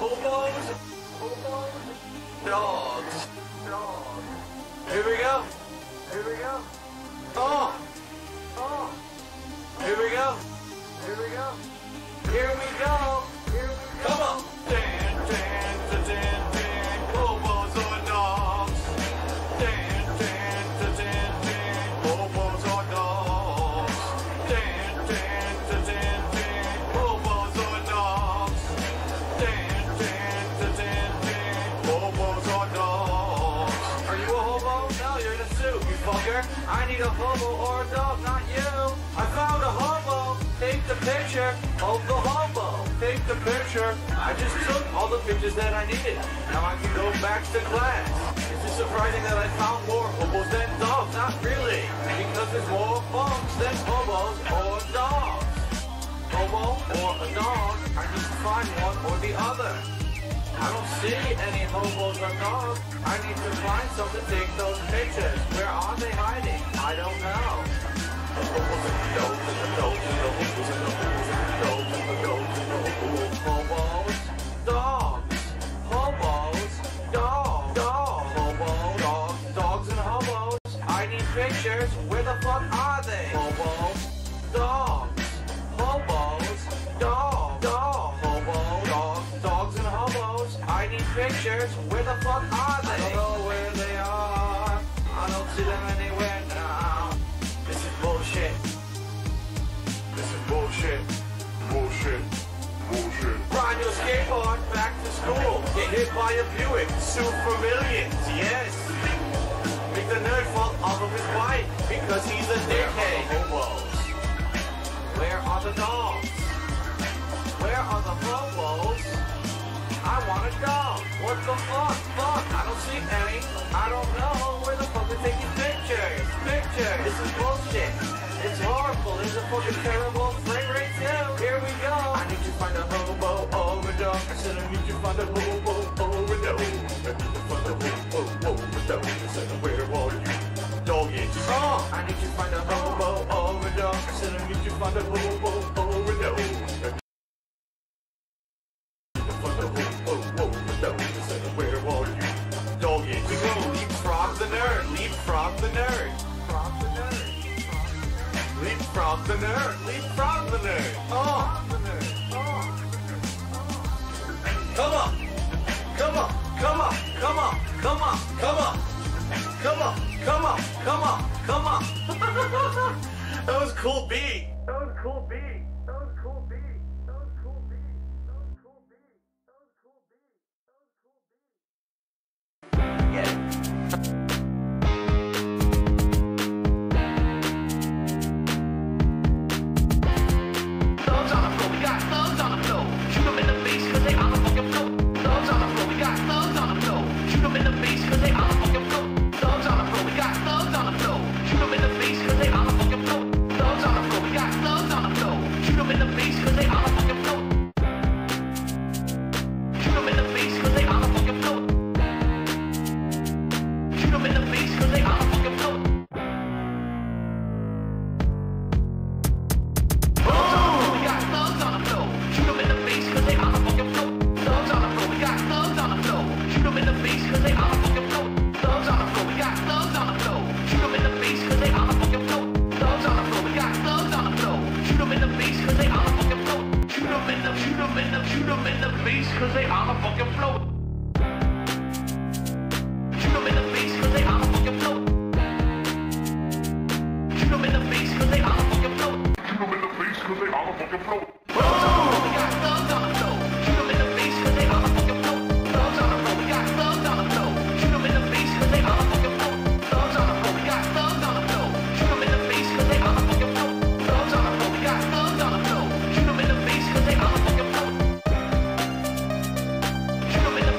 Hobos. Dogs. Here we go. Oh. Here we go. Come on. Dan, hobos or dogs. Dan, hobos or dogs. Dan, hobos or dogs. Dan, hobos or dogs. Are you a hobo? No, you're in a suit, you fucker. I need a hobo or a dog, not you. I found a hobo. Take the picture of the hobo. Take the picture. I just took all the pictures that I needed. Now I can go back to class. Is it surprising that I found more hobos than dogs? Not really. Because there's more punks than hobos or dogs. Hobo or a dog. I need to find one or the other. I don't see any hobos or dogs. I need to find some to take those pictures. Where are they hiding? I don't know. Hobos, dogs, dogs and hobos. I need pictures. Where the fuck are they? Hobos, dogs, dogs and hobos. I need pictures. Where the fuck are they? I don't know where they are. I don't see them anywhere now. This is bullshit. Ride your skateboard back to school. Get hit by a Buick. Sue for millions. Yes. Make the nerd fall off of his bike because he's a dickhead. Where are the dogs? Where are the hobos? I want a dog. What the fuck? I don't see any. I don't know where the fuck they're taking pictures. This is bullshit. It's horrible. It's a fucking terrible frame rate too. Here we go. I need to find a hobo or a dog. I said I need to find a hobo or a dog. I need to find a hobo or a dog. I said where are you? Doggies. Oh, I need to find a hobo or a dog. I said I need to find a hobo or a dog. Leapfrog the nerd. Leapfrog the nerd. Oh. Come on. That was cool beat. Cause they on a fucking float. Shoot them in the face cause they on a fucking float. Shoot them in the face cause they on a fucking float. Shoot them in the face cause they on a fucking float. We got thugs on the floor. Shoot them in the face cause they on a fucking float. Thugs on the floor. We got thugs on the floor. Shoot them in the face cause they on a fucking float. Thugs on the floor. We got thugs on the floor. Shoot them in the face cause they on a fucking float. Thugs on the floor. We got thugs on the floor. Shoot them in the face cause they on a fucking float. Shoot them in the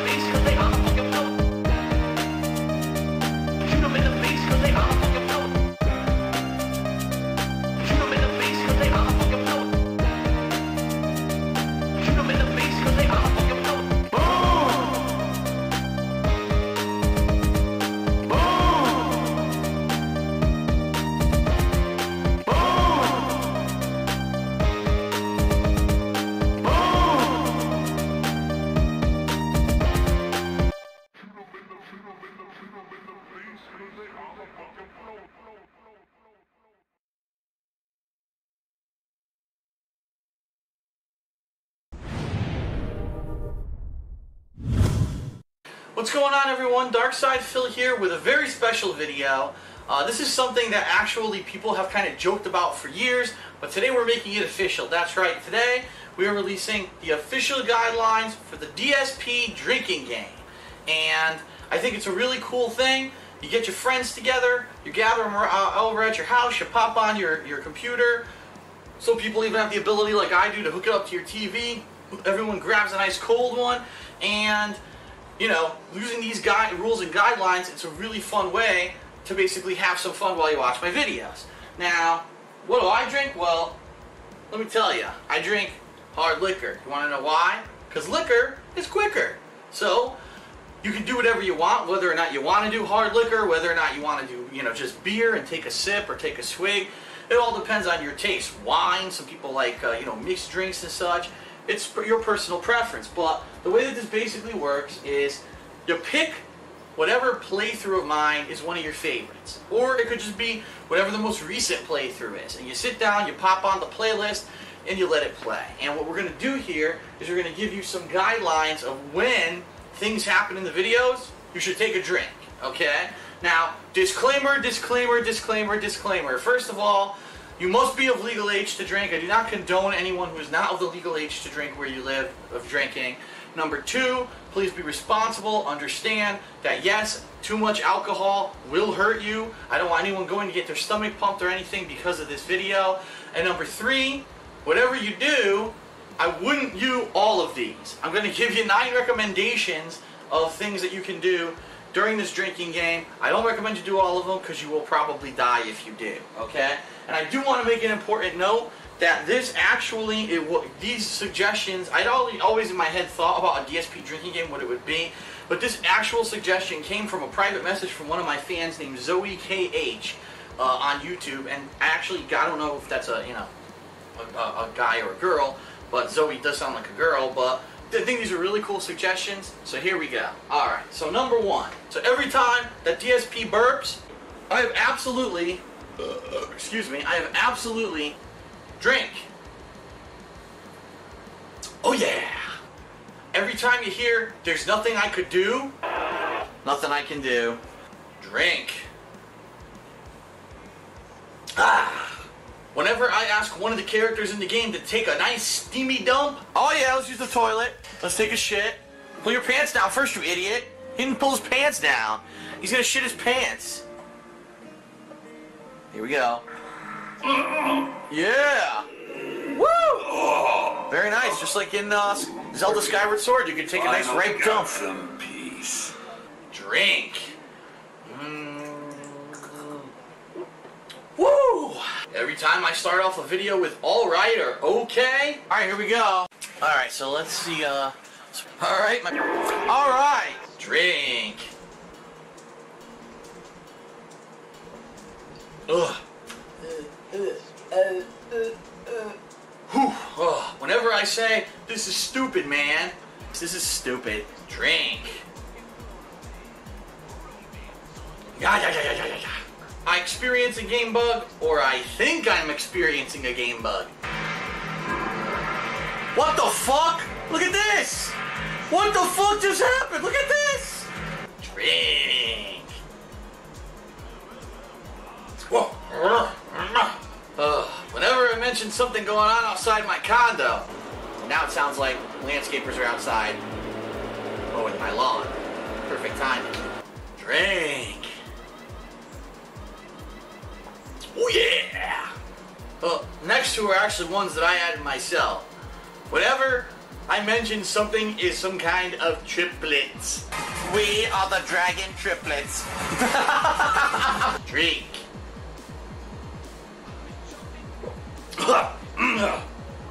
What's going on, everyone? Darkside Phil here with a very special video. This is something that actually people have kind of joked about for years, but today we're making it official. That's right, today we are releasing the official guidelines for the DSP drinking game. And I think it's a really cool thing. You get your friends together, you gather them over at your house, you pop on your computer. Some people even have the ability, like I do, to hook it up to your TV. Everyone grabs a nice cold one, and you know, using these rules and guidelines, it's a really fun way to basically have some fun while you watch my videos. Now, what do I drink? Well, let me tell you, I drink hard liquor. You want to know why? Because liquor is quicker. So, you can do whatever you want, whether or not you want to do hard liquor, whether or not you want to do, you know, just beer and take a sip or take a swig. It all depends on your taste. Wine, some people like, you know, mixed drinks and such. It's your personal preference. But the way that this basically works is you pick whatever playthrough of mine is one of your favorites. Or it could just be whatever the most recent playthrough is. And you sit down, you pop on the playlist, and you let it play. And what we're going to do here is we're going to give you some guidelines of when things happen in the videos, you should take a drink, okay? Now, disclaimer, disclaimer, disclaimer, disclaimer. First of all, you must be of legal age to drink. I do not condone anyone who is not of the legal age to drink where you live of drinking. Number two, please be responsible. Understand that yes, too much alcohol will hurt you. I don't want anyone going to get their stomach pumped or anything because of this video. And number three, whatever you do, I wouldn't do all of these. I'm going to give you 9 recommendations of things that you can do during this drinking game. I don't recommend you do all of them because you will probably die if you do, okay? And I do want to make an important note that this actually, these suggestions, I'd always in my head thought about a DSP drinking game, what it would be, but this actual suggestion came from a private message from one of my fans named Zoe KH on YouTube, and I don't know if that's a, you know, a guy or a girl, but Zoe does sound like a girl, but I think these are really cool suggestions, so here we go. Alright, so number one. So every time that DSP burps, I have absolutely, drink. Oh yeah! Every time you hear, there's nothing I could do, nothing I can do, drink. Ah! Whenever I ask one of the characters in the game to take a nice steamy dump, oh yeah, let's use the toilet. Let's take a shit. Pull your pants down first, you idiot. He didn't pull his pants down. He's gonna shit his pants. Here we go. Yeah. Woo! Very nice, just like in Zelda Skyward Sword, you can take a nice rank dump. Some peace. Drink. Woo! Every time I start off a video with alright or okay. Alright, here we go. Alright, so let's see, alright, alright! Drink. Ugh. Whew. Ugh. Whenever I say, this is stupid, man. This is stupid. Drink. Yeah. I experience a game bug, or I think I'm experiencing a game bug. What the fuck? Look at this! What the fuck just happened? Look at this! Drink. Whoa. Whenever I mention something going on outside my condo, now it sounds like landscapers are outside mowing my lawn. Perfect timing. Drink. Oh yeah! Next two are actually ones that I added myself. Whenever I mention something is some kind of triplets. We are the dragon triplets. Drink.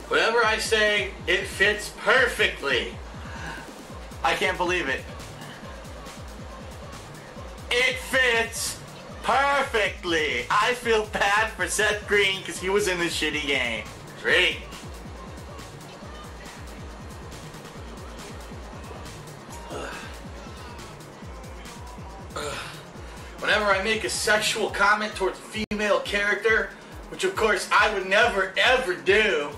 Whenever I say it fits perfectly, I can't believe it. It fits perfectly. I feel bad for Seth Green because he was in this shitty game. Drink. Whenever I make a sexual comment towards a female character, which of course I would never ever do.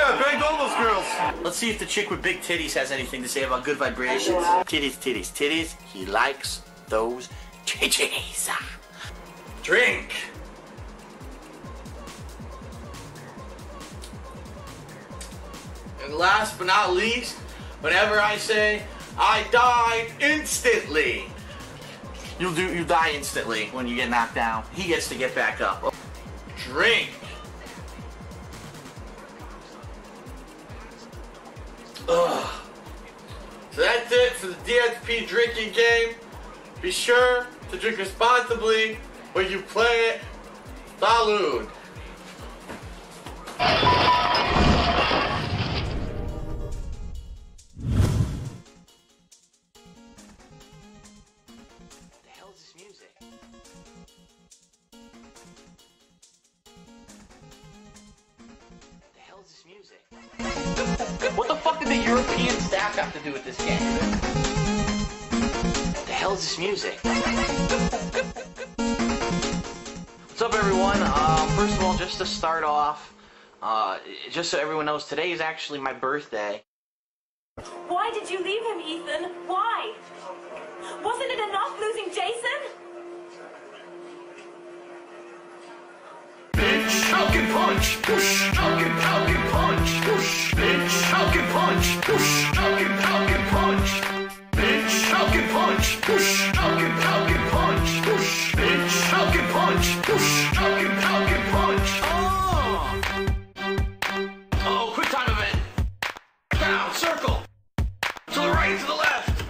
Yeah, bang know those girls. Let's see if the chick with big titties has anything to say about good vibrations. Titties, titties, titties. He likes those titties. Drink. And last but not least, whenever I say I died instantly, you die instantly when you get knocked down. He gets to get back up. Drink. Ugh. So that's it for the DXP drinking game. Be sure to drink responsibly when you play it. Salud. What the fuck did the European staff have to do with this game? What the hell is this music? What's up, everyone? First of all, just to start off, just so everyone knows, today is actually my birthday. Why did you leave him, Ethan? Why? Wasn't it enough losing Jason? Bitch, Falcon punch. Push, Falcon punch. Push, bitch, Falcon punch. Push, Falcon punch. Bitch, Falcon punch. Push, Falcon punch. Push, bitch, Falcon punch. Push, Falcon punch. Oh, quick time event. Down, circle. To the right, to the left.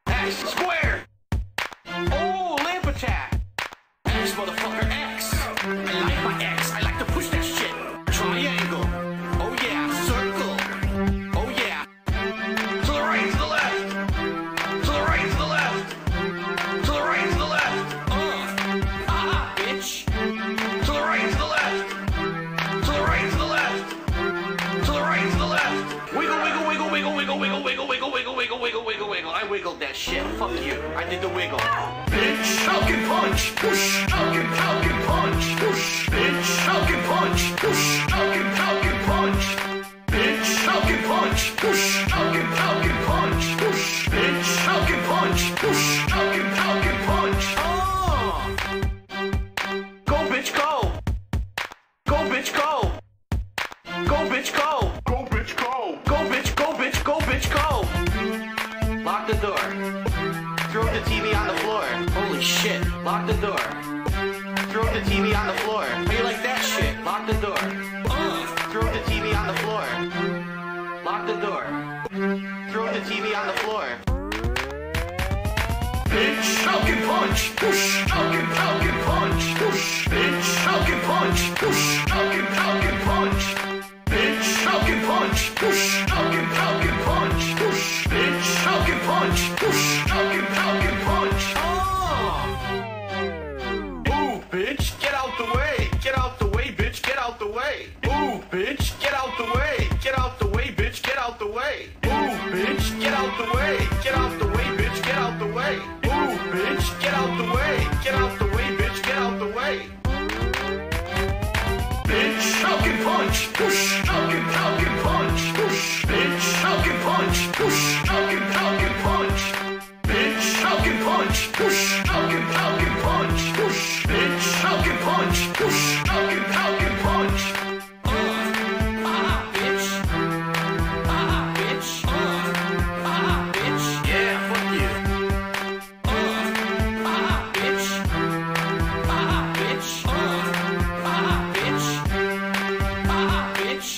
X, square. Oh, lamp attack. X, motherfucker, X. I like my X. I like to push that shit. Triangle. Oh yeah. Circle. Oh yeah. To the right, to the left. To the right, to the left. To the right, to the left. Bitch. To the right, to the left. To the right, to the left. To the right, to the left. Wiggle, wiggle, wiggle, wiggle, wiggle, wiggle, wiggle, wiggle, wiggle, wiggle, wiggle, wiggle, wiggle. I wiggled that shit. Fuck you. I did the wiggle. Bitch, Falcon punch. Push, Falcon punch. Push, bitch, Falcon punch. Push, Falcon punch. Bitch, Falcon punch. Push, Falcon punch. Push, bitch, Falcon punch. Push, Falcon punch. Go, bitch, go. Go, bitch, go. Go, bitch, go. Go, bitch, go. Go, bitch, go, bitch, go, bitch, go. Lock the door. Throw the TV on the floor. Holy shit. Lock the door. Throw the TV on the floor. How you like that shit? Lock the door. Throw the TV on the floor. Lock the door. Throw the TV on the floor. Bitch, Falcon punch. Push, Falcon punch. Push, bitch, Falcon punch. Push, Falcon punch. Bitch, Falcon punch. Push, Falcon punch. Push, bitch, Falcon punch. Push, Falcon punch. Ooh, bitch, get out the way. Get out the way, bitch, get out the way. Ooh, bitch, get out the way. Get out the way, bitch, get out the way. Ooh, bitch, get out the way. Get out the way, bitch, get out the way. Ooh, bitch, get out the way. Get out the way, bitch, get out the way. Bitch, Falcon punch. Push, Falcon punch. Push, bitch, Falcon punch. Push, Falcon punch. Bitch, Falcon punch. Push, Falcon punch. Push, bitch, Falcon punch. Push, Falcon punch. Bitch. Bitch. Bitch. Yeah, fuck you. Bitch. Bitch. Bitch. Bitch.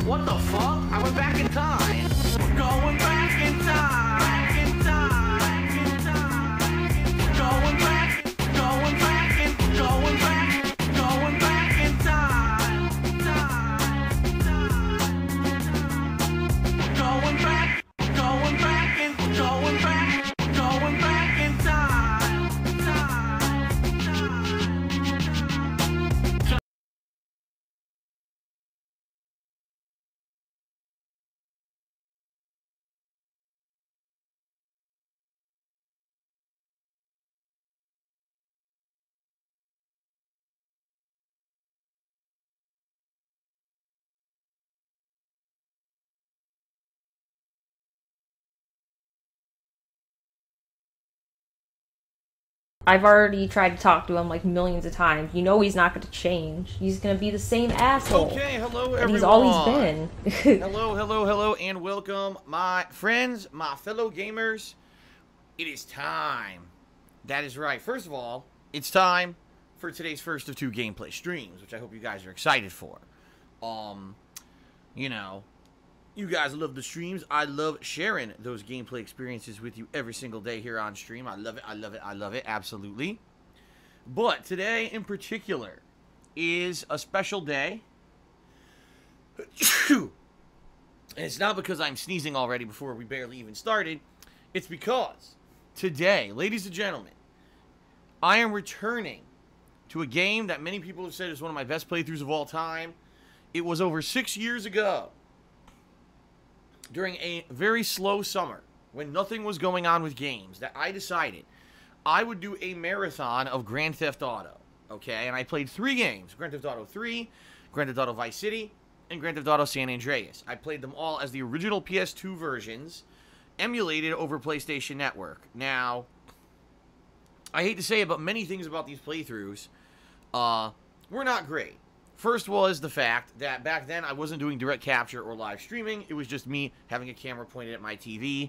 What the fuck? I went back in time. We're going back in time. I've already tried to talk to him like millions of times. You know he's not going to change. He's going to be the same asshole. Okay, hello everyone. And he's always been. hello, and welcome, my friends, my fellow gamers. It is time. That is right. First of all, it's time for today's first of 2 gameplay streams, which I hope you guys are excited for. You know, you guys love the streams. I love sharing those gameplay experiences with you every single day here on stream. I love it, absolutely. But today in particular is a special day. And it's not because I'm sneezing already before we barely even started. It's because today, ladies and gentlemen, I am returning to a game that many people have said is one of my best playthroughs of all time. It was over 6 years ago, during a very slow summer, when nothing was going on with games, that I decided I would do a marathon of Grand Theft Auto, okay? And I played 3 games, Grand Theft Auto 3, Grand Theft Auto Vice City, and Grand Theft Auto San Andreas. I played them all as the original PS2 versions, emulated over PlayStation Network. Now, I hate to say it, but many things about these playthroughs were not great. First was the fact that back then I wasn't doing direct capture or live streaming. It was just me having a camera pointed at my TV.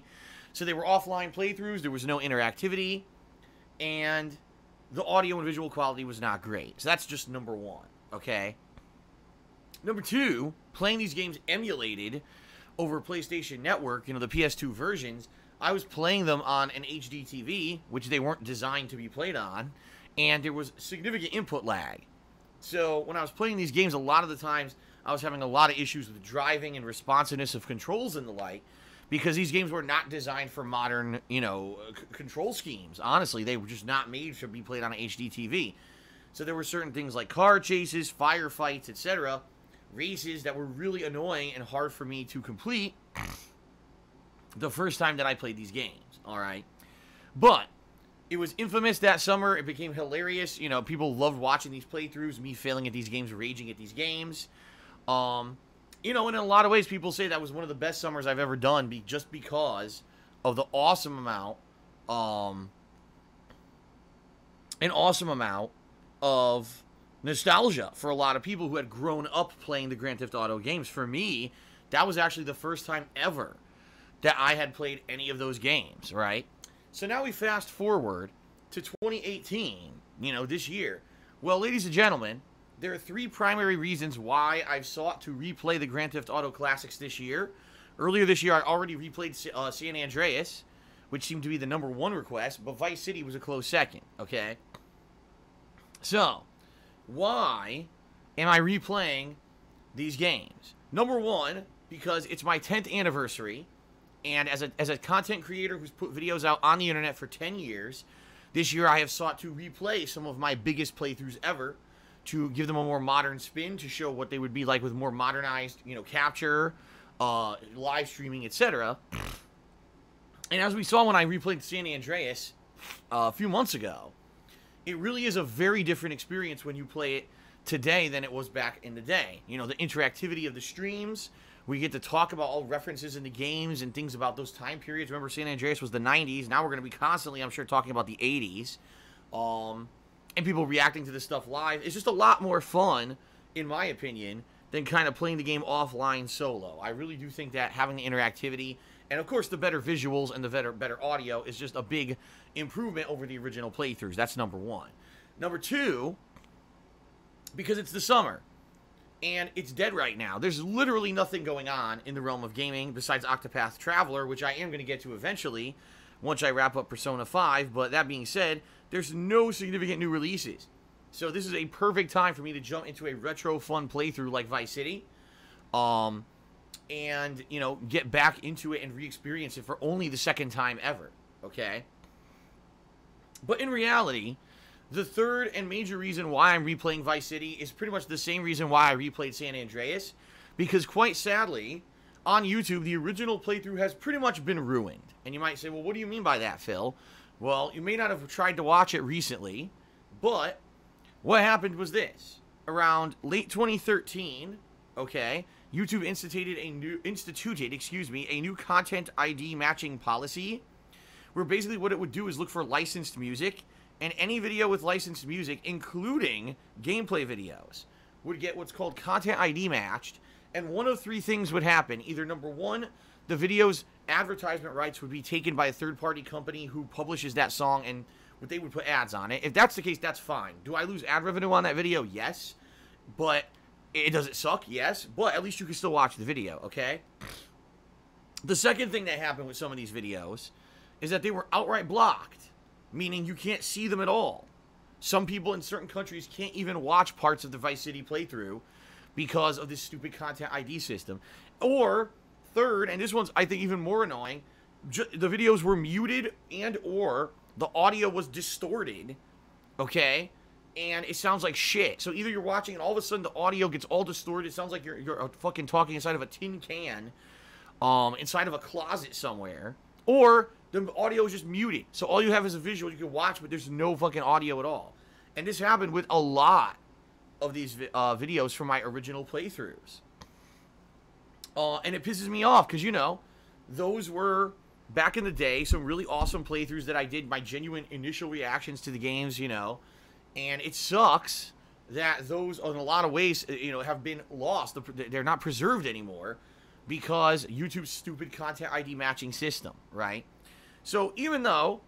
So they were offline playthroughs. There was no interactivity. And the audio and visual quality was not great. So that's just number 1, okay? Number 2, playing these games emulated over PlayStation Network, you know, the PS2 versions, I was playing them on an HD TV, which they weren't designed to be played on, and there was significant input lag. So when I was playing these games, a lot of the times I was having a lot of issues with driving and responsiveness of controls and the like, because these games were not designed for modern, you know, control schemes. Honestly, they were just not made to be played on an HD TV. So there were certain things like car chases, firefights, etc., races that were really annoying and hard for me to complete the first time that I played these games, alright? But it was infamous that summer. It became hilarious. You know, people loved watching these playthroughs, me failing at these games, raging at these games. You know, and in a lot of ways, people say that was one of the best summers I've ever done just because of the awesome amount, of nostalgia for a lot of people who had grown up playing the Grand Theft Auto games. For me, that was actually the first time ever that I had played any of those games, right? So now we fast forward to 2018, you know, this year. Well, ladies and gentlemen, there are 3 primary reasons why I've sought to replay the Grand Theft Auto classics this year. Earlier this year, I already replayed San Andreas, which seemed to be the number 1 request, but Vice City was a close second, okay? So, why am I replaying these games? Number 1, because it's my 10th anniversary. And as a content creator who's put videos out on the internet for 10 years, this year I have sought to replay some of my biggest playthroughs ever to give them a more modern spin, to show what they would be like with more modernized, you know, capture, live streaming, etc. And as we saw when I replayed San Andreas a few months ago, it really is a very different experience when you play it today than it was back in the day. You know, the interactivity of the streams. We get to talk about all references in the games and things about those time periods. Remember, San Andreas was the 90s. Now we're going to be constantly, I'm sure, talking about the 80s. And people reacting to this stuff live. It's just a lot more fun, in my opinion, than kind of playing the game offline solo. I really do think that having the interactivity, and of course the better visuals and the better audio, is just a big improvement over the original playthroughs. That's number 1. Number 2, because it's the summer. And it's dead right now. There's literally nothing going on in the realm of gaming besides Octopath Traveler, which I am going to get to eventually once I wrap up Persona 5. But that being said, there's no significant new releases. So this is a perfect time for me to jump into a retro fun playthrough like Vice City. And, you know, get back into it and re-experience it for only the 2nd time ever. Okay? But in reality, the 3rd and major reason why I'm replaying Vice City is pretty much the same reason why I replayed San Andreas. Because quite sadly, on YouTube, the original playthrough has pretty much been ruined. And you might say, well, what do you mean by that, Phil? Well, you may not have tried to watch it recently, but what happened was this. Around late 2013, okay, YouTube instituted a new content ID matching policy, where basically what it would do is look for licensed music and any video with licensed music, including gameplay videos, would get what's called content ID matched, and one of three things would happen. Either number one, the video's advertisement rights would be taken by a third-party company who publishes that song, and they would put ads on it. If that's the case, that's fine. Do I lose ad revenue on that video? Yes. But does it suck? Yes. But at least you can still watch the video, okay? The second thing that happened with some of these videos is that they were outright blocked, meaning you can't see them at all. Some people in certain countries can't even watch parts of the Vice City playthrough because of this stupid content ID system. Or, third, and this one's, I think, even more annoying, the videos were muted and or the audio was distorted, okay? And it sounds like shit. So either you're watching and all of a sudden the audio gets all distorted. It sounds like you're fucking talking inside of a tin can, inside of a closet somewhere. Or the audio is just muted. So all you have is a visual you can watch, but there's no fucking audio at all. And this happened with a lot of these videos from my original playthroughs. And it pisses me off because, you know, those were, back in the day, some really awesome playthroughs that I did, my genuine initial reactions to the games, you know. And it sucks that those, in a lot of ways, you know, have been lost. They're not preserved anymore because YouTube's stupid content ID matching system, right? So even though,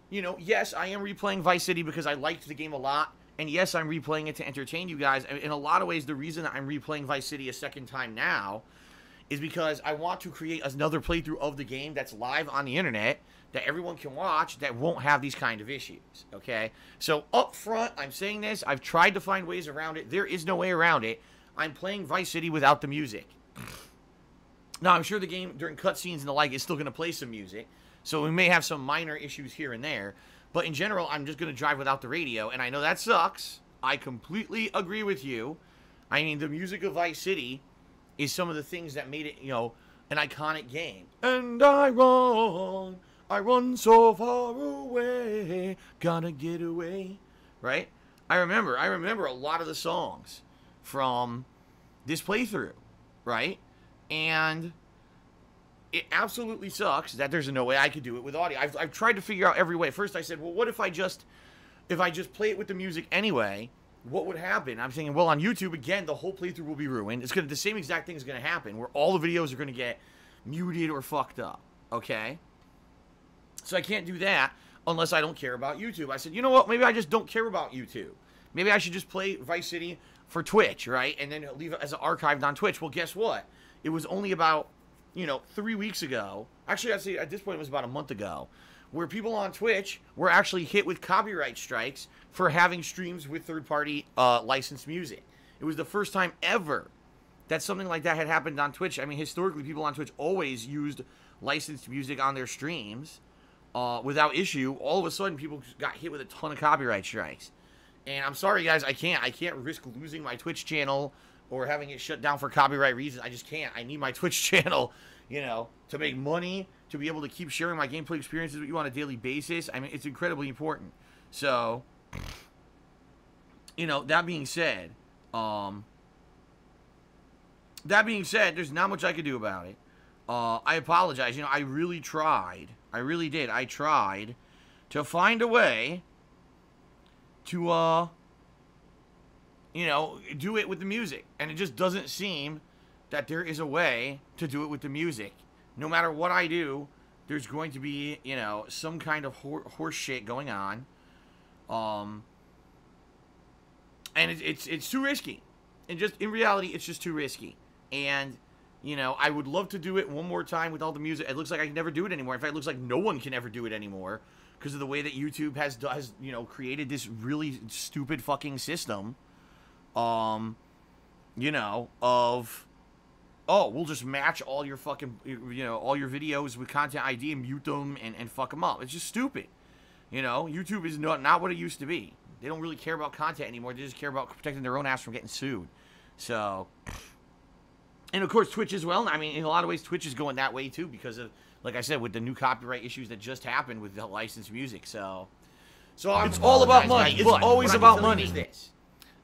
you know, yes, I am replaying Vice City because I liked the game a lot. And yes, I'm replaying it to entertain you guys. In a lot of ways, the reason I'm replaying Vice City a second time now is because I want to create another playthrough of the game that's live on the internet that everyone can watch that won't have these kind of issues, okay? So up front, I'm saying this. I've tried to find ways around it. There is no way around it. I'm playing Vice City without the music. Now, I'm sure the game, during cutscenes and the like, is still going to play some music. So we may have some minor issues here and there. But in general, I'm just going to drive without the radio. And I know that sucks. I completely agree with you. I mean, the music of Vice City is some of the things that made it, you know, an iconic game. And I run so far away, gotta get away, right? I remember a lot of the songs from this playthrough, right? And it absolutely sucks that there's no way I could do it with audio. I've tried to figure out every way. First I said, well, what if I just play it with the music anyway? What would happen? I'm thinking, well, on YouTube, again, the whole playthrough will be ruined. The same exact thing is going to happen, where all the videos are going to get muted or fucked up, okay? So I can't do that unless I don't care about YouTube. I said, you know what? Maybe I just don't care about YouTube. Maybe I should just play Vice City for Twitch, right? And then leave it as an archived on Twitch. Well, guess what? It was only about, you know, 3 weeks ago. Actually, I'd say at this point it was about a month ago, where people on Twitch were actually hit with copyright strikes for having streams with third-party licensed music. It was the first time ever that something like that had happened on Twitch. I mean, historically, people on Twitch always used licensed music on their streams without issue. All of a sudden, people got hit with a ton of copyright strikes. And I'm sorry, guys, I can't risk losing my Twitch channel or having it shut down for copyright reasons. I just can't. I need my Twitch channel, you know, to make money, to be able to keep sharing my gameplay experiences with you on a daily basis. I mean, it's incredibly important. So, you know, that being said, there's not much I could do about it. I apologize. You know, I really tried. I really did. I tried to find a way to, you know, do it with the music. And it just doesn't seem that there is a way to do it with the music. No matter what I do, there's going to be, you know, some kind of horse shit going on. And it's too risky. And just, in reality, it's just too risky. And, you know, I would love to do it one more time with all the music. It looks like I can never do it anymore. In fact, it looks like no one can ever do it anymore because of the way that YouTube has, you know, created this really stupid fucking system. You know, of, oh, we'll just match all your fucking, you know, all your videos with content ID and mute them and fuck them up. It's just stupid. You know, YouTube is not what it used to be. They don't really care about content anymore. They just care about protecting their own ass from getting sued. So, and of course, Twitch as well. I mean, in a lot of ways, Twitch is going that way too because of, like I said, with the new copyright issues that just happened with the licensed music. So it's all about money. It's always about money.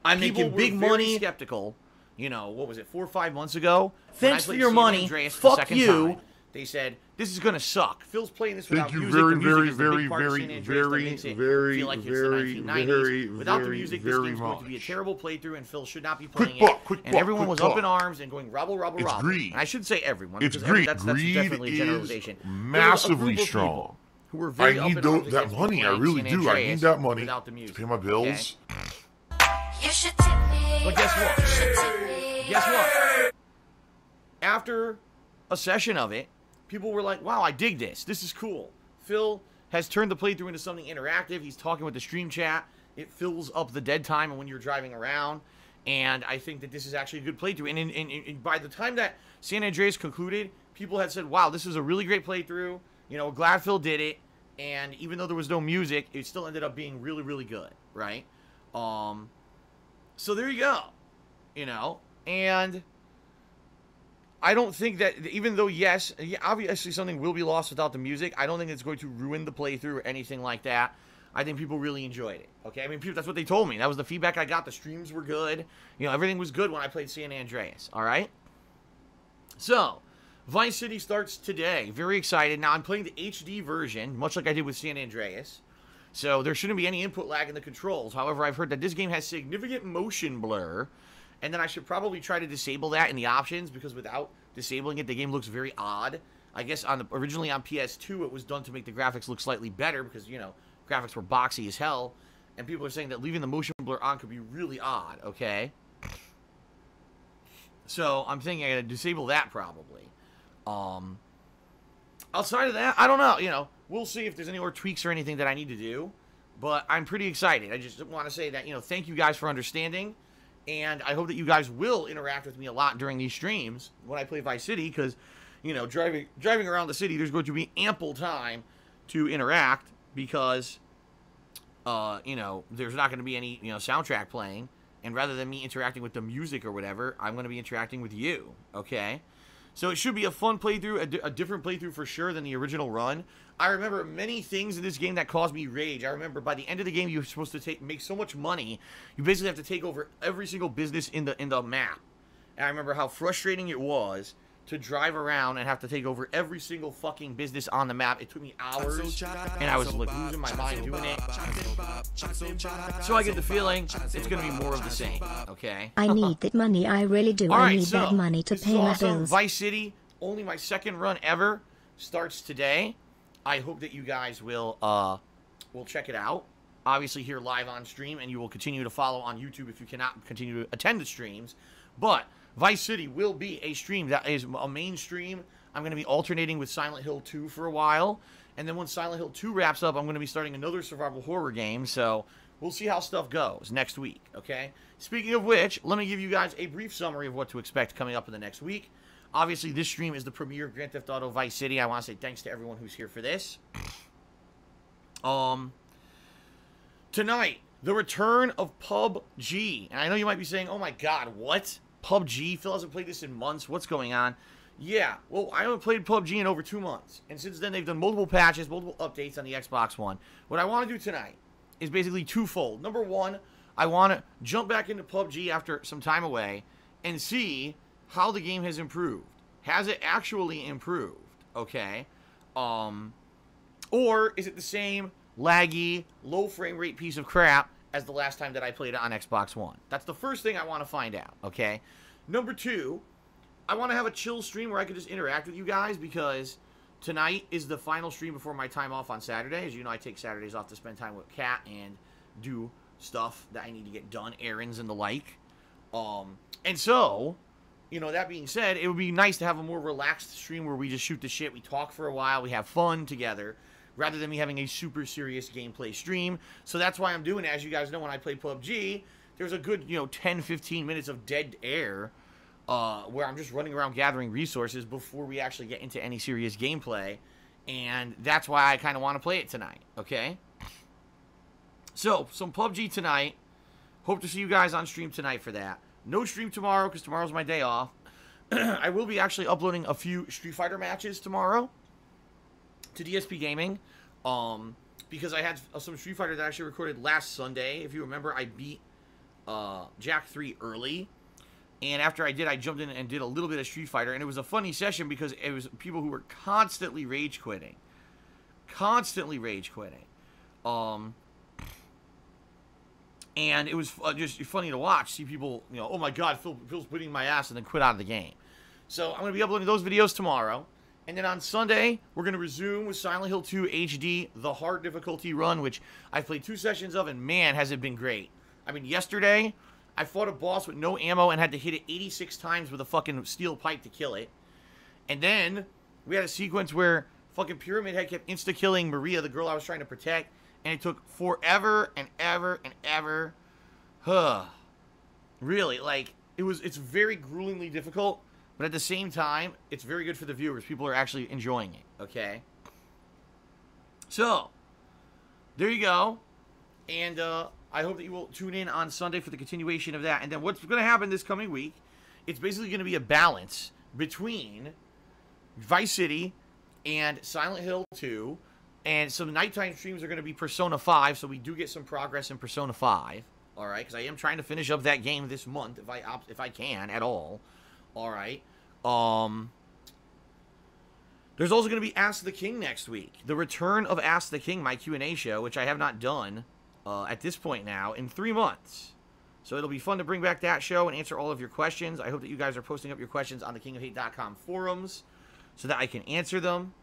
I'm making big money. Skeptical. You know, what was it, 4 or 5 months ago? Thanks for your money. Fuck you. They said, this is going to suck. Phil's playing this without Thank you music. very, The music very, is the very, big part of very, San Andreas that very, makes it very, feel like it's very, the 1990s. very, Without the very, music, this very game's going to be a much. terrible playthrough, and Phil should not be Quick playing buck, it. quick And buck, everyone quick was up buck. in arms and going robble, robble, It's robble. greed. And I should say everyone. It's because greed. That's Greed definitely a is generalization. There was a massively group of strong. people who were I very up need in arms that against money. I playing really San do. I Andreas need that money without the to music. pay my bills. You should tip me. But guess what? You should tip me. Guess what? After a session of it, people were like, wow, I dig this. This is cool. Phil has turned the playthrough into something interactive. He's talking with the stream chat. It fills up the dead time when you're driving around. And I think that this is actually a good playthrough. And by the time that San Andreas concluded, people had said, wow, this is a really great playthrough. You know, glad Phil did it. And even though there was no music, it still ended up being really, really good, right? So there you go. You know, and I don't think that, even though, yes, obviously something will be lost without the music, I don't think it's going to ruin the playthrough or anything like that. I think people really enjoyed it, okay? I mean, people, that's what they told me. That was the feedback I got. The streams were good. You know, everything was good when I played San Andreas, all right? So, Vice City starts today. Very excited. Now, I'm playing the HD version, much like I did with San Andreas. So, there shouldn't be any input lag in the controls. However, I've heard that this game has significant motion blur, and then I should probably try to disable that in the options, because without disabling it, the game looks very odd. I guess originally on PS2, it was done to make the graphics look slightly better, because, you know, graphics were boxy as hell. And people are saying that leaving the motion blur on could be really odd, okay? So, I'm thinking I gotta disable that probably. Outside of that, I don't know, you know, we'll see if there's any more tweaks or anything that I need to do. But I'm pretty excited. I just want to say that, you know, thank you guys for understanding. And I hope that you guys will interact with me a lot during these streams when I play Vice City, because, you know, driving around the city, there's going to be ample time to interact, because, you know, there's not going to be any, you know, soundtrack playing. And rather than me interacting with the music or whatever, I'm going to be interacting with you, okay? So it should be a fun playthrough, a different playthrough for sure than the original run. I remember many things in this game that caused me rage. I remember by the end of the game, you're supposed to make so much money. You basically have to take over every single business in the map. And I remember how frustrating it was to drive around and have to take over every single fucking business on the map. It took me hours, and I was like losing my mind doing it. So I get the feeling it's going to be more of the same, okay? I need that money, I really do. All I right, need that money to this pay is my awesome. bills. Vice City, only my second run ever, starts today. I hope that you guys will check it out. Obviously here live on stream, and you will continue to follow on YouTube if you cannot continue to attend the streams. But Vice City will be a stream that is a main stream. I'm going to be alternating with Silent Hill 2 for a while. And then when Silent Hill 2 wraps up, I'm going to be starting another survival horror game. So we'll see how stuff goes next week, okay? Speaking of which, let me give you guys a brief summary of what to expect coming up in the next week. Obviously, this stream is the premiere of Grand Theft Auto Vice City. I want to say thanks to everyone who's here for this. Tonight, the return of PUBG. And I know you might be saying, oh my god, what? PUBG? Phil hasn't played this in months. What's going on? Yeah, well, I haven't played PUBG in over 2 months. And since then, they've done multiple patches, multiple updates on the Xbox One. What I want to do tonight is basically twofold. Number one, I want to jump back into PUBG after some time away and see how the game has improved. Has it actually improved? Okay. Or is it the same laggy, low frame rate piece of crap as the last time that I played it on Xbox One? That's the first thing I want to find out, okay? Number two, I want to have a chill stream where I can just interact with you guys, because tonight is the final stream before my time off on Saturday. As you know, I take Saturdays off to spend time with Kat and do stuff that I need to get done, errands and the like. And so, you know, that being said, it would be nice to have a more relaxed stream where we just shoot the shit, we talk for a while, we have fun together, rather than me having a super serious gameplay stream. So that's why I'm doing it. As you guys know, when I play PUBG, there's a good, you know, 10-15 minutes of dead air where I'm just running around gathering resources before we actually get into any serious gameplay. And that's why I kind of want to play it tonight, okay? So, some PUBG tonight. Hope to see you guys on stream tonight for that. No stream tomorrow, because tomorrow's my day off. I will be actually uploading a few Street Fighter matches tomorrow to DSP Gaming, because I had some Street Fighter that I actually recorded last Sunday. If you remember, I beat Jak 3 early, And after I did, I jumped in and did a little bit of Street Fighter. And it was a funny session because it was people who were constantly rage quitting. Constantly rage quitting. And it was just funny to watch. See people, you know, oh my God, Phil's beating my ass, and then quit out of the game. So I'm going to be uploading those videos tomorrow. And then on Sunday, we're going to resume with Silent Hill 2 HD, the hard difficulty run, which I've played 2 sessions of, and man, has it been great. I mean, yesterday, I fought a boss with no ammo and had to hit it 86 times with a fucking steel pipe to kill it. And then we had a sequence where fucking Pyramid Head kept insta-killing Maria, the girl I was trying to protect, and it took forever and ever and ever. Really, like, it's very gruelingly difficult, but at the same time, it's very good for the viewers. People are actually enjoying it, okay? So, there you go. And I hope that you will tune in on Sunday for the continuation of that. And then what's going to happen this coming week, it's basically going to be a balance between Vice City and Silent Hill 2. And some nighttime streams are going to be Persona 5, so we do get some progress in Persona 5. All right, because I am trying to finish up that game this month if I can at all. All right. There's also going to be Ask the King next week. The return of Ask the King, my Q&A show, which I have not done at this point now in 3 months. So it'll be fun to bring back that show and answer all of your questions. I hope that you guys are posting up your questions on the kingofhate.com forums so that I can answer them.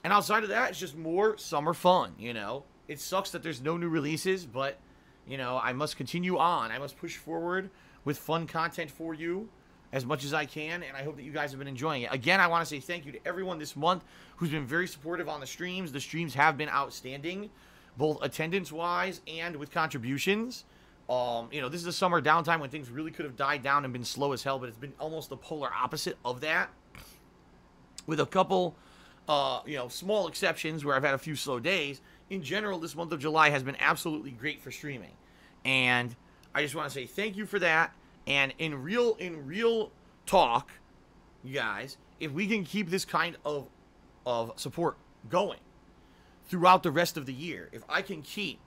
And outside of that, it's just more summer fun, you know. It sucks that there's no new releases, but, you know, I must continue on. I must push forward with fun content for you as much as I can, and I hope that you guys have been enjoying it. Again, I want to say thank you to everyone this month who's been very supportive on the streams. The streams have been outstanding, both attendance-wise and with contributions. You know, this is a summer downtime when things really could have died down and been slow as hell, but it's been almost the polar opposite of that. With a couple... you know, small exceptions where I've had a few slow days. In general, this month of July has been absolutely great for streaming. And I just want to say thank you for that. And in real talk, you guys, if we can keep this kind of support going throughout the rest of the year, if I can keep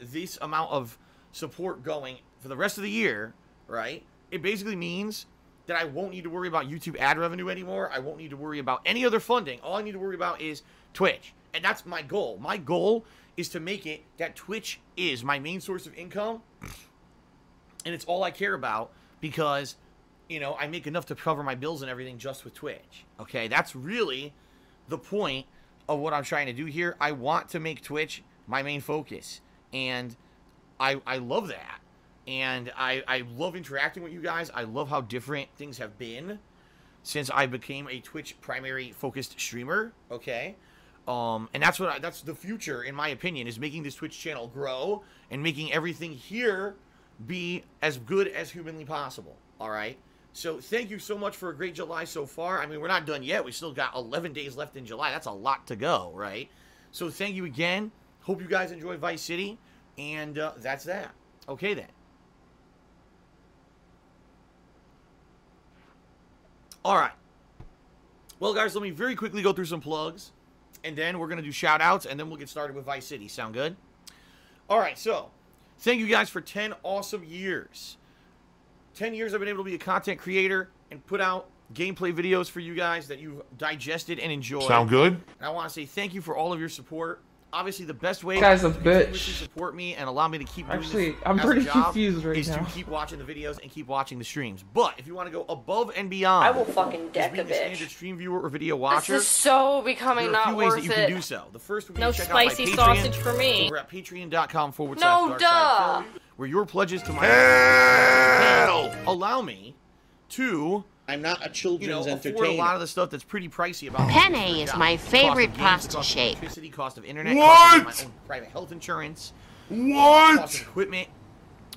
this amount of support going for the rest of the year, right, it basically means that I won't need to worry about YouTube ad revenue anymore. I won't need to worry about any other funding. All I need to worry about is Twitch. And that's my goal. My goal is to make it that Twitch is my main source of income. And it's all I care about because, you know, I make enough to cover my bills and everything just with Twitch. Okay, that's really the point of what I'm trying to do here. I want to make Twitch my main focus. And I love that. And I love interacting with you guys. I love how different things have been since I became a Twitch primary focused streamer. Okay. And that's that's the future, in my opinion, is making this Twitch channel grow and making everything here be as good as humanly possible. All right. So thank you so much for a great July so far. I mean, we're not done yet. We still got 11 days left in July. That's a lot to go, right? So thank you again. Hope you guys enjoy Vice City. And that's that. Okay, then. All right. Well, guys, let me very quickly go through some plugs. And then we're going to do shout-outs. And then we'll get started with Vice City. Sound good? All right, so thank you guys for 10 awesome years. 10 years I've been able to be a content creator and put out gameplay videos for you guys that you've digested and enjoyed. Sound good? And I want to say thank you for all of your support. Obviously, the best way Guy's a to bitch. support me and allow me to keep doing Actually, this I'm as pretty a job confused right is now. to keep watching the videos and keep watching the streams. But if you want to go above and beyond, I will fucking deck being a standard bitch. stream viewer or video watcher, This is so becoming there are a few not ways worth that you it. can do so. The first would be No to check out my spicy Patreon sausage for me. over at patreon.com/darksidephilly, No, duh. where your pledges to my allow me to, I'm not a you children's know, afford a entertainer. lot of the stuff that's pretty pricey about Penne is my favorite pasta shape. Cost of internet, What? cost of my own private health insurance, cost of What? equipment,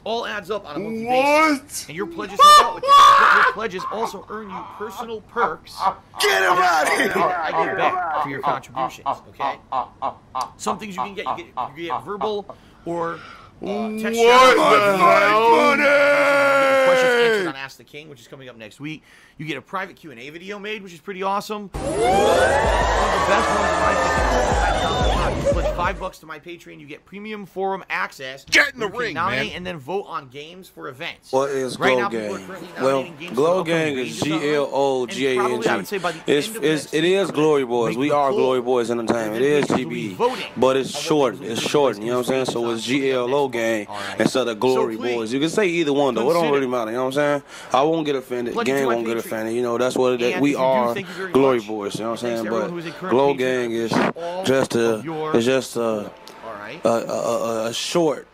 all adds up on a monthly What? basis. And your pledges help out with that. But your pledges also earn you personal perks. Get him out of here! I give back for your contributions, okay? Some things you can get. You get verbal or text What shout-outs. the hell? Questions answered on Money! Ask the King, which is coming up next week. You get a private Q&A video made, which is pretty awesome. One of the best ones in my opinion. You pledge $5 to my Patreon, you get premium forum access. Get in the where you can ring, nominate man. and then vote on games for events. What is Right Glow now, people are Gang? currently Well, nominating games Glow for upcoming Gang is ranges online, GLOGANG. and probably, I would say by the end of next It week, is Glory Boys. make We the are poll. Glory Boys Entertainment. It is And then people will be GB, voting but it's on what short. games will It's be short. released You know what I'm saying? based So on it's next GLO month. Gang All right. instead of Glory So please, Boys. You can say either one though. It don't consider- really matter. You know what I'm saying? I won't get offended. Plug into Gang my won't get Patreon. offended. You know that's what it is. And We if you do, are thank you very Glory much. Boys. You know what I'm Thanks saying? to everyone But who is a current Glow patron. Gang is All just of your it's just All right. a short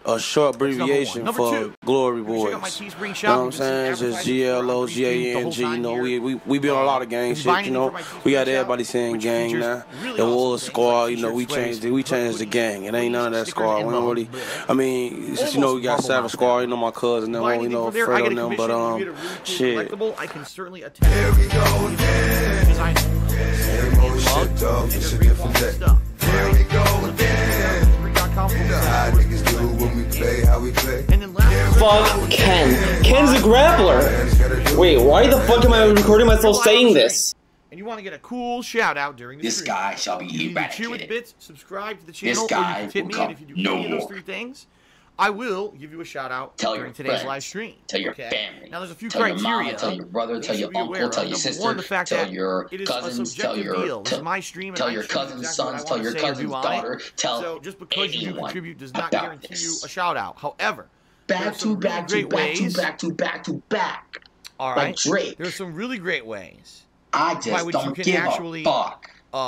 abbreviation Number for two. Glory Check out my Boys. Teespring You shop. know what I'm You can see saying? It's just advertisements for GLOGANG. You know, we be on a lot of gang If you shit. buy You know, anything from my we got Teespring everybody shop, saying which gang features now. really The awesome Wool things Squad. like You know, we t-shirts, changed the hoodies, gang. It ain't none of that stickers, squad. and We don't really. I mean, you know, we got Almost Savage Marvel Squad. Mouth. You know, my cousin. Them, Buy you anything know, from there, I Fred get on a them. commission. But You get a really cool shit. collectible. I can certainly attest. Here we go again. Because I Shit, dog. It's a different day. Here we go again. How niggas do when we play, how we play. And then last Fuck Ken. Ken's a grappler. Wait, why the fuck am I recording myself saying this? and you want to get a cool shout out during the This stream. guy shall be You can cheer with eradicated. bits, subscribe to the This channel, or you guy can tip will me, come and if you do no any of those more. three things, I will give you a shout out Tell during your today's friends, live stream. tell your okay? family, Now there's a few tell your criteria. mama, tell your brother, that tell you your should be aware uncle, of. tell your Number sister, one, the fact tell that your it is a cousins, tell subjective your deal. This is my stream, and tell I'm your streaming cousin's exactly what sons, I tell want your to say or cousin's do on it. daughter, tell So just because you do anyone contribute does not about guarantee you this. a shout out. However, Back there's to some really back to great back to ways. back to back to back. All Like right, Drake. there's some really great ways I by just which you don't can give actually a fuck. be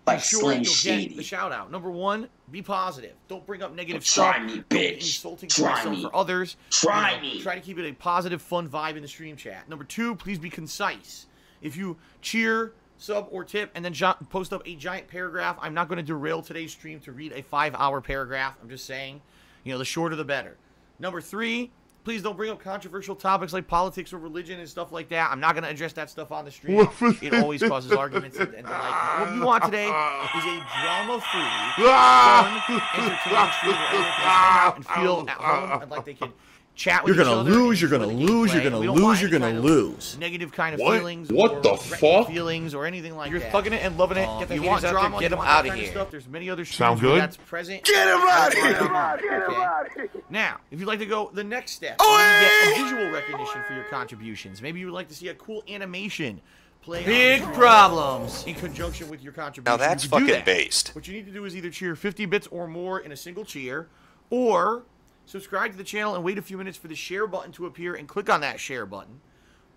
Like sure Slim you'll get Shady. the shout out. Number one, be positive. Don't bring up negative Try stuff. me, Don't be bitch. insulting to Try yourself me. or others. Try me. Try to keep it a positive, fun vibe in the stream chat. Number two, please be concise. If you cheer, sub, or tip, and then post up a giant paragraph, I'm not going to derail today's stream to read a 5-hour paragraph. I'm just saying, the shorter the better. Number three, please don't bring up controversial topics like politics or religion and stuff like that. I'm not going to address that stuff on the stream. It always causes arguments and the like. What we want today is a drama-free, fun, entertaining stream where everyone can hang out and feel at home and like they can chat with You're each gonna other. lose, and you're gonna enjoy the lose, you're gameplay. gonna We don't lose, want you're any gonna kind of lose. negative kind of What? feelings. What or the threatening fuck? feelings or anything like You're that. thugging it and loving it. Get the you haters want out there, drama, get you them want that outta kind of here. stuff, there's many other streams Sound where good? that's present. Get him out of here! Okay. Now, if you'd like to go the next step, you get a visual recognition for your contributions. Maybe you would like to see a cool animation play. Big on problems. in conjunction with your contribution. Now that's You can do fucking that. based. What you need to do is either cheer 50 bits or more in a single cheer, or subscribe to the channel and wait a few minutes for the share button to appear and click on that share button,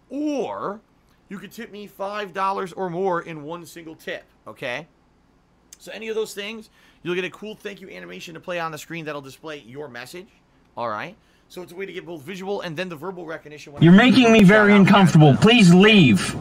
or you could tip me $5 or more in one single tip. Okay. So any of those things, you'll get a cool thank you animation to play on the screen that'll display your message. All right. So it's a way to get both visual and then the verbal recognition. When You're making me very uncomfortable. Please leave.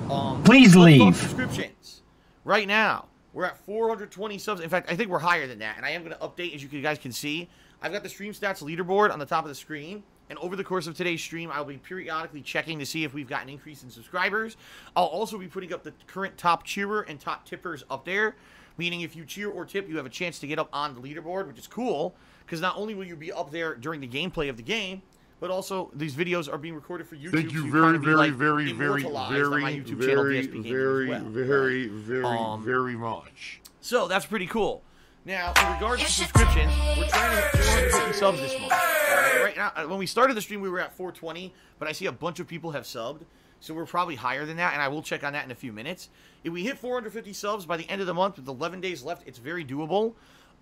Please let's talk leave. Subscriptions. Right now, we're at 420 subs. In fact, I think we're higher than that. And I am going to update, as you guys can see. I've got the Stream Stats leaderboard on the top of the screen. And over the course of today's stream, I'll be periodically checking to see if we've got an increase in subscribers. I'll also be putting up the current top cheerer and top tippers up there. Meaning if you cheer or tip, you have a chance to get up on the leaderboard, which is cool. Because not only will you be up there during the gameplay of the game, but also these videos are being recorded for YouTube. Thank you so very, kind of be, very, like, very, very, immortalized on my very, YouTube channel, very, DSP Gaming very, as well. very, very, very much. So that's pretty cool. Now, in regards to subscriptions, we're trying to hit 450 subs this month. Right now, when we started the stream, we were at 420, but I see a bunch of people have subbed, so we're probably higher than that, and I will check on that in a few minutes. If we hit 450 subs by the end of the month with 11 days left, it's very doable.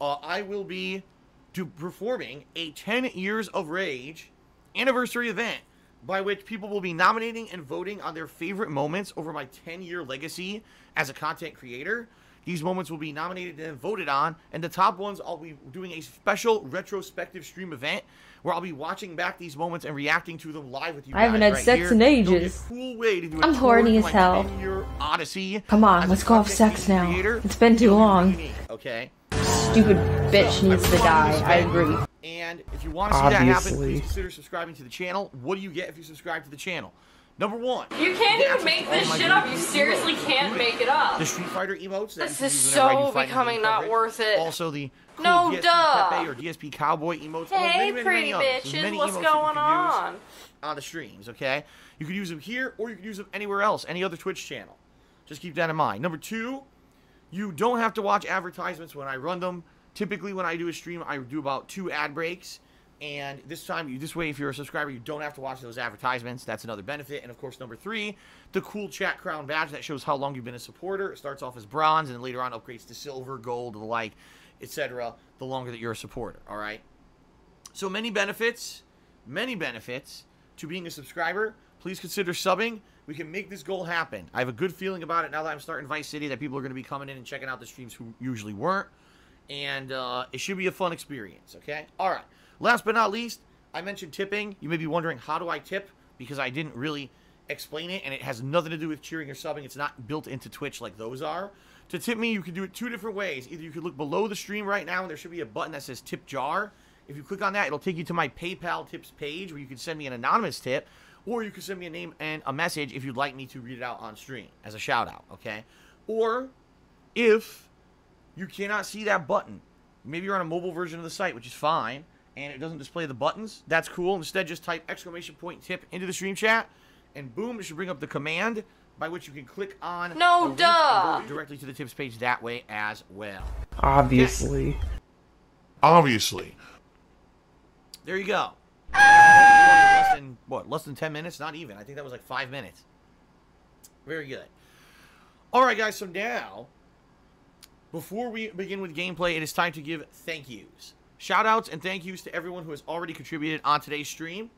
I will be performing a 10 Years of Rage anniversary event by which people will be nominating and voting on their favorite moments over my 10-year legacy as a content creator. These moments will be nominated and voted on, and the top ones I'll be doing a special retrospective stream event where I'll be watching back these moments and reacting to them live with you guys. I haven't had right sex here. in It'll be ages. a cool way to do a I'm tour horny of as my hell. 10-year odyssey. Come on, as a let's go have content sex now. creator. It's been too long. Okay. Stupid bitch needs to die. I agree. And if you want to see that happen, Obviously. please consider subscribing to the channel. What do you get if you subscribe to the channel? Number one. You can't get even access make to all this my shit videos. up. You seriously can't make it up. The Street Fighter emotes. that This you is use whenever I do so fighting becoming game not coverage. worth it. Also the cool No, DSP duh. Pepe or DSP Cowboy emotes. Hey, many pretty others. There's bitches, many what's emotes that you going can use on? on the streams, okay? You can use them here or you can use them anywhere else, any other Twitch channel. Just keep that in mind. Number two, you don't have to watch advertisements when I run them. Typically, when I do a stream, I do about 2 ad breaks. And this way, if you're a subscriber, you don't have to watch those advertisements. That's another benefit. And of course, number 3, the cool chat crown badge that shows how long you've been a supporter. It starts off as bronze and then later on upgrades to silver, gold, the like, etc. the longer that you're a supporter. All right. So many benefits to being a subscriber. Please consider subbing. We can make this goal happen. I have a good feeling about it now that I'm starting Vice City, that people are going to be coming in and checking out the streams who usually weren't. And it should be a fun experience, okay? All right. Last but not least, I mentioned tipping. You may be wondering, how do I tip? Because I didn't really explain it, and it has nothing to do with cheering or subbing. It's not built into Twitch like those are. To tip me, you can do it 2 different ways. Either you could look below the stream right now, and there should be a button that says Tip Jar. If you click on that, it'll take you to my PayPal tips page where you can send me an anonymous tip, or you can send me a name and a message if you'd like me to read it out on stream as a shout-out, okay? Or if you cannot see that button, maybe you're on a mobile version of the site, which is fine, and it doesn't display the buttons, that's cool. Instead, just type !tip into the stream chat, and boom, it should bring up the command by which you can click on No, duh! and go directly to the tips page that way as well. Obviously. Yes. Obviously. There you go. Less than 10 minutes? Not even. I think that was like 5 minutes. Very good. All right, guys, so now, before we begin with gameplay, it is time to give thank yous. Shout-outs and thank yous to everyone who has already contributed on today's stream.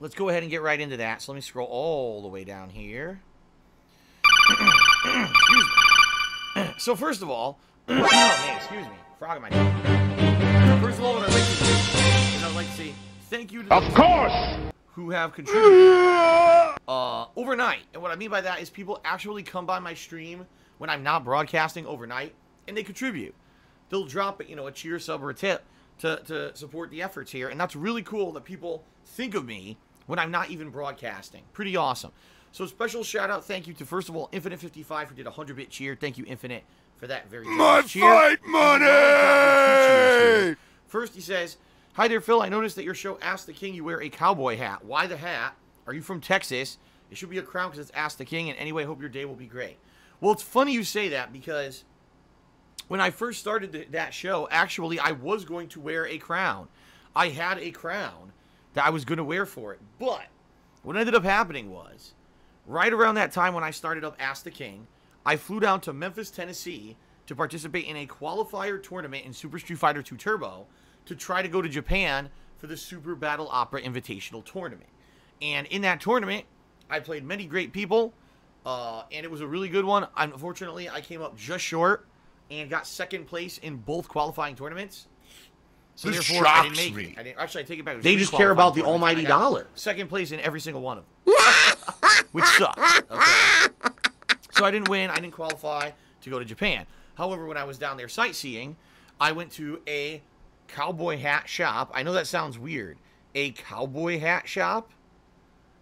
Let's go ahead and get right into that. So let me scroll all the way down here. Excuse me. So first of all, oh man, excuse me. Frog in my throat. First of all, what I'd like to do is I'd like to say thank you to those who have contributed overnight. And what I mean by that is people actually come by my stream when I'm not broadcasting overnight, and they contribute. They'll drop, a cheer, sub, or a tip to support the efforts here. And that's really cool that people think of me when I'm not even broadcasting. Pretty awesome. So special shout out, thank you to, first of all, Infinite55 who did a 100-bit cheer. Thank you, Infinite, for that very good cheer. My fight money! First, he says, hi there, Phil. I noticed that your show Ask the King, you wear a cowboy hat. Why the hat? Are you from Texas? It should be a crown because it's Ask the King. And anyway, hope your day will be great. Well, it's funny you say that because when I first started that show, actually, I was going to wear a crown. I had a crown that I was going to wear for it. But what ended up happening was, right around that time when I started up Ask the King, I flew down to Memphis, Tennessee to participate in a qualifier tournament in Super Street Fighter 2 Turbo to try to go to Japan for the Super Battle Opera Invitational Tournament. And in that tournament, I played many great people, and it was a really good one. Unfortunately, I came up just short and got second place in both qualifying tournaments. So this therefore, I shocks didn't me. make it. Actually, I take it back. They just care about the almighty dollar. Second place in every single one of them. Which sucks. Okay? So I didn't win. I didn't qualify to go to Japan. However, when I was down there sightseeing, I went to a cowboy hat shop. I know that sounds weird. A cowboy hat shop?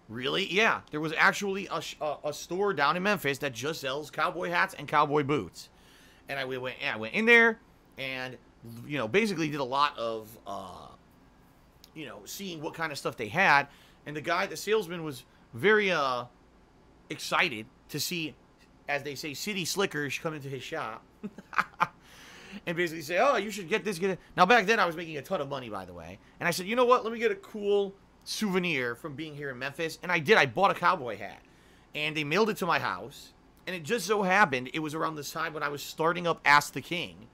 Really? Yeah. There was actually a store down in Memphis that just sells cowboy hats and cowboy boots. And I went in there and, basically did a lot of, seeing what kind of stuff they had. And the salesman was very excited to see, as they say, city slickers come into his shop. And basically say, oh, you should get this, get it. Now, back then, I was making a ton of money, by the way. And I said, you know what? Let me get a cool souvenir from being here in Memphis. And I did. I bought a cowboy hat. And they mailed it to my house. And it just so happened, it was around this time when I was starting up Ask the King,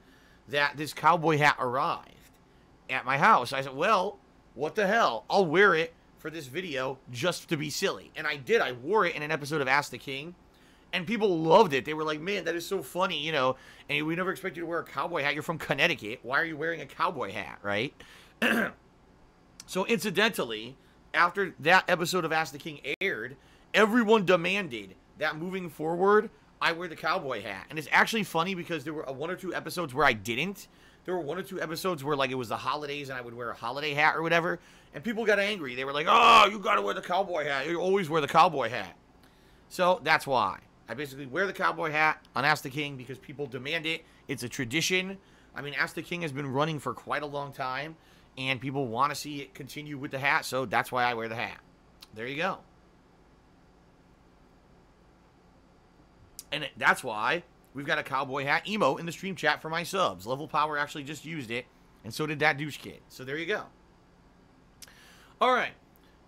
that this cowboy hat arrived at my house. I said, well, what the hell? I'll wear it for this video just to be silly. And I did. I wore it in an episode of Ask the King. And people loved it. They were like, man, that is so funny, and we never expect you to wear a cowboy hat. You're from Connecticut. Why are you wearing a cowboy hat, right? So, incidentally, after that episode of Ask the King aired, everyone demanded that moving forward, I wear the cowboy hat. And it's actually funny because there were 1 or 2 episodes where I didn't. There were 1 or 2 episodes where, it was the holidays and I would wear a holiday hat or whatever. And people got angry. They were like, oh, you got to wear the cowboy hat. You always wear the cowboy hat. So, that's why. I basically wear the cowboy hat on Ask the King because people demand it. It's a tradition. I mean, Ask the King has been running for quite a long time, and people want to see it continue with the hat, so that's why I wear the hat. There you go. And that's why We've got a cowboy hat emote in the stream chat for my subs. Level Power actually just used it, and so did that douche kid. So there you go. All right.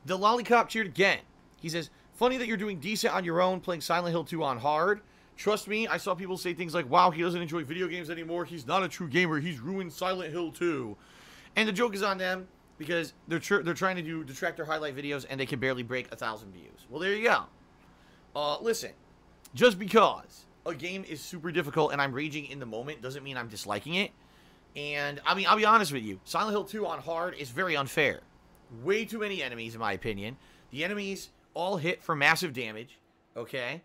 The Lollipop cheered again. He says, funny that you're doing decent on your own, playing Silent Hill 2 on hard. Trust me, I saw people say things like, wow, he doesn't enjoy video games anymore. He's not a true gamer. He's ruined Silent Hill 2. And the joke is on them because they're trying to do detractor highlight videos and they can barely break 1,000 views. Well, there you go. Listen, just because a game is super difficult and I'm raging in the moment doesn't mean I'm disliking it. And, I mean, I'll be honest with you. Silent Hill 2 on hard is very unfair. Way too many enemies, in my opinion. The enemies all hit for massive damage, okay?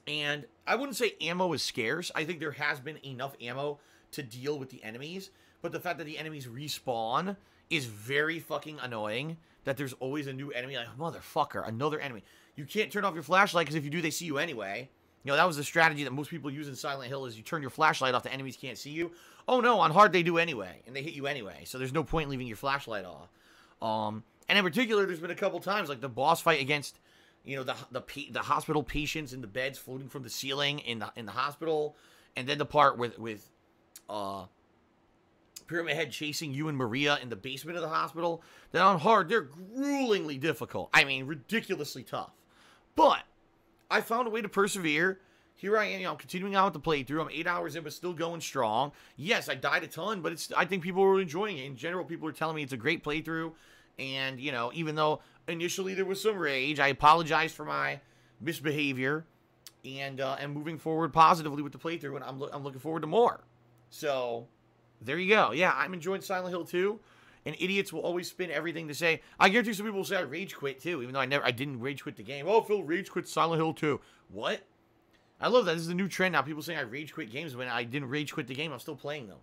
And I wouldn't say ammo is scarce. I think there has been enough ammo to deal with the enemies. But the fact that the enemies respawn is very fucking annoying. That there's always a new enemy. Like, motherfucker, another enemy. You can't turn off your flashlight because if you do, they see you anyway. You know, that was the strategy that most people use in Silent Hill is you turn your flashlight off, the enemies can't see you. Oh, no, on hard they do anyway. And they hit you anyway. So there's no point in leaving your flashlight off. And in particular, there's been a couple times, like the boss fight against, you know, the hospital patients in the beds floating from the ceiling in the hospital, and then the part with Pyramid Head chasing you and Maria in the basement of the hospital. Then on hard, they're gruelingly difficult. I mean, ridiculously tough. But I found a way to persevere. Here I am, you know, I'm continuing on with the playthrough. I'm 8 hours in, but still going strong. Yes, I died a ton, but I think people are enjoying it. In general, people are telling me it's a great playthrough. And, you know, even though initially there was some rage, I apologize for my misbehavior. And moving forward positively with the playthrough, and I'm looking forward to more. So, there you go. Yeah, I'm enjoying Silent Hill 2. And idiots will always spin everything to say, I guarantee some people will say I rage quit too, even though I didn't rage quit the game. Oh, Phil rage quit Silent Hill 2. What? I love that. This is a new trend now. People saying I rage quit games when I didn't rage quit the game. I'm still playing them.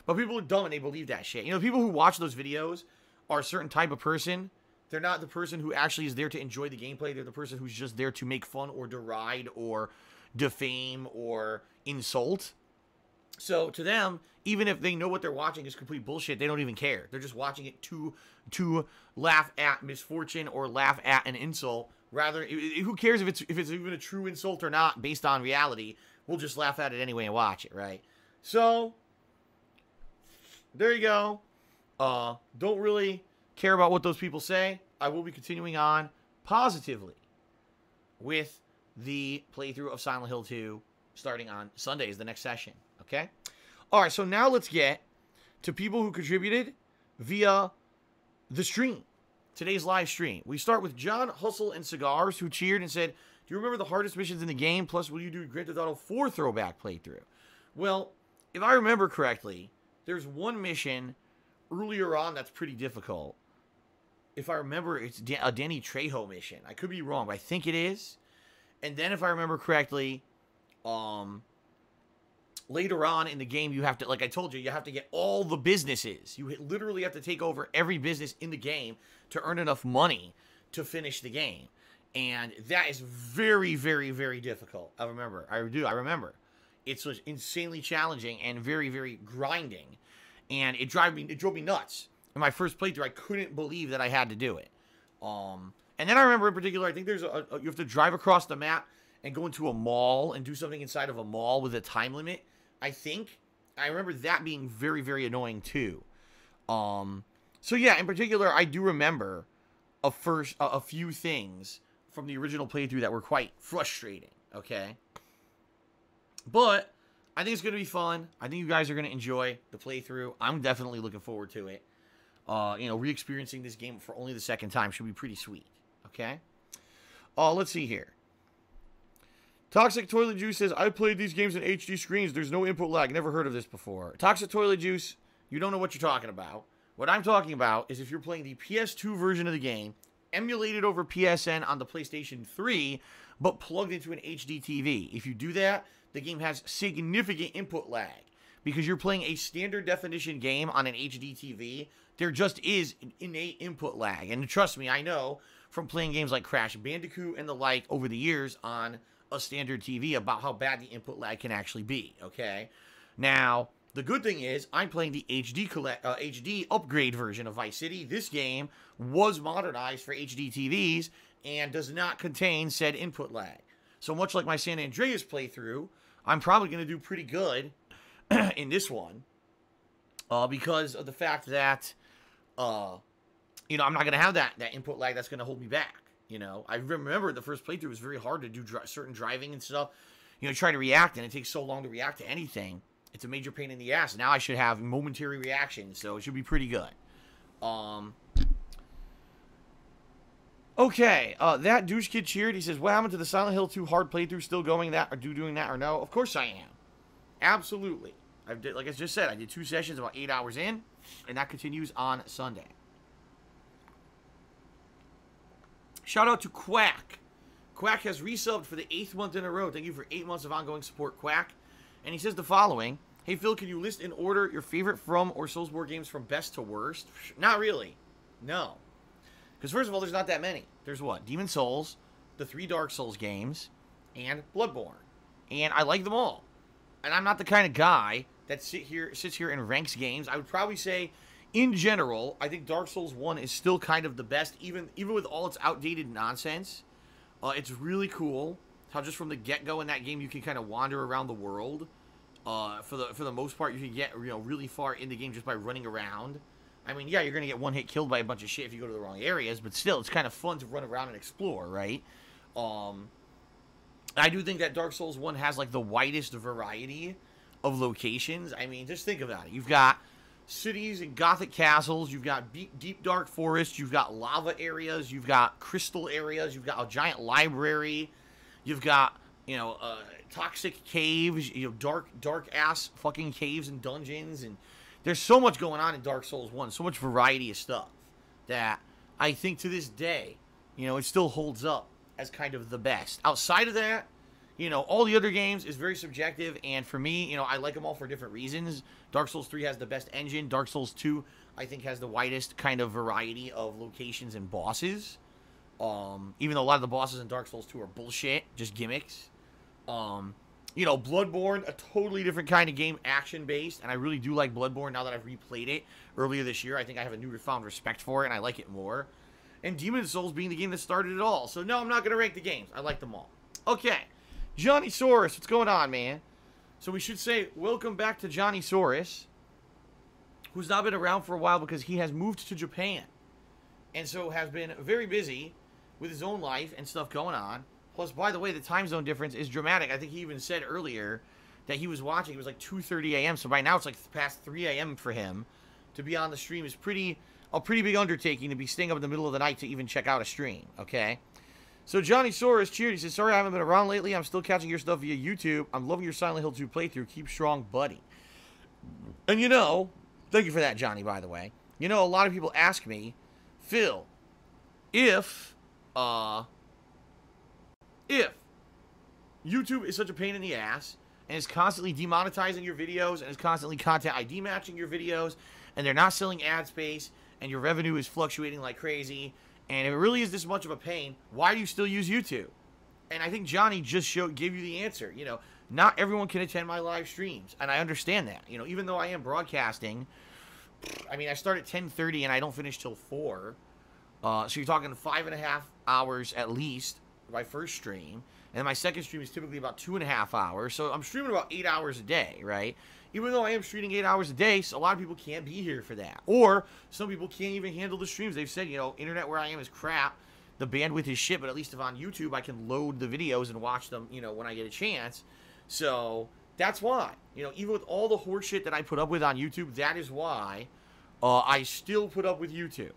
But people are dumb and they believe that shit. You know, people who watch those videos are a certain type of person. They're not the person who actually is there to enjoy the gameplay. They're the person who's just there to make fun or deride or defame or insult. So to them, even if they know what they're watching is complete bullshit, they don't even care. They're just watching it to laugh at misfortune or laugh at an insult. Rather, who cares if it's even a true insult or not based on reality? We'll just laugh at it anyway and watch it, right? So there you go. Don't really care about what those people say. I will be continuing on positively with the playthrough of Silent Hill 2 starting on Sunday is the next session. Okay? Alright, so now let's get to people who contributed via the stream. Today's live stream. We start with John Hustle and Cigars, who cheered and said, do you remember the hardest missions in the game? Plus, will you do Grand Theft Auto 4 throwback playthrough? Well, if I remember correctly, there's one mission earlier on that's pretty difficult. If I remember, it's a Danny Trejo mission. I could be wrong, but I think it is. And then if I remember correctly, later on in the game, you have to, like I told you, you have to get all the businesses. You literally have to take over every business in the game to earn enough money to finish the game. And that is very, very, very difficult. I remember. It's insanely challenging and very, very grinding. And it drove me nuts. In my first playthrough, I couldn't believe that I had to do it. And then I remember in particular, I think there's you have to drive across the map and go into a mall and do something inside of a mall with a time limit. I remember that being very, very annoying too. So yeah, in particular, I do remember a few things from the original playthrough that were quite frustrating, okay? But I think it's going to be fun. I think you guys are going to enjoy the playthrough. I'm definitely looking forward to it. You know, re-experiencing this game for only the second time should be pretty sweet, okay? Let's see here. Toxic Toilet Juice says, I played these games in HD screens. There's no input lag. Never heard of this before. Toxic Toilet Juice, you don't know what you're talking about. What I'm talking about is if you're playing the PS2 version of the game, emulated over PSN on the PlayStation 3, but plugged into an HD TV. If you do that, the game has significant input lag. Because you're playing a standard definition game on an HD TV, there just is an innate input lag. And trust me, I know from playing games like Crash Bandicoot and the like over the years on a standard TV about how bad the input lag can actually be, okay? Now, the good thing is, I'm playing the HD upgrade version of Vice City. This game was modernized for HD TVs and does not contain said input lag. So much like my San Andreas playthrough, I'm probably going to do pretty good in this one. Because of the fact that, you know, I'm not going to have that input lag that's going to hold me back. You know, I remember the first playthrough was very hard to do certain driving and stuff. You know, try to react, and it takes so long to react to anything. It's a major pain in the ass. Now I should have momentary reactions, so it should be pretty good. Okay, that douche kid cheered. He says, what happened to the Silent Hill 2 hard playthrough? Still going that, or doing that, or no? Of course I am. Absolutely. Like I just said, I did 2 sessions about 8 hours in, and that continues on Sunday. Shout out to Quack. Quack has resubbed for the 8th month in a row. Thank you for 8 months of ongoing support, Quack. And he says the following. Hey, Phil, can you list in order your favorite From or Soulsborne games from best to worst? Not really. No. Because first of all, there's not that many. There's what? Demon Souls, the 3 Dark Souls games, and Bloodborne. And I like them all. And I'm not the kind of guy that sits here and ranks games. I would probably say, in general, I think Dark Souls 1 is still kind of the best, even with all its outdated nonsense. It's really cool how just from the get-go in that game you can kind of wander around the world. For the most part, you can get really far in the game just by running around. I mean, yeah, you're gonna get one-hit killed by a bunch of shit if you go to the wrong areas, but still, it's kind of fun to run around and explore, right? I do think that Dark Souls 1 has like the widest variety of locations. I mean, just think about it. You've got cities and gothic castles, you've got deep dark forests, you've got lava areas, you've got crystal areas, you've got a giant library, you've got, toxic caves, dark ass fucking caves and dungeons, and there's so much going on in Dark Souls 1, so much variety of stuff that I think to this day, it still holds up as kind of the best. Outside of that, all the other games is very subjective, and for me, I like them all for different reasons. Dark Souls 3 has the best engine. Dark Souls 2, I think, has the widest kind of variety of locations and bosses. Even though a lot of the bosses in Dark Souls 2 are bullshit, just gimmicks. Bloodborne, a totally different kind of game, action-based, and I really do like Bloodborne now that I've replayed it earlier this year. I think I have a newfound respect for it, and I like it more. And Demon's Souls being the game that started it all. So, no, I'm not going to rank the games. I like them all. Okay. Johnny Saurus, what's going on, man? So we should say welcome back to Johnny Saurus, who's not been around for a while because he has moved to Japan. And so has been very busy with his own life and stuff going on. Plus, by the way, the time zone difference is dramatic. I think he even said earlier that he was watching. It was like 2:30 a.m. So by now it's like past 3 a.m. for him. To be on the stream is a pretty big undertaking to be staying up in the middle of the night to even check out a stream, okay? So Johnny Saurus cheered. He says, sorry I haven't been around lately. I'm still catching your stuff via YouTube. I'm loving your Silent Hill 2 playthrough. Keep strong, buddy. And thank you for that, Johnny, by the way. A lot of people ask me, Phil, if YouTube is such a pain in the ass and is constantly demonetizing your videos and is constantly content ID matching your videos and they're not selling ad space and your revenue is fluctuating like crazy, and if it really is this much of a pain, why do you still use YouTube? And I think Johnny just gave you the answer. Not everyone can attend my live streams, and I understand that. Even though I am broadcasting, I mean, I start at 10:30 and I don't finish till 4. So you're talking 5.5 hours at least my first stream, and my second stream is typically about 2.5 hours. So I'm streaming about 8 hours a day, right? Even though I am streaming 8 hours a day, so a lot of people can't be here for that. Or some people can't even handle the streams. They've said, internet where I am is crap. The bandwidth is shit, but at least if on YouTube, I can load the videos and watch them, when I get a chance. So that's why, even with all the horse shit that I put up with on YouTube, that is why I still put up with YouTube.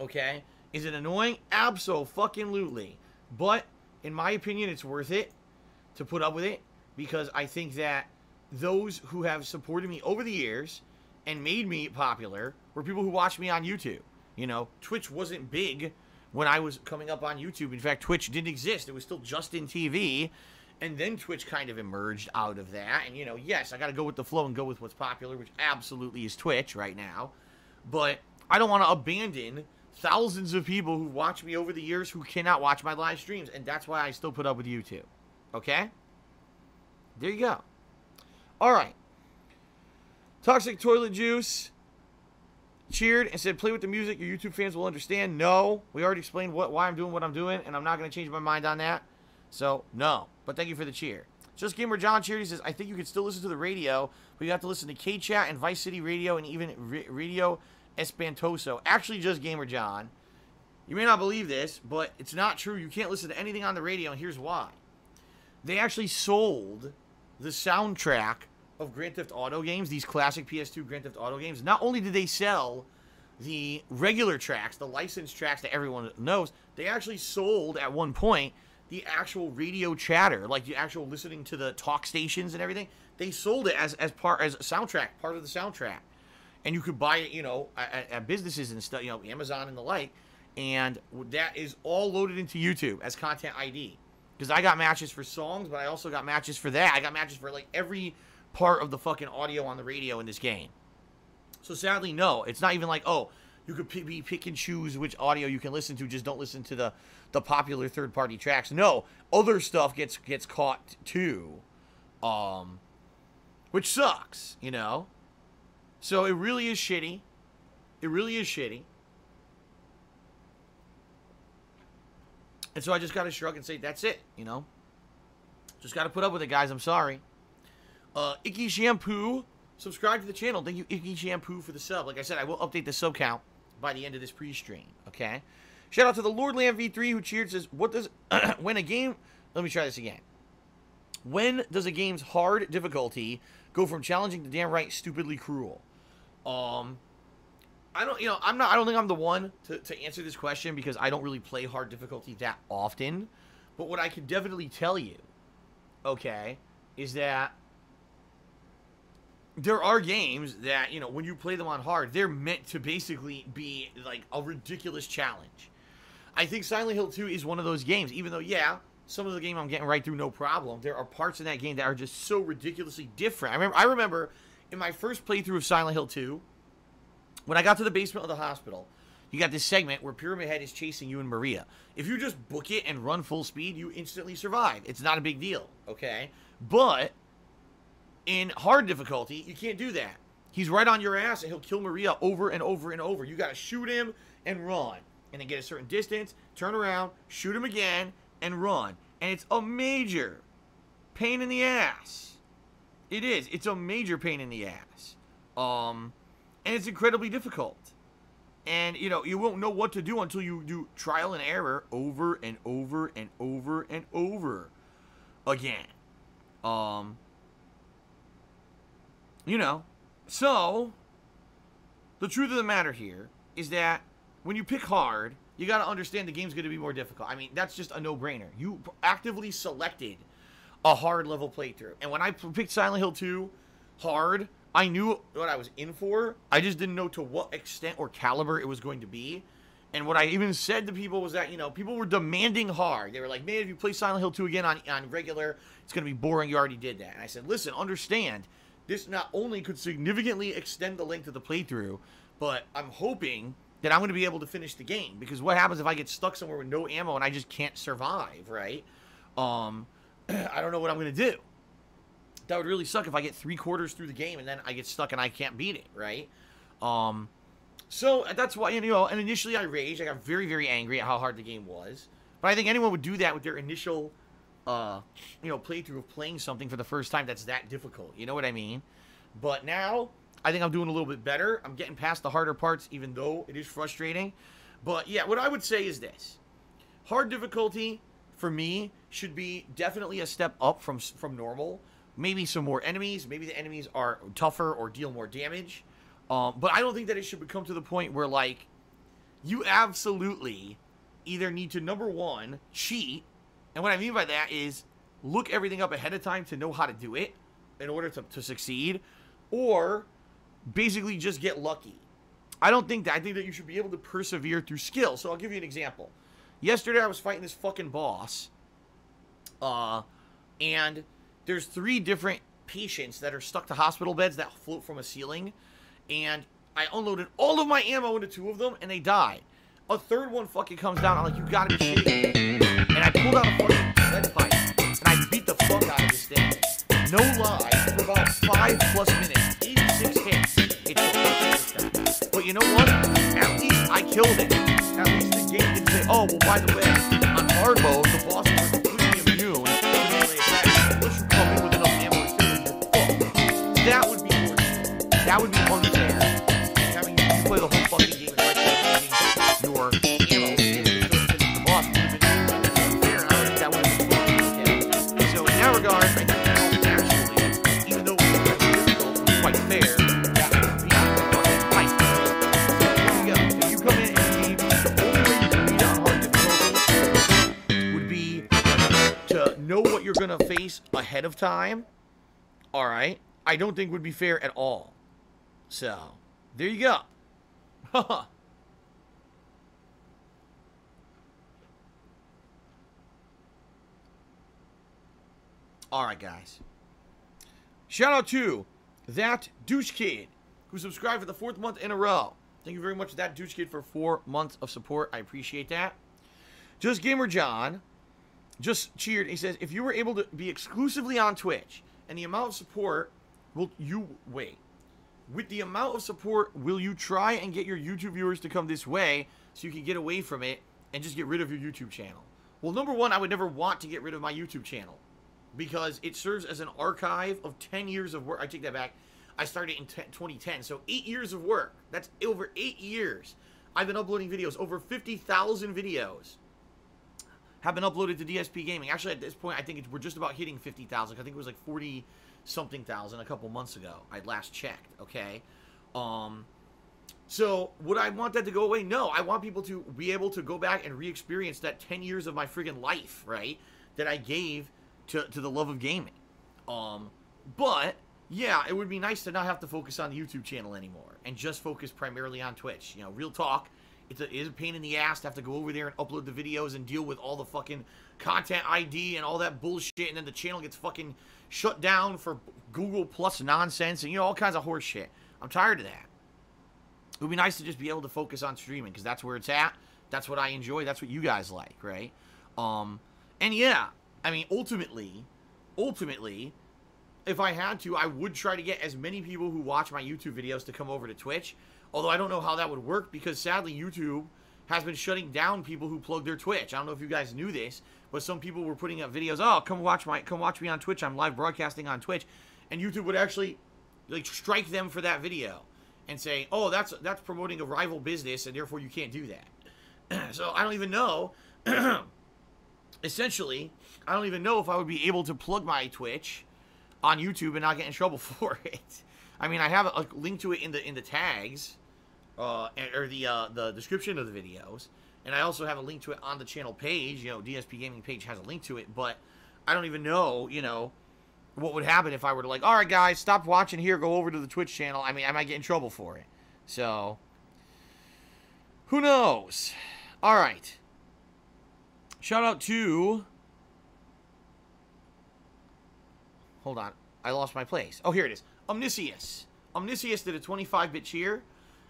Okay? Is it annoying? Abso-fucking-lutely. But, in my opinion, it's worth it to put up with it, because I think that those who have supported me over the years and made me popular were people who watched me on YouTube. Twitch wasn't big when I was coming up on YouTube. In fact, Twitch didn't exist. It was still Justin TV, and then Twitch kind of emerged out of that. And, yes, I got to go with the flow and go with what's popular, which absolutely is Twitch right now. But I don't want to abandon thousands of people who watch me over the years who cannot watch my live streams, and that's why I still put up with YouTube. Okay? There you go. All right. Toxic Toilet Juice cheered and said, play with the music. Your YouTube fans will understand. No, we already explained why I'm doing what I'm doing, and I'm not going to change my mind on that. So, no. But thank you for the cheer. Just Gamer John cheered. He says, I think you can still listen to the radio, but you have to listen to K-Chat and Vice City Radio and even Radio Espantoso. Actually, Just Gamer John, you may not believe this, but it's not true. You can't listen to anything on the radio, and here's why. They actually sold the soundtrack of Grand Theft Auto games, these classic PS2 Grand Theft Auto games. Not only did they sell the regular tracks, the licensed tracks that everyone knows, they actually sold, at one point, the actual radio chatter, like the actual listening to the talk stations and everything. They sold it as a soundtrack, part of the soundtrack. And you could buy it, you know, at businesses and stuff, you know, Amazon and the like. And that is all loaded into YouTube as Content ID. Because I got matches for songs, but I also got matches for that. I got matches for, like, every part of the fucking audio on the radio in this game. So sadly, no. It's not even like, oh, you could pick and choose which audio you can listen to. Just don't listen to the popular third-party tracks. No, other stuff gets caught too, which sucks, you know. So it really is shitty. It really is shitty. And so I just got to shrug and say, that's it, you know. Just got to put up with it, guys. I'm sorry. Icky Shampoo, subscribe to the channel. Thank you, Icky Shampoo, for the sub. Like I said, I will update the sub count by the end of this pre-stream, okay? Shout out to the Lordland V3 who cheered, says, what does, when a game, let me try this again. When does a game's hard difficulty go from challenging to damn right stupidly cruel? I don't think I'm the one to answer this question because I don't really play hard difficulty that often. But what I can definitely tell you, okay, is that there are games that, you know, when you play them on hard, they're meant to basically be, like, a ridiculous challenge. I think Silent Hill 2 is one of those games, even though, yeah, some of the game I'm getting right through no problem. There are parts in that game that are just so ridiculously different. I remember in my first playthrough of Silent Hill 2, when I got to the basement of the hospital, you got this segment where Pyramid Head is chasing you and Maria. If you just book it and run full speed, you instantly survive. It's not a big deal, okay? But in hard difficulty, you can't do that. He's right on your ass, and he'll kill Maria over and over and over. You got to shoot him and run, and then get a certain distance, turn around, shoot him again, and run. And it's a major pain in the ass. It is. It's a major pain in the ass. And it's incredibly difficult. And, you know, you won't know what to do until you do trial and error over and over and over and over again. You know, so the truth of the matter here is that when you pick hard, you got to understand the game's going to be more difficult. I mean, that's just a no-brainer. You actively selected a hard level playthrough. And when I picked Silent Hill 2 hard, I knew what I was in for. I just didn't know to what extent or caliber it was going to be. And what I even said to people was that, you know, people were demanding hard. They were like, man, if you play Silent Hill 2 again on regular, it's going to be boring. You already did that. And I said, listen, understand, this not only could significantly extend the length of the playthrough, but I'm hoping that I'm going to be able to finish the game. Because what happens if I get stuck somewhere with no ammo and I just can't survive, right? I don't know what I'm going to do. That would really suck if I get 3/4 through the game and then I get stuck and I can't beat it, right? So that's why, you know, and initially I raged. I got very, very angry at how hard the game was. But I think anyone would do that with their initial, you know, playthrough of playing something for the first time that's that difficult. You know what I mean? But now, I think I'm doing a little bit better. I'm getting past the harder parts, even though it is frustrating. But yeah, what I would say is this. Hard difficulty, for me, should be definitely a step up from normal. Maybe some more enemies. Maybe the enemies are tougher or deal more damage. But I don't think that it should become to the point where, like, you absolutely either need to, number one, cheat. And what I mean by that is look everything up ahead of time to know how to do it in order to succeed. Or basically just get lucky. I don't think that. I think that you should be able to persevere through skill. So I'll give you an example. Yesterday I was fighting this fucking boss. And there's 3 different patients that are stuck to hospital beds that float from a ceiling. And I unloaded all of my ammo into 2 of them, and they died. A 3rd one fucking comes down. I'm like, you gotta be shitting me. And I pulled out a fucking lead pipe, and I beat the fuck out of this thing. No lie, for about 5+ minutes, 86 hits. It's but you know what? At least I killed it. At least the game didn't say, oh, well, by the way, on hard mode, the boss was completely immune that would be unfair. Having you play the whole fucking game and your ammo the boss would have been unfair, and I don't think that would have been fun. Okay? So in that regard, I think actually, even though it was difficult, quite fair, that would be fucking right. So there you go. If you come in and the only way you can beat on hard difficulty would be to know what you're gonna face ahead of time. All right, I don't think would be fair at all. So there you go. All right, guys. Shout out to that douche kid who subscribed for the 4th month in a row. Thank you very much, that douche kid, for 4 months of support. I appreciate that. Just Gamer John just cheered. He says, if you were able to be exclusively on Twitch and the amount of support, with the amount of support, will you try and get your YouTube viewers to come this way so you can get away from it and just get rid of your YouTube channel? Well, number one, I would never want to get rid of my YouTube channel because it serves as an archive of 10 years of work. I take that back. I started in 2010, so 8 years of work. That's over 8 years. I've been uploading videos. Over 50,000 videos have been uploaded to DSP Gaming. Actually, at this point, I think we're just about hitting 50,000. I think it was like 40-something thousand a couple months ago. I last checked, okay? So, would I want that to go away? No. I want people to be able to go back and re-experience that 10 years of my friggin' life, right? That I gave to the love of gaming. But, yeah, it would be nice to not have to focus on the YouTube channel anymore and just focus primarily on Twitch. You know, real talk. It is a pain in the ass to have to go over there and upload the videos and deal with all the fucking content ID and all that bullshit, and then the channel gets fucking shut down for Google Plus nonsense and, you know, all kinds of horse shit. I'm tired of that. It would be nice to just be able to focus on streaming because that's where it's at. That's what I enjoy. That's what you guys like, right? And yeah, I mean, ultimately, if I had to, I would try to get as many people who watch my YouTube videos to come over to Twitch. Although I don't know how that would work because sadly YouTube has been shutting down people who plug their Twitch. I don't know if you guys knew this, but some people were putting up videos. Oh, come watch me on Twitch. I'm live broadcasting on Twitch, and YouTube would actually like strike them for that video and say, oh, that's promoting a rival business, and therefore you can't do that. So I don't even know. Essentially, I don't even know if I would be able to plug my Twitch on YouTube and not get in trouble for it. I mean, I have a link to it in the tags, or the description of the videos, and I also have a link to it on the channel page. You know, DSP Gaming page has a link to it, but I don't even know, you know, what would happen if I were to like, all right, guys, stop watching here, go over to the Twitch channel. I mean, I might get in trouble for it. So, who knows? All right. Shout out to... Hold on. I lost my place. Oh, here it is. Omnisius. Omnisius did a 25-bit cheer. And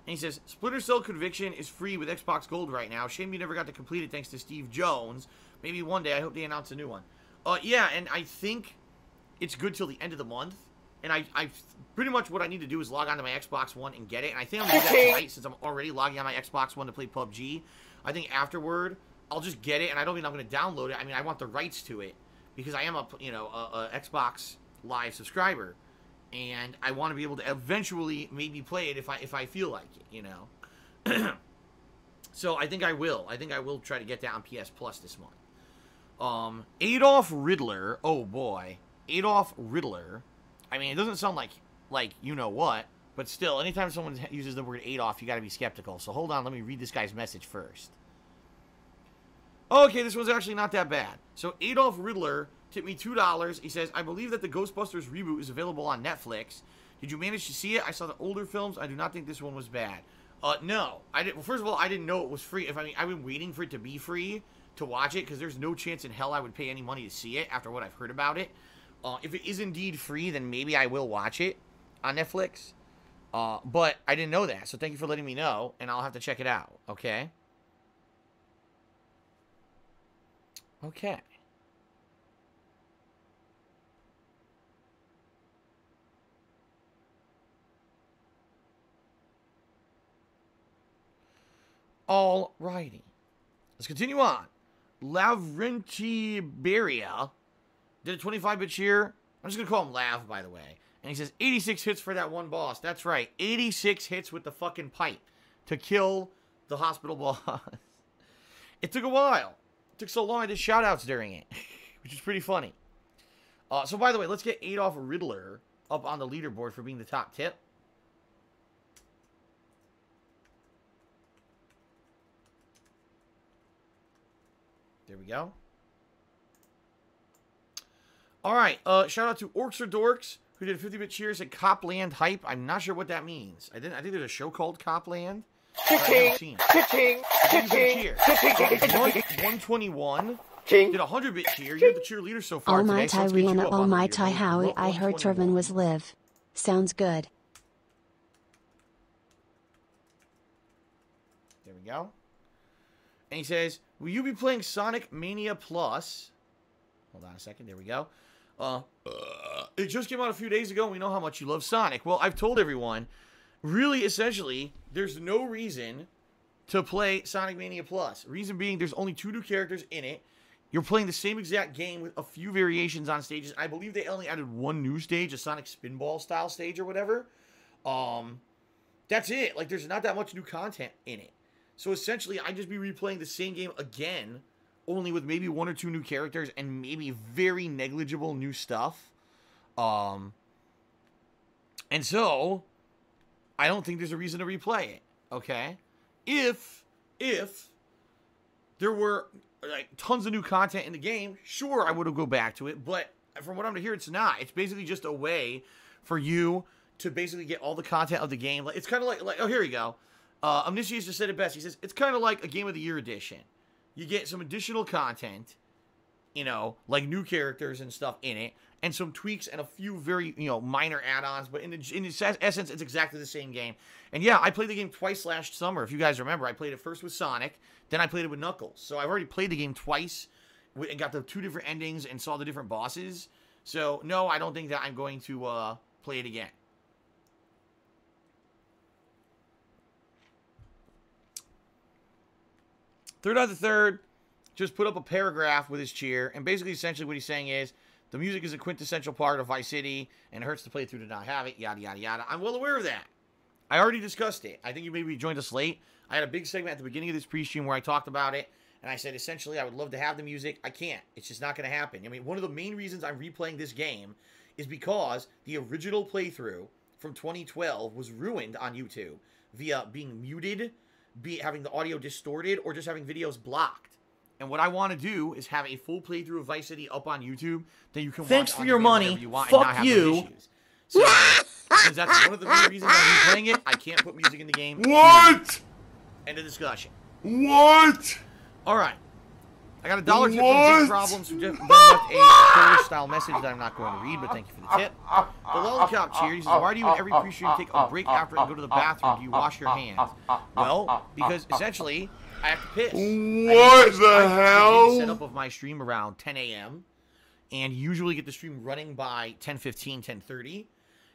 he says, Splinter Cell Conviction is free with Xbox Gold right now. Shame you never got to complete it thanks to Steve Jones. Maybe one day. I hope they announce a new one. Yeah, and I think it's good till the end of the month. And I pretty much what I need to do is log on to my Xbox One and get it. And I think I'm going to do that tonight since I'm already logging on my Xbox One to play PUBG. I think afterward, I'll just get it. And I don't mean I'm going to download it. I mean, I want the rights to it. Because I am a Xbox Live subscriber. And I want to be able to eventually maybe play it if I feel like it, you know. So I think I will. I think I will try to get that on PS Plus this month. Adolf Riddler. Oh boy, Adolf Riddler. I mean, it doesn't sound like you know what, but still, anytime someone uses the word Adolf, you got to be skeptical. So hold on, let me read this guy's message first. Okay, this one's actually not that bad. So Adolf Riddler tipped me $2. He says, I believe that the Ghostbusters reboot is available on Netflix. Did you manage to see it? I saw the older films. I do not think this one was bad. No. I didn't. Well, first of all, I didn't know it was free. I've been waiting for it to be free to watch it because there's no chance in hell I would pay any money to see it after what I've heard about it. If it is indeed free, then maybe I will watch it on Netflix. But I didn't know that, so thank you for letting me know, and I'll have to check it out, okay? Okay. Alrighty. Let's continue on. Lavrentiberia did a 25-bit cheer. I'm just going to call him Lav, by the way. And he says, 86 hits for that one boss. That's right. 86 hits with the fucking pipe to kill the hospital boss. It took a while. It took so long I did shout-outs during it, which is pretty funny. So, by the way, let's get Adolf Riddler up on the leaderboard for being the top tip. There we go. All right. Shout out to Orcs or Dorks, who did 50-bit cheers at Copland Hype. I'm not sure what that means. I think there's a show called Copland. Cha-ching, cha-ching, cha-ching, cha-ching. 121 did a 100-bit cheer. You're the cheerleader so far today. Almighty Rihanna, Almighty Howie, I heard Turvin was live. Sounds good. There we go. And he says, will you be playing Sonic Mania Plus? Hold on a second. There we go. It just came out a few days ago, and we know how much you love Sonic. Well, I've told everyone, really, essentially, there's no reason to play Sonic Mania Plus. Reason being, there's only 2 new characters in it. You're playing the same exact game with a few variations on stages. I believe they only added 1 new stage, a Sonic Spinball style stage or whatever. That's it. Like, there's not that much new content in it. So essentially, I'd just be replaying the same game again, only with maybe 1 or 2 new characters and maybe very negligible new stuff. And so, I don't think there's a reason to replay it, okay? If there were like tons of new content in the game, sure, I would have go back to it, but from what I'm hearing, it's not. It's basically just a way for you to basically get all the content of the game. It's kind of like oh, here you go. Omniscience just said it best. He says, it's kind of like a Game of the Year edition. You get some additional content, you know, like new characters and stuff in it, and some tweaks and a few very, you know, minor add-ons, but in its essence, it's exactly the same game. And yeah, I played the game twice last summer. If you guys remember, I played it first with Sonic, then I played it with Knuckles. So I've already played the game twice and got the 2 different endings and saw the different bosses. So, no, I don't think that I'm going to play it again. Third on the Third just put up a paragraph with his cheer, and basically, essentially, what he's saying is, the music is a quintessential part of Vice City, and it hurts to play through to not have it, yada, yada, yada. I'm well aware of that. I already discussed it. I think you maybe joined us late. I had a big segment at the beginning of this pre-stream where I talked about it, and I said, essentially, I would love to have the music. I can't. It's just not going to happen. I mean, one of the main reasons I'm replaying this game is because the original playthrough from 2012 was ruined on YouTube via being muted, having the audio distorted, or just having videos blocked. And what I want to do is have a full playthrough of Vice City up on YouTube that you can Thanks watch for on your demand money. whenever you want Fuck and not have you. those issues. So, since that's one of the main reasons I'm playing it, I can't put music in the game. What? End of discussion. What? All right. I got a dollar tip from Big Problems who just left a Polish-style message that I'm not going to read, but thank you for the tip. The Lollipop cheer, he says, why do you in every pre-stream take a break after and go to the bathroom? Do you wash your hands? Well, because essentially, I have to piss. What the hell? I set up of my stream around 10 a.m. and usually get the stream running by 10:15, 10:30.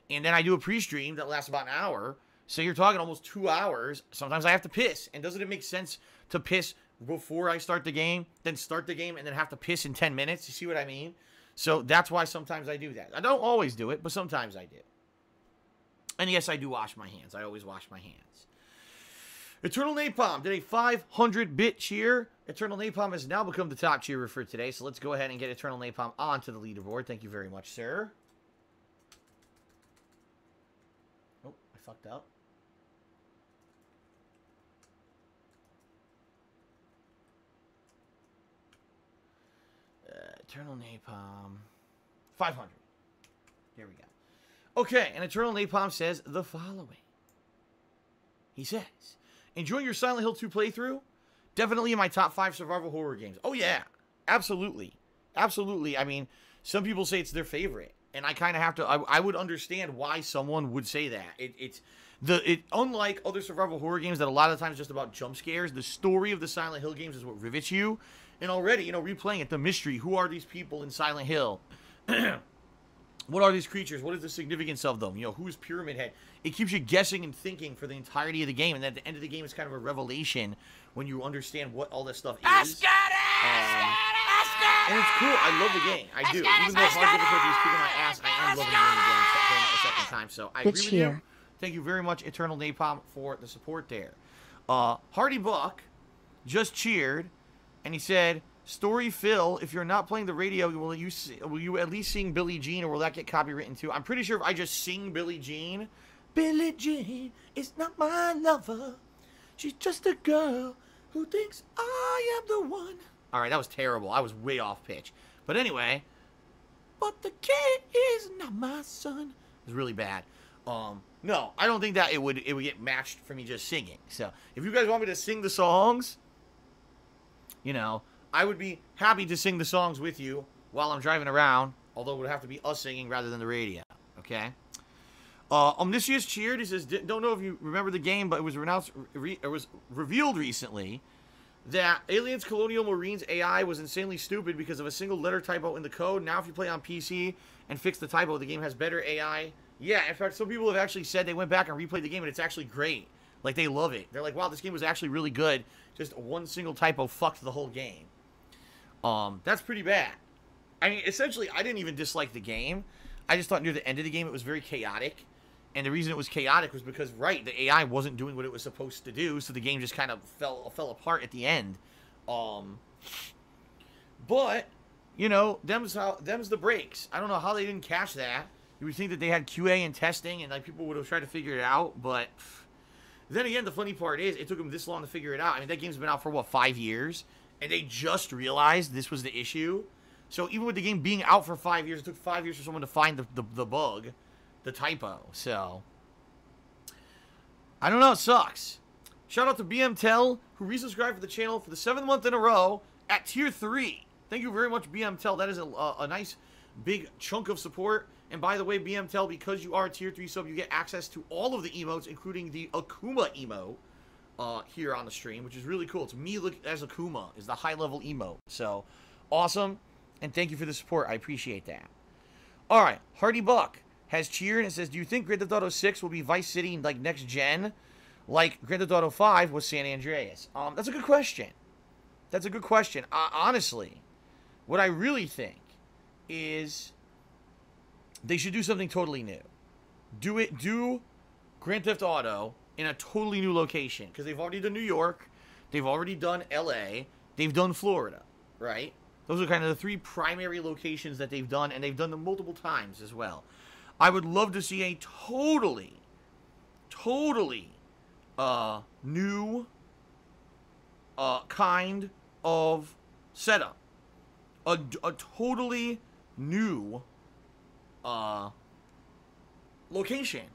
And then I do a pre-stream that lasts about an hour. So you're talking almost 2 hours. Sometimes I have to piss. And doesn't it make sense to piss before I start the game, then start the game, and then have to piss in 10 minutes? You see what I mean? So that's why sometimes I do that. I don't always do it, but sometimes I do. And yes, I do wash my hands. I always wash my hands. Eternal Napalm did a 500-bit cheer. Eternal Napalm has now become the top cheerer for today, so let's go ahead and get Eternal Napalm onto the leaderboard. Thank you very much, sir. Oh, I fucked up. Eternal Napalm. 500. Here we go. Okay, and Eternal Napalm says the following. He says, enjoying your Silent Hill 2 playthrough? Definitely in my top 5 survival horror games. Oh, yeah. Absolutely. Absolutely. I mean, some people say it's their favorite. And I kind of have to... I would understand why someone would say that. Unlike other survival horror games that a lot of times just about jump scares, the story of the Silent Hill games is what rivets you. And already, you know, replaying it, the mystery. Who are these people in Silent Hill? What are these creatures? What is the significance of them? You know, who's Pyramid Head? It keeps you guessing and thinking for the entirety of the game. And then at the end of the game, it's kind of a revelation when you understand what all this stuff is. And it's cool. I love the game. I do. Even though hard difficulty is kicking my ass, I am loving the game again. last time, so I Good agree with cheer. you. Thank you very much, Eternal Napalm, for the support there. Hardy Buck just cheered, and he said, Story Phil, if you're not playing the radio, will you at least sing Billie Jean, or will that get copywritten too? I'm pretty sure if I just sing Billie Jean, Billie Jean is not my lover. She's just a girl who thinks I am the one. All right, that was terrible. I was way off pitch. But anyway, but the kid is not my son. It was really bad. No, I don't think that it would get matched for me just singing. So if you guys want me to sing the songs, you know, I would be happy to sing the songs with you while I'm driving around. Although it would have to be us singing rather than the radio. Okay. Omniscius cheered. He says, don't know if you remember the game, but it was revealed recently that Aliens Colonial Marines AI was insanely stupid because of a single letter typo in the code. Now if you play on PC and fix the typo, the game has better AI. Yeah, in fact, some people have actually said they went back and replayed the game, and it's actually great. Like, they love it. They're like, wow, this game was actually really good. Just one single typo fucked the whole game. That's pretty bad. I mean, essentially, I didn't even dislike the game. I just thought near the end of the game it was very chaotic. And the reason it was chaotic was because, right, the AI wasn't doing what it was supposed to do, so the game just kind of fell apart at the end. But, you know, them's the breaks. I don't know how they didn't catch that. You would think that they had QA and testing, and like people would have tried to figure it out, but then again, the funny part is it took them this long to figure it out. I mean, that game's been out for, what, 5 years? And they just realized this was the issue. So even with the game being out for 5 years, it took 5 years for someone to find the bug, the typo. So, I don't know, it sucks. Shout out to BMTel, who resubscribed for the channel for the 7th month in a row at Tier 3. Thank you very much, BMTel. That is a nice, big chunk of support. And by the way, BMTel, because you are a Tier 3 sub, you get access to all of the emotes, including the Akuma emote here on the stream, which is really cool. It's me as Akuma, is the high-level emote. So, awesome. And thank you for the support. I appreciate that. All right, Hardy Buck has cheered and says, do you think Grand Theft Auto 6 will be Vice City like next gen, like Grand Theft Auto 5 was San Andreas? That's a good question. That's a good question. Honestly, what I really think is they should do something totally new. Do Grand Theft Auto in a totally new location, because they've already done New York, they've already done LA, they've done Florida, right? Those are kind of the 3 primary locations that they've done, and they've done them multiple times as well. I would love to see a totally new kind of setup. A totally new location,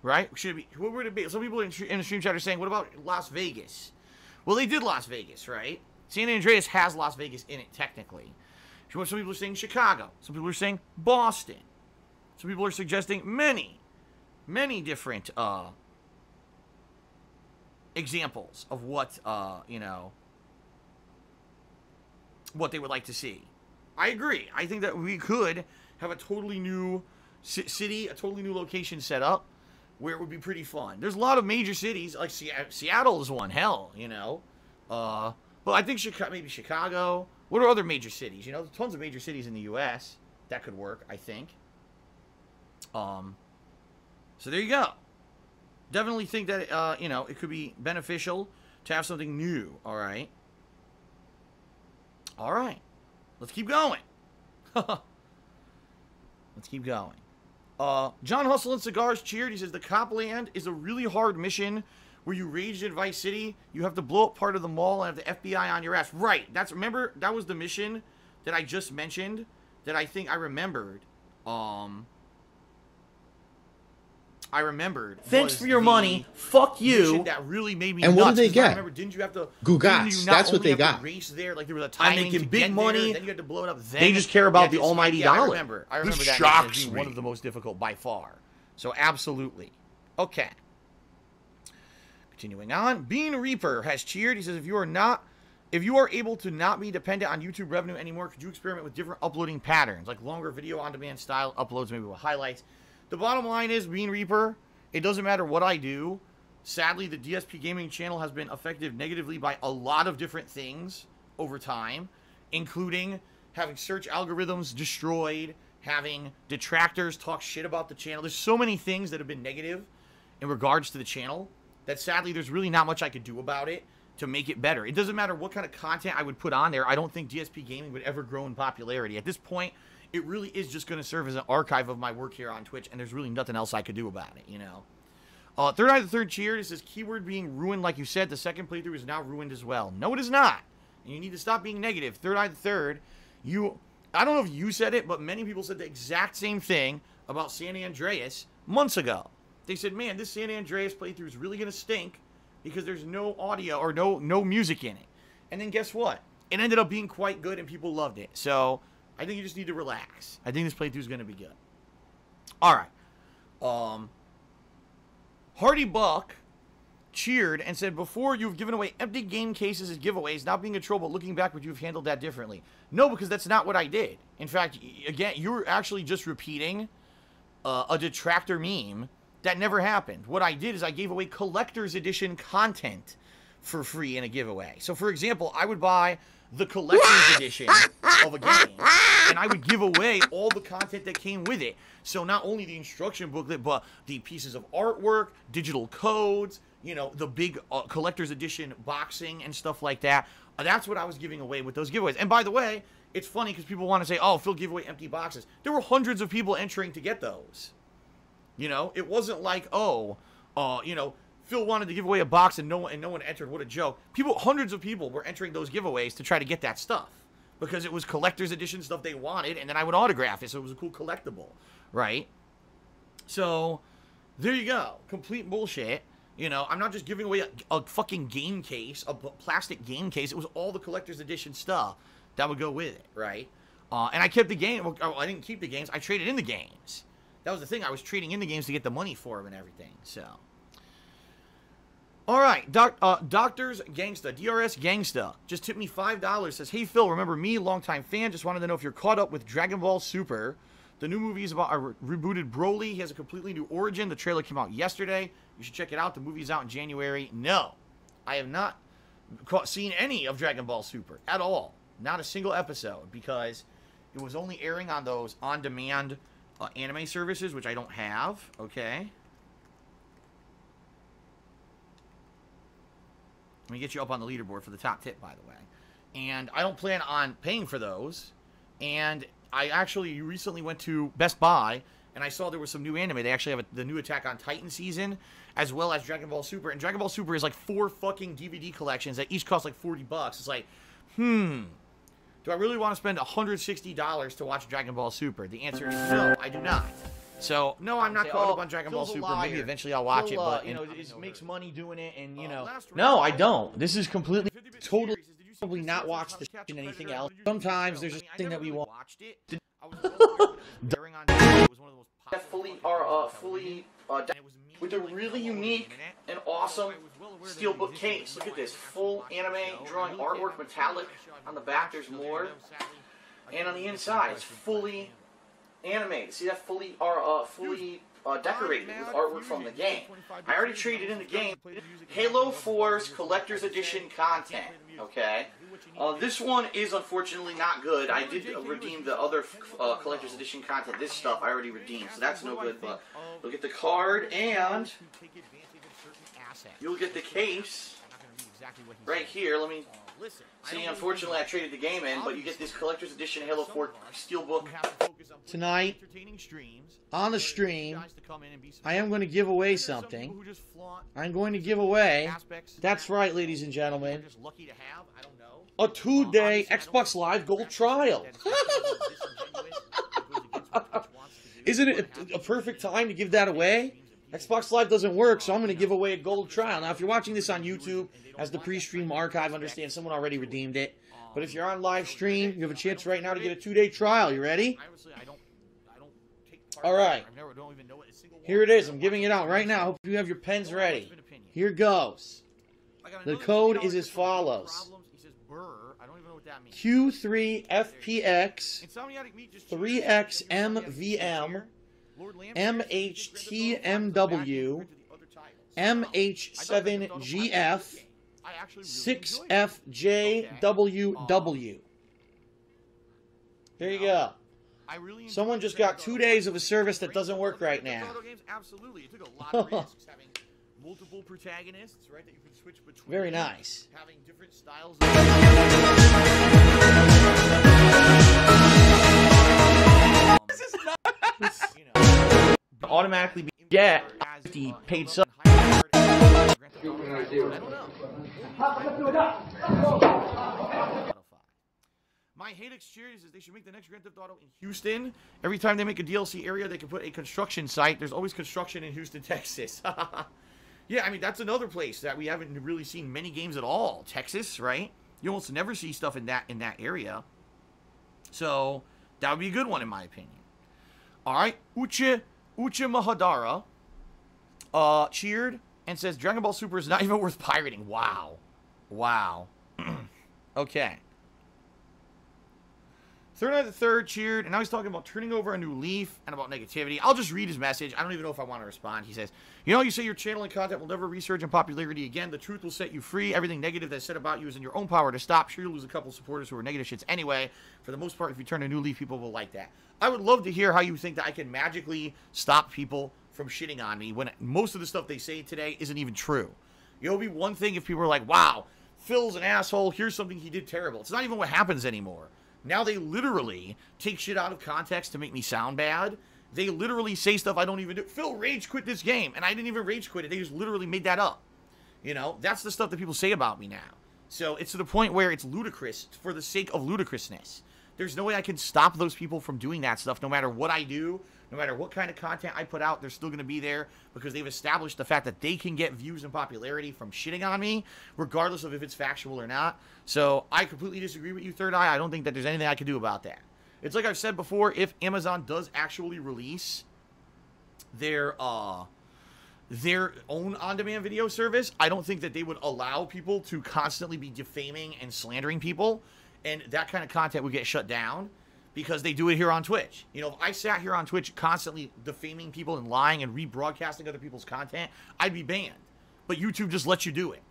right? Should it be? What would it be? Some people in the stream chat are saying, what about Las Vegas? Well, they did Las Vegas, right? San Andreas has Las Vegas in it, technically. Some people are saying Chicago. Some people are saying Boston. Some people are suggesting many different examples of what, you know, what they would like to see. I agree. I think that we could have a totally new city, a totally new location set up where it would be pretty fun. There's a lot of major cities, like Seattle is one, hell, you know. But I think maybe Chicago. What are other major cities? You know, there's tons of major cities in the U.S. that could work, I think. So there you go. Definitely think that, you know, it could be beneficial to have something new, all right? All right. Let's keep going. Let's keep going. John Hustle and Cigars cheered. He says, the Copland is a really hard mission where you raged in Vice City. You have to blow up part of the mall and have the FBI on your ass. Right. Remember, that was the mission that I just mentioned that I think I remembered. Thanks for your money. Fuck you. That really made me and nuts. What did they get? Remember, didn't you have to Gugats. That's what they got. Race there, like there was a timing making to big get money. There, then you had to blow it up. Then They just care about the almighty dollar. I remember This that shocks as being me. one of the most difficult by far. So absolutely. Okay. Continuing on, Bean Reaper has cheered. He says, if you are able to not be dependent on YouTube revenue anymore, could you experiment with different uploading patterns, like longer video on-demand style uploads, maybe with highlights? The bottom line is, Bean Reaper, it doesn't matter what I do. Sadly, the DSP Gaming channel has been affected negatively by a lot of different things over time, including having search algorithms destroyed, having detractors talk shit about the channel. There's so many things that have been negative in regards to the channel that sadly there's really not much I could do about it to make it better. It doesn't matter what kind of content I would put on there. I don't think DSP Gaming would ever grow in popularity. At this point, it really is just going to serve as an archive of my work here on Twitch, and there's really nothing else I could do about it, you know. Third Eye the Third cheered. It says, keyword being ruined, like you said. The second playthrough is now ruined as well. No, it is not. And you need to stop being negative. Third Eye the Third, I don't know if you said it, but many people said the exact same thing about San Andreas months ago. They said, man, this San Andreas playthrough is really going to stink because there's no audio or no music in it. And then guess what? It ended up being quite good and people loved it. So I think you just need to relax. I think this playthrough is going to be good. All right. Hardy Buck cheered and said, before you've given away empty game cases as giveaways, not being a troll, but looking back, would you have handled that differently? No, because that's not what I did. In fact, again, you're actually just repeating a detractor meme that never happened. What I did is I gave away collector's edition content for free in a giveaway. So, for example, I would buy the collector's edition of a game, and I would give away all the content that came with it. So not only the instruction booklet, but the pieces of artwork, digital codes, you know, the big collector's edition boxing and stuff like that. That's what I was giving away with those giveaways. And by the way, it's funny because people want to say, oh, Phil gave away empty boxes. There were hundreds of people entering to get those. You know, it wasn't like, oh, you know, Phil wanted to give away a box and no one entered. What a joke. Hundreds of people were entering those giveaways to try to get that stuff because it was collector's edition stuff they wanted, and then I would autograph it, so it was a cool collectible, right? So, there you go. Complete bullshit. You know, I'm not just giving away a fucking game case, a plastic game case. It was all the collector's edition stuff that would go with it, right? And I kept the game. Well, I didn't keep the games. I traded in the games. That was the thing. I was trading in the games to get the money for them and everything, so... All right, Doctors Gangsta, DRS Gangsta, just tipped me $5, says, hey, Phil, remember me, longtime fan, just wanted to know if you're caught up with Dragon Ball Super. The new movie is about a rebooted Broly. He has a completely new origin. The trailer came out yesterday. You should check it out. The movie's out in January. No, I have not seen any of Dragon Ball Super at all. Not a single episode, because it was only airing on those on-demand anime services, which I don't have, okay? Let me get you up on the leaderboard for the top tip, by the way. And I don't plan on paying for those. And I actually recently went to Best Buy, and I saw there was some new anime. They actually have the new Attack on Titan season, as well as Dragon Ball Super. And Dragon Ball Super is like 4 fucking DVD collections that each cost like $40. It's like, do I really want to spend $160 to watch Dragon Ball Super? The answer is no, I do not. So, no, I'm not caught up on Dragon Ball Super. Maybe eventually I'll watch it, but, you know, it makes money doing it, and, you know. No, I don't. This is completely, totally, probably not watch this and anything else. Sometimes there's a thing that we want. Fully with a really unique and awesome steelbook case. Look at this. Full anime drawing artwork, metallic. On the back, there's more. And on the inside, it's fully animated. See that? Fully decorated with artwork from the game. I already traded in the game. Halo 4's Collector's Edition content. Okay? This one is unfortunately not good. I did redeem the other Collector's Edition content. This stuff I already redeemed, so that's no good. But look at the card, and you'll get the case right here. Let me... See, unfortunately, I traded the game in, but you get this Collector's Edition Halo 4 Steelbook. Tonight, on the stream, I am going to give away something. I'm going to give away, that's right, ladies and gentlemen, a 2-day Xbox Live Gold Trial. Isn't it a perfect time to give that away? Xbox Live doesn't work, so I'm going to give away a gold trial. Now, if you're watching this on YouTube, as the pre-stream archive, understand someone already redeemed it. But if you're on live stream, you have a chance right now to get a 2-day trial. You ready? All right. Here it is. I'm giving it out right now. Hope you have your pens ready. Here goes. The code is as follows. Q3FPX 3XMVM MHTMW MH7GF 6FJWW. There you go. Someone just got 2 days of a service that doesn't work right now. Absolutely. It took a lot of risks having multiple protagonists, right, that you could switch between. Very nice. Having different styles automatically get as the paid sub. My Hadex Cheers is they should make the next Grand Theft Auto in Houston. Every time they make a DLC area, they can put a construction site. There's always construction in Houston, Texas. Yeah, I mean, that's another place that we haven't really seen many games at all. Texas, right? You almost never see stuff in that area. So, that would be a good one in my opinion. Alright, Uche Mahadara cheered and says Dragon Ball Super is not even worth pirating. Wow. Wow. Okay. Third Night the Third cheered, and now he's talking about turning over a new leaf and about negativity. I'll just read his message. I don't even know if I want to respond. He says, you know, you say your channel and content will never resurge in popularity again. The truth will set you free. Everything negative that's said about you is in your own power to stop. Sure, you'll lose a couple supporters who are negative shits anyway. For the most part, if you turn a new leaf, people will like that. I would love to hear how you think that I can magically stop people from shitting on me when most of the stuff they say today isn't even true. It'll be one thing if people are like, wow, Phil's an asshole. Here's something he did terrible. It's not even what happens anymore. Now they literally take shit out of context to make me sound bad. They literally say stuff I don't even do. Phil rage quit this game, and I didn't even rage quit it. They just literally made that up. You know, that's the stuff that people say about me now. So it's to the point where it's ludicrous for the sake of ludicrousness. There's no way I can stop those people from doing that stuff no matter what I do, no matter what kind of content I put out. They're still going to be there because they've established the fact that they can get views and popularity from shitting on me, regardless of if it's factual or not. So I completely disagree with you, Third Eye. I don't think that there's anything I can do about that. It's like I've said before, if Amazon does actually release their own on-demand video service, I don't think that they would allow people to constantly be defaming and slandering people, and that kind of content would get shut down because they do it here on Twitch. You know, if I sat here on Twitch constantly defaming people and lying and rebroadcasting other people's content, I'd be banned. But YouTube just lets you do it.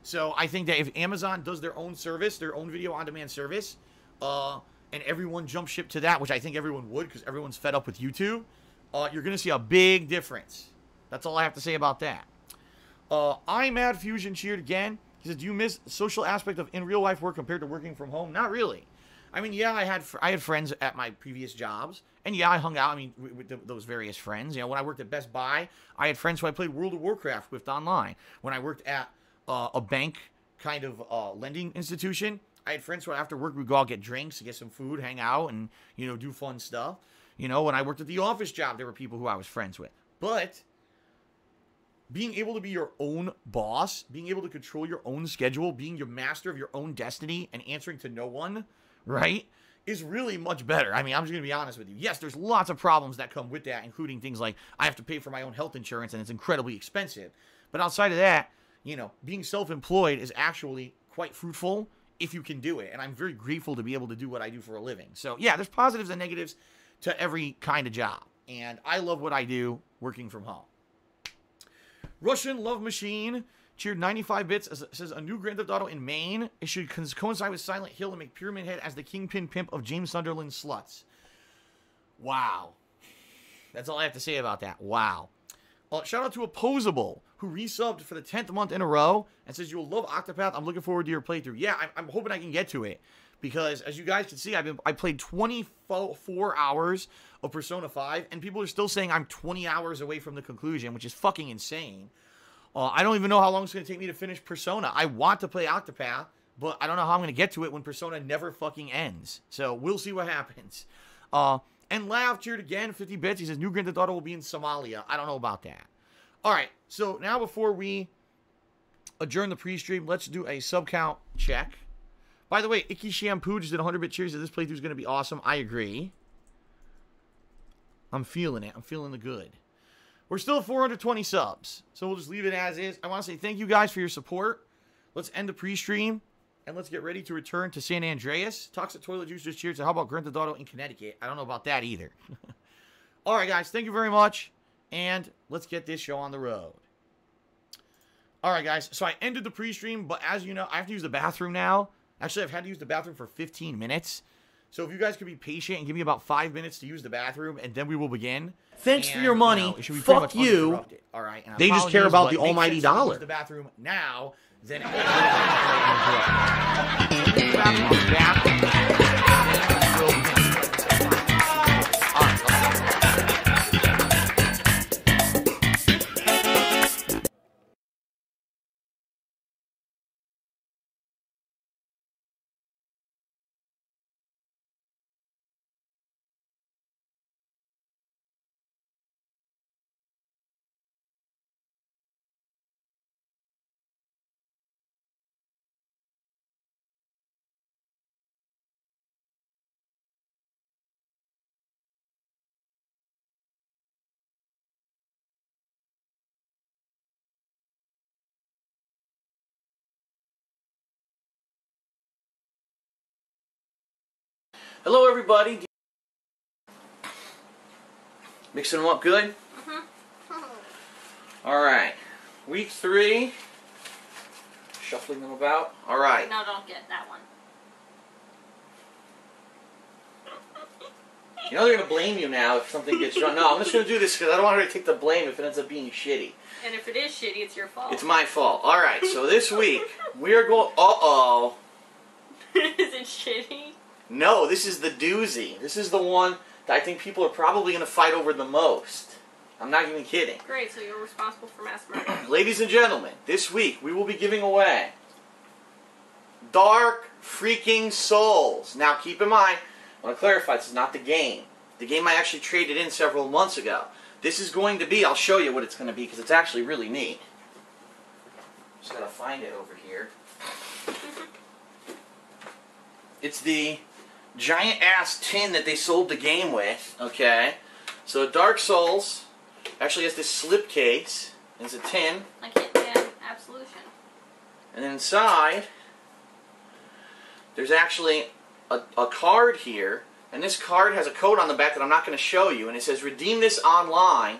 So I think that if Amazon does their own service, their own video on-demand service, and everyone jumps ship to that, which I think everyone would because everyone's fed up with YouTube, you're going to see a big difference. That's all I have to say about that. I'm Mad Fusion cheered again. He says, do you miss the social aspect of in real life work compared to working from home? Not really. I mean, yeah, I had friends at my previous jobs, and yeah, I hung out, I mean, with those various friends. You know, when I worked at Best Buy, I had friends who I played World of Warcraft with online. When I worked at a bank kind of lending institution, I had friends who after work we'd go out, get drinks, get some food, hang out, and, you know, do fun stuff. You know, when I worked at the office job, there were people who I was friends with. But being able to be your own boss, being able to control your own schedule, being your master of your own destiny, and answering to no one, right, is really much better. I mean, I'm just going to be honest with you. Yes, there's lots of problems that come with that, including things like I have to pay for my own health insurance, and it's incredibly expensive. But outside of that, you know, being self-employed is actually quite fruitful if you can do it. And I'm very grateful to be able to do what I do for a living. So, yeah, there's positives and negatives to every kind of job. And I love what I do working from home. Russian Love Machine cheered 95 bits. Says a new Grand Theft Auto in Maine. It should coincide with Silent Hill and make Pyramid Head as the kingpin pimp of James Sunderland sluts. Wow. That's all I have to say about that. Wow. Shout out to Opposable, who resubbed for the 10th month in a row and says, you'll love Octopath. I'm looking forward to your playthrough. Yeah, I'm hoping I can get to it. Because, as you guys can see, I played 24 hours of Persona 5, and people are still saying I'm 20 hours away from the conclusion, which is fucking insane. I don't even know how long it's going to take me to finish Persona. I want to play Octopath, but I don't know how I'm going to get to it when Persona never fucking ends. So, we'll see what happens. And Lav cheered again, 50 bits. He says, new Grand Theft Auto will be in Somalia. I don't know about that. Alright, so now before we adjourn the pre-stream, let's do a sub count check. By the way, Icky Shampoo just did 100-bit cheers. This playthrough is going to be awesome. I agree. I'm feeling it. I'm feeling the good. We're still at 420 subs, so we'll just leave it as is. I want to say thank you guys for your support. Let's end the pre-stream, and let's get ready to return to San Andreas. Toxic Toilet Juice just cheered. So how about Grand Theft Auto in Connecticut? I don't know about that either. All right, guys. Thank you very much, and let's get this show on the road. All right, guys. So I ended the pre-stream, but as you know, I have to use the bathroom now. Actually, I've had to use the bathroom for 15 minutes. So if you guys could be patient and give me about 5 minutes to use the bathroom, and then we will begin. Thanks for your money. It should be Fuck pretty much you. uninterrupted. All right. And They just care apologies, about but the it makes almighty sense to dollar. Use the bathroom now. Then. Hello, everybody. Mixing them up good? Alright. Week 3. Shuffling them about. Alright. No, don't get that one. You know they're going to blame you now if something gets wrong. No, I'm just going to do this because I don't want her to take the blame if it ends up being shitty. And if it is shitty, it's your fault. It's my fault. Alright, so this week, we are going... Uh-oh. Is it shitty? No, this is the doozy. This is the one that I think people are probably going to fight over the most. I'm not even kidding. Great, so you're responsible for mass murder. Ladies and gentlemen, this week we will be giving away Dark Freaking Souls. Now keep in mind, I want to clarify, this is not the game. The game I actually traded in several months ago. This is going to be, I'll show you what it's going to be because it's actually really neat. Just got to find it over here. It's the giant ass tin that they sold the game with, okay? So Dark Souls actually has this slip case. It's a tin. Like Hitman Absolution. And then inside, there's actually a card here. And this card has a code on the back that I'm not going to show you. And it says, redeem this online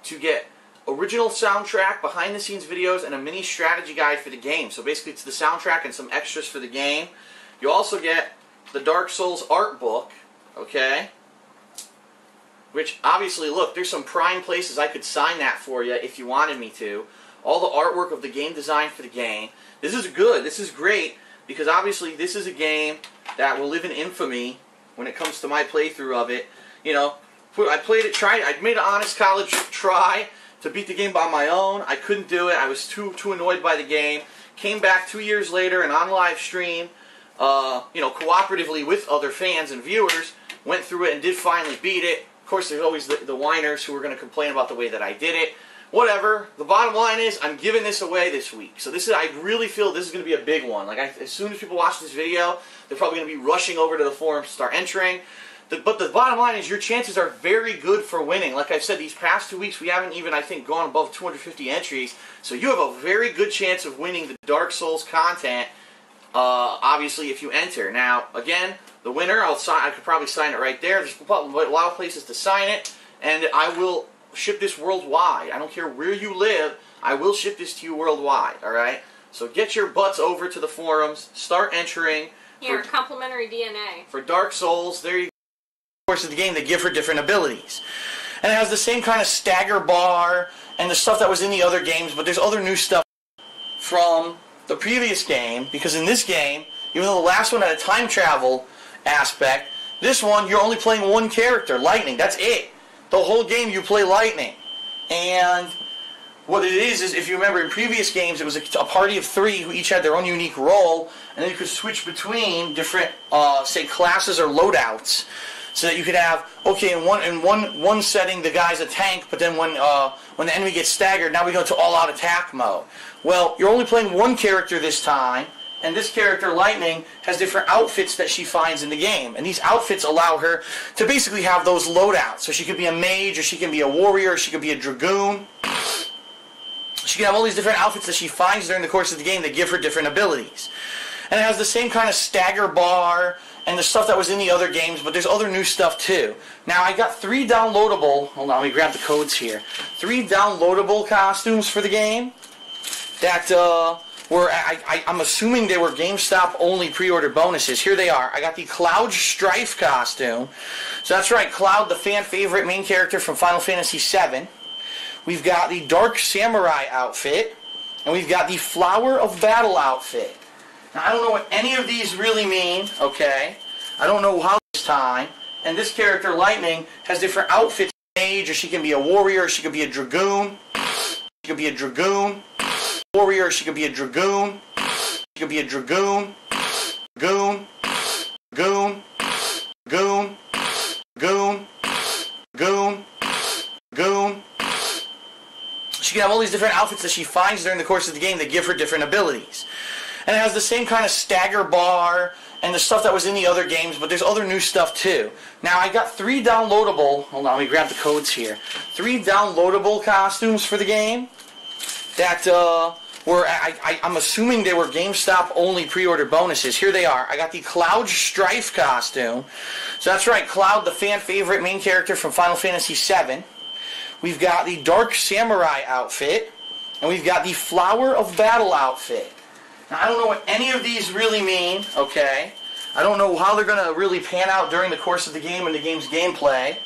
to get original soundtrack, behind-the-scenes videos, and a mini strategy guide for the game. So basically it's the soundtrack and some extras for the game. You also get the Dark Souls art book, okay? Which, obviously, look, there's some prime places I could sign that for you if you wanted me to. All the artwork of the game design for the game. This is good. This is great because, obviously, this is a game that will live in infamy when it comes to my playthrough of it. You know, I played it, I made an honest college try to beat the game by my own. I couldn't do it. I was too annoyed by the game. Came back 2 years later and on live stream, you know, cooperatively with other fans and viewers, went through it and did finally beat it. Of course, there's always the whiners who are going to complain about the way that I did it. Whatever. The bottom line is, I'm giving this away this week. So I really feel this is going to be a big one. Like, as soon as people watch this video, they're probably going to be rushing over to the forums to start entering. But the bottom line is, your chances are very good for winning. Like I said, these past 2 weeks, we haven't even, I think, gone above 250 entries. So you have a very good chance of winning the Dark Souls content. Obviously, if you enter. Now, again, the winner, I could probably sign it right there. There's a lot of places to sign it, and I will ship this worldwide. I don't care where you live, I will ship this to you worldwide, alright? So get your butts over to the forums, start entering. Here, complimentary DNA. For Dark Souls, there you go. Of course, of the game, they give her different abilities. And it has the same kind of stagger bar and the stuff that was in the other games, but there's other new stuff from the previous game, because in this game, even though the last one had a time travel aspect, this one, you're only playing one character, Lightning. That's it. The whole game, you play Lightning. And what it is if you remember in previous games, it was a party of 3 who each had their own unique role, and then you could switch between different, say, classes or loadouts. So that you could have, okay, in one setting the guy's a tank, but then when the enemy gets staggered, now we go to all-out attack mode. Well, you're only playing one character this time, and this character, Lightning, has different outfits that she finds in the game. And these outfits allow her to basically have those loadouts. So she could be a mage, or she can be a warrior, or she could be a dragoon. She can have all these different outfits that she finds during the course of the game that give her different abilities. And it has the same kind of stagger bar and the stuff that was in the other games, but there's other new stuff too. Now, I got 3 downloadable, hold on, let me grab the codes here. 3 downloadable costumes for the game that were, I'm assuming they were GameStop only pre-order bonuses. Here they are. I got the Cloud Strife costume. So that's right, Cloud, the fan favorite main character from Final Fantasy VII. We've got the Dark Samurai outfit. And we've got the Flower of Battle outfit. Now, I don't know what any of these really mean, okay? I don't know how this time. And this character, Lightning, has different outfits. Or she can be a warrior, she could be a dragoon. She could be a dragoon. Warrior, she could be a dragoon. She could be a dragoon. Goon. Goon. Goon. Goon. Goon. Goon. She can have all these different outfits that she finds during the course of the game that give her different abilities. And it has the same kind of stagger bar and the stuff that was in the other games, but there's other new stuff too. Now, I got 3 downloadable, hold on, let me grab the codes here. 3 downloadable costumes for the game that were, I'm assuming they were GameStop only pre-order bonuses. Here they are. I got the Cloud Strife costume. So that's right, Cloud, the fan favorite main character from Final Fantasy VII. We've got the Dark Samurai outfit, and we've got the Flower of Battle outfit. Now, I don't know what any of these really mean, okay? I don't know how they're going to really pan out during the course of the game and the game's gameplay.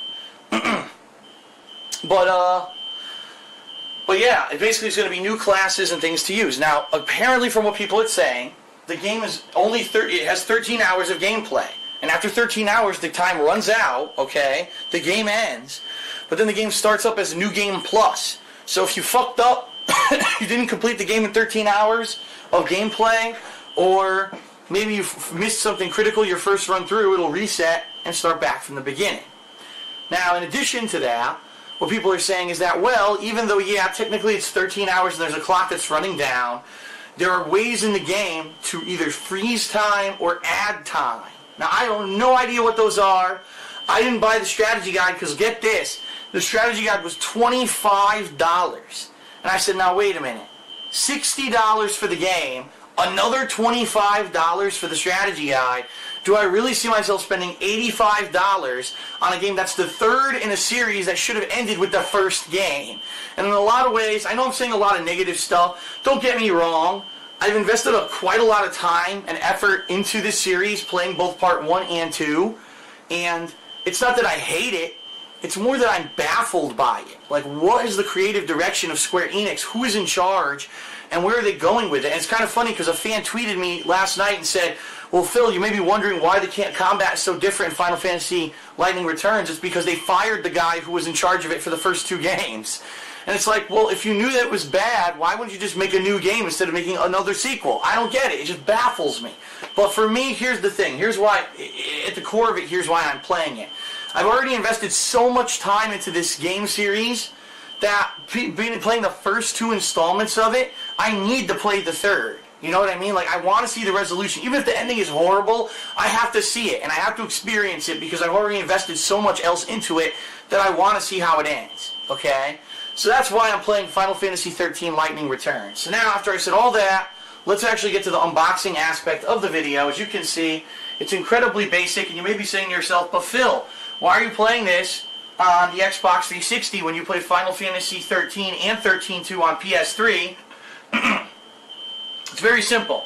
But yeah, it basically is going to be new classes and things to use. Now, apparently from what people are saying, the game is only it has 13 hours of gameplay. And after 13 hours, the time runs out, okay? The game ends. But then the game starts up as New Game Plus. So if you fucked up, you didn't complete the game in 13 hours of gameplay, or maybe you missed something critical your first run through, it'll reset and start back from the beginning. Now, in addition to that, what people are saying is that, well, even though, yeah, technically it's 13 hours and there's a clock that's running down, there are ways in the game to either freeze time or add time. Now, I have no idea what those are. I didn't buy the strategy guide because, get this, the strategy guide was $25. And I said, now wait a minute. $60 for the game, another $25 for the strategy guide. Do I really see myself spending $85 on a game that's the third in a series that should have ended with the first game? And in a lot of ways, I know I'm saying a lot of negative stuff. Don't get me wrong. I've invested quite a lot of time and effort into this series, playing both Part 1 and 2. And it's not that I hate it. It's more that I'm baffled by it. Like, what is the creative direction of Square Enix? Who is in charge? And where are they going with it? And it's kind of funny because a fan tweeted me last night and said, well, Phil, you may be wondering why the combat is so different in Final Fantasy Lightning Returns. It's because they fired the guy who was in charge of it for the first 2 games. And it's like, well, if you knew that it was bad, why wouldn't you just make a new game instead of making another sequel? I don't get it. It just baffles me. But for me, here's the thing. Here's why, at the core of it, here's why I'm playing it. I've already invested so much time into this game series that playing the first 2 installments of it, I need to play the third. You know what I mean? Like, I want to see the resolution. Even if the ending is horrible, I have to see it, and I have to experience it because I've already invested so much else into it that I want to see how it ends, okay? So that's why I'm playing Final Fantasy XIII Lightning Returns. So now, after I said all that, let's actually get to the unboxing aspect of the video. As you can see, it's incredibly basic, and you may be saying to yourself, but Phil, why are you playing this on the Xbox 360 when you play Final Fantasy XIII and 13-2 on PS3? It's very simple.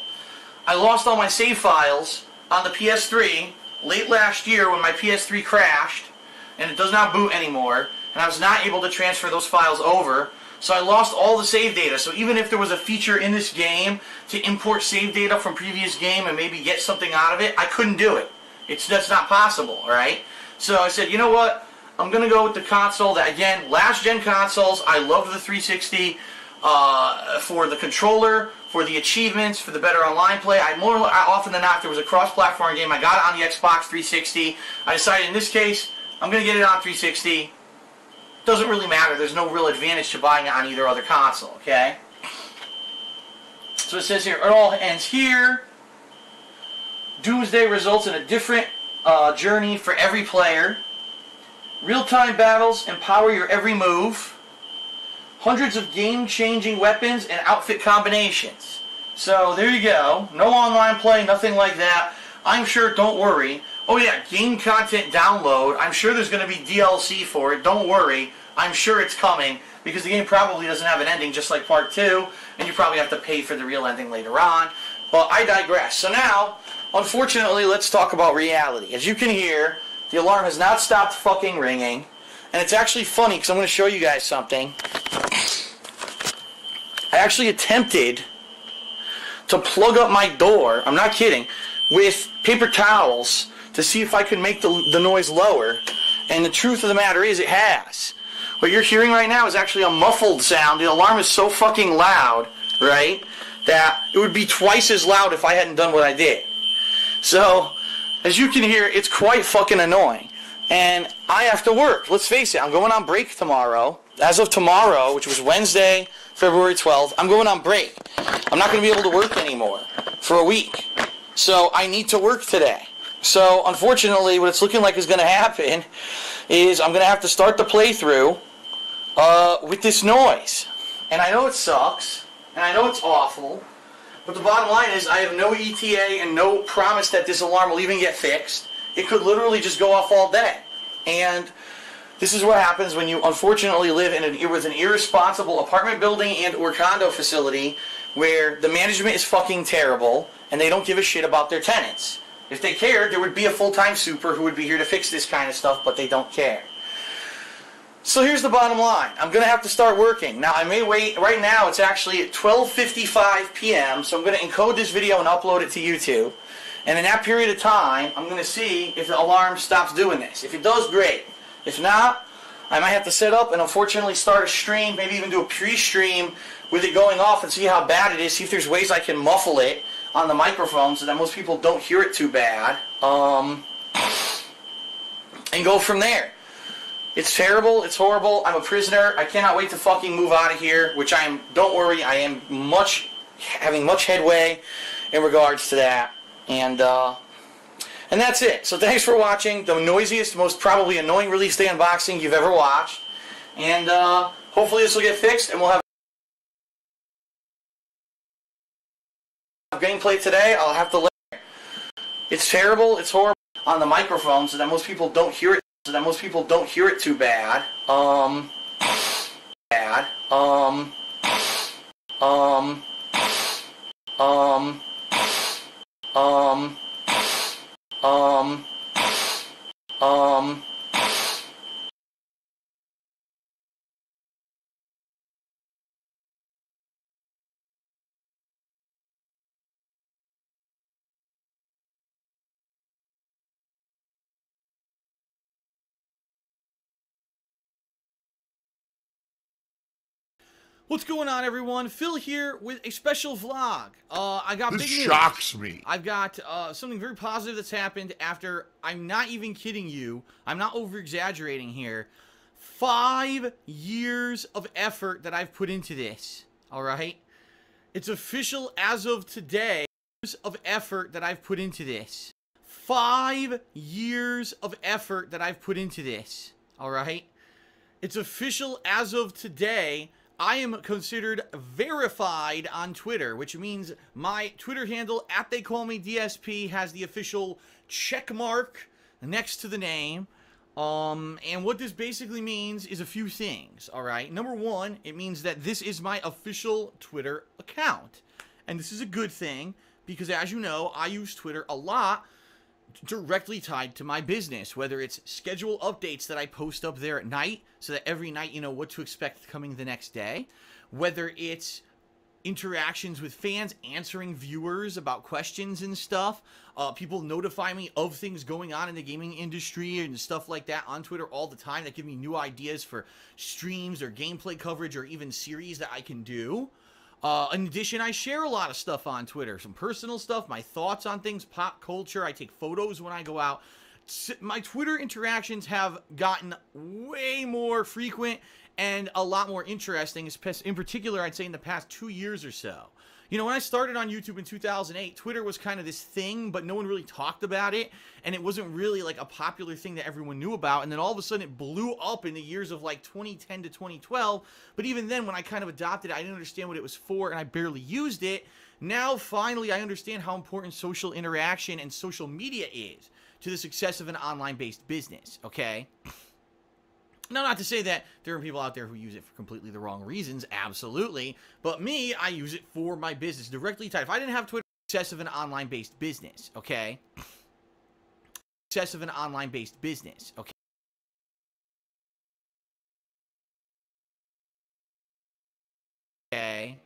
I lost all my save files on the PS3 late last year when my PS3 crashed, and it does not boot anymore, and I was not able to transfer those files over, so I lost all the save data. So even if there was a feature in this game to import save data from previous game and maybe get something out of it, I couldn't do it. That's not possible, alright? So I said, you know what? I'm going to go with the console that, again, last-gen consoles. I love the 360 for the controller, for the achievements, for the better online play. More often than not, if there was a cross-platform game, I got it on the Xbox 360. I decided in this case, I'm going to get it on 360. Doesn't really matter. There's no real advantage to buying it on either other console, okay? So it says here, it all ends here. Doomsday results in a different journey for every player. Real-time battles empower your every move. Hundreds of game-changing weapons and outfit combinations. So there you go. No online play, nothing like that. I'm sure, don't worry. Oh yeah, game content download. I'm sure there's going to be DLC for it. Don't worry. I'm sure it's coming. because the game probably doesn't have an ending just like part 2, and you probably have to pay for the real ending later on. But I digress. So now, unfortunately, let's talk about reality. As you can hear, the alarm has not stopped fucking ringing, and it's actually funny because I'm going to show you guys something. I actually attempted to plug up my door, I'm not kidding, with paper towels to see if I could make the noise lower, and the truth of the matter is it has. What you're hearing right now is actually a muffled sound. The alarm is so fucking loud, right, that it would be twice as loud if I hadn't done what I did. So, as you can hear, it's quite fucking annoying. And I have to work. Let's face it, I'm going on break tomorrow. As of tomorrow, which was Wednesday, February 12th, I'm going on break. I'm not going to be able to work anymore for a week. So I need to work today. So unfortunately, what it's looking like is going to happen is I'm going to have to start the playthrough with this noise. And I know it sucks, and I know it's awful, but the bottom line is I have no ETA and no promise that this alarm will even get fixed. It could literally just go off all day. And this is what happens when you unfortunately live with an irresponsible apartment building and or condo facility where the management is fucking terrible and they don't give a shit about their tenants. If they cared, there would be a full-time super who would be here to fix this kind of stuff, but they don't care. So here's the bottom line. I'm going to have to start working. Now, I may wait. Right now, it's actually at 12:55 p.m., so I'm going to encode this video and upload it to YouTube. And in that period of time, I'm going to see if the alarm stops doing this. If it does, great. If not, I might have to set up and unfortunately start a stream, maybe even do a pre-stream with it going off and see how bad it is, see if there's ways I can muffle it on the microphone so that most people don't hear it too bad, and go from there. It's terrible, it's horrible, I'm a prisoner, I cannot wait to fucking move out of here, which I am, don't worry, I am having much headway in regards to that, and that's it. So thanks for watching the noisiest, most probably annoying release day unboxing you've ever watched, and hopefully this will get fixed, and we'll have gameplay today. I'll have to let it's terrible, it's horrible on the microphone so that most people don't hear it too bad. What's going on, everyone? Phil here with a special vlog. I got this big news. Shocks me. I've got something very positive that's happened after, I'm not even kidding you, I'm not over-exaggerating here, 5 years of effort that I've put into this, alright? It's official as of today, of effort that I've put into this. 5 years of effort that I've put into this, alright? It's official as of today. I am considered verified on Twitter, which means my Twitter handle, @TheyCallMeDSP, has the official check mark next to the name. And what this basically means is a few things, alright? Number one, it means that this is my official Twitter account. And this is a good thing, because as you know, I use Twitter a lot, directly tied to my business, whether it's schedule updates that I post up there at night so that every night you know what to expect coming the next day, whether it's interactions with fans, answering viewers about questions and stuff, people notify me of things going on in the gaming industry and stuff like that on Twitter all the time that give me new ideas for streams or gameplay coverage or even series that I can do. In addition, I share a lot of stuff on Twitter. Some personal stuff, my thoughts on things, pop culture. I take photos when I go out. My Twitter interactions have gotten way more frequent and a lot more interesting, in particular, I'd say in the past 2 years or so. You know, when I started on YouTube in 2008, Twitter was kind of this thing, but no one really talked about it, and it wasn't really like a popular thing that everyone knew about, and then all of a sudden it blew up in the years of like 2010 to 2012, but even then when I kind of adopted it, I didn't understand what it was for, and I barely used it. Now, finally, I understand how important social interaction and social media is to the success of an online-based business, okay? Now, not to say that there are people out there who use it for completely the wrong reasons, absolutely. But me, I use it for my business, directly tied. If I didn't have Twitter, success of an online-based business, okay? Success of an online-based business, okay? Okay.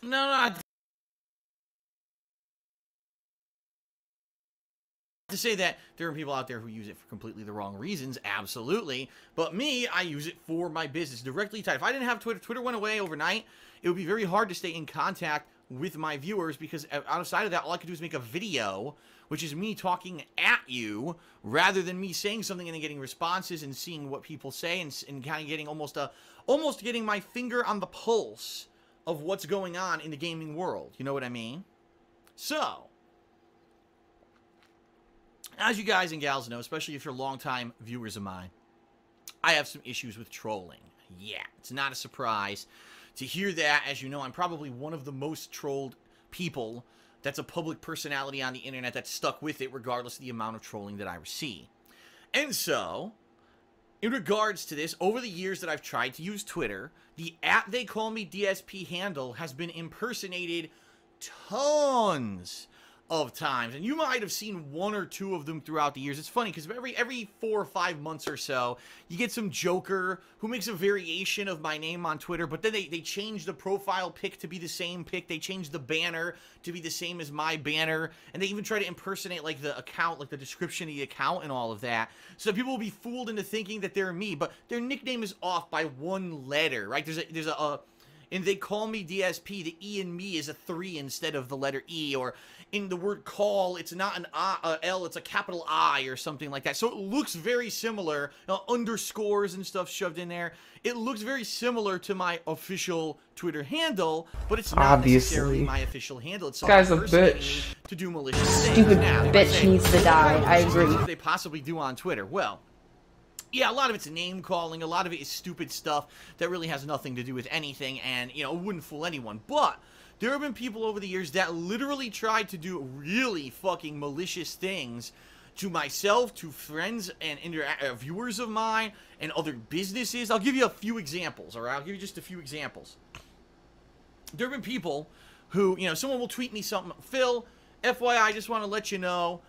No, not to say that there are people out there who use it for completely the wrong reasons, absolutely. But me, I use it for my business, directly tied. If I didn't have Twitter, Twitter went away overnight, it would be very hard to stay in contact with my viewers, because outside of that, all I could do is make a video, which is me talking at you, rather than me saying something and then getting responses and seeing what people say, and kind of getting almost getting my finger on the pulse of what's going on in the gaming world. You know what I mean? So, as you guys and gals know, especially if you're longtime viewers of mine, I have some issues with trolling. Yeah, it's not a surprise to hear that. As you know, I'm probably one of the most trolled people that's a public personality on the internet that's stuck with it, regardless of the amount of trolling that I receive. And so, in regards to this, over the years that I've tried to use Twitter, the @TheyCallMeDSP handle has been impersonated tons of times, and you might have seen one or two of them throughout the years. It's funny because every 4 or 5 months or so, you get some joker who makes a variation of my name on Twitter, but then they change the profile pic to be the same pic, they change the banner to be the same as my banner, and they even try to impersonate like the account, like the description of the account and all of that, so that people will be fooled into thinking that they're me, but their nickname is off by one letter, right? There's a and they call me DSP, the E in me is a 3 instead of the letter E, or in the word call, it's not an L, it's a capital I or something like that. So it looks very similar, underscores and stuff shoved in there. It looks very similar to my official Twitter handle, but it's not necessarily my official handle. It's This guy's a impersonating bitch. me to do malicious things. Stupid Now, you might bitch say, needs to die. what I malicious agree. things could they possibly do on Twitter? Well, yeah, a lot of it's name calling, a lot of it is stupid stuff that really has nothing to do with anything, and, you know, it wouldn't fool anyone. But there have been people over the years that literally tried to do really fucking malicious things to myself, to friends and viewers of mine, and other businesses. I'll give you a few examples, alright? I'll give you just a few examples. There have been people who, you know, someone will tweet me something, Phil, FYI, I just want to let you know,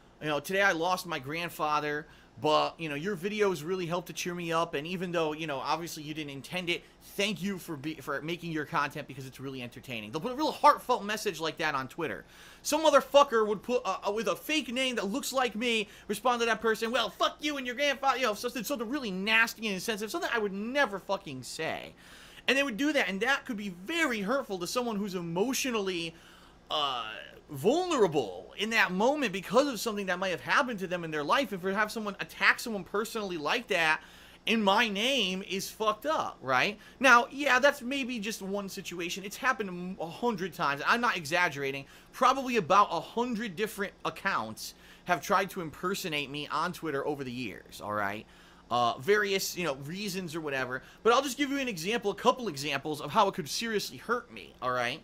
today I lost my grandfather, but, you know, your videos really helped to cheer me up, and even though, you know, obviously you didn't intend it, thank you for making your content because it's really entertaining. They'll put a real heartfelt message like that on Twitter. Some motherfucker would put, with a fake name that looks like me, respond to that person, well, fuck you and your grandfather, you know, something really nasty and insensitive, something I would never fucking say. And they would do that, and that could be very hurtful to someone who's emotionally, vulnerable in that moment because of something that might have happened to them in their life. If to have someone attack someone personally like that in my name is fucked up, right? Now, yeah, that's maybe just one situation. It's happened 100 times. I'm not exaggerating. Probably about 100 different accounts have tried to impersonate me on Twitter over the years, all right? Various, you know, reasons or whatever. But I'll just give you an example, a couple examples of how it could seriously hurt me, all right?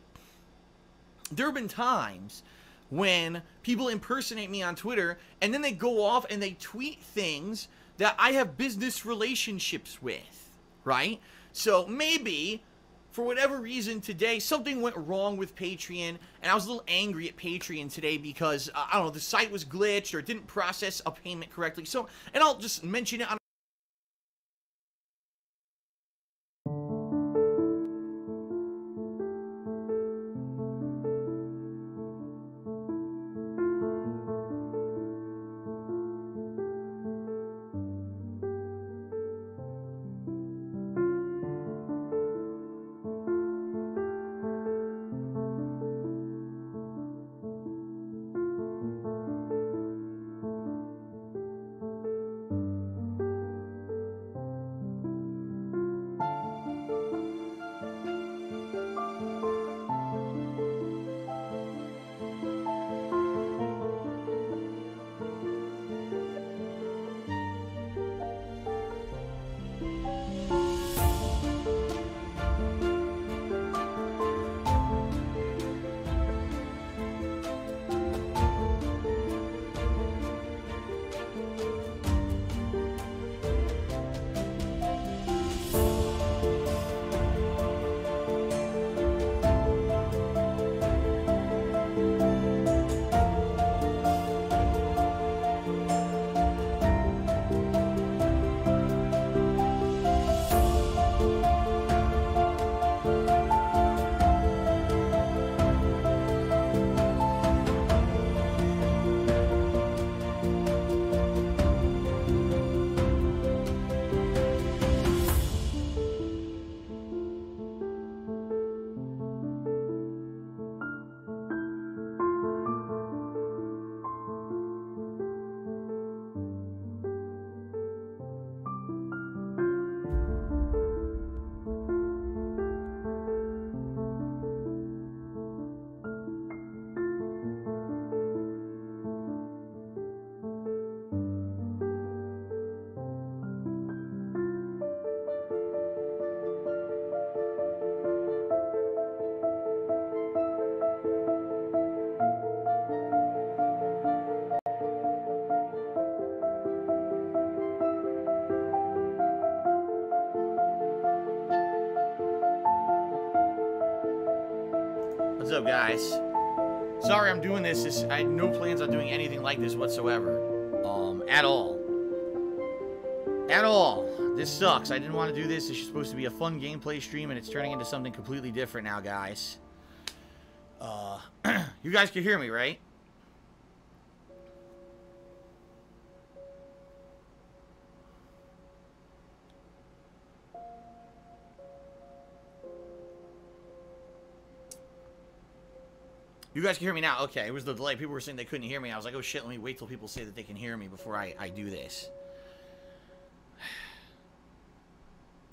There have been times when people impersonate me on Twitter, and then they go off and they tweet things that I have business relationships with, right? So maybe, for whatever reason today, something went wrong with Patreon, and I was a little angry at Patreon today because, I don't know, the site was glitched or it didn't process a payment correctly. So, and I'll just mention it on What's up, guys? Sorry I'm doing this. I had no plans on doing anything like this whatsoever. At all. At all. This sucks. I didn't want to do this. This is supposed to be a fun gameplay stream, and it's turning into something completely different now, guys. You guys can hear me, right? You guys can hear me now? Okay, it was the delay. People were saying they couldn't hear me. I was like, oh shit, let me wait till people say that they can hear me before I do this.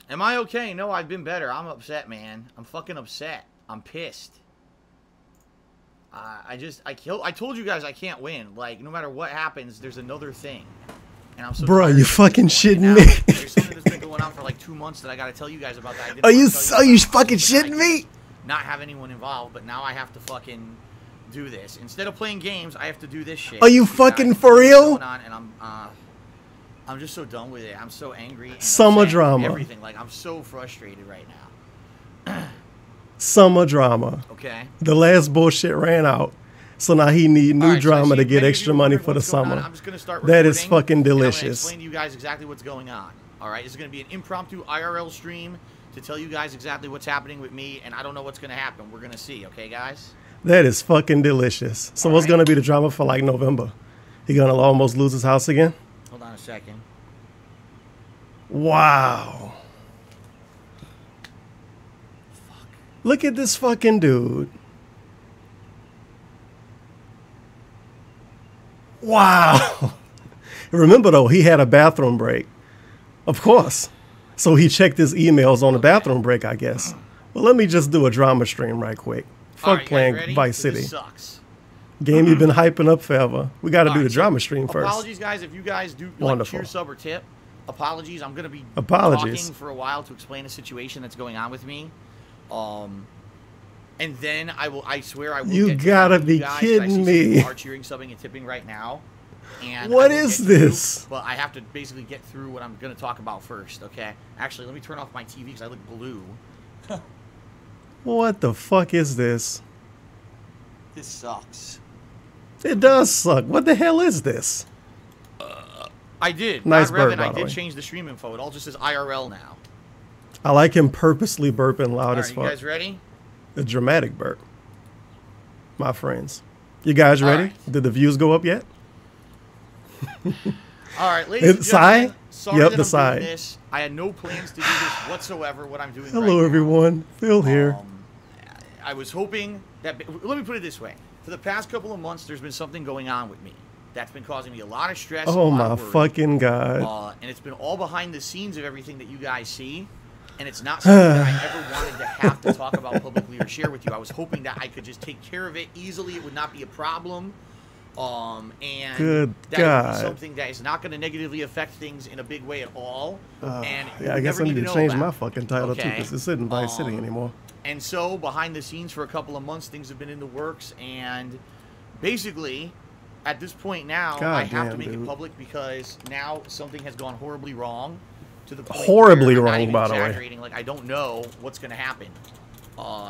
Am I okay? No, I've been better. I'm upset, man. I'm fucking upset. I'm pissed. I told you guys I can't win. Like, no matter what happens, there's another thing. And I'm so Bro, you fucking shitting me? There's something that's been going on for like 2 months that I gotta tell you guys about that. Are you fucking shitting me? Not have anyone involved, but now I have to fucking do this. Instead of playing games, I have to do this shit. Are you fucking for real? And I'm just so done with it. I'm so angry. And Summer drama. Everything. Like, I'm so frustrated right now. Summer drama. Okay. The last bullshit ran out. So now he need new drama to get extra money for the summer. I'm just gonna start that is fucking I'm gonna delicious. explain to you guys exactly what's going on. All right, this is gonna be an impromptu IRL stream to tell you guys exactly what's happening with me, and I don't know what's gonna happen. We're gonna see, okay, guys? That is fucking delicious. So what's gonna be the drama for like November? He gonna almost lose his house again? Hold on a second. Wow. Fuck. Look at this fucking dude. Wow. Remember though, he had a bathroom break. Of course. So he checked his emails on the bathroom break, I guess. Well, let me just do a drama stream right quick. Fuck playing Vice City. This sucks. Game you've been hyping up forever. We got to do the drama stream first. Apologies, guys, if you guys do like cheer, sub, or tip. Apologies. I'm going to be talking for a while to explain a situation that's going on with me. And then I swear I will. You gotta be kidding me. Are cheering, subbing, and tipping right now. And what is this? But I have to basically get through what I'm going to talk about first, okay? Actually, let me turn off my TV because I look blue. What the fuck is this? This sucks. It does suck. What the hell is this? I did. Nice Not burp, Revan, by I the did way. change the stream info. It all just says IRL now. I like him purposely burping loud as fuck. You guys ready? A dramatic burp. My friends. You guys ready? Did the views go up yet? All right, ladies and gentlemen. Sorry Yep, that the I'm side. doing this. I had no plans to do this whatsoever, what I'm doing Hello, right everyone. Phil here. I was hoping that... Let me put it this way. For the past couple of months, there's been something going on with me that's been causing me a lot of stress. Oh, my fucking God. And it's been all behind the scenes of everything that you guys see. And it's not something that I ever wanted to have to talk about publicly or share with you. I was hoping that I could just take care of it easily. It would not be a problem. And Good that God. would be something that is not going to negatively affect things in a big way at all. And Yeah, I guess I need to change my fucking title too, because it's in Vice City anymore. And so, behind the scenes for a couple of months, things have been in the works. And basically, at this point now, I have to make it public because now something has gone horribly wrong. To the point Horribly where I'm not wrong, even by the way. exaggerating. Like, I don't know what's going to happen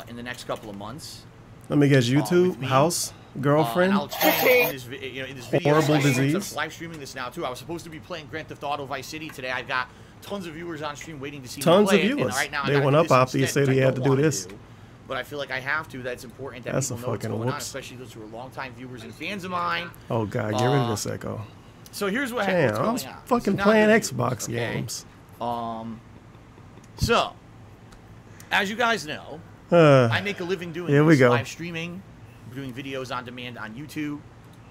in the next couple of months. Let me guess, YouTube, house, girlfriend, I'll explain in this video. horrible I'm disease. live streaming this now too. I was supposed to be playing Grand Theft Auto Vice City today. I've got tons of viewers on stream waiting to see me Tons play of it, and viewers. right now I They gotta went do up this after you instead, said which he I had to don't do wanna this. But I feel like I have to. That's important that That's people a know what's fucking going on, whoops. especially those who are longtime viewers and fans of mine. Oh, God, get rid of this echo. So here's what's Damn, going I'm on. fucking So now playing the Xbox viewers, okay? games. So, as you guys know, I make a living doing here we this, go. live streaming, doing videos on demand on YouTube,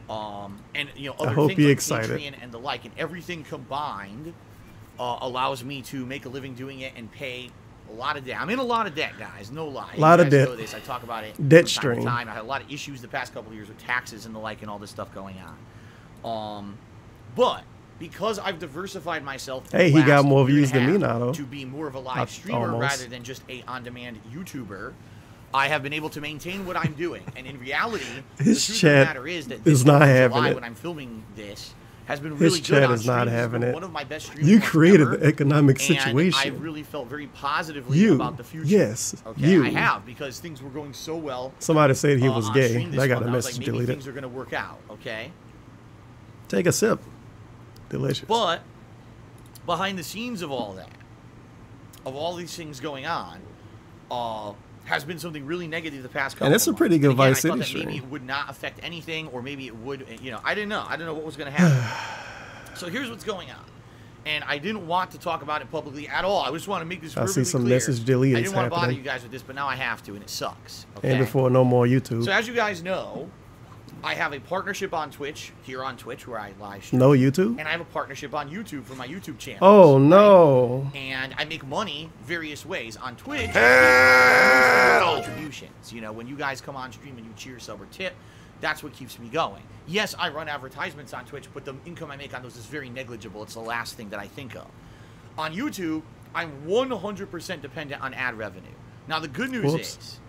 and other I hope things you're like excited. Patreon and the like, and everything combined allows me to make a living doing it and pay a lot of debt. I'm in a lot of debt, guys. No lie. A lot You of guys debt. know this. I talk about it Debt from time to strain. time. I had a lot of issues the past couple of years with taxes and the like, and all this stuff going on. But because I've diversified myself, Hey, he got more views than me now, though. to be more of a live streamer Almost. rather than just a on-demand YouTuber, I have been able to maintain what I'm doing. And in reality, His the truth chat of the matter is that is this not month of having July, it. when I'm filming this, has been really His good chat on is not streams. It's having been it. one of my best streaming You months created ever, the economic and situation. I really felt very positively You. about the future. Yes, Okay, you. I have, because things were going so well. Somebody said he was on gay. stream this I got month. a I was message like, maybe deleted. things are going to work out, okay? Take a sip. Delicious. But behind the scenes of all that, of all these things going on, has been something really negative the past couple And it's a of pretty months. good And again, Vice I City thought that stream. maybe it would not affect anything, or maybe it would, you know, I didn't know. I don't know what was going to happen. So here's what's going on. And I didn't want to talk about it publicly at all. I just want to make this I perfectly see some clear. message deletes I didn't want to bother happening. you guys with this, but now I have to, and it sucks. Okay? And before no more YouTube. So as you guys know, I have a partnership on Twitch, here on Twitch, where I live stream. No YouTube? And I have a partnership on YouTube for my YouTube channel. Oh no. And I make money various ways on Twitch. Contributions. You know, when you guys come on stream and you cheer, sub, or tip, that's what keeps me going. Yes, I run advertisements on Twitch, but the income I make on those is very negligible. It's the last thing that I think of. On YouTube, I'm 100% dependent on ad revenue. Now, the good news is,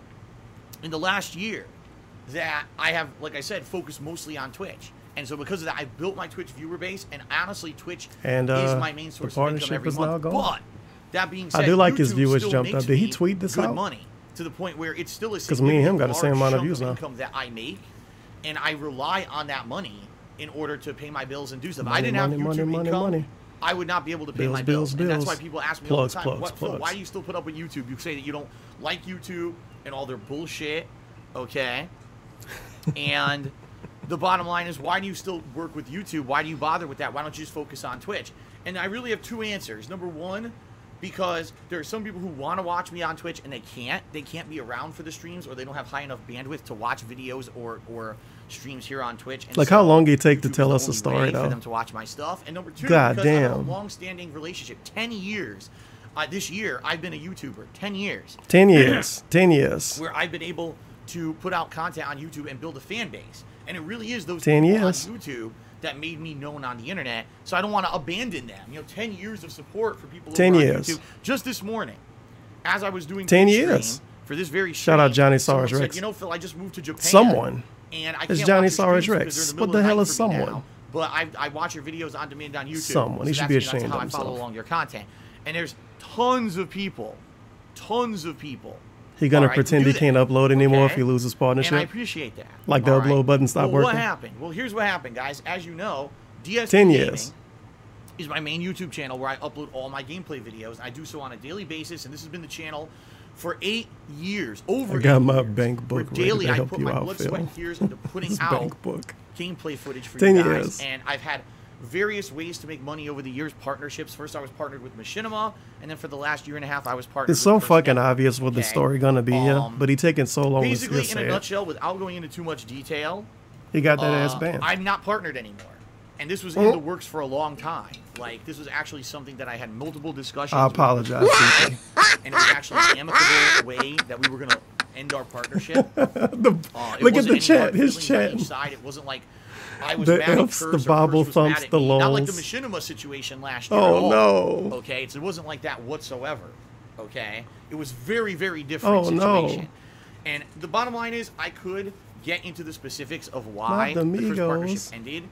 in the last year, that I have, like I said, focused mostly on Twitch. And so because of that, I built my Twitch viewer base, and honestly, Twitch And, is my main source the of income partnership every is now month. gone. But that being said, I do like his YouTube viewers still jumped makes up. Did he me tweet this good out? money, to the point where it's still a 'Cause me and him got the same significant amount of large views chunk now. income that I make, and I rely on that money in order to pay my bills and do stuff. I Money, didn't have money, YouTube money, income. money. I would not be able to pay Bills, my bills. bills, And that's bills. why people ask me Plugs, all the time, plugs, Phil, plugs. why do you still put up with YouTube? You say that you don't like YouTube and all their bullshit, okay? And the bottom line is, why do you still work with YouTube? Why do you bother with that? Why don't you just focus on Twitch? And I really have two answers. Number one, because there are some people who want to watch me on Twitch and they can't. They can't be around for the streams, or they don't have high enough bandwidth to watch videos or streams here on Twitch. And Like so how long did it take to YouTube's tell the us a only story way for though? them to watch my stuff. And number two, God because I have a damn. long-standing relationship, 10 years. This year, I've been a YouTuber, 10 years. 10 years. 10 years. Where I've been able to put out content on YouTube and build a fan base. And it really is those 10 people years. on YouTube that made me known on the internet. So I don't want to abandon them. You know, 10 years of support for people 10 over years. on YouTube. Just this morning, as I was doing 10 Twitch years. stream for this very Shout out stream, Johnny someone Sarge said, Rex. you know, Phil, I just moved to Japan. Someone. And I It's can't Johnny watch your Sarge streams Rex. because they're in What the the middle hell of is the night for me someone? now. But I watch your videos on demand on YouTube. Someone. He So should be that's, ashamed that's how of I follow himself. along your content. And there's tons of people He gonna all right, who pretend do he that. can't upload anymore if Okay? he loses partnership. And I appreciate that. Like the All right? upload button stopped Well, working. What happened? Well, here's what happened, guys. As you know, DSP 10 Gaming years. is my main YouTube channel where I upload all my gameplay videos. I do so on a daily basis, and this has been the channel for 8 years. Over I got 8 my years, bank where book ready daily to I help put you my out, blood, Phil. sweat, and tears into putting This out bank book. gameplay footage for 10 you guys. years. And I've had various ways to make money over the years, partnerships. First, I was partnered with Machinima, and then for the last year and a half, I was partnered It's so with First fucking Network. obvious what the Okay? story gonna be here, but he taking so long to Basically, just in say a it. nutshell, without going into too much detail, He got that ass banned. I'm not partnered anymore. And this was in the works for a long time. Like, this was actually something that I had multiple discussions I with apologize, people. and it was actually an amicable way that we were going to end our partnership. It Look at wasn't the any chat, hard his feelings on chat. each side. It wasn't like I was The mad at Fs, Curse the or Bible Curse was mad thumps, at the me. Not like the lols. Machinima situation last year. Oh, at all. no. Okay, it wasn't like that whatsoever. Okay, it was very, very different Oh, no. situation. And the bottom line is, I could get into the specifics of why Not the the first partnership Migos. ended.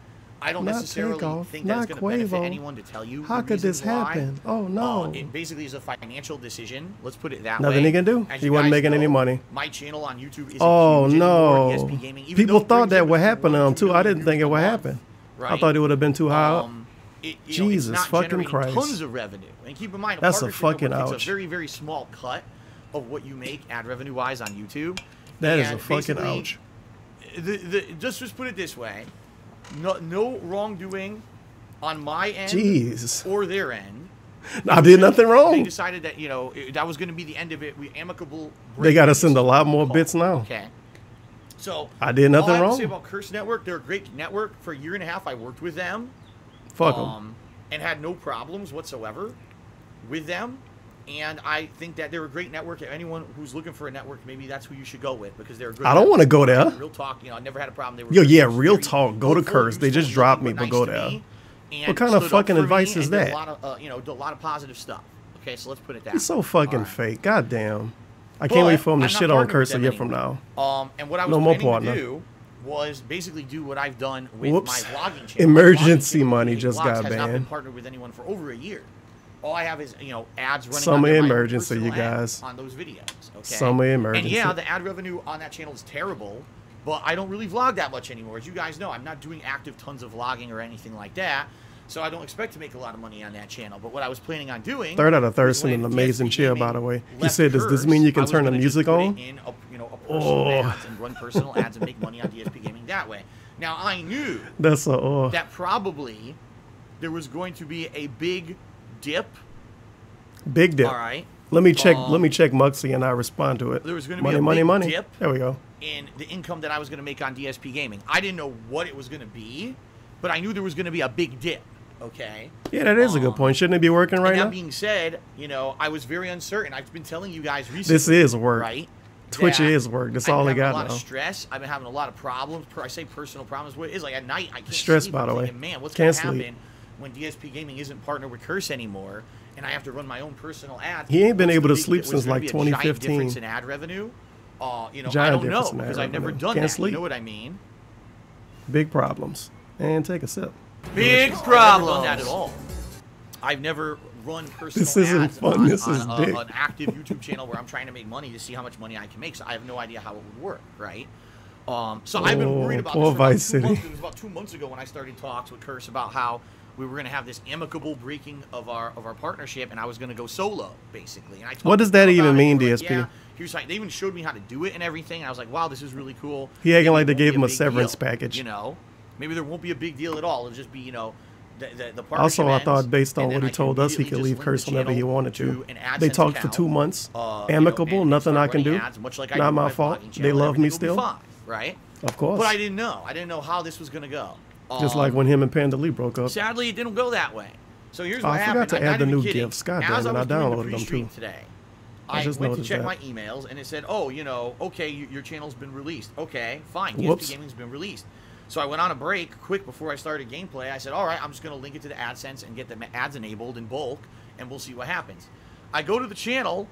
I don't Not necessarily Takeoff, think that it's not going to benefit Quavo. anyone to tell you. How the could this reasons why. happen? Oh, no. It basically is a financial decision. Let's put it that Nothing way. he can do. As He you wasn't guys making any know, money. My channel on YouTube isn't Oh huge anymore, no! ESP Gaming, even People though it thought brings that in would between happen to 1 him and 2 too. I didn't million think it views would a month, happen. I right? thought it would have been too high up. It's Jesus not fucking generating Christ! Tons of revenue, and keep in mind, That's a partnership fucking network takes ouch. a very, very small cut of what you make ad revenue wise on YouTube. That is And a fucking basically, ouch. Just put it this way: no wrongdoing on my end Jeez. or their end. I did nothing They wrong. decided that that was going to be the end of it. We amicable. They got to send a lot more bits now. Okay. So I did nothing all I have wrong. to say about Curse Network, they're a great network. For a year and a half, I worked with them. Fuck 'em. And had no problems whatsoever with them. And I think that they're a great network. If anyone who's looking for a network, maybe that's who you should go with because they're a good. I don't want to go there. Real talk, I never had a problem. They were Yo, very- yeah, real very talk. Go to helpful, Curse. They useful, just dropped me, but but nice go to there. me, and What kind of stood up fucking for me advice and is did that? A lot of, did a lot of positive stuff. Okay, so let's put it that. He's so fucking fake. God damn. I But can't wait for him to I'm not shit on partnered with Curse a them year from anymore. now. And what I was No more planning partner. to do was basically do what I've done with Whoops. my vlogging channel. Emergency My vlogging channel, money Create just Vlogs, got has not been banned. partnered with anyone for over a year. All I have is, you know, ads running Summer under my emergency, personal you ad guys. on those videos. Okay. Summer emergency. And yeah, the ad revenue on that channel is terrible, but I don't really vlog that much anymore. As you guys know, I'm not doing active tons of vlogging or anything like that. So I don't expect to make a lot of money on that channel. But what I was planning on doing... Third out of third was sent an when amazing DSP chair, Gaming by the way. He left said, does this mean you I can was turn the gonna just music put it on? in a, you know, a personal ads and run personal ads and make money on DSP Gaming that way. Now, I knew That's a that probably there was going to be a big dip. Big dip. All right. Let me check Muxy and I respond to it. There was going to money, be a money, big money. dip There we go. in the income that I was going to make on DSP Gaming. I didn't know what it was going to be, but I knew there was going to be a big dip. Okay. Yeah, that is a good point. Shouldn't it be working right and that now? being said, you know, I was very uncertain. I've been telling you guys recently. This is work. Right? Twitch that is work. That's I've all been they having got a lot now. of stress. I've been having a lot of problems. I say personal problems. What it is, like at night, I can't Stress, sleep. by I'm the way. thinking, man, what's Can't going to sleep. happen when DSP Gaming isn't partnered with Curse anymore, and I have to run my own personal ads? He ain't been What's able the to big- sleep was since there like gonna be a giant 2015. difference in ad revenue? You know, I Giant don't know difference in ad because I've never revenue. done Can't that. sleep. You know what I mean? Big problems. And take a sip. Big problem. I've never done that at all. I've never run personal This isn't ads fun, on, this is on big. an active YouTube channel where I'm trying to make money to see how much money I can make. So I have no idea how it would work, right? So I've been worried about poor this for about Vice 2 months. City. It was about 2 months ago when I started talks with Curse about how we were going to have this amicable breaking of our partnership, and I was going to go solo, basically. And I talked What does to them that even about it. mean, They were like, DSP? yeah, here's how, they even showed me how to do it and everything. And I was like, wow, this is really cool. He acting Maybe like it they won't gave be him a big severance deal, package. You know, maybe there won't be a big deal at all. It'll just be, you know, the partnership Also, I ends, thought based on and what then he I can told us, he immediately could just leave link Curse the whenever he channel wanted to. an AdSense They talked for account, 2 months. you know, Amicable, and nothing start I can do. running ads, much like I Not do my with fault. vlogging They channel, love me everything will be still. fine, right? Of course. But I didn't know. I didn't know how this was going to go. Just like when him and Panda Lee broke up. Sadly, it didn't go that way. So here's Oh, what I happened. forgot to I'm add not the even new kidding. gifts. God As damn it, I was doing the downloaded them pre-stream too. today, I I just went to noticed check that. my emails, and it said, oh, you know, okay, your channel's been released. Okay, fine. Whoops. DSP Gaming's been released. So I went on a break quick before I started gameplay. I said, all right, I'm just going to link it to the AdSense and get the ads enabled in bulk, and we'll see what happens. I go to the channel,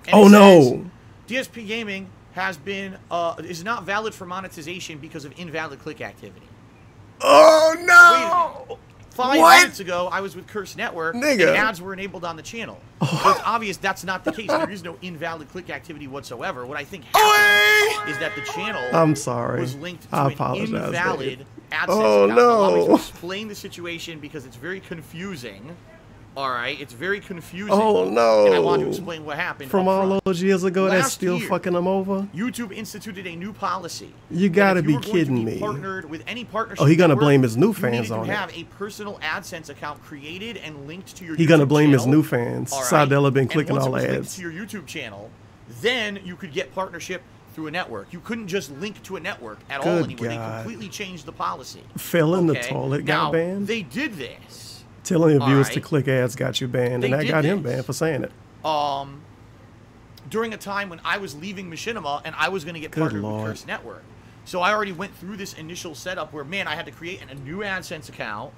and Oh, it no. says, DSP Gaming has been is not valid for monetization because of invalid click activity. Oh, no. 5 What? minutes ago, I was with Curse Network, Nigga. and ads were enabled on the channel. So it's obvious that's not the case. There is no invalid click activity whatsoever. What I think happened is that the channel I'm sorry. was linked to I an apologize, invalid David. AdSense Oh, account. Allow me to no. explain the situation because it's very confusing. All right, it's very confusing. Oh, no. And I want to explain what happened. From up all front. those years ago, that's Last still year, fucking them over? YouTube instituted a new policy. You that gotta if be were going kidding to be me. Partnered with any partnership Oh, he gonna network, blame his new you fans needed on to it. have a personal AdSense account created and linked to your He YouTube gonna blame his channel. new fans. All right? Sidella been And clicking once all it the was linked ads. to your YouTube channel, then you could get partnership through a network. You couldn't just link to a network at all Good anymore. They God. completely changed the policy. Fell in the Okay? toilet, now, got banned. They did this. Telling your All viewers to right. click ads got you banned, They and that did got him this. banned for saying it. During a time when I was leaving Machinima and I was going to get Good partnered Lord. with Curse Network. So I already went through this initial setup where, man, I had to create a new AdSense account,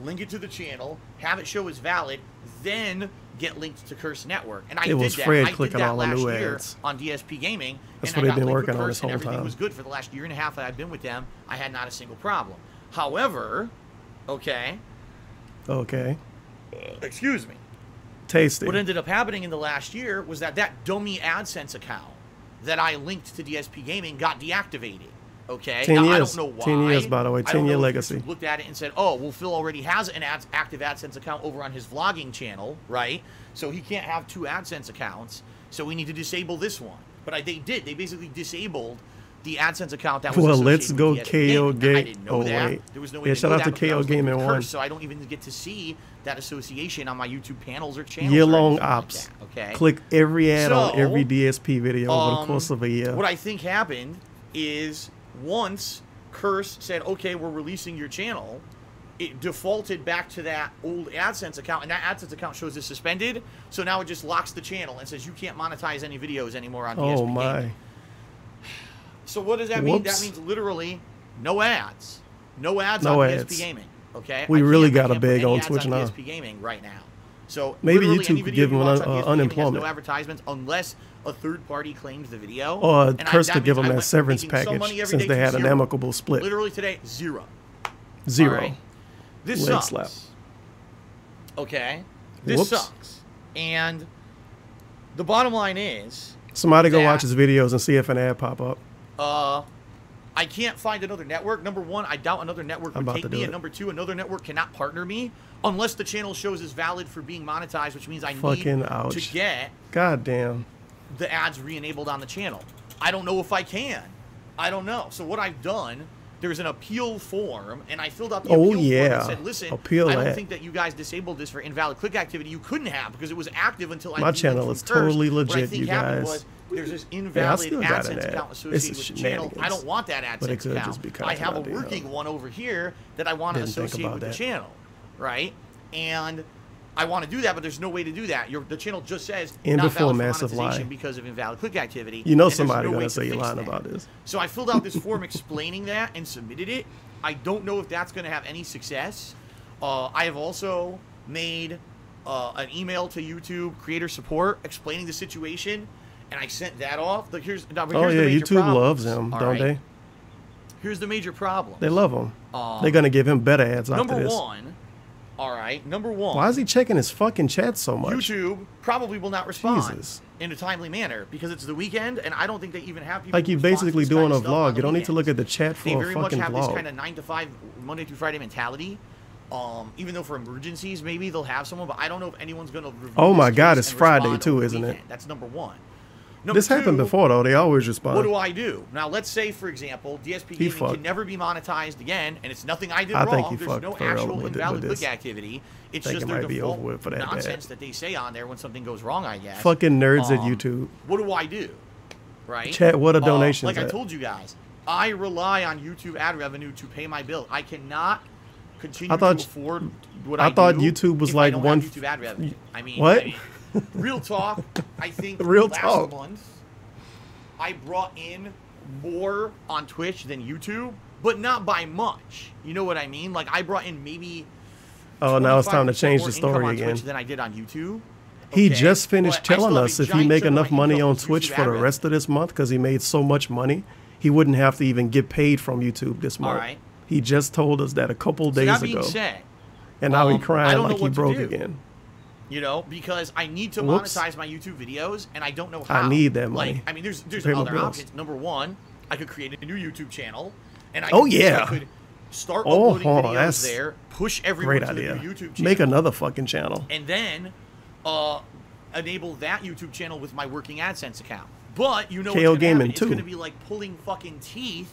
link it to the channel, have it show as valid, then get linked to Curse Network. And I It did was that. Fred I did clicking that all the last new year ads. on DSP Gaming. That's and what I they've been got linked working with on Curse, this whole and everything time. was good for the last year and a half that I've been with them. I had not a single problem. However, okay, excuse me. Tasty. What ended up happening in the last year was that dummy AdSense account that I linked to DSP Gaming got deactivated. Okay, 10 now, years. I don't know why. 10 years, by the way. I don't 10-year know if legacy. YouTube looked at it and said, "Oh, well, Phil already has an active AdSense account over on his vlogging channel, right? So he can't have 2 AdSense accounts. So we need to disable this one." But they did. They basically disabled the AdSense account that was Well, associated let's go with DSP Gaming. KO I Game. didn't know Oh, that. wait. There was no way Yeah, to shout know out that to because I KO was linked Gaming with 1. Curse, so I don't even get to see that association on my YouTube panels or channels. Year-long or anything ops. like that, okay? Click every ad on So, every DSP video over the course of a year. What I think happened is once Curse said, okay, we're releasing your channel, it defaulted back to that old AdSense account, and that AdSense account shows as suspended, so now it just locks the channel and says you can't monetize any videos anymore on DSP Oh, my. Gaming. So what does that mean? Whoops. That means literally no ads. No ads No on ads. DSP Gaming, okay? We I really can't gotta put beg any on ads Twitch now. DSP Gaming right now. So maybe literally YouTube any could video give you him watch on DSP Gaming has unemployment. no advertisements unless a third party claims the video. Or And Curse that could give means him I that went from severance making some money package every since day they to had an zero. amicable split. Literally today, zero. Zero. All right? This Leg sucks. slap. Okay? This Whoops. sucks. And the bottom line is... Somebody go that, watch his videos and see if an ad pop up. I can't find another network. Number one, I doubt another network I'm would about take to do me. it. And number two, another network cannot partner me unless the channel shows is valid for being monetized, which means I Fucking need ouch. to get God damn. the ads re-enabled on the channel. I don't know if I can. I don't know. So what I've done, there's an appeal form, and I filled out the Oh, appeal form yeah. and said, listen, Appeal I don't that. think that you guys disabled this for invalid click activity. You couldn't have because it was active until I My viewed it channel from is first. totally What I legit, think you happened guys. was there's this Yeah, I invalid still got an AdSense ad. account It's associated with the channel. I shenanigans. don't want that But it AdSense could account. just be I have a content idea. working one over here that I want to Didn't think associate about with the that. channel, right? And I want to do that, but there's no way to do that. The channel just says And not before valid for massive monetization lie. because of invalid click activity. You know and there's somebody no way gonna to say you're fix lying that. about this. So I filled out this form explaining that and submitted it. I don't know if that's going to have any success. I have also made an email to YouTube creator support explaining the situation, and I sent that off. Like, here's the Oh yeah, major YouTube problem. loves him, All don't right? they? Here's the major problem. They love him. They're gonna give him better ads after Number this. one. All right. Number one. Why is he checking his fucking chat so much? YouTube probably will not respond Jesus. in a timely manner because it's the weekend, and I don't think they even have people. Like who you're respond to basically this doing kind a of stuff on vlog. the You don't need to weekends. look at the chat They for a very much fucking have this vlog. kind of 9 to 5, Monday through Friday mentality. Even though for emergencies, maybe they'll have someone, but I don't know if anyone's going to review Oh this my God, case it's and Friday respond too, over the isn't it? weekend. That's number one. This happened two, before though. They always respond. What do I do? Now, let's say, for example, DSP Gaming fucked. can never be monetized again, and it's nothing I did I wrong. think he There's fucked no thoroughly actual with invalid this. click activity. It's Think just it their might be default over with for that nonsense bad. that they say on there when something goes wrong, I guess. Fucking nerds at YouTube. What do I do? Right? Chat, what are donations Like I at? told you guys, I rely on YouTube ad revenue to pay my bill. I cannot continue I thought- to afford what I I thought do YouTube was if like I don't one- have YouTube ad revenue. I mean, What? real talk. I think Real last talk. month I brought in more on Twitch than YouTube, but not by much. You know what I mean? Like I brought in maybe. Oh, now it's time to 25% change more the income story on again. Twitch than I did on YouTube. He Okay? just finished But I still telling have a us if he giant make chunk of enough my money income on from Twitch YouTube for ad the revenue. rest of this month, because he made so much money, he wouldn't have to even get paid from YouTube this month. right. He just told us that a couple So days that being ago. said, And now he I crying don't know like he what to broke do. again. You know, because I need to Whoops. monetize my YouTube videos, and I don't know I how. need that money Like, I mean, there's to pay my other bills. options. Number one, I could create a new YouTube channel, and I Oh, could, yeah. I could start Oh, uploading videos that's there, push everyone Great to idea. the new YouTube channel, Make another fucking channel. and then enable that YouTube channel with my working AdSense account. But you know KO what's gonna happen? Gaming It's 2. going to be like pulling fucking teeth,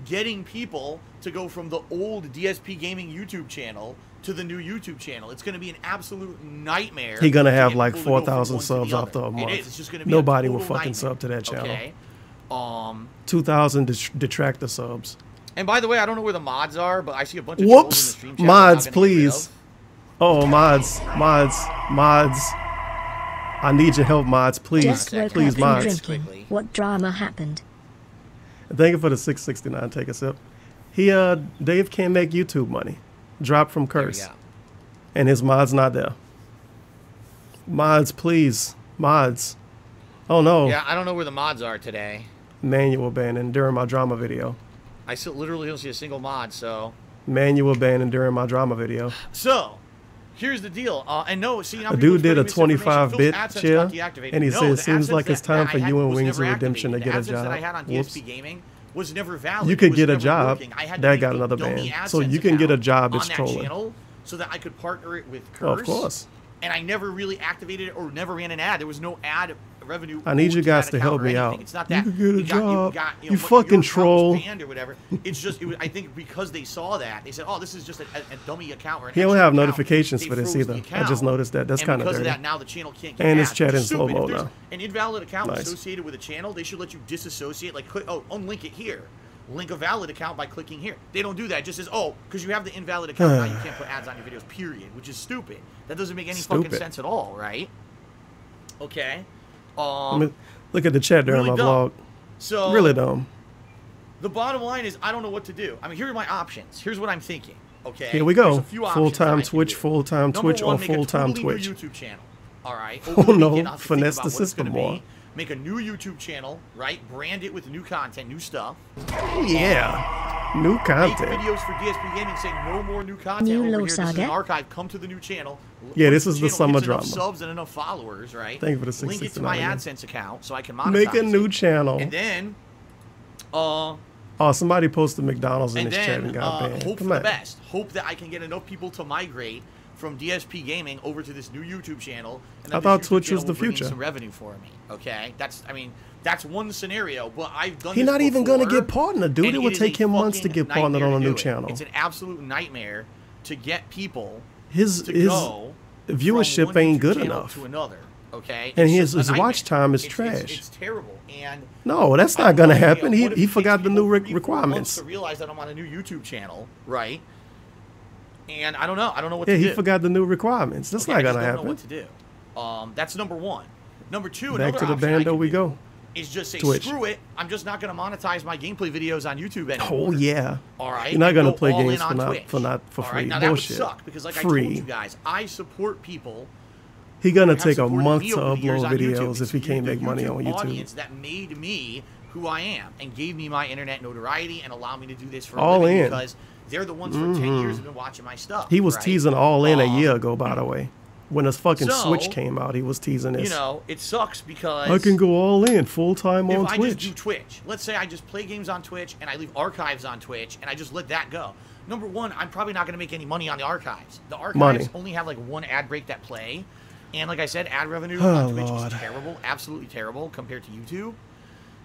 getting people to go from the old DSP Gaming YouTube channel to the new YouTube channel. It's going to be an absolute nightmare. He gonna to have get like people to go from 4,000 one to subs the other. after a month. It is. It's just going to be Nobody a will total fucking nightmare. sub to that channel. Okay. 2,000 detractor subs. And by the way, I don't know where the mods are, but I see a bunch of trolls in the Whoops! stream chat Mods, that I'm not gonna get rid please. of. Oh, mods. I need your help, mods. Please, Just woke please, up mods. and drinking. What drama happened? Thank you for the 669. Take a sip. Dave can't make YouTube money. Drop from Curse. go. And his mod's not there. Mods, please. Mods. Oh no. Yeah, I don't know where the mods are today. Manual banning during my drama video. I still literally don't see a single mod, so. Manual banning during my drama video. So, here's the deal. And no, see, now A people dude did a spreading misinformation. 25-bit Phil's AdSense chair, got deactivated. and he No, said, the "It seems AdSense like it's that time I for had you and was Wings of never Redemption to activated. get a The AdSense that I job." had on Whoops. DSP Gaming was never valid. You It could was get a never job. working. I had to That make got a another dummy ban. So AdSense you can get a account job. on It's that trolling. channel so that I could partner it with Oh, Curse. of course. And I never really activated it or never ran an ad. There was no ad revenue. I need owed you to guys that to account help or me anything. out. It's not You that could get a job. You You know, fucking your account was troll. banned or whatever. It's just, I think because they saw that, they said, "Oh, this is just a dummy account." Or an He don't extra have account." notifications They for this froze the either. I account, just noticed that. That's and kind of because dirty. of that, now the channel can't get And it's ads. chat in It's stupid. slow-mo If there's now. an invalid account Nice. associated with a channel, they should let you disassociate. Like, click, unlink it here. Link a valid account by clicking here. They don't do that. It just says, "Oh, because you have the invalid account, now you can't put ads on your videos." Period. Which is stupid. That doesn't make any fucking Stupid. sense at all, right? Okay. Look at the chat during really my dumb. vlog. So Really dumb. the bottom line is, I don't know what to do. I mean, here are my options. Here's what I'm thinking. Okay. Here we There's go. a few options Full-time that I can Twitch, do. full-time Number Twitch, one, or make a full-time totally new Twitch. YouTube channel. All right. Oh, Over the no. weekend, I'll have to think Finesse about the what it's system gonna more. be. Make a new YouTube channel, right? Brand it with new content, new stuff. Oh, yeah. New Make content. videos for DSP Gaming saying no more new content New over Low here. This is an Saga. archive. Come to the new channel. Yeah, Once this is the channel summer gets enough drama. subs and enough followers, right? Thank you for the Link it to my 669 AdSense account so I can monetize Make a new it. channel. And then, Oh, somebody posted McDonald's in and this chat then and got banned. hope for Come the on. best. Hope that I can get enough people to migrate from DSP Gaming over to this new YouTube channel. And I then thought this YouTube Twitch channel was the will bring in future. Some revenue for me. Okay, that's one scenario. But I've done. He's this not even going to before, get partnered, dude. and It would is take a him months to fucking get partnered nightmare on a to new do it. channel. It's an absolute nightmare to get people His to go from viewership one ain't YouTube good channel enough. to another. Okay, And It's just his a nightmare. watch time is It's trash. It's terrible. And No, that's I not don't going to know, happen. what if He it forgot takes the new people 3-4 months requirements. to realize that I'm on a new YouTube channel, right? And I don't know. I don't know what Yeah, to do. he forgot the new requirements. That's Okay, not I just going to don't know happen. what to do. That's number one. Number two, Back another to the option I bando can we do go. is just say, Twitch. screw it. I'm just not going to monetize my gameplay videos on YouTube anymore. Oh yeah. All right. You're not and going to go play all in games on for Twitch. free. All right, now Bullshit. that would suck because, like I Free. told you guys, I support people. He gonna who have take a supported month me to over the years upload on YouTube. videos It's if he can't the make money on YouTube. Audience that made me who I am and gave me my internet notoriety and allowed me to do this for All a living in. because they're the ones for 10 years have been watching my stuff. He was right? teasing All In a year ago, by the way. When his fucking So, Switch came out, he was teasing this. You know, it sucks because I can go all in full time on if I Twitch. just do Twitch, let's say I just play games on Twitch and I leave archives on Twitch and I just let that go. Number one, I'm probably not going to make any money on the archives. The archives Money. only have like one ad break that play. And like I said, ad revenue Oh, on Twitch Lord. is terrible, absolutely terrible compared to YouTube.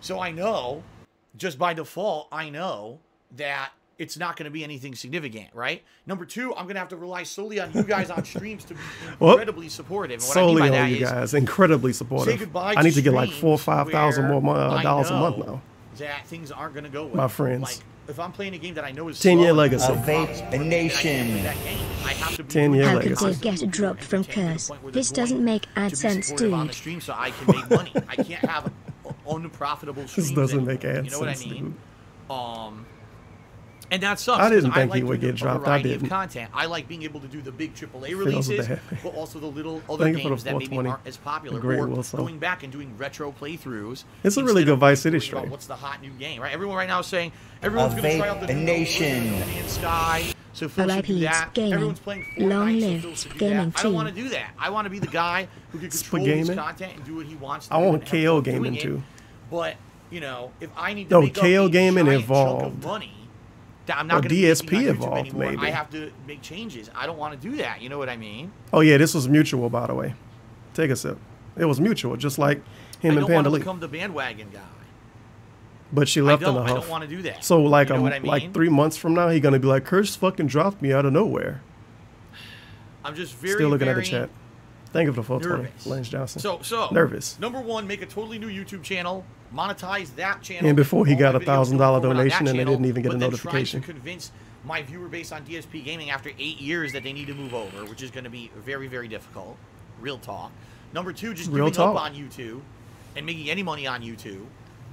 So I know, just by default, I know that it's not going to be anything significant, right? Number two, I'm going to have to rely solely on you guys on streams to be incredibly supportive. And what I mean Solely by on that you is, guys, incredibly supportive. say goodbye I need to get like streams $4,000 or $5,000 more where dollars a I month know now. that things aren't going to go well. My friends. Like, if I'm playing a game that I know is 10-year slow, legacy. and I can't play that game, I have to be 10-year How legacy. could they get dropped from Curse? This doesn't make AdSense, on the dude. stream so I can make money. I can't have unprofitable streams. This doesn't make anymore. You know what I AdSense, mean? And that sucks. I didn't 'cause think like he would doing get a dropped. I variety of didn't. content. I like being able to do the big AAA Feels releases, bad. but also the little other Thank you for games the that maybe 420. aren't as popular. Great Or Wilson. going back and doing retro playthroughs. It's a really instead good of Vice City worrying about stream. What's the hot new game? Right? Everyone right now is saying everyone's going to try out the new Man's Sky. So Phil should do RIP that. gaming. Everyone's playing Fortnite. Long so live Phil should do gaming that. I don't want to team. do that. I want to be the guy who can control his Spagaming? content and do what he wants to I do want and have KO fun doing gaming it. too. But, you know, if I need to No, make KO up a gaming giant evolved. chunk of money that I'm Or not going to be DSP making on YouTube evolved, anymore, maybe. I have to make changes. I don't want to do that. You know what I mean? Oh yeah, this was mutual, by the way. Take a sip. It was mutual, just like him I and don't want Panda to Lee. become the bandwagon guy. But she left in a I huff. don't want to do that. So like You know what I mean? like 3 months from now, he gonna be like, Curse fucking dropped me out of nowhere. I'm just very, Still looking at the very chat. Thank you for the 420, nervous. Lance Johnson. So nervous. Number one, make a totally new YouTube channel, monetize that channel. And before he all got my a videos $1,000 going forward on that donation and they channel, didn't even get but a then notification. Trying to convince my viewer base on DSP Gaming after 8 years that they need to move over, which is going to be very, very difficult. Real talk. Number two, just Real giving talk. up on YouTube and making any money on YouTube.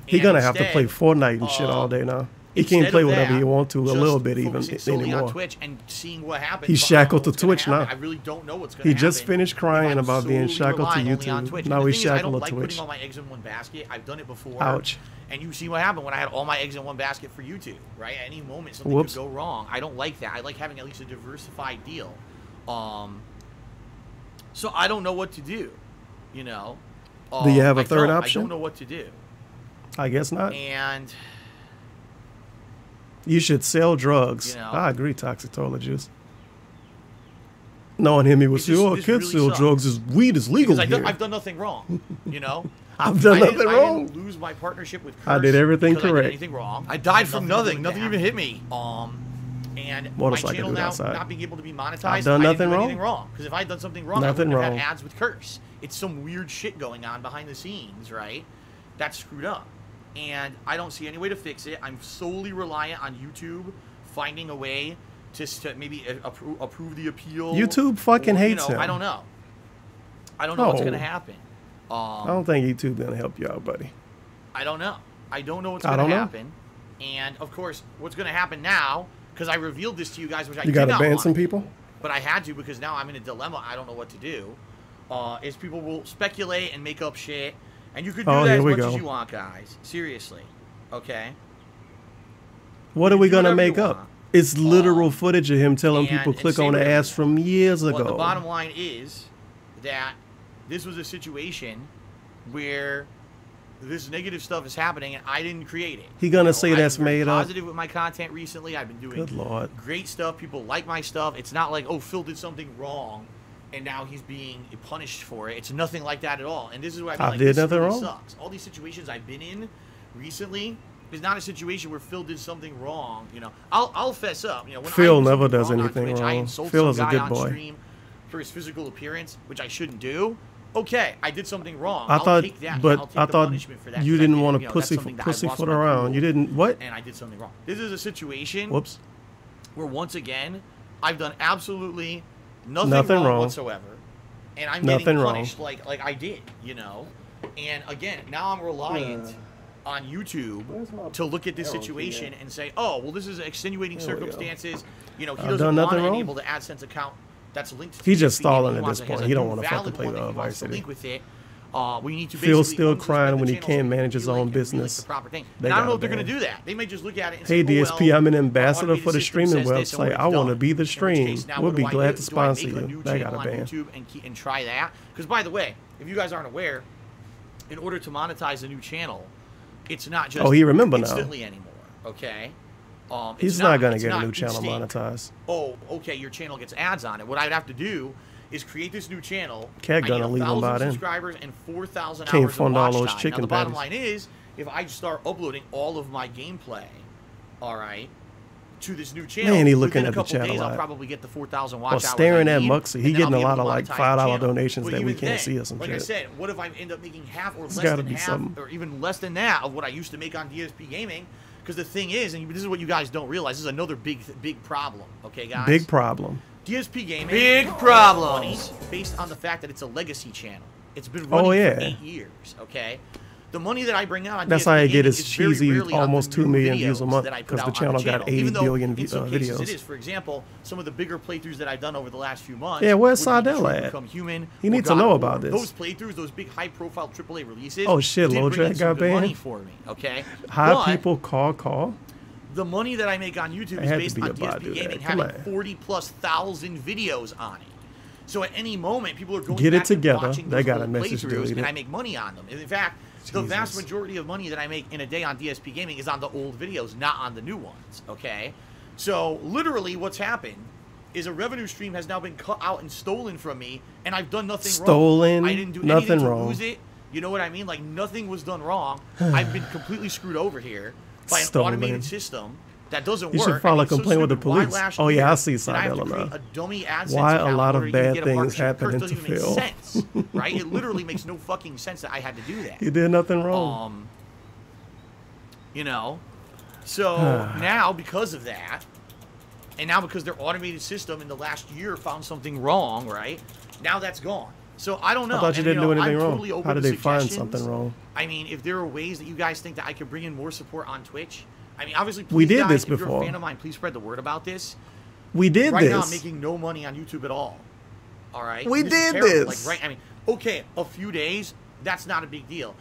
He And gonna have to instead, play Fortnite and shit all day now. He instead can't play of whatever that, he wants to, a just little bit even focusing solely anymore. on Twitch and seeing what happens. He's but I don't know shackled to what's gonna Twitch now. happen. I really don't know what's going to He happen. just finished crying about being solely shackled to relying only on YouTube. Twitch. Now And the he's thing is, shackled I to don't like Twitch. putting all my eggs in one basket. I've done it before. Ouch. And you see what happened when I had all my eggs in one basket for YouTube, right? At any moment, something Whoops. could go wrong. I don't like that. I like having at least a diversified deal. So I don't know what to do, you know. Do you have a I third don't. option? I don't know what to do. I guess not. And You should sell drugs. You know? I agree, Toxic Toilet Juice. Knowing him, he would say, "Oh, this kids really sell sucks. drugs. Weed is legal Because here." I've done nothing wrong, you know. I've done nothing I wrong. didn't lose my partnership with Curse I did everything because I correct. did anything wrong. I died from Nothing nothing. Nothing even hit me. And Motorcycle my channel dude now outside. not being able to be monetized, I've done I nothing didn't do wrong. anything wrong. Because if I had done something wrong, Nothing I wouldn't have wrong. had ads with Curse. It's some weird shit going on behind the scenes, right? That's screwed up. And I don't see any way to fix it. I'm solely reliant on YouTube finding a way to maybe approve the appeal. YouTube fucking or, hates you know, him. I don't know. I don't know what's No. going to happen. I don't think YouTube's gonna help you out, buddy. I don't know. I don't know what's I going to don't know. happen. And, of course, what's going to happen now because I revealed this to you guys, which I You got did to not ban want some to, people? but I had to because now I'm in a dilemma. I don't know what to do. Is people will speculate and make up shit, and you could do that as much as you want, guys. Seriously, okay? What are we gonna make up? It's literal footage of him telling people click on the ass from years ago. Well, the bottom line is that this was a situation where this negative stuff is happening, and I didn't create it. He gonna say that's made up? Positive with my content recently. I've been doing Good Lord. great stuff. People like my stuff. It's not like, oh, Phil did something wrong, and now he's being punished for it. It's nothing like that at all. And this is what I mean. I like, did this nothing really wrong. Sucks. All these situations I've been in recently is not a situation where Phil did something wrong. You know, I'll fess up. You know, when Phil I do never something does wrong on anything Twitch, I wrong. insult Phil some is a guy good on boy. stream for his physical appearance, which I shouldn't do. Okay, I did something wrong. I I'll thought, take that. but I'll take I the thought punishment for that, you 'cause I didn't did, want you to know, that's something that I lost pussyfoot my around. cool, You didn't what? And I did something wrong. This is a situation. Whoops. Where once again, I've done absolutely nothing Nothing wrong. whatsoever, and I'm Nothing getting wrong. punished like I did, you know. And again, now I'm reliant on YouTube to look at this situation and say, oh, well, this is extenuating There we go. circumstances. You know, he I've doesn't done want nothing to wrong. enable the AdSense account that's linked to He's just TSP, stalling and at wants this to- has point. a He don't new wanna fucking valid play one the that he wants to varsity. link with it. We need to Phil's basically still unsuspend crying the when he channels can't and manage his delete own and relink business. the proper thing. They And I don't know got if they're a going to ban. do that. They may just look at it and Hey say, oh, DSP, well, I'm an our ambassador automated for the system streaming says this and website. we're I want to done. be the In which stream. case, now We'll what be do I glad do? to Do I sponsor make a you. new They got channel a on ban. YouTube and try that? Because by the way, if you guys aren't aware, in order to monetize a new channel, it's not just Oh, he remember now. instantly anymore. Okay. He's It's not gonna it's get a not new channel instant. monetized. Oh, okay, your channel gets ads on it. What I'd have to do is create this new channel. Cat I gonna need leave him 1,000 by then. subscribers and 4,000 Can't hours of fund all watch those time. chicken Now, the bottom patties. line is, if I start uploading all of my gameplay, all right, to this new channel, Man, he within looking a at the couple chat a days, I'll lot. probably get the 4,000 watch Or hours staring I at need, Muxy. He and then getting I'll a be lot able of to like monetize $5 the channel. donations But that we even can't then, see or some like I shit. said, what if I end up making half or It's less gotta than be half, something. or even less than that of what I used to make on DSP Gaming? Because the thing is, and this is what you guys don't realize, this is another big problem. Okay, guys. Big problem. DSP Gaming. Big makes problems. money based on the fact that it's a legacy channel. It's been Oh, running yeah. for 8 years. Okay. The money that I bring out on That's DSP how I get Gaming his is very cheesy rarely on the almost 2 new million views a videos month that I put because the out on channel got 80 even though billion in some cases videos. It is. For example, some of the bigger playthroughs that I've done over the last few months. Yeah, where's would be Sardell Detroit at? Become Human, He or needs to God know of War. about this. Those playthroughs, those big high-profile AAA releases. Oh, shit, did Lil bring in Jack some got good banned? money for me. Okay. How But people call? the money that I make on YouTube I is had to based be on a bot DSP do Gaming that. Come having on. 40,000+ videos on it. So at any moment, people are going Get it back and together. watching They those got a old message playthroughs, deleted. and I make money on them. In fact, the vast Jesus. majority of money that I make in a day on DSP Gaming is on the old videos, not on the new ones. Okay, so literally, what's happened is a revenue stream has now been cut out and stolen from me, and I've done nothing Stolen, wrong. I didn't do nothing anything to wrong. lose it. You know what I mean? Like nothing was done wrong. I've been completely screwed over here by an Stolen. automated system that doesn't You work. should file and a it's so complaint with the stupid. Why police. last Oh, yeah, year I see did I have to Sardell create now. a dummy AdSense Why a account lot in of order to even bad get a things partnership? happening It doesn't to even make Phil. sense, right? It literally makes no fucking sense that I had to do that. You did nothing wrong. You know, so now because of that, and now because their automated system in the last year found something wrong, right? Now that's gone. So I don't know. I thought you And, didn't know, do anything I'm wrong. totally open How did to they find suggestions. something wrong? I mean, if there are ways that you guys think that I could bring in more support on Twitch, I mean, obviously, please, We did guys, this if you're before. a fan of mine, please spread the word about this. We did right this. now, I'm making no money on YouTube at all. All right, We This is did terrible. this. Like, right? I mean, okay, a few days, that's not a big deal.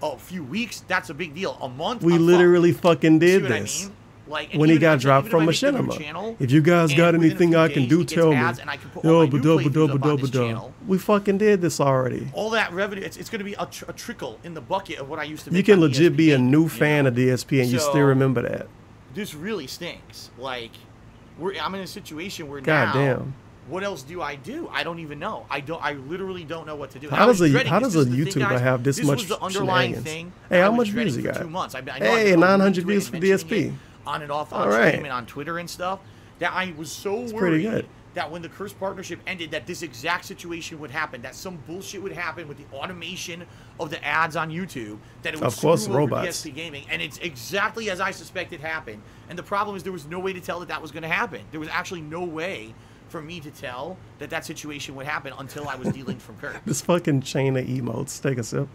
A few weeks, that's a big deal. A month, We I'm literally fucked. fucking did See what I this. mean? Like, and When he even got if- dropped even from if I make a new Machinima. channel, If you guys and got within a anything few I can days do, it gets tell me. ads, and I can put all my new playthroughs up on this channel. We fucking did this already. All that revenue, it's going to be a trickle in the bucket of what I used to make. You can on legit DSP be a Gaming, new you fan know? of DSP and you So, still remember that. This really stinks. Like, I'm in a situation where God now, damn. what else do? I don't even know. I literally don't know what to do. How does a YouTuber YouTuber have this much was the underlying shenanigans? thing. Hey, how I was much dreading views you for got? 2 months. I know Hey, I've 900 been views for mentioning DSP. it on and off All on right. stream and on Twitter and stuff. That I was so pretty worried good. that when the Cursed partnership ended, that this exact situation would happen. That some bullshit would happen with the automation of the ads on YouTube. That it would Of course, screw over robots. DSP Gaming, and it's exactly as I suspected happened. And the problem is there was no way to tell that was going to happen. There was actually no way for me to tell that situation would happen until I was delinked from Kurt. This fucking chain of emotes. Take a sip.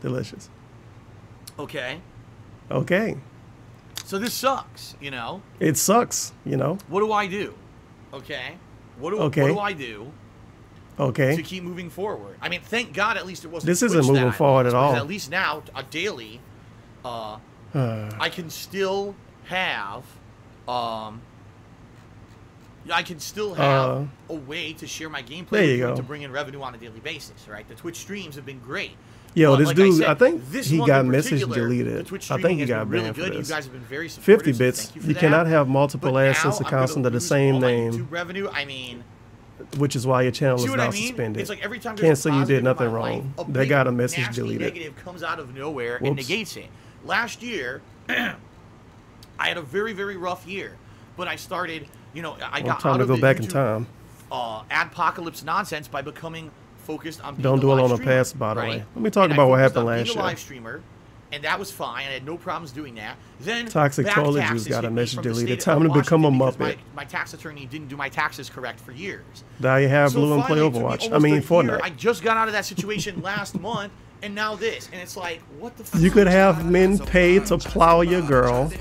Delicious. Okay. Okay. So this sucks, you know? It sucks, you know? What do I do? Okay? What do I do to keep moving forward? I mean, thank God at least it wasn't This Twitch isn't moving that I forward lost, at all. because at least now, daily, I can still have... I can still have a way to share my gameplay there with you you and go. to bring in revenue on a daily basis, right? The Twitch streams have been great. Yo, But this like dude, said, I think this he month got in message particular, the deleted. Twitch I think streaming he has got been really banned for good. this. You guys have been very supportive, 50 so bits. thank you for You that. cannot have multiple But AdSense now accounts I'm under gonna the lose same all my name, YouTube revenue. I mean, which is why your channel see is what now I mean? suspended. It's like every time Can't there's say a you positive did nothing in my wrong. life, They got a message nasty deleted. negative comes out of nowhere and Whoops. negates it. Last year, I had a very, very rough year, but I started, you know, I got time out to of go the back in YouTube, time. Adpocalypse nonsense by becoming focused on being Don't a do it live on the streamer, past, by the right? way. Let me talk And I about what focused happened on being last a year. live streamer, and that was fine. I had no problems doing that. Then Toxic back Toilet taxes Juice got a hit me message from the deleted. state of Time to become a Washington because Muppet. My tax attorney didn't do my taxes correct for years. Now you have So Blue and play finally, it took me Overwatch. I almost mean, a year. Fortnite. I just got out of that situation last month, and now this, and it's like, what the fuck? You could have men pay to plow your girl.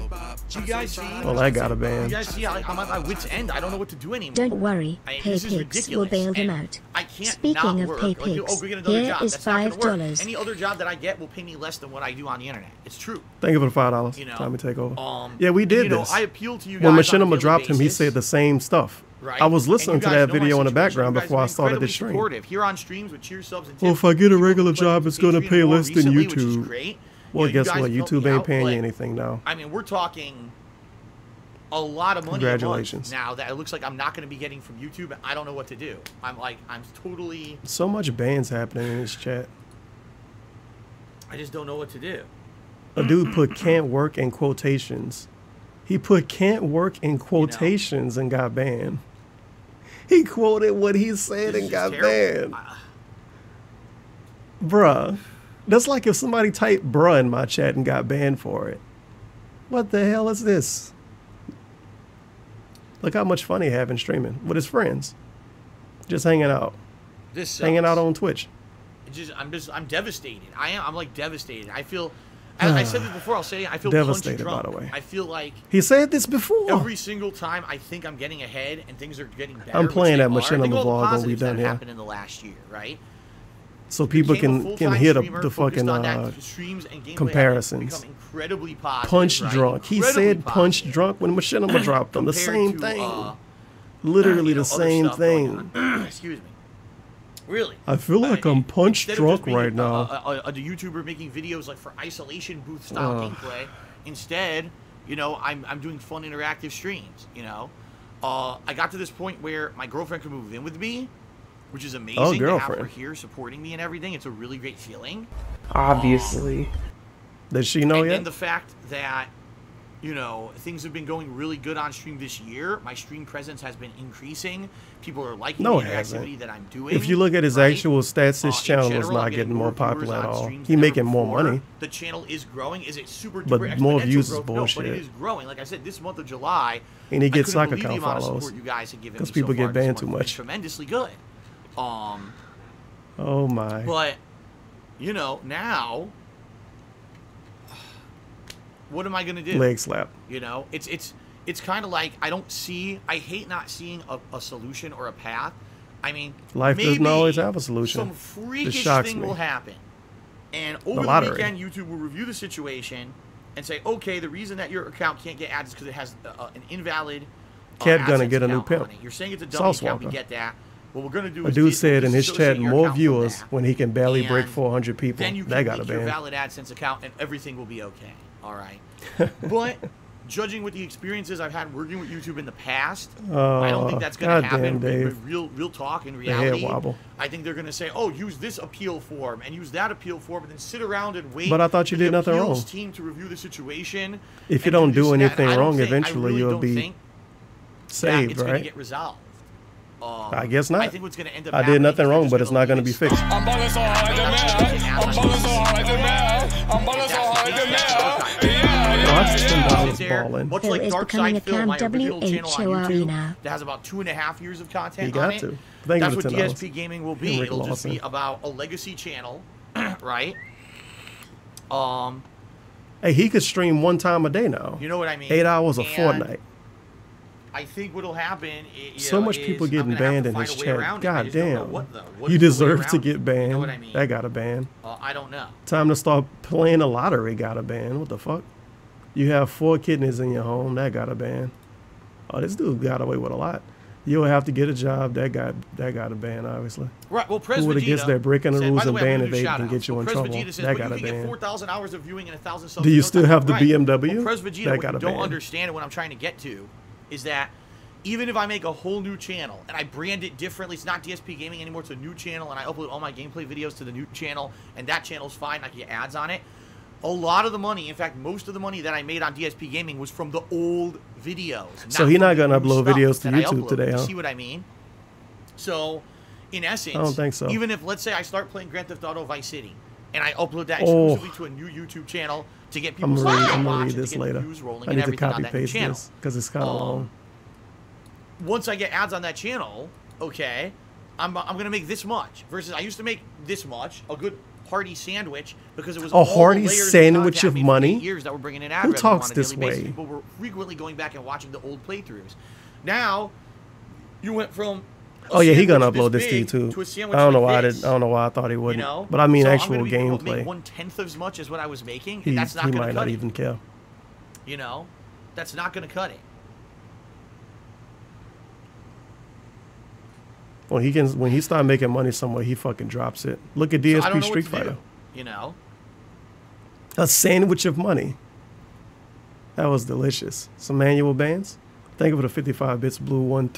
You guys see? Well, that got a ban. You guys see? I'm at my wit's end. I don't know what to do anymore. Don't worry, This is PayPix will ridiculous, bail him and out. I can't Speaking not of work. PayPix, Like, go get another here job. is That's not gonna work. $5. Any other job that I get will pay me less than what I do on the internet. It's true. Thank you for the $5. You know, Time to take over. Yeah, we did you know, this. I appeal to you guys When on a Machinima daily dropped him, he basis, said the same stuff. right? I was And listening you to guys that know my video in the situation. background You guys before I have been started the incredibly stream. supportive. Here on streams with cheer subs and Well, tips, if I get a people regular play job, with it's going to Patreon pay more less than recently, which is YouTube. great. Well, You know, you guess guys what? help YouTube me ain't out, paying you but, anything now. I mean, we're talking a lot of money Congratulations. a month now that it looks like I'm not going to be getting from YouTube, and I don't know what to do. I'm totally... So much bans happening in this chat. I just don't know what to do. A dude put can't work in quotations. He put can't work in quotations and got banned. He quoted what he said and got banned. Bruh. That's like if somebody typed bruh in my chat and got banned for it. What the hell is this? Look how much fun he having streaming with his friends. Just hanging out. This hanging sucks. out on Twitch. I'm devastated. I'm like devastated. I feel... I said this before, I'll say it. I feel Devastated, punch drunk. by the way. I feel like... He said this before. Every single time I think I'm getting ahead and things are getting better. I'm playing that machine Machinima vlog when we done here. happened in the last year, right? So people Became a can full-time hear streamer, the focused fucking on that. Streams and gameplay have comparisons. become incredibly positive, Punch right? drunk. He Incredibly said punch drunk when Machinima dropped them. The same compared to, thing. Literally the other same stuff going thing. on. Excuse me. Really? I feel like I'm punch Instead of drunk just being right now. a YouTuber making videos like for isolation booth style gameplay, instead, you know, I'm doing fun interactive streams. You know, I got to this point where my girlfriend could move in with me, which is amazing. Oh, to have her girlfriend. here supporting me and everything. It's a really great feeling. Obviously. Does she know And yet? then the fact that, you know, things have been going really good on stream this year. My stream presence has been increasing. People are liking No, the it hasn't. interactivity that I'm doing. If you look at his actual stats, his In channel is general, I'm not getting getting more viewers popular at on all. streams He than making ever more before. money. The channel is growing. Is it super But duper more exponential views is growth? No, bullshit. but it is growing. Like I said, this month of July, And he I gets couldn't soccer believe the count amount of follows. support you guys have given Because me people so far get this banned month. too It's much. tremendously good. Oh my. But, you know, now, what am I going to do? Leg slap. You know, it's kind of like I hate not seeing a solution or a path. I mean, Life doesn't maybe always have a solution. Some This freakish shocks thing me. will happen. And over the lottery. weekend, YouTube will review the situation and say, okay, the reason that your account can't get ads is because it has an invalid Cat gonna AdSense get a new account pimp. on it. You're saying it's a dummy Sauce account, we Walker. get that. What we're going to do A is dude said in his chat disassociate your more account from viewers that. when he can barely break And 400 people. Then you That can got a link your ban. valid AdSense account and everything will be okay. All right. But judging with the experiences I've had working with YouTube in the past, I don't think that's going to happen. Dave. Real talk in The head reality. wobble. I think they're going to say, "Oh, use this appeal form and use that appeal form, and then sit around and wait." But I thought you for the did nothing appeals wrong. Team to review the situation. If you and don't this do and that. anything I don't wrong, think- I eventually really you'll don't be think that saved, it's going to right? get resolved. I guess not. I think what's going to end up I did happening nothing is wrong, they're but just it's not going to be fixed. I'm balling so hard in the mail. I'm balling so hard in the mail. I'm balling so hard in the mail. Watch $10 there, balling. much Phil like is Dark becoming Side a Phil, my Cam original channel on WHORE YouTube now. that has about 2.5 years of content You got on it. to. Thank you That's for what the $10. DSP Gaming will And be. Rick It'll just be Lawson. about a legacy channel, right? Hey, he could stream 1 time a day now. You know what I mean? 8 hours a And fortnight. I think what'll happen. So much people getting banned in his chat. God damn. What You is the way deserve around to it? get banned. You know what I mean? That got a ban. I don't know. Time to start playing the lottery. Got a ban. What the fuck? You have 4 kidneys in your home. That got a ban. Oh, this dude got away with a lot. You'll have to get a job. That got a ban, obviously. Right. Well, Pres Who would have guessed that breaking the said- rules by the and way, I'm ban gonna do evade can shout-outs. get you in Pres trouble? Vegeta says, That "But got a you can get ban. 4,000 hours of viewing and 1,000 subs. Do you in no still time." have the Right. BMW? Well, Pres Vegeta, That what got you a don't ban. understand and what I'm trying to get to is that even if I make a whole new channel and I brand it differently, it's not DSP Gaming anymore, it's a new channel, and I upload all my gameplay videos to the new channel, and that channel's fine, I can get ads on it. A lot of the money, in fact, most of the money that I made on DSP Gaming was from the old videos. So he's not from gonna the new upload stuff videos to that I YouTube upload. today, You huh? see what I mean? So, in essence, I don't think so. even if, let's say, I start playing Grand Theft Auto Vice City, and I upload that Oh. exclusively to a new YouTube channel to get people I'm to gonna watch read and this to get later. views rolling I and need to everything on copy that new paste channel. this because it's kind of long. Once I get ads on that channel, okay, I'm gonna make this much. Versus I used to make this much, a good hearty sandwich, because it was A all the hearty layers sandwich content of I made for money? 8 years that were bringing in ad Who revenue talks on a this daily basis. way? People were frequently going back and watching the old playthroughs. Now, you went from Oh yeah, he gonna sandwich upload this to big YouTube. to a sandwich I don't know like why this. I don't know why I thought he You wouldn't. know? But I mean So I'm actual gonna be able to gameplay. make 1/10 as much as what I was making. He, And that's not he gonna might cut not it. even care. You know, that's not gonna cut it. When he start making money somewhere, he fucking drops it. Look at So I don't DSP know Street what to do, Fighter. you know. A sandwich of money. That was delicious. Some manual bands. Thank you for the 55 bits blue 1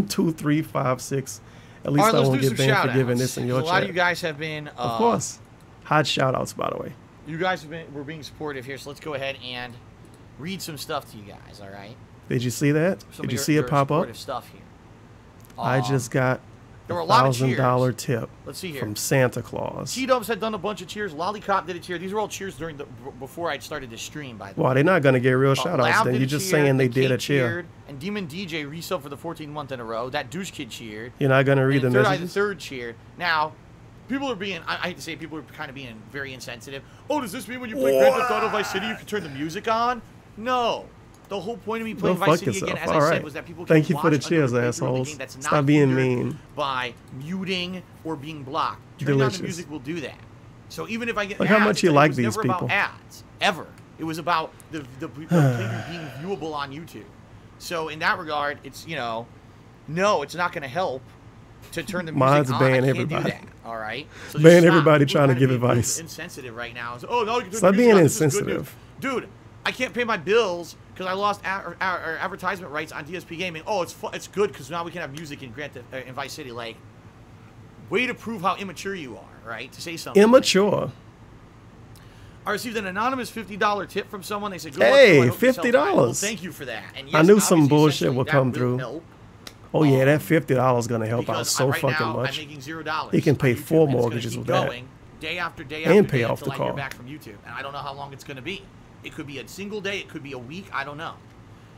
2 3 5 6. At least All right, I let's won't do get some banned for giving shout-outs. this in your A lot of you chat. guys have been Of course. Hot shout outs, by the way. You guys were being supportive here, so let's go ahead and read some stuff to you guys. All right. Did you see that? Some Did of you your- see it your pop up? supportive stuff here. I just got there were a a lot of $1,000 tip Let's see here. from Santa Claus. T-Dubs had done a bunch of cheers. Lollipop did a cheer. These were all cheers before I'd started the stream, by the way. Well, they're not gonna get real shout outs Lab then. did You're a just cheer, saying they and did a Kate cheer. cheered, and Demon DJ resubbed for the 14th month in a row. That Douche Kid cheered. You're not gonna read And the Third Eye messages? the Third cheered. Now, people are being, I hate to say, people are kind of being very insensitive. Oh, does this mean when you play Grand Theft Auto Vice City, you can turn the music on? No. The whole point of me playing Go Vice fuck City again, yourself. as All I said, right. was that people Thank can you for the watch cheers, another playthrough of the assholes. game that's not Stop being hindered mean. by muting or being blocked. Turning on the Delicious. music will do that. So even if I get Look how ads, much you it like was these never people. about ads, ever. It was about the playthrough being viewable on YouTube. So in that regard, it's, you know, no, it's not going to help to turn the music Mine's on. ban I can't everybody. do that. All right. So Ban just stop. everybody People trying to are give being real advice. Insensitive right now. So, oh no, you can turn Stop the being music on. This is good insensitive. news. Dude, I can't pay my bills because I lost advertisement rights on DSP Gaming. Oh, it's good because now we can have music in in Vice City. Like, way to prove how immature you are, right? To say something. Immature. I received an anonymous $50 tip from someone. They said, "Good luck, Hey, Joe. I hope you sell fine." Well, $50. thank you for that. And I yes, knew some obviously, bullshit essentially, would that come will through. help. Oh yeah, that $50 gonna help out Because so right fucking now, much. I'm making $0 He can pay on YouTube, 4 and it's gonna mortgages keep with that. going day after day And after pay day off until the I hear car. back from YouTube. And I don't know how long it's going to be. It could be a single day. It could be a week. I don't know.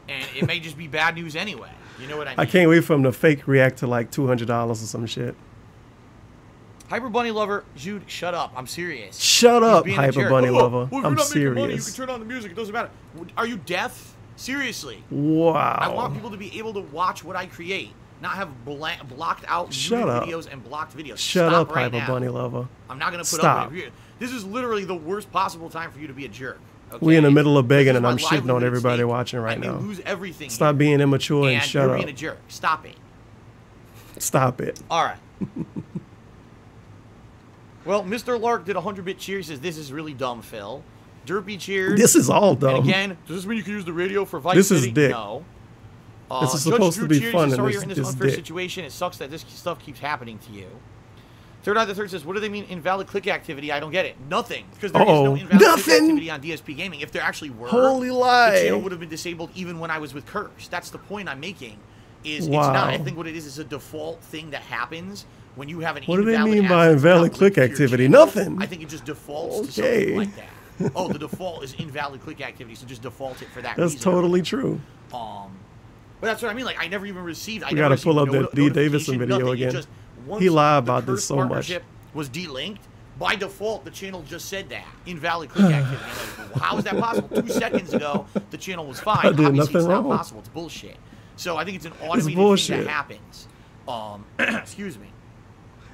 And it may just be bad news anyway. You know what I mean? I can't wait for him to fake react to like $200 or some shit. Hyper Bunny Lover, Jude, shut up. I'm serious. Shut He's up, being a Hyper jerk. Bunny Oh, Lover. well, if I'm you're not making money, you serious. can turn on the music. It doesn't matter. Are you deaf? Seriously. Wow. I want people to be able to watch what I create, not have blocked out Shut YouTube up. videos and blocked videos. Shut Stop up, right Hyper now. Bunny Lover. I'm not going to put Stop. up with it. This is literally the worst possible time for you to be a jerk. Okay? We in the middle of begging This is and my I'm shitting on livelihood at everybody stake. watching right I may now. lose everything Stop here. being immature and shut you're up. being a jerk. Stop it. Stop it. All right. Well, Mr. Lark did a 100-bit cheer. He says, "This is really dumb, Phil." Derpy cheered. This is all dumb. And again, does this mean you can use the radio for Vice This is City? dick. No. This is Judge supposed Drew to be cheers. fun, He's and sorry this you're in this is unfair dick. situation. It sucks that this stuff keeps happening to you. Third Eye the Third says, "What do they mean invalid click activity?" I don't get it. Nothing. Because there is no invalid click activity on DSP Gaming. If there actually were, Holy lie. the channel would have been disabled even when I was with Curse. That's the point I'm making. Is Wow. it's not. I think what it is a default thing that happens when you have an What do they invalid mean by access invalid not click linked to your activity? channel. Nothing. I think it just defaults to Okay. something like that. Oh, the default is invalid click activity, so just default it for that That's reason. totally true. But that's what I mean. Like I never even received. We gotta pull up that D. Davidson video again. He lied about this so much. Was delinked. by default, the channel just said that. Invalid click activity. I'm like, well, how is that possible? 2 seconds ago, the channel was fine. I did Obviously, nothing it's wrong. not possible. It's bullshit. So I think it's an automated bullshit. thing that happens. Excuse me.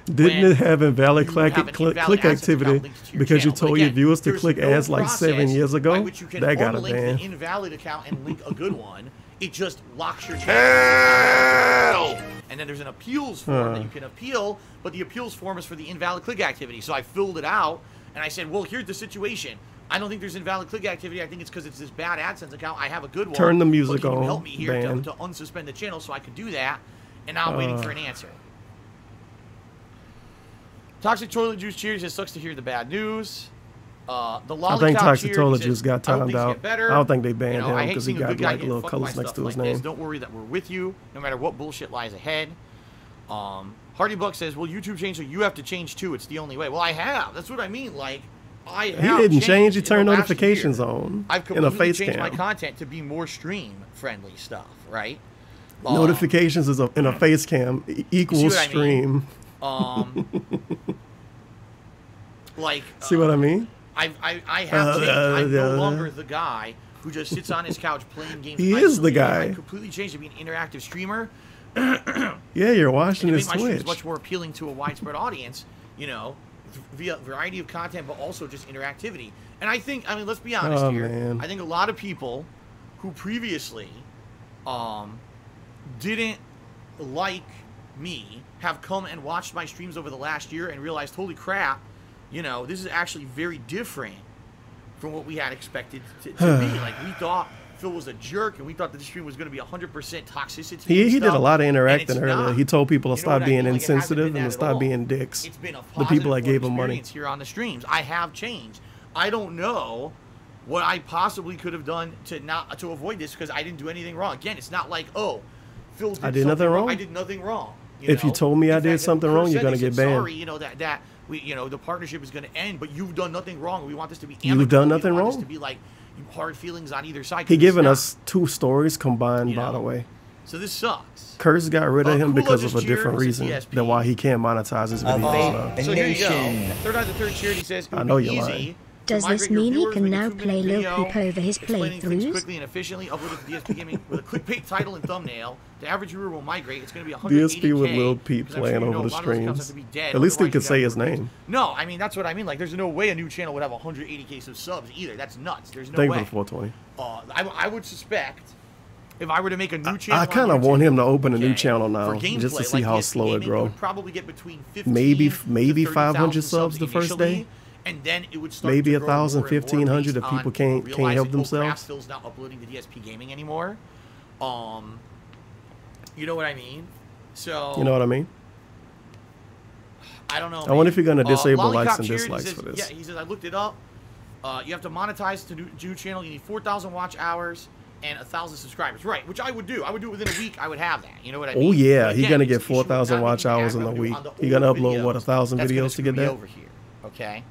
Didn't it have invalid click invalid activity linked to your because you channel. But told again, your viewers to there's click no ads like 7 process years by ago? which you can That got a unlink ban. the invalid account and link a good one. It just locks your channel. And then there's an appeals form that you can appeal, but the appeals form is for the invalid click activity. So I filled it out, and I said, well, here's the situation. I don't think there's invalid click activity. I think it's because it's this bad AdSense account. I have a good one. Turn the music but can you on, help me here ban. to unsuspend the channel so I could do that? And now I'm waiting for an answer. Toxic Toilet Juice cheers. It sucks to hear the bad news. The I think Toxic Toilet Juice got timed out. I Better. don't think they banned I him hate because he seeing a got good guy like getting little fucked by colors next stuff to his like this. name. Don't worry that we're with you, no matter what bullshit lies ahead. Hardy Buck says, "Well, YouTube changed, so you have to change too. It's the only way." Well, I have. That's what I mean. Like, I He have didn't changed change. He in the turned last notifications year. on I've in a completely face changed my cam. content to be more stream-friendly stuff, right? Notifications is in a face cam equals what I mean? stream. Like, See what I mean? I have changed. I'm no longer the guy who just sits on his couch playing games. He is the isolated. guy. I completely changed to be an interactive streamer. Yeah, you're watching and his to make my streams Twitch. much more appealing to a widespread audience, you know, via variety of content, but also just interactivity. And I think, I mean, let's be honest Oh, here. man. I think a lot of people who previously didn't like me have come and watched my streams over the last year and realized, holy crap, you know, this is actually very different from what we had expected to be. Like, we thought Phil was a jerk, and we thought that the stream was going to be 100% toxicity. He did a lot of and interacting it's earlier. not. He told people to You know what stop I being mean? Like, it hasn't insensitive been and to that at stop all. being dicks. It's been a The people that positive gave him money. experience here on the streams. I have changed. I don't know what I possibly could have done to avoid this because I didn't do anything wrong. Again, it's not like, oh, Phil did I did something nothing wrong. I did nothing wrong. If you told me I did something wrong, you're going gonna get banned. Sorry, you know that we, you know, the partnership is going to end, but you've done nothing wrong. We want this to be You've amicable. done We nothing don't want this wrong? to be like hard feelings on either side. He 'cause it's given not. us 2 stories combined, by the way. So this sucks. Curse got rid of him Kula because of just a cheered different with reason DSP. than why he can't monetize his videos. now. So here you go. Third on the third cheer, he says, I know you're easy lying. Does this mean he can now play Lil Peep over his explaining things playthroughs? quickly and efficiently, uploaded to DSP Gaming with a clickbait title and thumbnail. The average viewer will migrate. It's going to be 180K. DSP with Lil Peep because I'm playing sure you know over a the lot of those accounts have streams. to be dead, At least he otherwise could you say got his more name. No, I mean, that's what I mean. Like, there's no way a new channel would have 180K of subs either. That's nuts. There's no Thank way. you for the 420. I would suspect if I were to make a new channel I kind of on want YouTube, him to open a new okay, channel now, for gameplay, just to see like how DSP slow it Gaming, grow. would probably get between 15 Maybe to 500 30,000 subs the first initially, day. and then it would start Maybe to grow 1,000, more and more 1,500 if based people on can't realizing, help oh, crap, themselves. Phil's not uploading to DSP Gaming anymore. You know what I mean? So You know what I mean? I don't know. I wonder if you're gonna disable Lollipop likes and cheered, dislikes he says, for this. Yeah, he says I looked it up. You have to monetize to do channel. You need 4,000 watch hours and 1,000 subscribers. Right, which I would do. I would do it within a week. I would have that. You know what I mean? Oh yeah, But he again, gonna it's get the issue with 4,000 not watch making ad hours in a revenue week. on the He gonna older upload what, videos. 1,000 That's gonna videos to screw get me that? over here. Okay.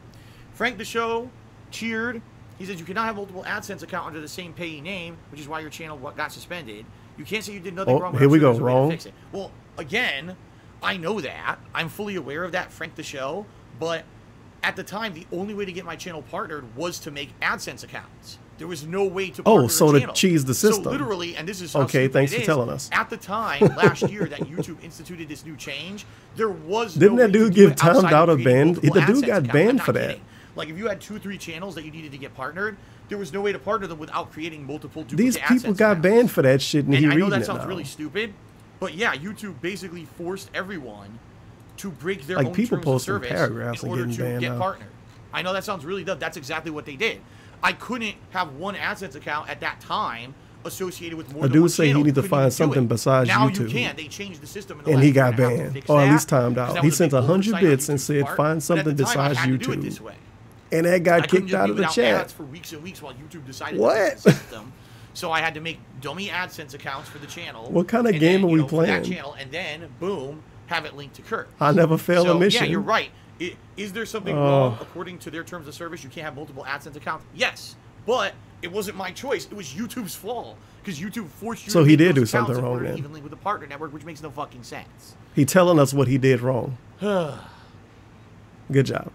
Frank the Show cheered. He says you cannot have multiple AdSense account under the same payee name, which is why your channel got suspended. You can't say you did nothing Oh, wrong. But here I'm we sure go, there's a way to wrong. fix it. Well, again, I know that. I'm fully aware of that, Frank the Show. But at the time, the only way to get my channel partnered was to make AdSense accounts. There was no way to partner so a to channel. cheese the system. So literally, and this is how Okay, stupid thanks it for is, telling us. At the time, last year, that YouTube instituted this new change, there was Didn't no that way dude to do give it outside timed of out a creating ban? multiple The dude AdSense got accounts. banned I'm not for that. kidding. Like, if you had 2 or 3 channels that you needed to get partnered, there was no way to partner them without creating multiple duplicate These people AdSense got accounts. banned for that shit, and he I know reading that it sounds now. really stupid, but yeah, YouTube basically forced everyone to break their Like, own people terms posting of service paragraphs in and order getting to banned get now. partnered. I know that sounds really dumb. That's exactly what they did. I couldn't have one AdSense account at that time associated with more A than dude one say he channel. need to Couldn't find even do something it. besides now YouTube. you can. They changed the system in the And last he year got and a half to banned, fix or at that, least timed because out. that He was a sent big 100 oversight on bits and YouTube's said, part. find But at something the time, I besides had to do it YouTube. this way. And that I got couldn't kicked just out be of the without chat. ads for weeks and weeks while YouTube decided What? to fix the system. So I had to make dummy AdSense accounts for the channel. What kind of and game then, are we for that playing? channel, and then boom, have it linked to Kurt. I never fail so, a mission. Yeah, you're right. Is there something wrong according to their terms of service? You can't have multiple AdSense accounts. Yes, but it wasn't my choice. It was YouTube's fault because YouTube forced you. So to he make did those do accounts something in wrong order to then. even link with the partner network, which makes no fucking sense. He telling us what he did wrong. Good job.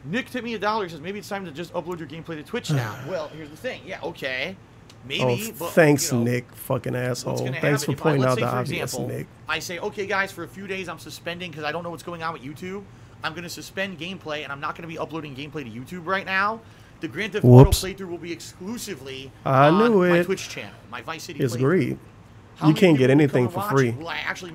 Nick tipped me $1. Says maybe it's time to just upload your gameplay to Twitch now. Well, here's the thing. Yeah, okay. Maybe, but thanks, you know, Nick, fucking asshole. What's Thanks for happen, pointing let's out say, the for obvious, example, Nick. I say, okay, guys, for a few days I'm suspending because I don't know what's going on with YouTube. I'm going to suspend gameplay, and I'm not going to be uploading gameplay to YouTube right now. The Grand Theft Auto playthrough will be exclusively on my Twitch channel, my Vice City It's playthrough. great. You can't get anything for free,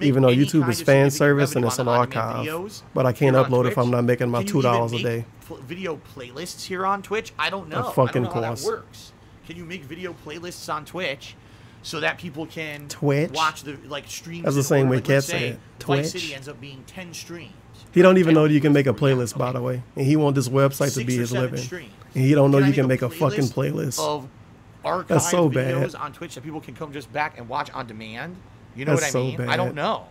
even though YouTube is fan service and it's an archive. But I can't upload if I'm not making my $2 a day. Video playlists here on Twitch? I don't know. Fucking I don't know how course. that works. Can you make video playlists on Twitch so that people can Twitch? watch the streams? That's the same way like, Cat let's say said. Vice Twitch. City ends up being 10 streams. He don't even know that you can make a playlist, by the way, and he want this website to be his living, and he don't know you can make a fucking playlist. Of archived That's so videos bad. on Twitch that people can come just back and watch on demand. You know That's what I mean? so bad. I don't know.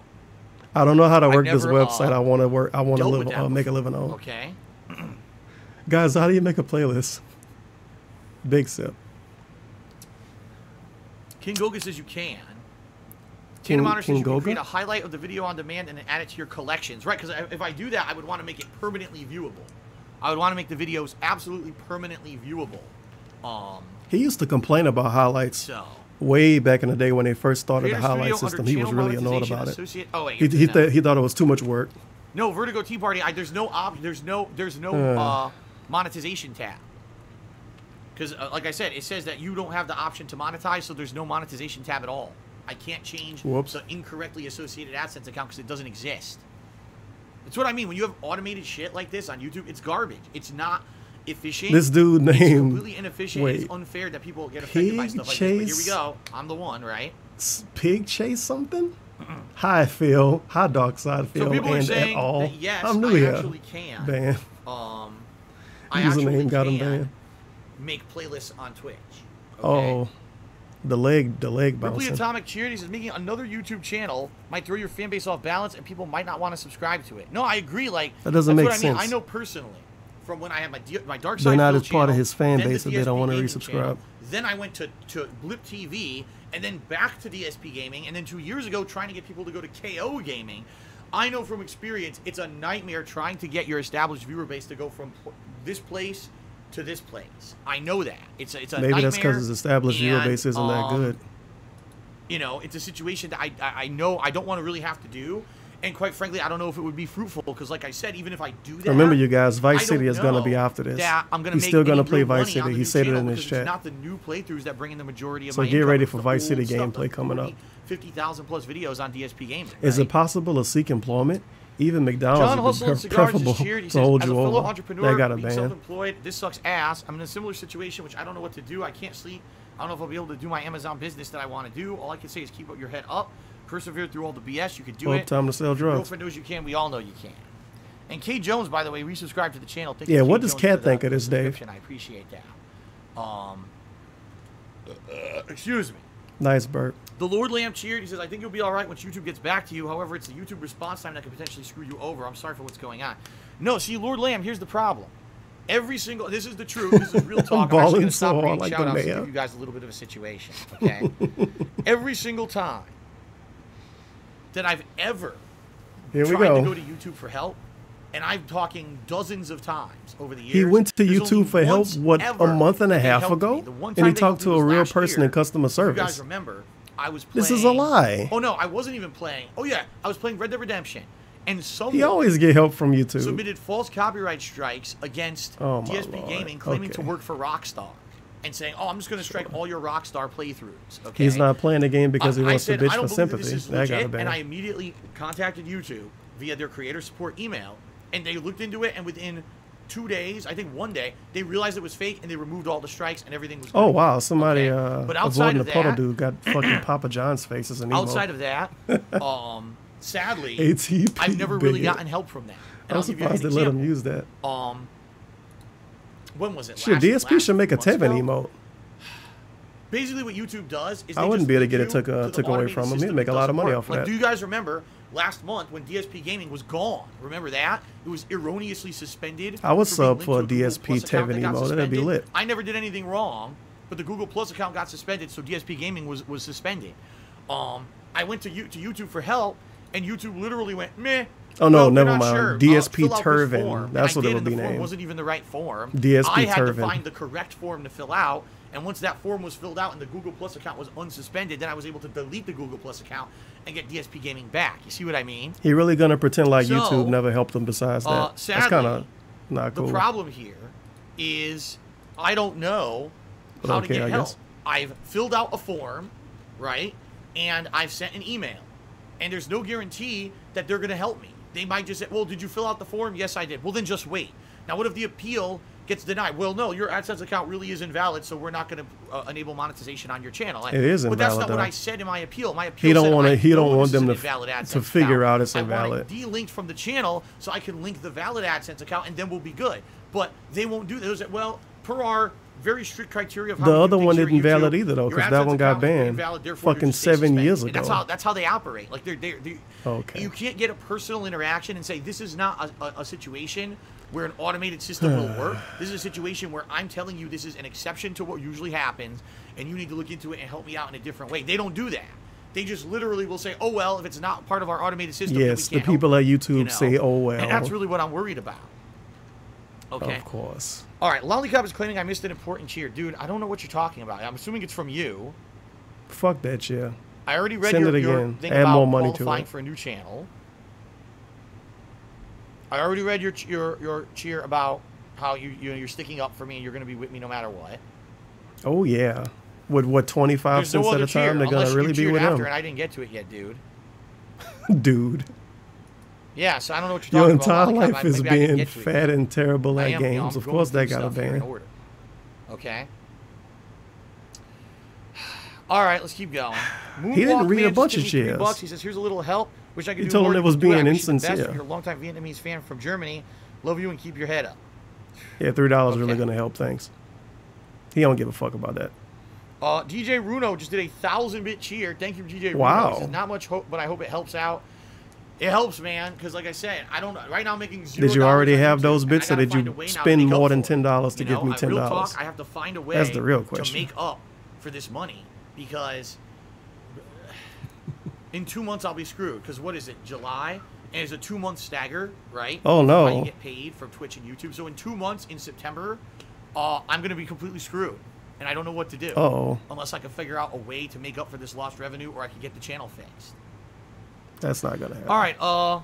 I don't know how to I've work this never, website. I want to work. I want to dealt live. with that Make a before. living on. Okay. Guys, how do you make a playlist? Big sip. King Goga says you can. King- Tina Monitor says King you can Goga? create a highlight of the video on demand and then add it to your collections. Right, because if I do that, I would want to make it permanently viewable. I would want to make the videos absolutely permanently viewable. He used to complain about highlights So. way back in the day when they first started the Creator Studio highlight under system. He was channel really annoyed monetization about it. associate- oh, wait, he you're doing that. he thought it was too much work. No, Vertigo Tea Party. There's no monetization tab. Because, like I said, it says that you don't have the option to monetize, so there's no monetization tab at all. I can't change the incorrectly associated AdSense account because it doesn't exist. That's what I mean. When you have automated shit like this on YouTube, it's garbage. It's not efficient. This dude It's named- completely inefficient. wait. It's unfair that people get affected by Pig stuff like this. But here we Chase? go. I'm the one, right? Pig chase something? Hi, Phil. Hi, Dark Side Phil. So people are and saying at all. that yes, I'm new I here. actually can. Ban. I actually Username got him can banned. make playlists on Twitch. Oh, the leg Ripley bouncing. Atomic Charities is making another YouTube channel might throw your fan base off balance and people might not want to subscribe to it. No, I agree. Like That doesn't that's make what I mean. sense. I know personally from when I had my Dark Side They're not Phil as part of channel, his fan then the base if they don't DSP want to Gaming resubscribe. channel, Then I went to Blip TV and then back to DSP Gaming, and then 2 years ago trying to get people to go to KO Gaming. I know from experience it's a nightmare trying to get your established viewer base to go from this place to this place. I know that. It's a Maybe nightmare. that's because his established viewer and, base isn't that good. You know, it's a situation that I know I don't want to really have to do. And quite frankly, I don't know if it would be fruitful because, like I said, even if I do that, Remember, you guys, I Vice don't City is going to be know after this. that I'm gonna He's make still going to any play real Vice money on City. the He new said it channel in his because chat. It's not the new playthroughs that bring in the majority of So my get income. ready It's for the Vice City old stuff, gameplay like coming up. 50,000 plus videos on DSP Gaming. Is it possible to seek employment? Even John McDonald's Hustle would and be Cigars preferable is cheered. He to says, hold as a you fellow over. entrepreneur, That got a being ban. self-employed, this sucks ass. I'm in a similar situation, which I don't know what to do. I can't sleep. I don't know if I'll be able to do my Amazon business that I want to do. All I can say is keep your head up, persevere through all the BS. You can do Well, it. time to sell Your drugs. girlfriend knows you can. We all know you can. And K Jones, by the way, resubscribed to the channel. Thank Yeah, you, what K does Jones, Kat for think the of this, Dave? subscription. I appreciate that. Excuse me. Nice burp. The Lord Lamb cheered. He says, I think you'll be all right once YouTube gets back to you. However, it's the YouTube response time that could potentially screw you over. I'm sorry for what's going on. No, see, Lord Lamb, here's the problem. Every single, this is the truth. This is real talk. I'm actually going to stop so reading hard like shout the outs to mayor. give you guys a little bit of a situation. Okay? Every single time that I've ever Here we tried go. to go to YouTube for help, and I'm talking dozens of times over the years. He went to there's YouTube only for help, once what, ever a month and a that they half helped ago? me. The one And he time they talked helped to me a was real last person year. in customer If you guys service. remember, I was playing. This is a lie. Oh no, I wasn't even playing. Oh yeah, I was playing Red Dead Redemption, and someone He always get help from YouTube. submitted false copyright strikes against Oh, my DSP Lord. Gaming, claiming to Okay. work for Rockstar, and saying, "Oh, I'm just going to strike all your Rockstar playthroughs." Okay. He's not playing the game because he I wants to said, bitch I don't for believe that sympathy. this is That got a legit, ban. and I immediately contacted YouTube via their creator support email, and they looked into it, and within 2 days, I think 1 day, they realized it was fake, and they removed all the strikes, and everything was. Oh good. wow! Somebody But outside avoiding of the puddle that- dude got fucking Papa John's face as an emo. Outside of that, sadly, ATP I've never really bigot. gotten help from that. And I'm I'll give you surprised they an let him example. use that. When was it? Shit, DSP should make a Tevin emote. Basically, what YouTube does is I they wouldn't just be able to link get it you took to the away automated from him. He'd system make a that lot of doesn't money work. off Like, that. do you guys remember last month when DSP Gaming was gone? Remember that? It was erroneously suspended. I would for sub being for a linked to Google DSP Plus account Tevin that got emote. That'd be suspended. lit. I never did anything wrong, but the Google Plus account got suspended, so DSP Gaming was suspended. I went to YouTube for help, and YouTube literally went, meh, Oh no, Well, never we're not mind. sure. DSP Fill out this Turvin. form. That's And what I it did, would and be the form named. wasn't even the right form. DSP I had to Turvin. find the correct form to fill out, and once that form was filled out and the Google Plus account was unsuspended, then I was able to delete the Google Plus account and get DSP Gaming back. You see what I mean? He really gonna pretend like So, YouTube never helped him besides that? That's sadly, kind of not cool. The problem here is I don't know how Okay, to get I help. guess. I've filled out a form, right? And I've sent an email. And there's no guarantee that they're going to help me. They might just say, well, did you fill out the form? Yes, I did. Well, then just wait. Now, what if the appeal gets denied? Well, no, your AdSense account really is invalid, so we're not going to enable monetization on your channel. It is But that's invalid, not though. what I said in my appeal. My appeal He don't said, want to. I He don't know want this them is to an invalid AdSense to figure account. out it's I want invalid. it de-linked from the channel so I can link the valid AdSense account, and then we'll be good. But they won't do that. They'll say, well, per our very strict criteria of how The we do other things one here at isn't valid YouTube, either, though, your because that AdSense one got account is banned invalid, therefore fucking you're just stay 7 years suspended. And ago. that's how they operate. Like they're Okay. you can't get a personal interaction and say this is not a situation where an automated system will work. This is a situation where I'm telling you this is an exception to what usually happens, and you need to look into it and help me out in a different way. They don't do that. They just literally will say, oh, well, if it's not part of our automated system, then Yes, we the can't help people at you, YouTube you know? say, "Oh well." And that's really what I'm worried about. Okay. Of course. All right, Lollipop is claiming I missed an important cheer. Dude, I don't know what you're talking about. I'm assuming it's from you. Fuck that shit. I already read Send your, it your again. thing Add about more money to qualifying it. for a new channel. I already read your cheer about how you're sticking up for me and you're going to be with me no matter what. Oh yeah. With what 25 There's no cents at other a time, they're unless gonna really you be cheered with after, him. and I didn't get to it yet, dude. Dude, Yeah, so I don't know what you're your talking about. entire Lollipop. life is Maybe I didn't being get to it fat yet. and terrible I at am, you know, games. I'm Of going course, through they got a stuff here in ban. order. Okay. All right, let's keep going. He didn't Moonwalk read a Man bunch just of gave me $3. shares. He says, "Here's a little help. Wish I could He do told more him to it was do. I being wish you the best. insincere. You're a longtime Vietnamese fan from Germany. Love you and keep your head up." Yeah, $3 really gonna help. Thanks. He don't give a fuck about that. DJ Runo just did a 1,000-bit cheer. Thank you, DJ Runo. Wow. He says, not much hope, but I hope it helps out. It helps, man, because like I said, I don't. Right now, I'm making $0. Did you already on have YouTube, those and bits, I or gotta did find a you way now to spend make up more than for it. $10 to You give know, me real $10? talk, I have to find a way. That's the real to question. make up for this money, because in 2 months I'll be screwed. Because what is it, July? And it's a 2-month stagger, right? Oh, no. How you get paid from Twitch and YouTube. So in 2 months, in September, I'm going to be completely screwed. And I don't know what to do. Uh-oh. Unless I can figure out a way to make up for this lost revenue, or I can get the channel fixed. That's not gonna happen. All right,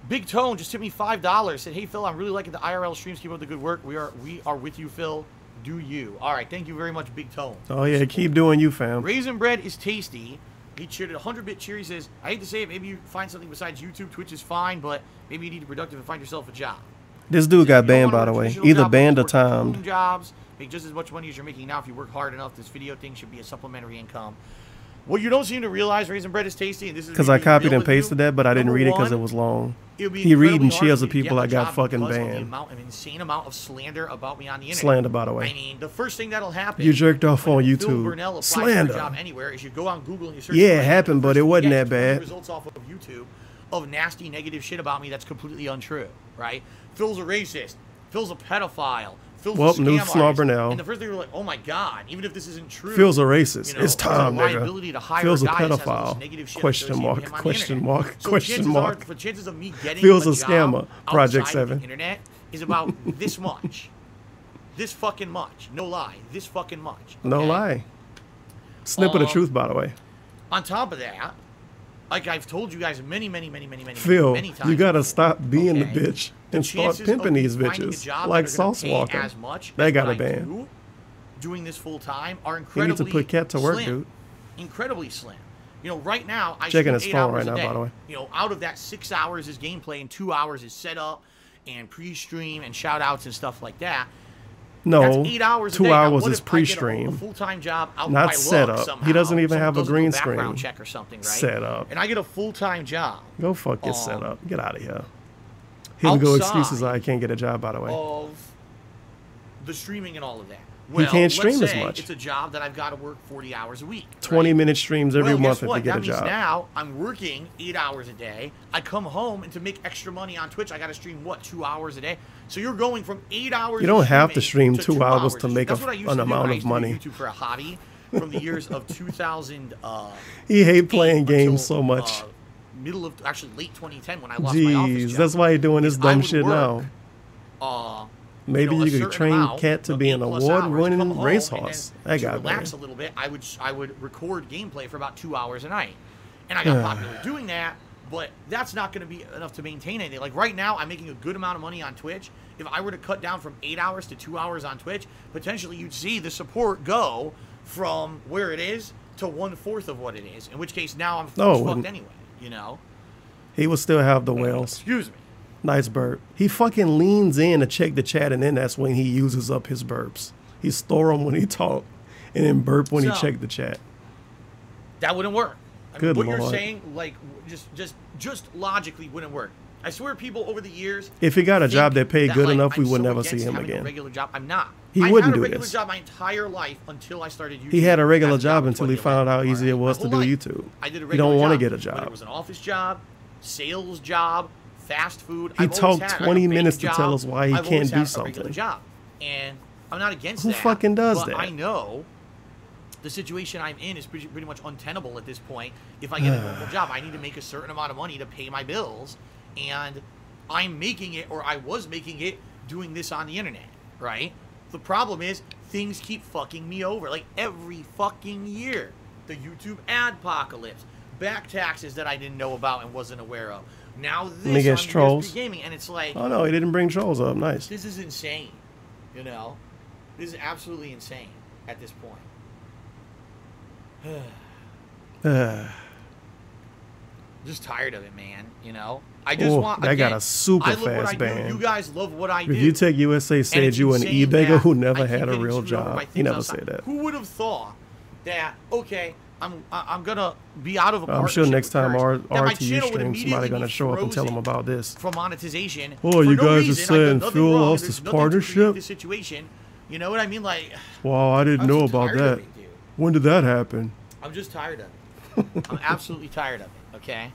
Big Tone just tipped me $5. Said, "Hey Phil, I'm really liking the IRL streams. Keep up the good work. We are with you, Phil. Do you?" All right, thank you very much, Big Tone. Oh yeah, keep doing you, fam. Raisin Bread is tasty. He cheered a 100-bit cheer. He says, "I hate to say it, maybe you find something besides YouTube. Twitch is fine, but maybe you need to be productive and find yourself a job." This dude got If you don't banned, want by a the way. traditional Either job, banned or work from home timed. Jobs make just as much money as you're making now if you work hard enough. This video thing should be a supplementary income. What you don't seem to realize, Raisin Bread is tasty, and this is Because me I being copied real and with you. pasted that, but I didn't Number read it because one, it was long. it would be He read incredibly and hard shares for of me to people get I the got job fucking because of banned. an insane amount of slander about me on the internet. Slander, by the way. I mean, the first thing that'll happen. You jerked off on Phil YouTube. Burnell applies Slander. for a job anywhere is you go on Google and you search. Yeah, for it my name, happened, and the but first it thing wasn't you that get is 20 bad. Results off of YouTube of nasty negative shit about me that's completely untrue. Right? Phil's a racist. Phil's a pedophile. Phil's Well, a scam new artist. Snor Burnell. And the first thing we're like, oh my god, even if this isn't true. Phil's a racist. You know, It's time, my ability to nigga. hire Phil's a guys has all this pedophile. negative shit Question associated mark. with him on the Question internet. mark. So Question chances mark. Are, the chances of me getting Phil's a a job scammer. Project outside 7. of the internet is about this much. This fucking much. No lie. This fucking much. No lie. Snip of the truth, by the way. On top of that, like I've told you guys many Phil, times. you gotta stop being the okay? bitch and The start chances pimping of me these finding a bitches job like that are gonna Sauce pay Walker. as much They as got a what I ban. do doing this full time are He incredibly needs to put Cat to work, slim. dude. Incredibly slim. You know, right now I Checking stream his 8 phone hours right a now, day. by the way. You know, out of that 6 hours is gameplay and 2 hours is setup and pre-stream and shout outs and stuff like that. No, That's 8 hours a 2 day. Now, hours what is if I get a pre-stream. full-time job out Not by setup. luck He somehow, doesn't even someone have a does green background screen. check or something, right? Setup. And I get a full-time job. Go fuck your setup. Get out of here. Here go excuses. I can't get a job, by the way. Of the streaming and all of that. He Well, can't stream let's as say much. It's a job that I've got to work 40 hours a week. 20-minute streams every Well, month guess if what? you get That a means job. now I'm working 8 hours a day. I come home, and to make extra money on Twitch, I got to stream, what, 2 hours a day? So you're going from 8 hours You don't of have to streaming stream 2 hours to of make That's what I used an to do when amount I of used to do money. YouTube for a hobby from the years of 2000. He hate playing games so much. middle of actually late 2010 when I lost my office Jeez, job. that's why you're doing this I dumb would shit work, now. Maybe a you certain could train amount Cat to of be an 8+ hours, come award-winning home, racehorse. and then That to guy, relax man. a little bit. I would record gameplay for about 2 hours a night, and I got popular doing that. But that's not going to be enough to maintain anything. Like right now, I'm making a good amount of money on Twitch. If I were to cut down from 8 hours to 2 hours on Twitch, potentially you'd see the support go from where it is to 1/4 of what it is. In which case, now I'm fucked anyway. You know. He will still have the whales. Excuse me. Nice burp. He fucking leans in to check the chat, and then that's when he uses up his burps. He store them when he talk, and then burp when he check the chat. That wouldn't work. I mean, Good what Lord. you're saying, like, just logically wouldn't work. I swear, people over the years. If he got a job that paid good like, enough, we I'm would so never see against him having a again. regular job. I'm not. He I wouldn't had a do regular this. job my entire life until I started YouTube. He had a regular That's job not until he what found out how easy it was my to whole do life. YouTube. I did a You regular don't want to job, get a whether job. it was an office job, sales job, fast food. He I've always talked had, 20 a minutes bank to tell job. us why he I've can't always do had a something. regular job, and I'm not against Who that. fucking does but that? I know the situation I'm in is pretty much untenable at this point. If I get a normal job, I need to make a certain amount of money to pay my bills, and I'm making it, or I was making it, doing this on the internet, right? The problem is things keep fucking me over, like every fucking year. The YouTube adpocalypse, back taxes that I didn't know about and wasn't aware of. Now this on trolls. DSP Gaming, and it's like, Oh no, he didn't bring trolls up. Nice. this is insane, you know? This is absolutely insane at this point. Just tired of it, man, you know? I just want, that again, got a super I love what I fast do. ban. You guys love what I do. Review Tech USA And said it's you an insane e-beggar that who I never keep had a getting real screwed over by job. He things never outside. said that. Who would have thought that, okay, I'm gonna be out of a I'm sure partnership next time with our Curse, that my RTU channel would stream, somebody immediately gonna be show up and tell him frozen about this. from monetization. Oh, for you no guys are reason. I've done saying nothing Phil wrong. lost There's his nothing to create partnership? this situation. You know what I mean? Like, Wow, I didn't know about tired of that. it, dude. When did that happen? I'm just tired of it. I'm absolutely tired of it. Okay.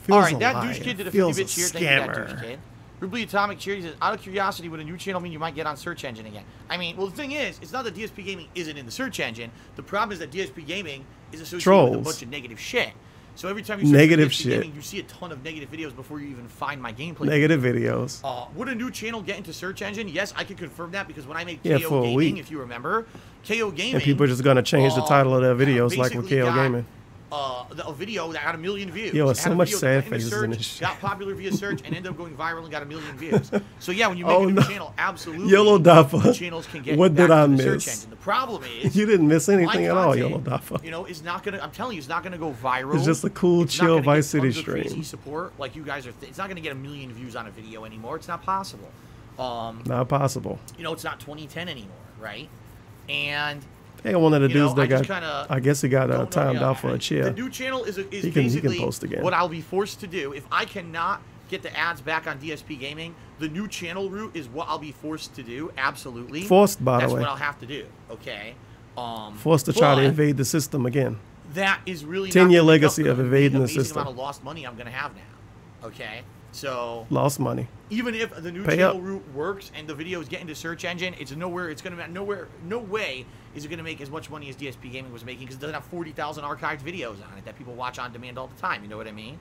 Feels All right, a that liar. douche kid did a Feels 50-bit a cheer. Thank you, that scammer. douche kid. Rubly Atomic Cheer, he says, out of curiosity, would a new channel mean you might get on search engine again? I mean, well, the thing is, it's not that DSP Gaming isn't in the search engine. The problem is that DSP Gaming is associated with a Trolls. bunch of negative shit. So every time you search Negative for DSP shit. Gaming, you see a ton of negative videos before you even find my gameplay. Negative videos. Would a new channel get into search engine? Yes, I can confirm that because when I made Yeah, KO for a Gaming, week. if you remember, KO Gaming. And people are just gonna change the title of their videos like with basically KO got, Gaming. A video that had 1 million views. Yo, It it's had so a much video sad that got into faces in search, this shit. got popular via search, and ended up going viral and got 1 million views. So yeah, when you make Oh, a new no. channel, absolutely, Yellow Dapper. new channels can get What back did I to the search miss? engine. The problem is You didn't miss anything my at all, content, Yellow Dapper. You know, is not gonna. I'm telling you, it's not gonna go viral. It's just a cool, It's not chill gonna get Vice City tons of crazy stream. support like you guys are. It's not gonna get 1 million views on a video anymore. It's not possible. Not possible. You know, it's not 2010 anymore, right? And Hey, one of the you know, dudes that I just got, kinda I guess he got don't know, timed yeah. out for a The chair. new channel is He can basically post again. what I'll be forced to do. If I cannot get the ads back on DSP Gaming, the new channel route is what I'll be forced to do. Absolutely. Forced, by the That's way. what I'll have to do. Okay. Forced to try to but invade the system again. That is really 10-year not gonna make legacy up for of the evading the amazing system. amount of lost money I'm going to have now. Okay. So Lost money. even if the new Pay channel up. route works and the videos get into search engine, it's nowhere. It's gonna no way is it gonna make as much money as DSP Gaming was making because it doesn't have 40,000 archived videos on it that people watch on demand all the time. You know what I mean?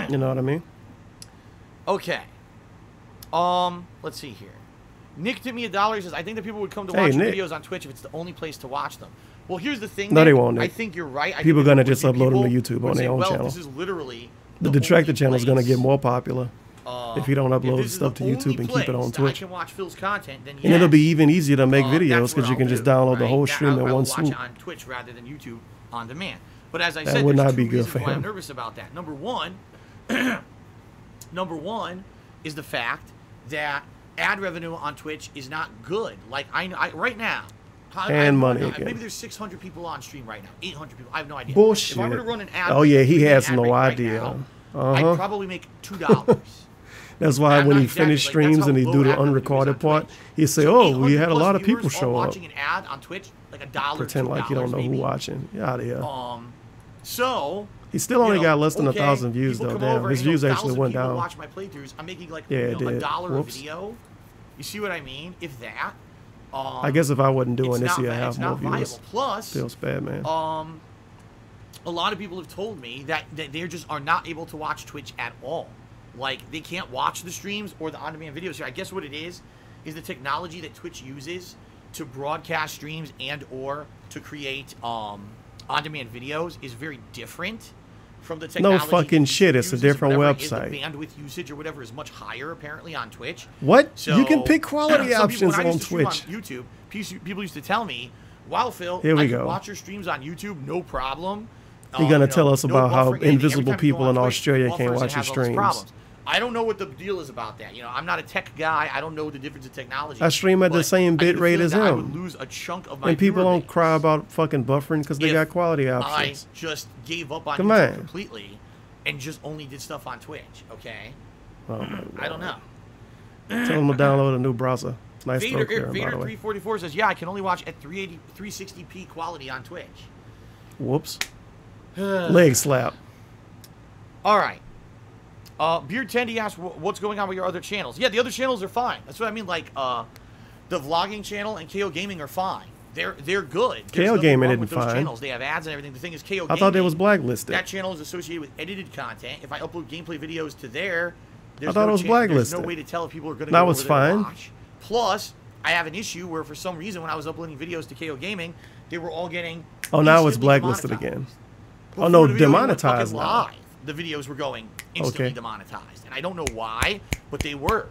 You know what I mean? Okay. Let's see here. Nick tipped me $1. Says I think that people would come to Hey, watch your Nick. videos on Twitch if it's the only place to watch them. Well, here's the thing. No, they Nick. won't, Nick. I think you're right. I People think gonna there just would be upload them to people YouTube would on say, their own well, channel. This is literally The Detracted channel is going to place. get more popular if you don't If upload this is stuff the to YouTube only and keep it place on that Twitch. I can watch Phil's content, then And it'll be yes. even easier to make videos That's because what you can I'll just do, download the right? whole That stream I in will one watch swoop. it on Twitch rather than YouTube on demand. But as I That said, would there's not two be good reasons for why I'm him. nervous about that. Number one is the fact that ad revenue on Twitch is not good. Like I right now. And money maybe again. there's 600 people on stream right now. 800 people. I have no idea. Bullshit. If I were to run an ad, Oh yeah, he has ad no rate right idea. now, Uh-huh. I'd probably make $2. That's why I'm when not he exaggerating. finished Like, streams that's and he how do low the ad revenue is unrecorded on part, Twitch. he say, So "Oh, we had a 800+ lot of people viewers all show up." watching an ad on Twitch, like $1, Pretend like you don't know who maybe. watching. Get out of here. So He still only you know, got less than okay, 1,000 views people though. come Damn, over his and, you know, views actually 1,000 went people down. watch my playthroughs. I'm making like Yeah, it $1 did. a Whoops. video. You see what I mean? If that. I guess if I wasn't doing it's this, not he'd va- have it's more not viewers. viable. Plus, Feels bad, man. a lot of people have told me that they just are not able to watch Twitch at all. Like, they can't watch the streams or the on-demand videos here. I guess what it is the technology that Twitch uses to broadcast streams and or to create on-demand videos is very different from the technology. No fucking shit. It's a different website. The bandwidth usage or whatever is much higher, apparently, on Twitch. What? So, you can pick quality options when I on used to stream Twitch. on YouTube, people used to tell me, wow, Phil, Here we I can go. watch your streams on YouTube, no problem. You're going to tell us no about how buffering, anything. invisible Every time you go people in on Twitch, Australia buffers can't and watch your has all these streams. problems. I don't know what the deal is about that. You know, I'm not a tech guy. I don't know the difference in technology. I stream at the same bit rate as I would him. lose a chunk of my And people viewer don't base cry about fucking buffering because they got quality options. I just gave up on Come YouTube on. completely and just only did stuff on Twitch, okay? Oh my I don't know. Tell them to download a new browser. Nice throw clearing, by the way. Vader344 says, yeah, I can only watch at 360p quality on Twitch. Whoops. Leg slap. All right. Beard Tendy asks, what's going on with your other channels? Yeah, the other channels are fine. That's what I mean. Like, the vlogging channel and KO Gaming are fine. They're good. There's KO nothing Gaming wrong with isn't those fine. channels. They have ads and everything. The thing is, KO Gaming, I thought it was blacklisted. that channel is associated with edited content. If I upload gameplay videos to there, I thought it was blacklisted. There's no way to tell if people are going to That go was over there and fine. watch. Plus, I have an issue where for some reason when I was uploading videos to KO Gaming, they were all getting Oh, now it's instantly blacklisted demonetized. again. Before Oh, no, the video even went demonetized fucking now. live, the videos were going instantly Okay. demonetized. And I don't know why, but they were.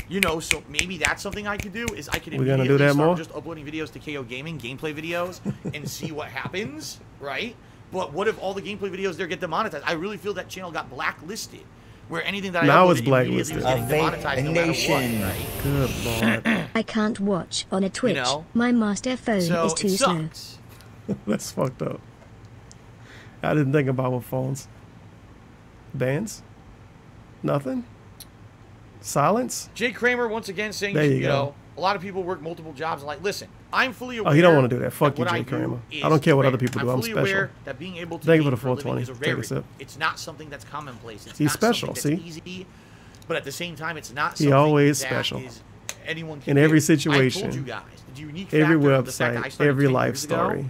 You know, so maybe that's something I could do, is I could We're gonna do immediately that start more? just uploading videos to KO Gaming, gameplay videos, and see what happens, right? But what if all the gameplay videos there get demonetized? I really feel that channel got blacklisted, where anything that Now I it's uploaded blacklisted. immediately was getting demonetized no matter what, right? Good lord. I can't watch on a Twitch. know? My master phone So is too it slow. sucks. That's fucked up. I didn't think about with phones. Bands? Nothing? Silence? Jay Kramer once again saying, There you you go. know, a lot of people work multiple jobs and like, listen, I'm fully aware. Oh, he don't want to do that. Fuck you, what Jay I do Kramer. is I don't care what rare. other people do. I'm fully special. aware that being able to Thank you game for the for a living 420. is a Take a rarity. sip. It's not something that's commonplace. It's He's not special, something that's see? easy, but at the same time, it's not He something always that special. is anyone can In do. every I situation, told you guys, the unique every factor of the fact that I website, started every 10 life years ago, story,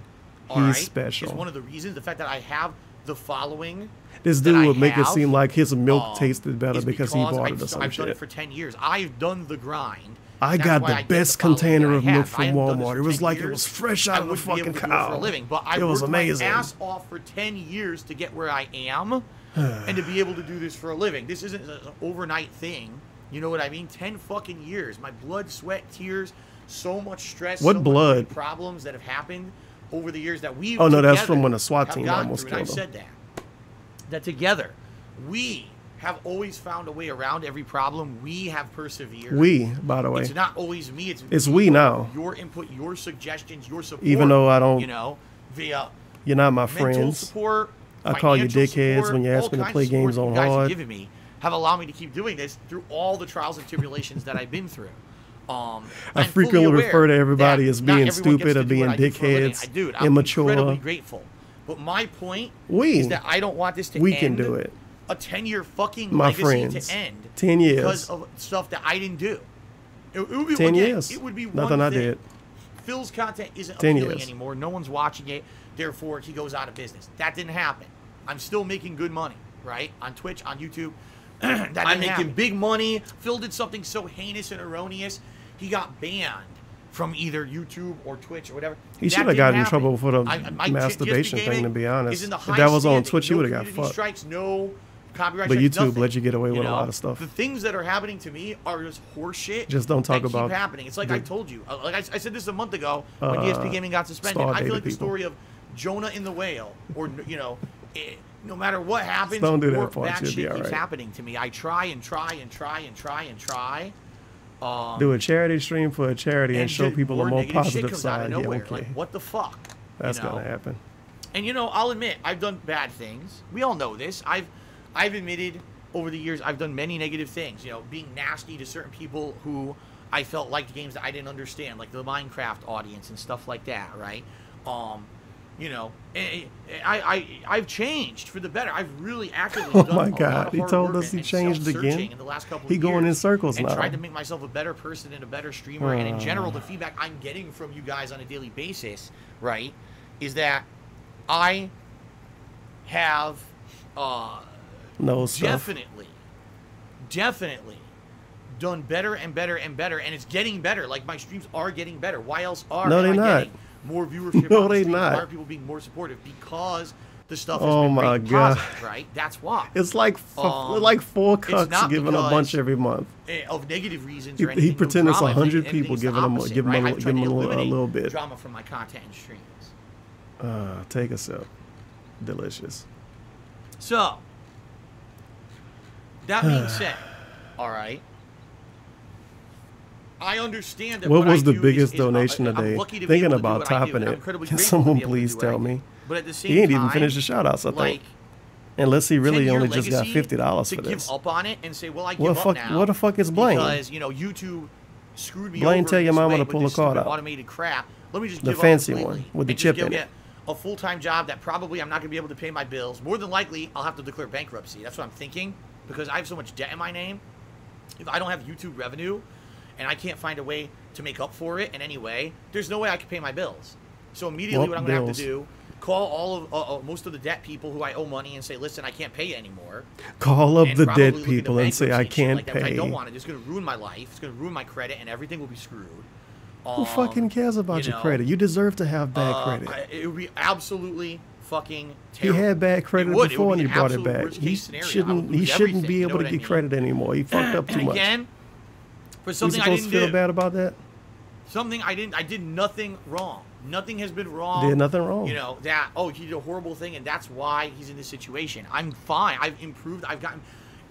all he's right, special. Is one of the reasons, the fact that I have the following. This that dude I would make it have, seem like his milk tasted better is because he bought it or some I've done it shit. for 10 years. I've done the grind. I That's got why the I get best following container that I of have. milk I from haven't done this Walmart. for It was 10 like it years. was fresh I out of the wouldn't be able fucking to do it cow. for a living, but I It was worked my amazing. ass off for 10 years to get where I am, and to be able to do this for a living. This isn't an overnight thing. You know what I mean? 10 fucking years. My blood, sweat, tears, so much stress. What so blood? Much problems that have happened over the years that we've. Oh, no, that's together from when a SWAT have team gone almost through, and I've killed him. said that together we have always found a way around every problem. We have persevered. We, by the way. It's not always me. It's we now. Your input, your suggestions, your support. Even though I don't- you know, via You're not my mental friends. support, I call you financial dickheads support, when you ask all me to kinds play of support games that on you guys have hard. given me have allowed me to keep doing this through all the trials and tribulations that I've been through. I I'm frequently fully refer to aware everybody that as not being everyone gets stupid to or do being what I do for a living. dickheads, Dude, I'm immature. incredibly grateful. But my point We. is that I don't want this to We end. can do it. A 10-year fucking My legacy friends. to end 10 years. because of stuff that I didn't do. It would be 10 again, years. It would be Nothing one I thing. did. Phil's content isn't 10 appealing years. anymore. No one's watching it. Therefore, he goes out of business. That didn't happen. I'm still making good money, right? On Twitch, on YouTube. I'm making big money. Phil did something so heinous and erroneous. He got banned from either YouTube or Twitch or whatever. He That should have didn't gotten in happen. trouble for the my masturbation GSP thing, to Gaming be is honest. in the If high that was on standing. Twitch, you No would have got community fucked. strikes, no copyright But strikes, YouTube nothing, let you get away with you a know? lot of stuff. The things that are happening to me are just horseshit. Just don't talk that about keep happening. It's like the- I told you. Like I said this a month ago when ESP Gaming got suspended. I star feel like data the story of Jonah in the whale, or you know, no matter what happens, Don't do that more part, bad you'll be shit keeps alright. happening to me. I try and try and try and try and try. Do a charity stream for a charity and show just people a more negative shit positive comes out of side. Yeah, nowhere. okay. Like, what the fuck? That's you know? gonna happen. And you know, I'll admit, I've done bad things. We all know this. I've admitted over the years I've done many negative things. You know, being nasty to certain people who I felt liked games that I didn't understand, like the Minecraft audience and stuff like that, right? You know, I've changed for the better. I've really actively Oh done my a lot God, of he hard told work us he and changed self-searching again. in the last couple He of going in years circles and now. tried to make myself a better person and a better streamer. And in general, the feedback I'm getting from you guys on a daily basis, right, is that I have no stuff. definitely done better and better and better, and it's getting better. Like, my streams are getting better. Why else are No, they're I not. getting more viewership? No, on the they stream? not. Why are people being more supportive? Because the stuff has Oh been my great and God. positive, right? That's why. It's like like 4 cucks giving a bunch every month. Of negative reasons He, or anything. he pretends no drama. 100 If people anything's giving the him opposite, give him right? a, I've give tried him to a eliminate little bit. drama from my content and streams. Take a sip. Delicious. So, that being said, all right, I understand that. What was I the do biggest is donation I'm today? lucky to be Thinking able to do about what I do, topping and I'm it. incredibly Can grateful to someone be able to please do what I tell do. me? But at the same He ain't even time, finished the shout outs, I think. like, Unless he really 10-year only just got legacy, $50 to for give this. up on it and say, well, I give What up fuck? now. What the fuck is Blaine? Because, you know, YouTube screwed me Blaine, over tell your this mama way to with pull this a card stupid out. automated crap. Let me just The give fancy up one with the and chip just go in it. get a full-time job that probably I'm not going to be able to pay my bills. More than likely, I'll have to declare bankruptcy. That's what I'm thinking, because I have so much debt in my name. If I don't have YouTube revenue and I can't find a way to make up for it in any way, there's no way I can pay my bills. So immediately what I'm going to have to do, call all of most of the debt people who I owe money and say, listen, I can't pay you anymore. Call up And the probably dead look into people and say, I bankruptcy and shit can't like that, which I don't pay. want it. It's going to ruin my life. It's going to ruin my credit, and everything will be screwed. Who fucking cares about your credit? You deserve to have bad credit. It would be absolutely fucking He terrible. had bad credit It would before be and he the brought it absolute back. worst He case scenario. I would shouldn't. He lose shouldn't everything, be you able know to what I get mean? credit anymore. He fucked up too much. Again, for You something I supposed didn't to feel do. bad about that? Something I didn't. I did nothing wrong. Nothing has been wrong. Did nothing wrong. You know that. Oh, he did a horrible thing, and that's why he's in this situation. I'm fine. I've improved. I've gotten.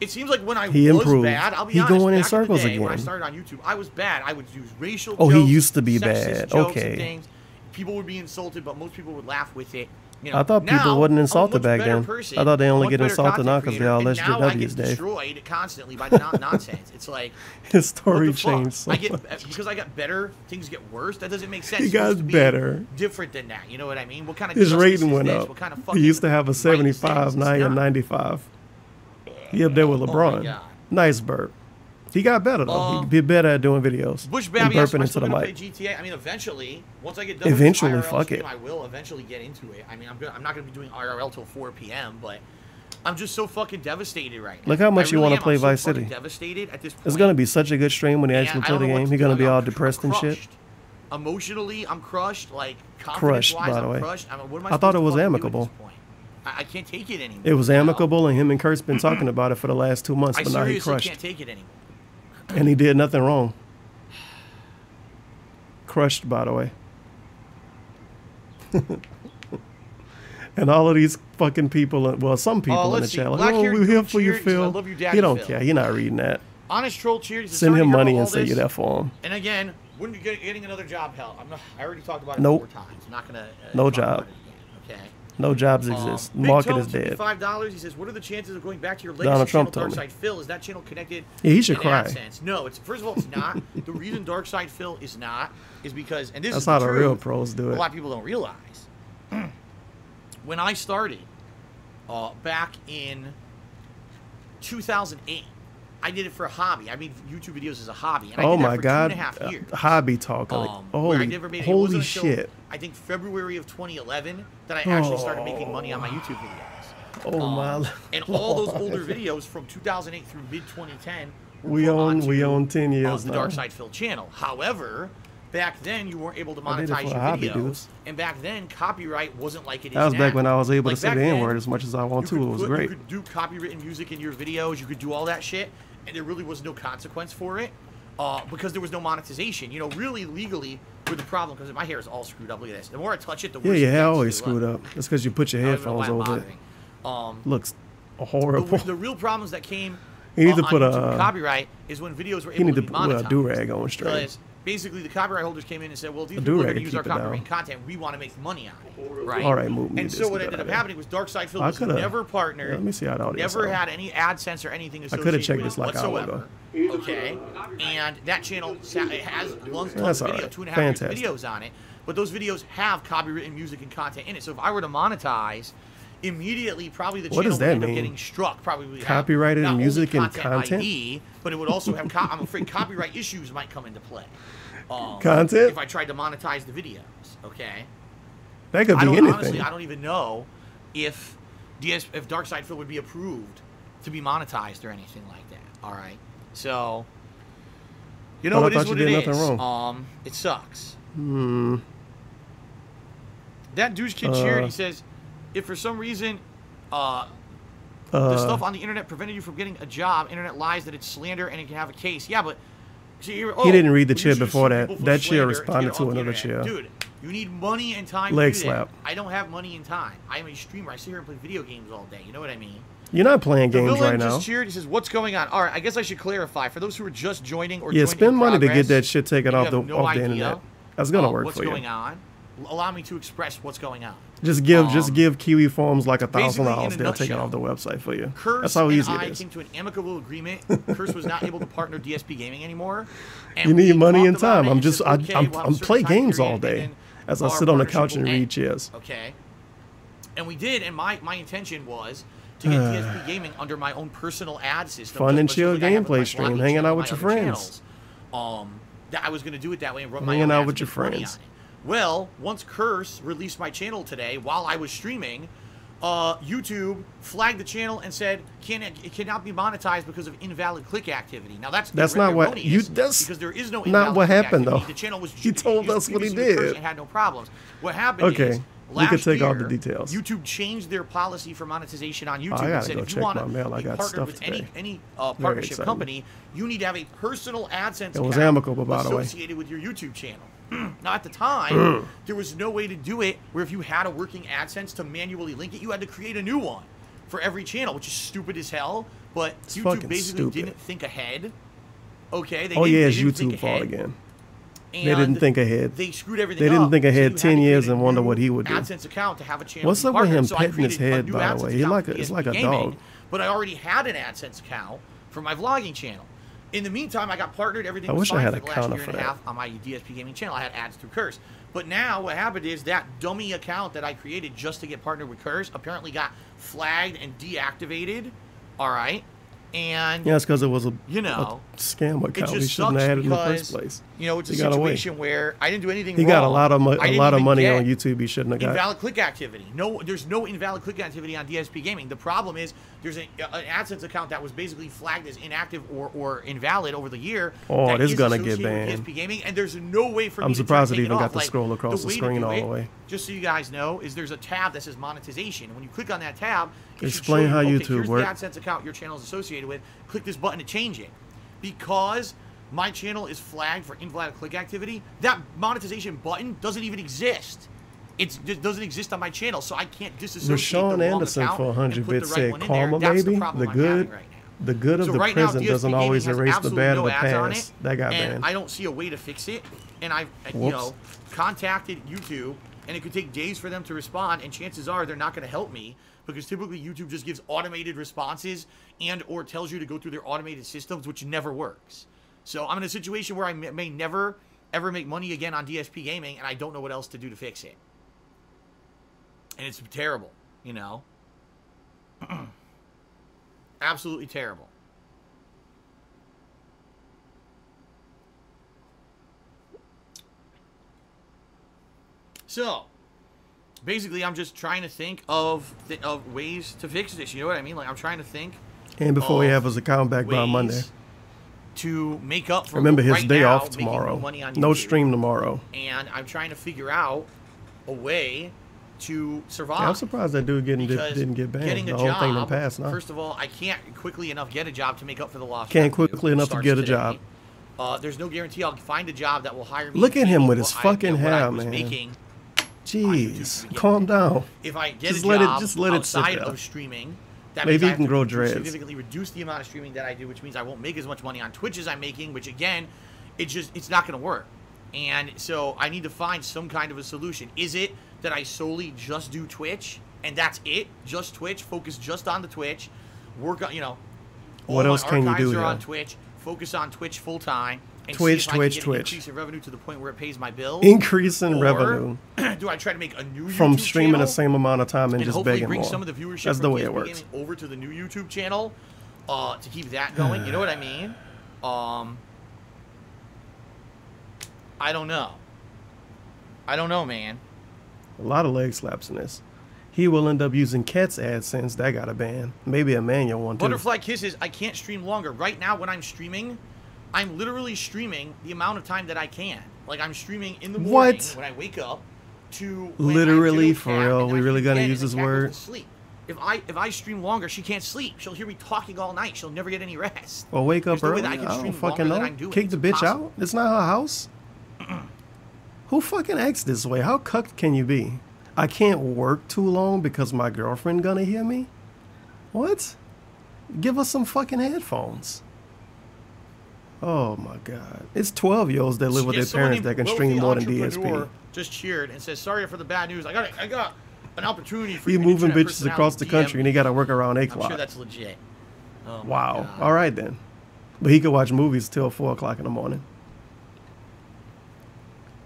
It seems like when I He was improved. bad, I'll be He honest. going in back circles the day, When I again. started on YouTube, I was bad. I would use racial. Oh, jokes, he used to be sexist bad. jokes Okay. And things. People would be insulted, but most people would laugh with it. You know, I thought people now, wasn't I'm a insulted much back better then. person, I thought they only much get better insulted now content because they all creator, and now I SJWs, get Dave. destroyed constantly by nonsense. It's like His story what the fuck? changed so I get much. because I got better, things get worse. That doesn't make sense. He It's supposed got to be better. different than that. You know what I mean? What kind of His justice rating is went this? up. What kind of He fucking used to have a right is this? 75, It's now he a not. 95. He up there with Oh my LeBron. God. Nice burp. He got better though. He'd be better at doing videos. Bush and Babby asked, burping am I into still the gonna mic. play GTA? I mean, eventually, once I get done Eventually, with this IRL fuck stream, it. I will eventually get into it. I mean, I'm not gonna be doing IRL till 4 p.m., but I'm just so fucking devastated right now. Look how much I you really want am. to play I'm so Vice fucking City. Devastated at this point. It's gonna be such a good stream when he And actually I play don't the know what game. to He's do. gonna be I'm all depressed and shit. crushed. Emotionally, I'm crushed. Like Crushed, confidence-wise, by the I'm way. crushed. I mean, what am I I thought supposed it to was fucking do at amicable. this point? I can't take it anymore. It was amicable, and him and Kurt's been talking about it for the last 2 months, I but now he seriously crushed. can't take it anymore. And he did nothing wrong. Crushed, by the way. And all of these fucking people, well, some people in the let's see. chat, like, Black oh, Haired we're here Dude for you, cheered. He says, Phil. I love you, Daddy He don't Phil. care. You're not reading that. Honest Troll cheers. Send him money and say you're there for him. And again, when you're getting another job, hell, I already talked about it Nope. 4 times. I'm not gonna. No talk job. about it again, okay. No jobs exist. The Big market Tone, is dead. $55. He says, "What are the chances of going back to your legacy Donald channel, Trump told me. Darkside Phil? Is that channel connected?" Yeah, he should in cry. AdSense? No, it's first of all, it's not. The reason Darkside Phil is not is because, and this That's is how the the real truth, pros do A it. lot of people don't realize. When I started back in 2008. I did it for a hobby. I made YouTube videos as a hobby. And I Oh did that my for God. 2.5 years. Hobby talk. where I Holy, never made it. It holy wasn't until, shit. I think February of 2011 that I actually started making money on my YouTube videos. Oh my And all those Lord. older videos from 2008 through mid 2010 We own 10 years the now. Dark Side Phil channel. However, back then you weren't able to I did it monetize for your a hobby, videos, dudes. and back then copyright wasn't like it is That was now. back when I was able Like, to say back the then, N-word as much as I want to. It was great. You could do copywritten music in your videos. You could do all that shit, and there really was no consequence for it because there was no monetization. You know, really legally, with the problem, because my hair is all screwed up. Look at this. The more I touch it, the worse Yeah, it your gets. hair always Look. screwed up. That's because you put your I don't even know headphones why I'm over it. bothering. Looks horrible. The real problems that came You need to on put YouTube a with copyright is when videos were You able need to to be put a monetized. do-rag on straight. Because basically the copyright holders came in and said, well, these A people are do-rag going to to use our keep it down. copyright content. We want to make money on it. Right? All right, move me And this so what good ended up idea. happening was Darkside Phil I was coulda- never partnered. Yeah, let me see how the audio Never sound. had any AdSense or anything I associated coulda checked with this it like an hour whatsoever. Okay? And that channel it has tons That's of all video, right. 2.5 Fantastic. videos on it. But those videos have copywritten music and content in it. So if I were to monetize, immediately probably the What channel does would that end up mean? getting struck. Probably would have Copyrighted not only music and content? ID, but it would also have. I'm afraid copyright issues might come into play. Content? If I tried to monetize the videos, okay. That could be Honestly, anything. I don't even know if Darkside Phil would be approved to be monetized or anything like that. All right, so you know it is what it is. It sucks. That douche kid Charity says, if for some reason the stuff on the internet prevented you from getting a job, internet lies that it's slander and it can have a case. Yeah, but see, he didn't read the chair before that. That chair responded to another chair. Dude, you need money and time Leg to do slap. that. I don't have money and time. I am a streamer. I sit here and play video games all day. You know what I mean? You're not playing The games villain right now. just cheered. He says, "What's going on?" All right, I guess I should clarify for those who are just joining or Yeah, joining spend in money to progress, get that shit taken and off you the have no idea, internet. That's gonna work what's for you. going on? Allow me to express what's going on. Just give Kiwi Forms like basically, in $1,000. a They'll take it nutshell, off the website for you. Curse That's how easy and it I is. came to an amicable agreement. Curse was not able to partner DSP Gaming anymore. And You need we money and talked about time. it I'm and just said, I, okay, I'm well, I'm certain play time games all period, day and as I our sit on the partnership couch and will read end. chairs. Okay. And we did, and my intention was to get DSP Gaming under my own personal ad system. Fun and just chill like I have with my gameplay stream, vlogging hanging channel out and with my your other friends. channels. That I was going to do it that way and run my Hanging own out ads with and your make money friends. on it. Well, once Curse released my channel today while I was streaming, YouTube flagged the channel and said it cannot be monetized because of invalid click activity. Now that's not what you. That's because there is no not invalid what click happened activity. though. The channel was He told us what he previously with Curse did. and had no problems. What happened is Okay, we can last take all the year, details. YouTube changed their policy for monetization on YouTube I and gotta said go if you check want my mail. I to got partner stuff with today. any Very partnership exciting. company, you need to have a personal AdSense It was account amicable, by the way. associated with your YouTube channel. Now, at the time, there was no way to do it where if you had a working AdSense to manually link it, you had to create a new one for every channel, which is stupid as hell. But It's YouTube fucking basically stupid. didn't think ahead. Okay, they Oh didn't, yeah, they it's didn't think YouTube fault ahead. again. They And didn't think ahead. They screwed everything They didn't up, think so ahead you had 10 to years create a and wonder new what he would do. AdSense account to have a channel. What's to be up with him partnered. So I petting his created a head, new by the AdSense way? He's account like for it's like a DSP Gaming, dog. But I already had an AdSense account for my vlogging channel. In the meantime, I got partnered. Everything I was wish I fine had for a the last counter year for and a that. half on my DSP Gaming channel. I had ads through Curse. But now what happened is that dummy account that I created just to get partnered with Curse apparently got flagged and deactivated. All right. And Yeah, it's because it was a scam it account. He just shouldn't sucks have had it in the because, first place. You know, it's a He got away. situation where I didn't do anything He wrong. got a lot of I didn't even money get on YouTube. He shouldn't have got. invalid click activity. No, there's no invalid click activity on DSP Gaming. The problem is there's an AdSense account that was basically flagged as inactive or invalid over the year. Oh, that this is gonna get associated with banned. DSP Gaming, and there's no way for I'm me to surprised try it to take even got off. to Like, scroll across the way to screen do all it, the way. Just so you guys know, is there's a tab that says monetization. And when you click on that tab, it should Explain show how you, YouTube okay, here's works. the AdSense account your channel is associated with. Click this button to change it. Because my channel is flagged for invalid click activity, that monetization button doesn't even exist. It doesn't exist on my channel, so I can't disassociate the Rashawn wrong Anderson account for 100 and put bits the right said, one in there. "Karma, That's baby. the problem The I'm good, having right now. the good of So the right now, present DSP doesn't Gaming always has erase the absolutely bad no of the ads on past." it, That got and banned. I don't see a way to fix it. And I've Whoops. contacted YouTube, and it could take days for them to respond. And chances are they're not going to help me because typically YouTube just gives automated responses and or tells you to go through their automated systems, which never works. So I'm in a situation where I may never ever make money again on DSP Gaming, and I don't know what else to do to fix it. And it's terrible, you know. Absolutely terrible. So, basically, I'm just trying to think of ways to fix this. You know what I mean? Like, I'm trying to think. And before we have his account back by Monday. To make up for Remember his right day now, off making tomorrow. money on No YouTube. stream tomorrow. And I'm trying to figure out a way to survive. Yeah, I'm surprised that dude Because didn't get banned. getting The a whole thing done job, passed now. First of all, I can't quickly enough get a job to make up for the lost Can't revenue. quickly enough to Starts get a today. job. There's no guarantee I'll find a job that will hire me. Look at him with what his fucking what I hair, was man. making Jeez, calm down. if I get just a let job it, just let it sit outside there. of streaming, that Maybe means I you have can to grow dreads. significantly reduce the amount of streaming that I do, which means I won't make as much money on Twitch as I'm making, which again, it's not going to work. And so I need to find some kind of a solution. Is it that I solely just do Twitch and that's it? Just Twitch, focus just on the Twitch, work on, What else can you archives do are here? on Twitch, focus on Twitch full time. And Twitch, see if I Twitch, can get Twitch. An increase in revenue to the point where it pays my bills. Increase in Or revenue. Do I try to make a new From YouTube streaming channel the same amount of time and just hopefully begging bring more. some of the viewership That's from the way DSP it works. Gaming over to the new YouTube channel to keep that going. You know what I mean? I don't know. I don't know, man. A lot of leg slaps in this. He will end up using Cat's AdSense. That got a ban. Maybe a manual one too. Butterfly Kisses, I can't stream longer. Right now when I'm streaming, I'm literally streaming the amount of time that I can. Like I'm streaming in the morning when I wake up to when literally for real. We really gonna use this word? Sleep. If I stream longer, she can't sleep. She'll hear me talking all night. She'll never get any rest. Well, wake up early. I don't fucking know. Kick the bitch out. It's not her house. Who fucking acts this way? How cucked can you be? I can't work too long because my girlfriend gonna hear me? What? Give us some fucking headphones. Oh my god. It's 12-year-olds that live with their parents that can stream more than DSP. Just cheered and says, sorry for the bad news. I got an opportunity for you moving bitches across the country and he got to work around A clock. I'm sure that's legit. Oh wow. All right then. But he could watch movies till 4 o'clock in the morning.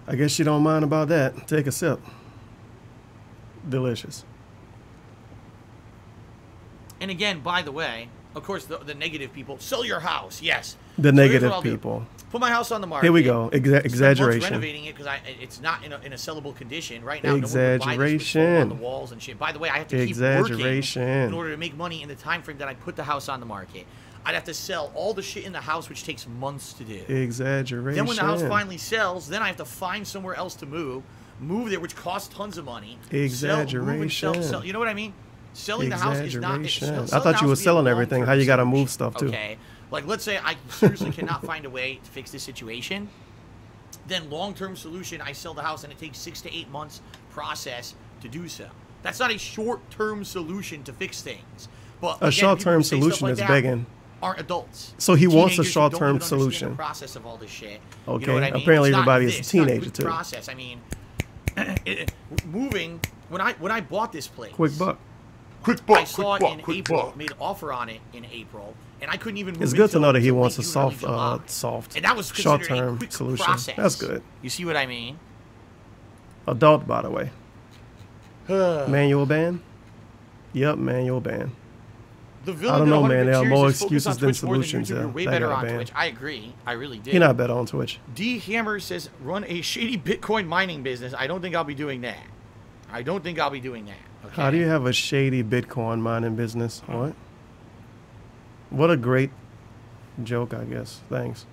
I guess you don't mind about that. Take a sip. Delicious. And again, by the way, of course, the negative people, sell your house. Yes. The negative people. Put my house on the market. Here we go. Exaggeration. Renovating it because it's not in a sellable condition right now. Exaggeration. No one would buy this on the walls and shit. By the way, I have to keep working in order to make money in the time frame that I put the house on the market. I'd have to sell all the shit in the house, which takes months to do. Exaggeration. Then when the house finally sells, then I have to find somewhere else to move there, which costs tons of money. Exaggeration. Sell. You know what I mean? Selling the house is not. I thought you were selling everything. How you got to move stuff too? Okay. Like, let's say I seriously cannot find a way to fix this situation. Then long-term solution, I sell the house and it takes 6 to 8 months process to do so. That's not a short-term solution to fix things. But a short-term solution is begging. Aren't adults. So he wants a short-term solution. The process of all this shit. Okay. You know what I mean? Apparently everybody is a teenager too. Process. I mean, moving when I bought this place. Quick buck. I saw it in April. Made an offer on it in April, and I couldn't even move. It's good to know that he wants a soft, and that was short-term solution. Process. That's good. You see what I mean? Adult, by the way. Manual ban. Yep, manual ban. I don't know, man. There are more excuses than solutions. You're way better on Twitch. I agree. I really did. You're not better on Twitch. D Hammer says, run a shady Bitcoin mining business. I don't think I'll be doing that. Okay. How do you have a shady Bitcoin mining business? What? What a great joke, I guess. Thanks.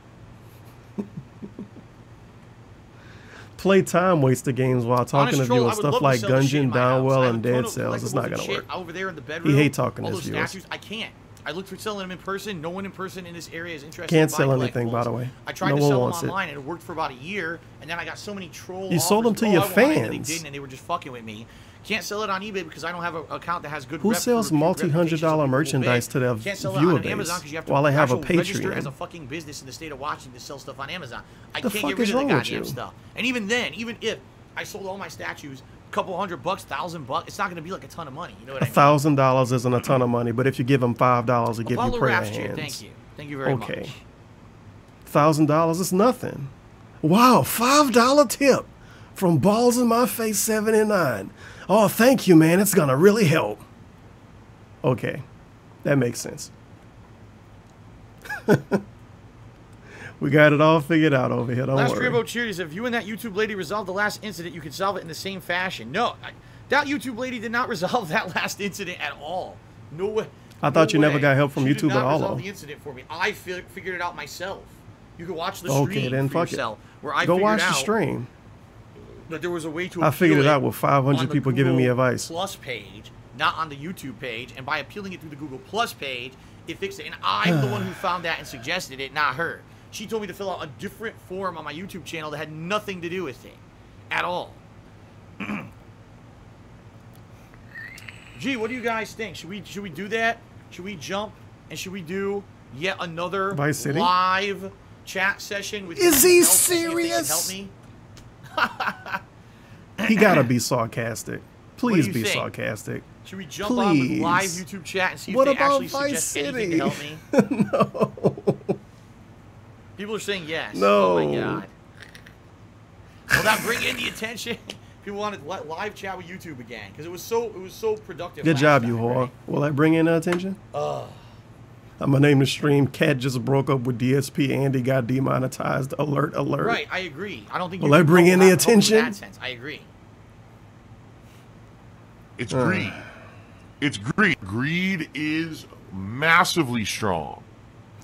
Play time waster games while talking to you and stuff like Gungeon, Downwell, and Dead Cells. It's not gonna work. Over there in the bedroom, he hate talking to his viewers. I can't. I looked for selling them in person. No one in person in this area is interested. Can't sell anything, by the way. I tried to sell them online, and it worked for about a year. And then I got so many trolls. You sold them to your fans. They didn't, and they were just fucking with me. Can't sell it on eBay because I don't have an account that has good. Who sells multi-$100 merchandise to their viewer base while they have a register as a Patreon? fucking business in the state of Washington to sell stuff on Amazon. I The can't fuck get rid is of the wrong with goddamn you? stuff. And even then, even if I sold all my statues, a couple $100, $1,000, it's not going to be like a ton of money. You know what I mean? $1,000 isn't a ton of money, but if you give them $5, they give you prayer hands. Thank you very much. Okay. $1,000 is nothing. Wow, $5 tip from Balls in My Face 79. Oh, thank you, man. It's gonna really help. Okay, that makes sense. We got it all figured out over here. Don't Last worry. Rebo Cheers, if you and that YouTube lady resolved the last incident, you could solve it in the same fashion. No, that YouTube lady did not resolve that last incident at all. No way. I thought you never got help from She YouTube did at not all. resolve Though. the incident for me. I figured it out myself. You can watch the stream Okay, then for fuck yourself. it. Where I Go figured watch out the stream. that there was a way to I figured appeal it out with 500 people giving me advice. Plus page, not on the YouTube page, and by appealing it through the Google Plus page, it fixed it. And I'm the one who found that and suggested it, not her. She told me to fill out a different form on my YouTube channel that had nothing to do with it at all. Gee, what do you guys think? Should we do that? Should we jump and should we do yet another Vice City? live chat session with? Is he else to see if they can serious? Help me. He gotta be sarcastic. Please do you be think? sarcastic. Should we jump on with Please. live YouTube chat and see if What they about actually Vice suggest anything City? to help me? No. People are saying yes. No. Oh my god. Will that bring in the attention? People wanted live chat with YouTube again because it was so productive. Good last job, time, you whore. right? Will that bring in attention? I'm gonna name the stream Cat just broke up with DSP. Andy got demonetized. Alert, alert. Right, I agree. I don't think Will you that can bring help in the help in attention? that sense. I agree. It's greed. It's greed. Greed is massively strong.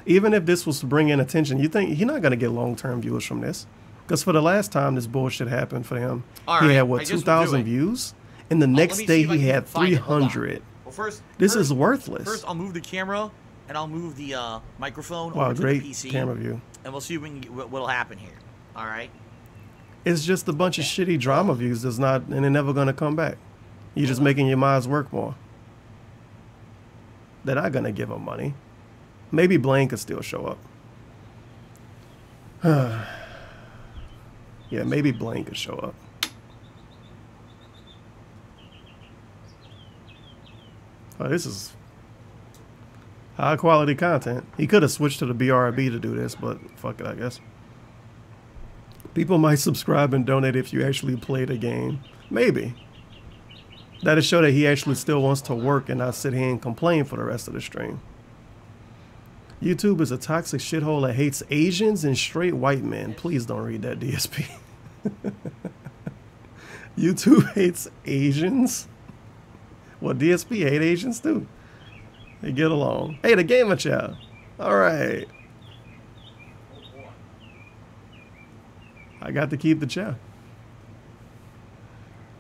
Even if this was to bring in attention, you think he's not going to get long-term viewers from this? Because for the last time this bullshit happened for him, he had, what, 2,000 views? And the next day he had 300. Well, first, this is worthless. First, I'll move the camera, and I'll move the microphone wow, over to great the PC. camera view. And we'll see what'll happen here. All right? It's just a bunch of shitty drama views that's not, and they're never going to come back. You're just making your minds work more. They're not going to give him money. Maybe Blaine could still show up. Yeah, maybe Blaine could show up. Oh, this is high quality content. He could have switched to the BRB to do this, but fuck it, I guess. People might subscribe and donate if you actually play the game. Maybe. That'll show that he actually still wants to work and not sit here and complain for the rest of the stream. YouTube is a toxic shithole that hates Asians and straight white men. Please don't read that, DSP. YouTube hates Asians? Well, DSP hate Asians too. They get along. Hey, the gamer child. All right. I got to keep the chair.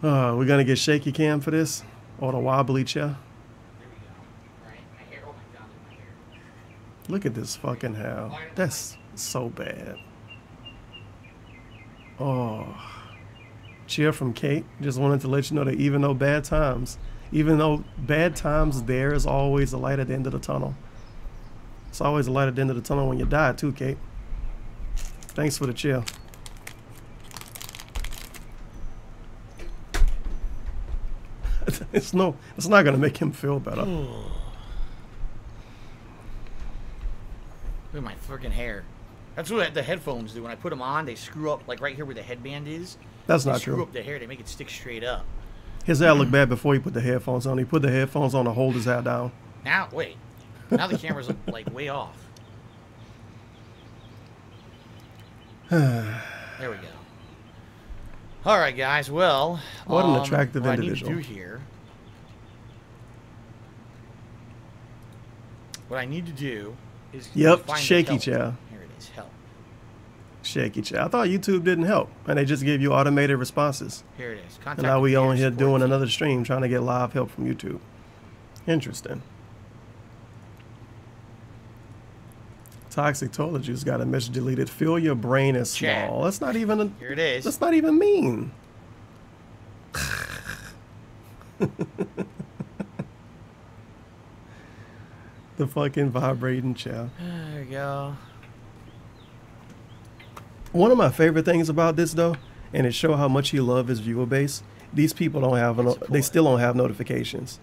We're going to get shaky cam for this? Or the wobbly chair? Look at this fucking hell. That's so bad. Oh. Cheer from Kate. Just wanted to let you know that even though bad times, there is always a light at the end of the tunnel. It's always a light at the end of the tunnel when you die too, Kate. Thanks for the cheer. It's not gonna make him feel better. Look at my freaking hair. That's what the headphones do. When I put them on, they screw up, like right here where the headband is. That's not true. They screw up the hair. They make it stick straight up. His hair looked bad before he put the headphones on. He put the headphones on to hold his hair down. Now, wait. Now the camera's like way off. There we go. All right, guys. Well, what an attractive what individual. I need to do here. What I need to do is find shaky help. chair. Here it is. Help. Shaky chair. I thought YouTube didn't help, and they just gave you automated responses. Here it is. And now we on here doing another stream trying to get live help from YouTube. Interesting. Toxic toilet juice got a message deleted. Feel your brain is small. That's not even a. Here it is. That's not even mean. The fucking vibrating chair. There you go. One of my favorite things about this though, and it shows how much you love his viewer base. These people don't have they still don't have notifications.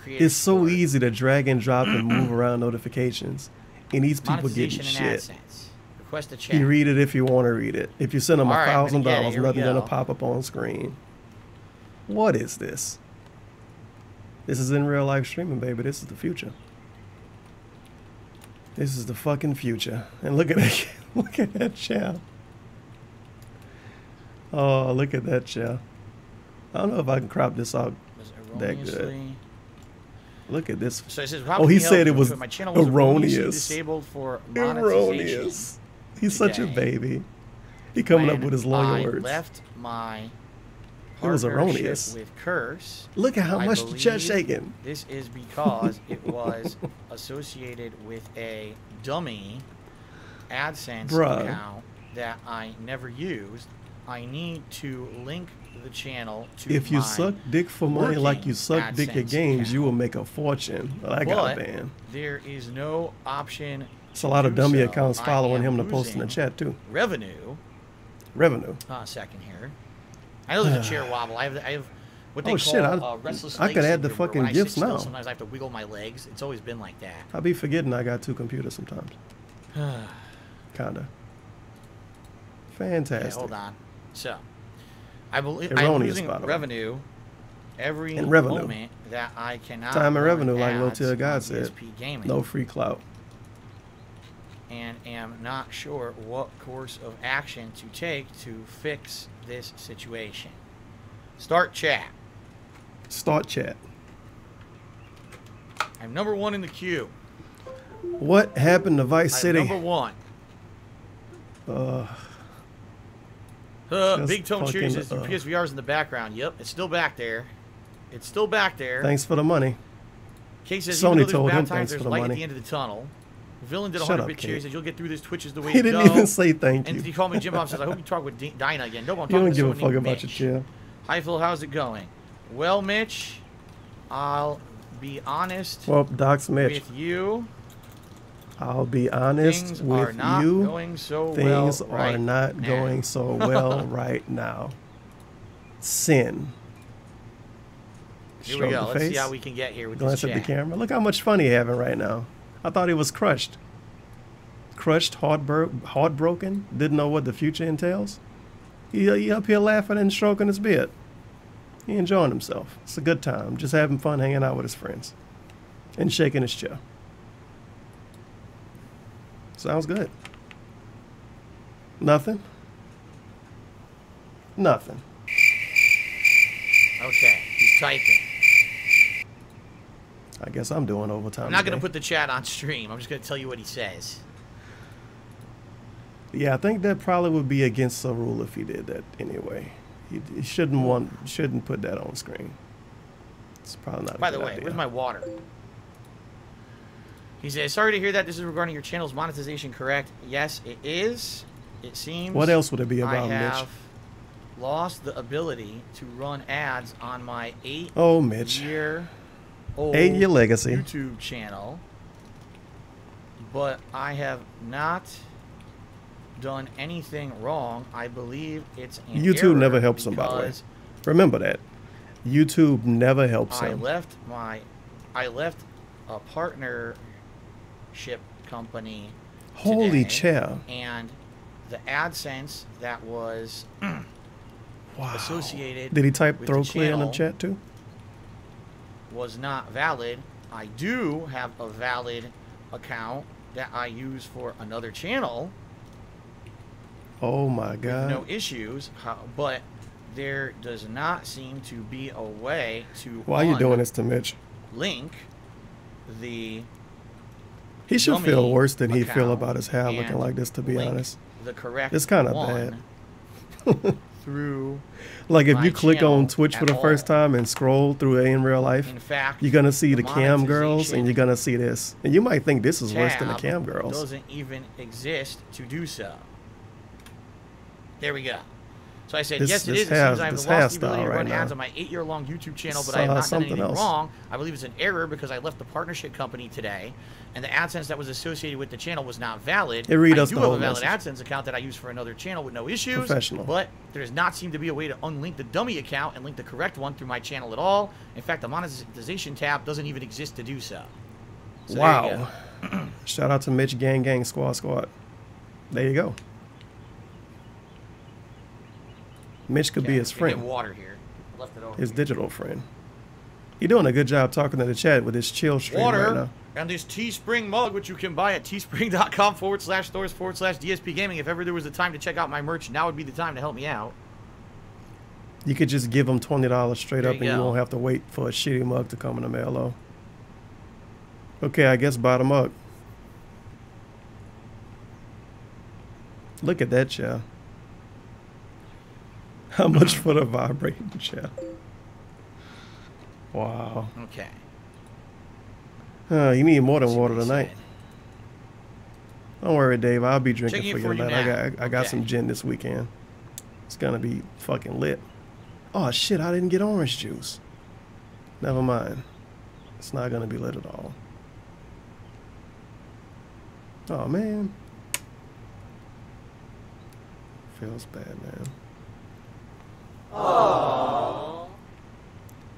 It's so easy to drag and drop and move around notifications, and these people getting shit. Request a chat. You read it if you want to read it. If you send them $1,000, nothing's gonna go. pop up on screen. What is this? This is in real life streaming, baby. This is the future. This is the fucking future. And look at that. Look at that chair. Oh, look at that chair. I don't know if I can crop this out that good. Look at this. So it says, oh, he said it was my channel was erroneous. Disabled for monetization. Erroneous. He's such a baby. He coming up with his lawyer words. Left my it was erroneous. With Curse. Look at how much the chat's shaking. This is because it was associated with a dummy AdSense account that I never used. I need to link the channel to if you suck dick for money like you suck dick at games, you will make a fortune. Well, I got banned. There is no option. It's a lot of dummy accounts following him to post in the chat too. Revenue. A second here. I know there's a chair wobble. I have what they call restless I leg could add the syndrome, fucking gifts now. Sometimes I have to wiggle my legs. It's always been like that. I be forgetting I got two computers sometimes. Kinda. Fantastic. Okay, hold on. So, I believe I'm losing revenue every moment that I cannot. Time and revenue, like Lotil God said. No free clout. And am not sure what course of action to take to fix this situation. Start chat. Start chat. I'm number 1 in the queue. What happened to Vice City? Number 1. Big Tone Cheery says your PSVR's in the background. Yep, it's still back there. It's still back there. Thanks for the money. Kay says Sony even though told there's him bad times, thanks there's for the light money. at the end of the tunnel. Villain did a Shut 100-bit up, cheer. Kate. Says you'll get through this. Twitch is the way He to go. didn't even say thank you. And he called me Jim Bob. Says I hope you talk with Dinah again. No, I'm You talking don't to give a someone fuck named about your Mitch. chair. Hi Phil, how's it going? Well, Mitch, I'll be honest. Well, Doc's Mitch. With you. I'll be honest Things with are not you. going so Things well are right not now. going so well right now. Sin. Here Show we go. the Let's see face. how we can get here with Glance this at the chat. camera. Look how much fun he having right now. I thought he was crushed. Crushed, heartbroken, didn't know what the future entails. He up here laughing and stroking his beard. He enjoying himself. It's a good time. Just having fun hanging out with his friends. And shaking his chair. Sounds good. Nothing? Nothing. Okay, he's typing. I guess I'm doing overtime. I'm not going to today. put the chat on stream. I'm just going to tell you what he says. Yeah, I think that probably would be against the rule if he did that anyway. He shouldn't put that on screen. It's probably not. By the way, where's my water? He says, sorry to hear that. This is regarding your channel's monetization, correct? Yes, it is. It seems. What else would it be about, I Mitch? have lost the ability to run ads on my 8 Oh, Mitch. year legacy. YouTube channel, but I have not done anything wrong. I believe it's an YouTube error never helps him, by the way. because Remember that. YouTube never helps I him. left a partnership company Holy today, chair. and the AdSense that was associated Did he type with throw the clear in the channel chat too? was not valid. I do have a valid account that I use for another channel Oh my with god. no issues, but there does not seem to be a way to Why are you doing this to Mitch? link the He should dummy feel worse than he feel account about his hair looking and like this, to be link honest. the correct It's kind of one bad. through Like if my you click channel on Twitch for at the first all. time and scroll through it in real life, In fact, you're gonna see the the cam girls and monetization you're gonna see this. And you might think this is worse than the tab cam girls. doesn't even exist to do so. There we go. So I said, This- yes, it this is. It hair- seems I have this lost the ability hairstyle to run right ads now. on my 8-year-long YouTube channel, but Saw I have not done something anything else. wrong. I believe it's an error because I left the partnership company today, and the AdSense that was associated with the channel was not valid. Hey, read I us do the have whole a valid message. AdSense account that I use for another channel with no issues. Professional. But there does not seem to be a way to unlink the dummy account and link the correct one through my channel at all. In fact, the monetization tab doesn't even exist to do so. So there you Wow. go. Shout out to Mitch Gang Squad. There you go. Mitch could be his Get friend, water here. I left it over. his digital friend. He doing a good job talking to the chat with his chill stream Water right now. and this Teespring mug, which you can buy at teespring.com/stores/DSP Gaming. If ever there was a time to check out my merch, now would be the time to help me out. You could just give him $20 straight There up you and you go. won't have to wait for a shitty mug to come in the mail. Though. Okay, I guess buy the mug. Look at that chair. How much for the vibrating chair? Wow. Okay. You need more than water tonight. Don't worry, Dave. I'll be drinking Checking for it you for you tonight. now. I got Okay. some gin this weekend. It's gonna be fucking lit. Oh shit! I didn't get orange juice. Never mind. It's not gonna be lit at all. Oh man. Feels bad, man. Aww.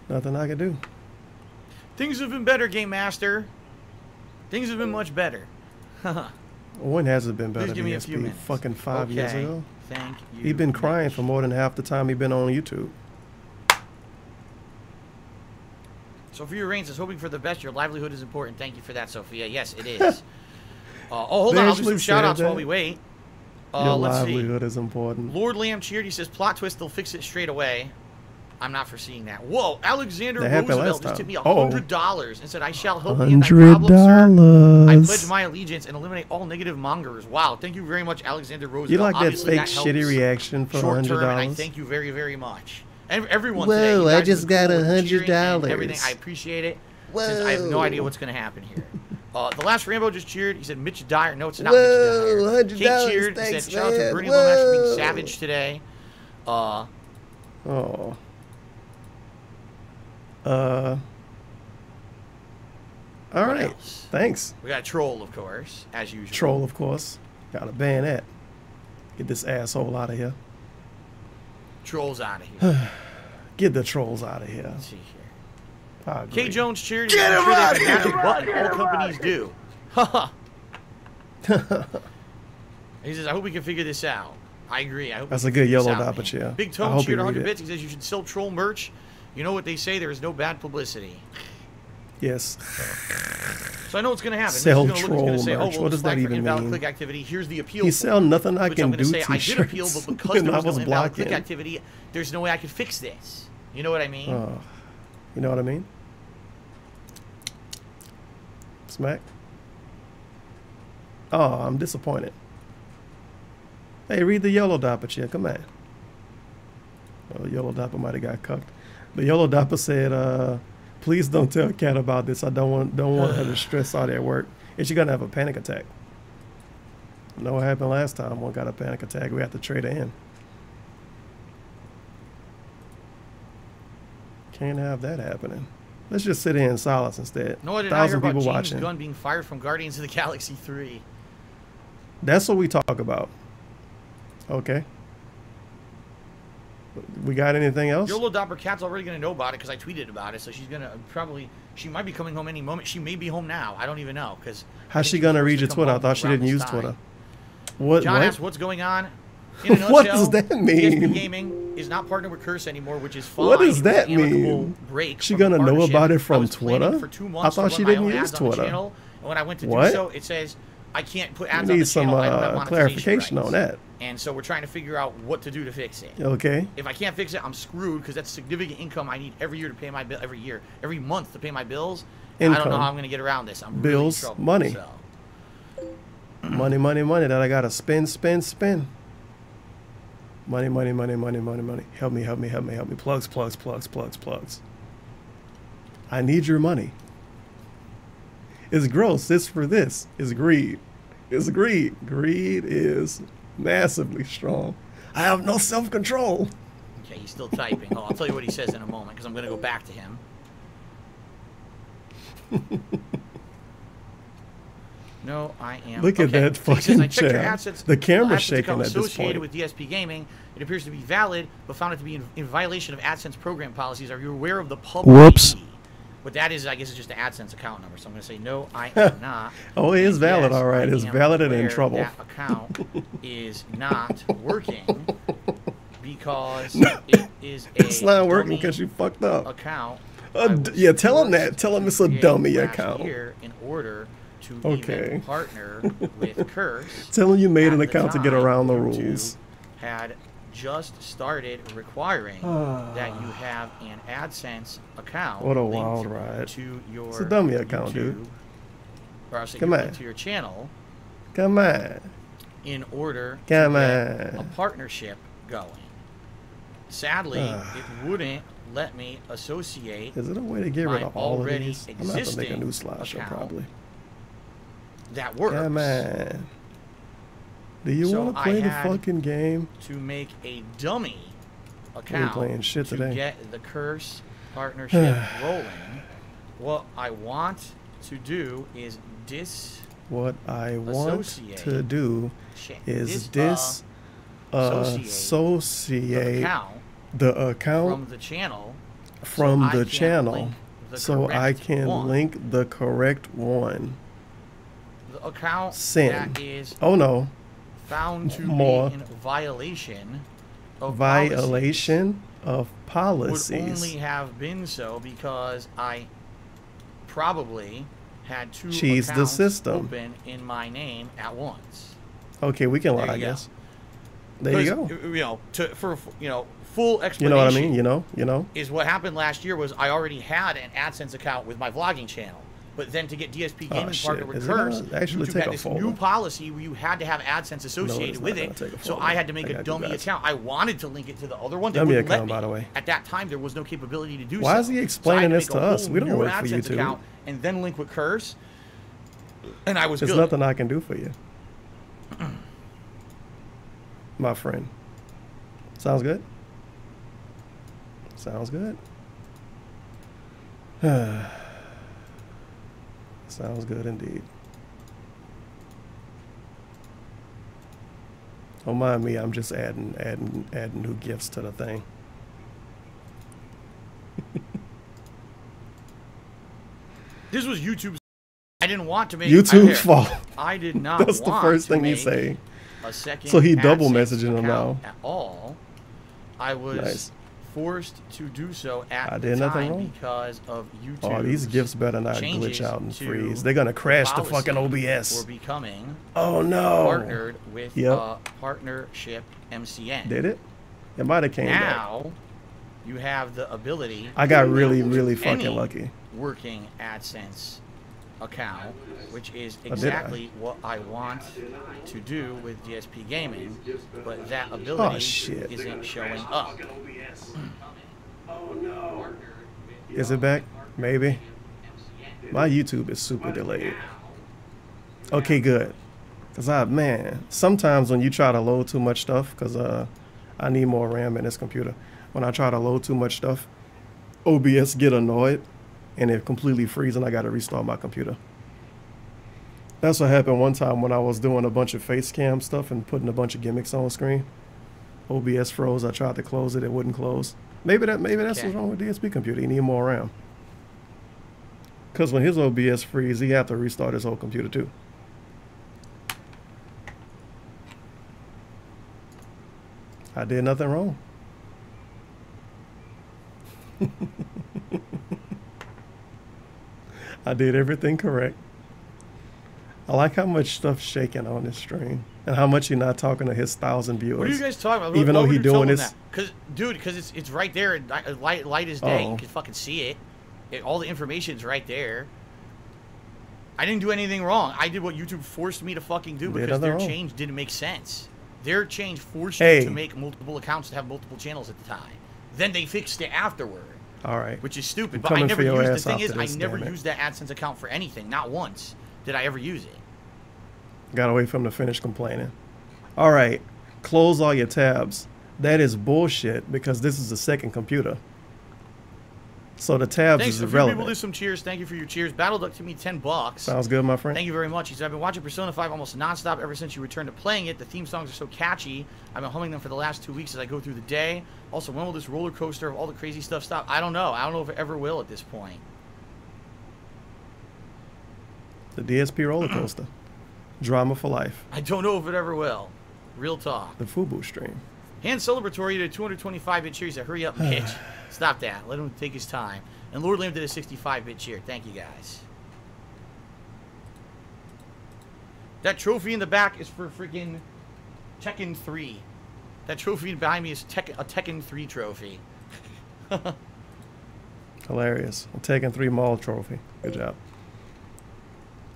Nothing I can do. Things have been better, Game Master. Things have been much better. When has it been better? Please give me a few BSP? minutes. Fucking 5 years Okay. ago. Thank you. He's been crying for more than half the time he's been on YouTube. Sophia Reigns is hoping for the best. Your livelihood is important. Thank you for that, Sophia. Yes, it is. Hold on. I'll do some Eventually shout outs said while that. we wait. Your Let's see. livelihood is important. Lord Lamb cheered. He says, plot twist, they'll fix it straight away. I'm not foreseeing that. Whoa, Alexander That happened Roosevelt last just tipped me time. $100 and said, I shall help you in thy problem, sir. I pledge my allegiance and eliminate all negative mongers. Wow, thank you very much, Alexander Roosevelt. You like that Obviously, fake shitty reaction for short term, and I $100? thank you very, very much. And everyone Whoa, today, you I guys just have got been cool with cheering and $100. everything. I appreciate it. Since I have no idea what's going to happen here. The last Rambo just cheered. He said Mitch Dyer. No, it's not Mitch Dyer. Kate cheered. He said, shout out to Bernie Lomax for being savage today. Oh. All right. Else? Thanks. We got a troll, of course, as usual. Troll, of course. Gotta ban that. Get this asshole out of here. Trolls out of here. Get the trolls out of here. Let's see here. I agree. K. Jones cheered. Get him out of here! Magic button. All companies do. He says, I hope we can figure this out. I agree. I hope That's we a can good figure this yellow out, dot, man. yeah. Big I Tone hope cheered you read 100 it. bits. He says you should still troll merch. You know what they say? There is no bad publicity. Yes. So I know what's going to happen. Sell He's troll going to say, merch. well, What does that flag for even invalid mean? click activity. Here's the appeal. He for sell it. nothing I Which can I'm gonna do say, I did appeal, t-shirts. but because And there I was no was invalid click blocking. activity, there's no way I could fix this. You know what I mean? You know what I mean? Smack. Oh, I'm disappointed. Hey, read the yellow dopper, chick. Come on. Oh, the yellow dopper might have got cucked. The yellow dopper said, please don't tell Kat about this. I don't want her to stress out at work. And she's gonna have a panic attack. You know what happened last time? One got a panic attack. We had to trade her in. Can't have that happening. Let's just sit here in silence instead. No, I did not hear 1,000 about people James watching. Gunn being fired from Guardians of the Galaxy 3. That's what we talk about. Okay. We got anything else? Your little Dopper Cat's already going to know about it because I tweeted about it, so she's going to she might be coming home any moment. She may be home now. I don't even know. How's she going to read your Twitter? I thought she didn't use Twitter. What? John asked what's going on. In a nutshell, What does that mean? PSP Gaming is not partnered with Curse anymore, which is fine. What does It was that an amicable mean? break She from going the to know partnership. about it I from was planning Twitter? for 2 I months thought to she run my didn't own use ads on the Twitter. channel, and when I went to What? do so, it says I can't put ads We on need the some channel. I don't have monetization clarification rights. on that. And so we're trying to figure out what to do to fix it. Okay. If I can't fix it, I'm screwed because that's significant income I need every year to pay my bill. Every month to pay my bills. I don't know how I'm going to get around this. I'm Bills, really in trouble, money. So. Money, money, money that I got to spend. Money, money, money, money, money, money. Help me, help me, help me, help me. Plugs, plugs, plugs, plugs, plugs. I need your money. It's gross. It's for this. It's greed. It's greed. Greed is massively strong. I have no self-control. Okay, he's still typing. I'll tell you what he says in a moment because I'm going to go back to him. No, I am. Look at that So he says, fucking I checked your chat. assets. The camera's Assets shaking account at this associated point. with DSP Gaming. It appears to be valid, but found it to be in violation of AdSense program policies. Are you aware of the pub Whoops. ID? What that is, I guess, is just the AdSense account number. So I'm going to say, no, I am not. Oh, it is And valid, yes, all right. I It's am valid and in aware trouble. That account is not working because it is a It's not working dummy because you fucked up. account. Yeah, tell him that. Tell him it's a dummy last account. year in order to Okay. even partner with Curse. Tell him you made an At the account to get time, around the YouTube rules. Had just started requiring that you have an AdSense account. What a linked wild ride. To your It's a dummy account, dude. YouTube, or I'll say Come linked on. to your channel Come on. in order Come to get on. a partnership going. Sadly, it wouldn't let me associate. Is it a way to get rid my of all of already these? I'm going to have to make a new existing slideshow account probably. That works. Come on. Do you So want to play I the had fucking game? to make a dummy We ain't account playing shit to today. get the Curse partnership rolling. What I want to do is What I want Associate. to do is associate the account from the channel from so I the can channel link the so I correct can one. link the correct one. The account Send. that is Oh no. found to More. be in violation of Violation of policies would policies. only have been so because I probably had 2 Cheese the accounts system. open in my name at once. Okay, we can lie, There I you go. guess. There you go. 'Cause, full explanation. You know what I mean? You know. Is what happened last year was I already had an AdSense account with my vlogging channel. But then to get DSP Gaming partner with Curse, YouTube had this new policy where you had to have AdSense associated with it. So I had to make a dummy account. I wanted to link it to the other one. Dummy account, by the way. At that time, there was no capability to do so. Why is he explaining this to us? We don't work for AdSense YouTube. Account and then link with Curse. And I was There's nothing I can do for you. My friend. Sounds good? Sounds good. Sounds good indeed. Don't mind me, I'm just adding new gifts to the thing. This was YouTube's. I didn't want to make YouTube's fault. I did not. That's the first thing you say. A second so he double messaging him now. At all, I was forced to do so at the nothing time wrong. Because of YouTube. Oh, these gifts better not glitch out and freeze. They're gonna crash the fucking OBS. We're becoming partnered with Partnership MCN. Did it? It might have came now, back. You have the ability. I got really fucking lucky. Working AdSense account, which is exactly what I want to do with DSP Gaming, but that ability isn't showing up. Is it back? Maybe. My YouTube is super delayed. Okay, good. Cause sometimes when you try to load too much stuff, cause I need more RAM in this computer. When I try to load too much stuff, OBS get annoyed and it completely freezes and I gotta restart my computer. That's what happened one time when I was doing a bunch of face cam stuff and putting a bunch of gimmicks on screen. OBS froze. I tried to close it, it wouldn't close. Maybe that's what's wrong with DSP computer. You need more RAM. Cause when his OBS freeze, he had to restart his whole computer too. I did nothing wrong. I did everything correct. I like how much stuff's shaking on this stream and how much you're not talking to his 1,000 viewers. What are you guys talking about? Even though he's doing this, because it's right there, light as day. You can fucking see it. All the information's right there. I didn't do anything wrong. I did what YouTube forced me to fucking do because their change didn't make sense. Their change forced you to make multiple accounts to have multiple channels at the time. Then they fixed it afterward. All right. Which is stupid. But I never used the thing is I never used that AdSense account for anything. Not once did I ever use it. Gotta wait for him to finish complaining. All right. Close all your tabs. That is bullshit because this is the second computer. So the tabs is irrelevant. People do some cheers. Thank you for your cheers. Battle Duck to me $10. Sounds good, my friend. Thank you very much. He said, I've been watching Persona 5 almost nonstop ever since you returned to playing it. The theme songs are so catchy. I've been humming them for the last 2 weeks as I go through the day. Also, when will this roller coaster of all the crazy stuff stop? I don't know. I don't know if it ever will at this point. The DSP roller coaster. Drama for life. I don't know if it ever will. Real talk. The FUBU stream. Hand Celebratory did a 225-bit cheer. He said, hurry up and pitch. Stop that. Let him take his time. And Lord Lamb did a 65-bit cheer. Thank you, guys. That trophy in the back is for freaking Tekken 3. That trophy behind me is a Tekken 3 trophy. Hilarious. A Tekken 3 Mall trophy. Good job.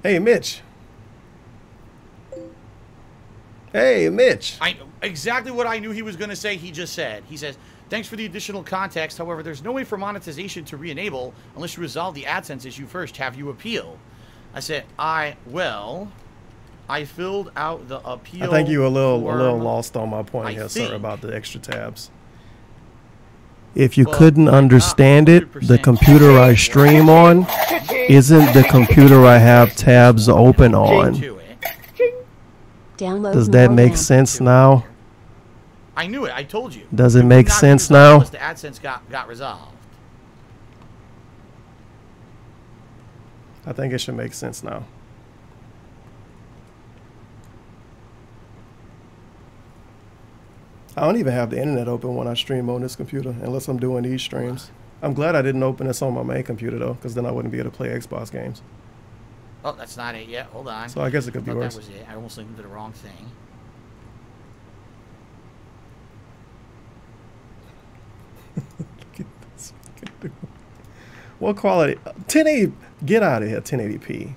Hey, Mitch. Hey, Mitch. Exactly what I knew he was going to say, he just said. He says, thanks for the additional context. However, there's no way for monetization to re-enable unless you resolve the AdSense issue first. Have you appeal? I said, I filled out the appeal. I think you were a little lost on my point here, sir, about the extra tabs. If you couldn't understand it, the computer I stream on isn't the computer I have tabs open on. Does that make sense now? I knew it. I told you. Does it make sense now? Unless the AdSense got resolved. I think it should make sense now. I don't even have the internet open when I stream on this computer unless I'm doing these streams. I'm glad I didn't open this on my main computer though, because then I wouldn't be able to play Xbox games. Oh, that's not it yet. Hold on. So I guess it could be worse. That was it. I almost linked to the wrong thing. What quality? 1080. Get out of here. 1080p.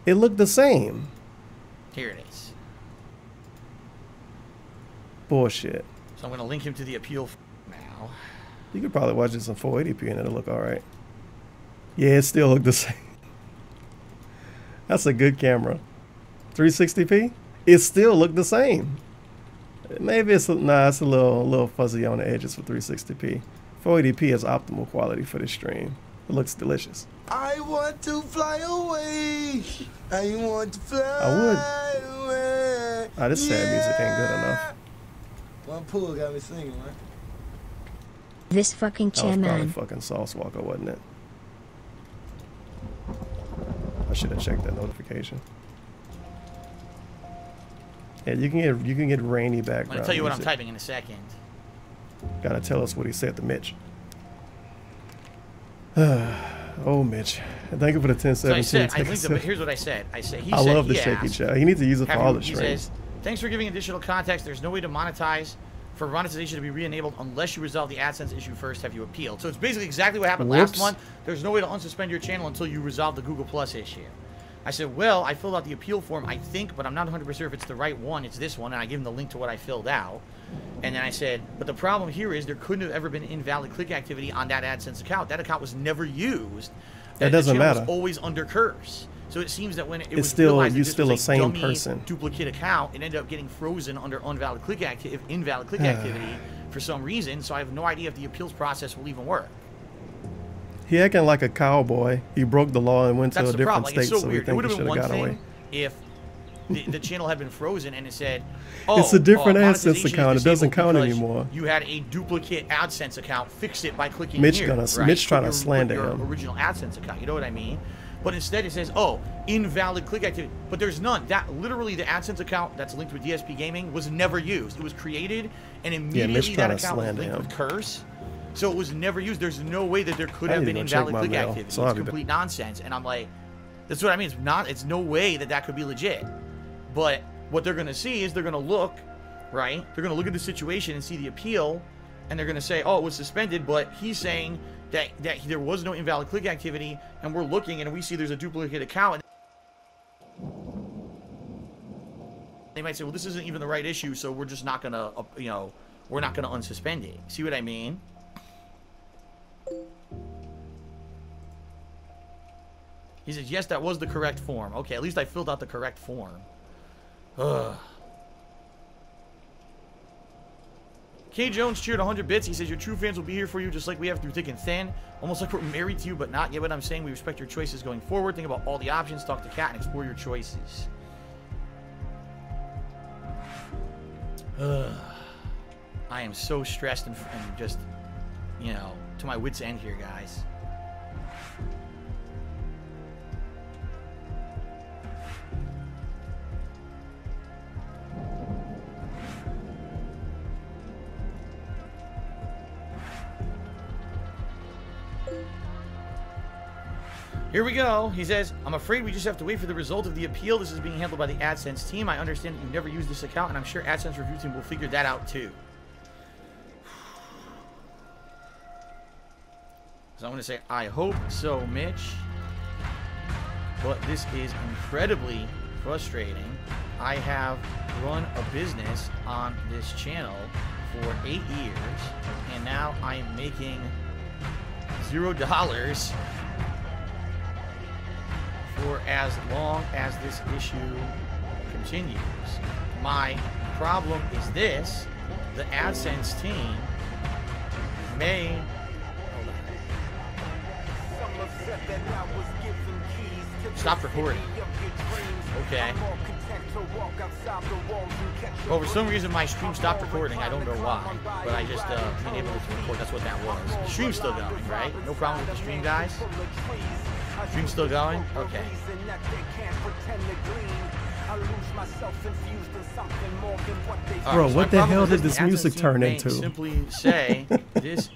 It looked the same. Here it is. Bullshit. So I'm going to link him to the appeal now. You could probably watch this in 480p and it'll look all right. Yeah, it still looked the same. That's a good camera. 360p? It still looked the same. Maybe it's it's a little fuzzy on the edges for 360p. 480p is optimal quality for this stream. It looks delicious. I want to fly away. I want to fly away. This sad music ain't good enough. One pool got me singing, man. This fucking That was probably chairman. fucking Sauce Walker, wasn't it? I should have checked that notification. Yeah, you can get rainy background. I'm going to tell you what I'm music. typing in a second. Gotta tell us what he said to Mitch. Oh, Mitch. Thank you for the 1017. So I linked him, but here's what I said. I love the shaky chat. He needs to use it for all the He streams. says, thanks for giving additional context. There's no way to monetize for monetization to be re-enabled unless you resolve the AdSense issue first. Have you appealed? So it's basically exactly what happened last month. There's no way to unsuspend your channel until you resolve the Google Plus issue. I said, well, I filled out the appeal form, I think, but I'm not 100% sure if it's the right one. It's this one, and I give him the link to what I filled out. And then I said, but the problem here is there couldn't have ever been invalid click activity on that AdSense account. That account was never used. That doesn't matter. It was always under curse. So it seems that when it was still realized that you're this still was a same dummy person. duplicate account, it ended up getting frozen under invalid click activity for some reason. So I have no idea if the appeals process will even work. He acting like a cowboy. He broke the law and went to That's a the different problem. state, It's so so he weird. It think would he have should been have one got away. thing if the channel had been frozen and it said, "Oh, It's a different AdSense monetization is account. It doesn't disabled count because anymore." You had a duplicate AdSense account. Fix it by clicking Mitch here. gonna- right? Mitch trying to Put slander your him. original AdSense account. You know what I mean? But instead it says, "Oh, invalid click activity." But there's none. That literally the AdSense account that's linked with DSP Gaming was never used. It was created and immediately Mitch that trying to account was slander linked him. with Curse. So it was never used. There's no way that there could I have need to been go check invalid my click mail. activity. So I'll It's be back. complete nonsense. And I'm like, that's what I mean. It's no way that could be legit. But what they're going to see is they're going to look, right? They're going to look at the situation and see the appeal, and they're going to say, oh, it was suspended, but he's saying that there was no invalid click activity, and we're looking and we see there's a duplicate account. They might say, well, this isn't even the right issue, so we're just not going to, we're not going to unsuspend it. See what I mean? He says, yes, that was the correct form. Okay, at least I filled out the correct form. Ugh. K. Jones cheered 100 bits. He says, your true fans will be here for you just like we have through thick and thin. Almost like we're married to you, but not. Get what I'm saying? We respect your choices going forward. Think about all the options. Talk to Kat and explore your choices. Ugh. I am so stressed and just, to my wit's end here, guys. Here we go. He says, I'm afraid we just have to wait for the result of the appeal. This is being handled by the AdSense team. I understand that you've never used this account, and I'm sure AdSense review team will figure that out too. So I'm going to say, I hope so, Mitch. But this is incredibly frustrating. I have run a business on this channel for 8 years, and now I'm making $0 for as long as this issue continues. My problem is this: the AdSense team may... Stop recording. Okay. Well, for some reason my stream stopped recording. I don't know why, but I just been able to record. That's what that was. The stream's still going, right? No problem with the stream, guys? Stream's still going? Okay. Bro, what the hell did is this the music AdSense turn team may into? Simply say this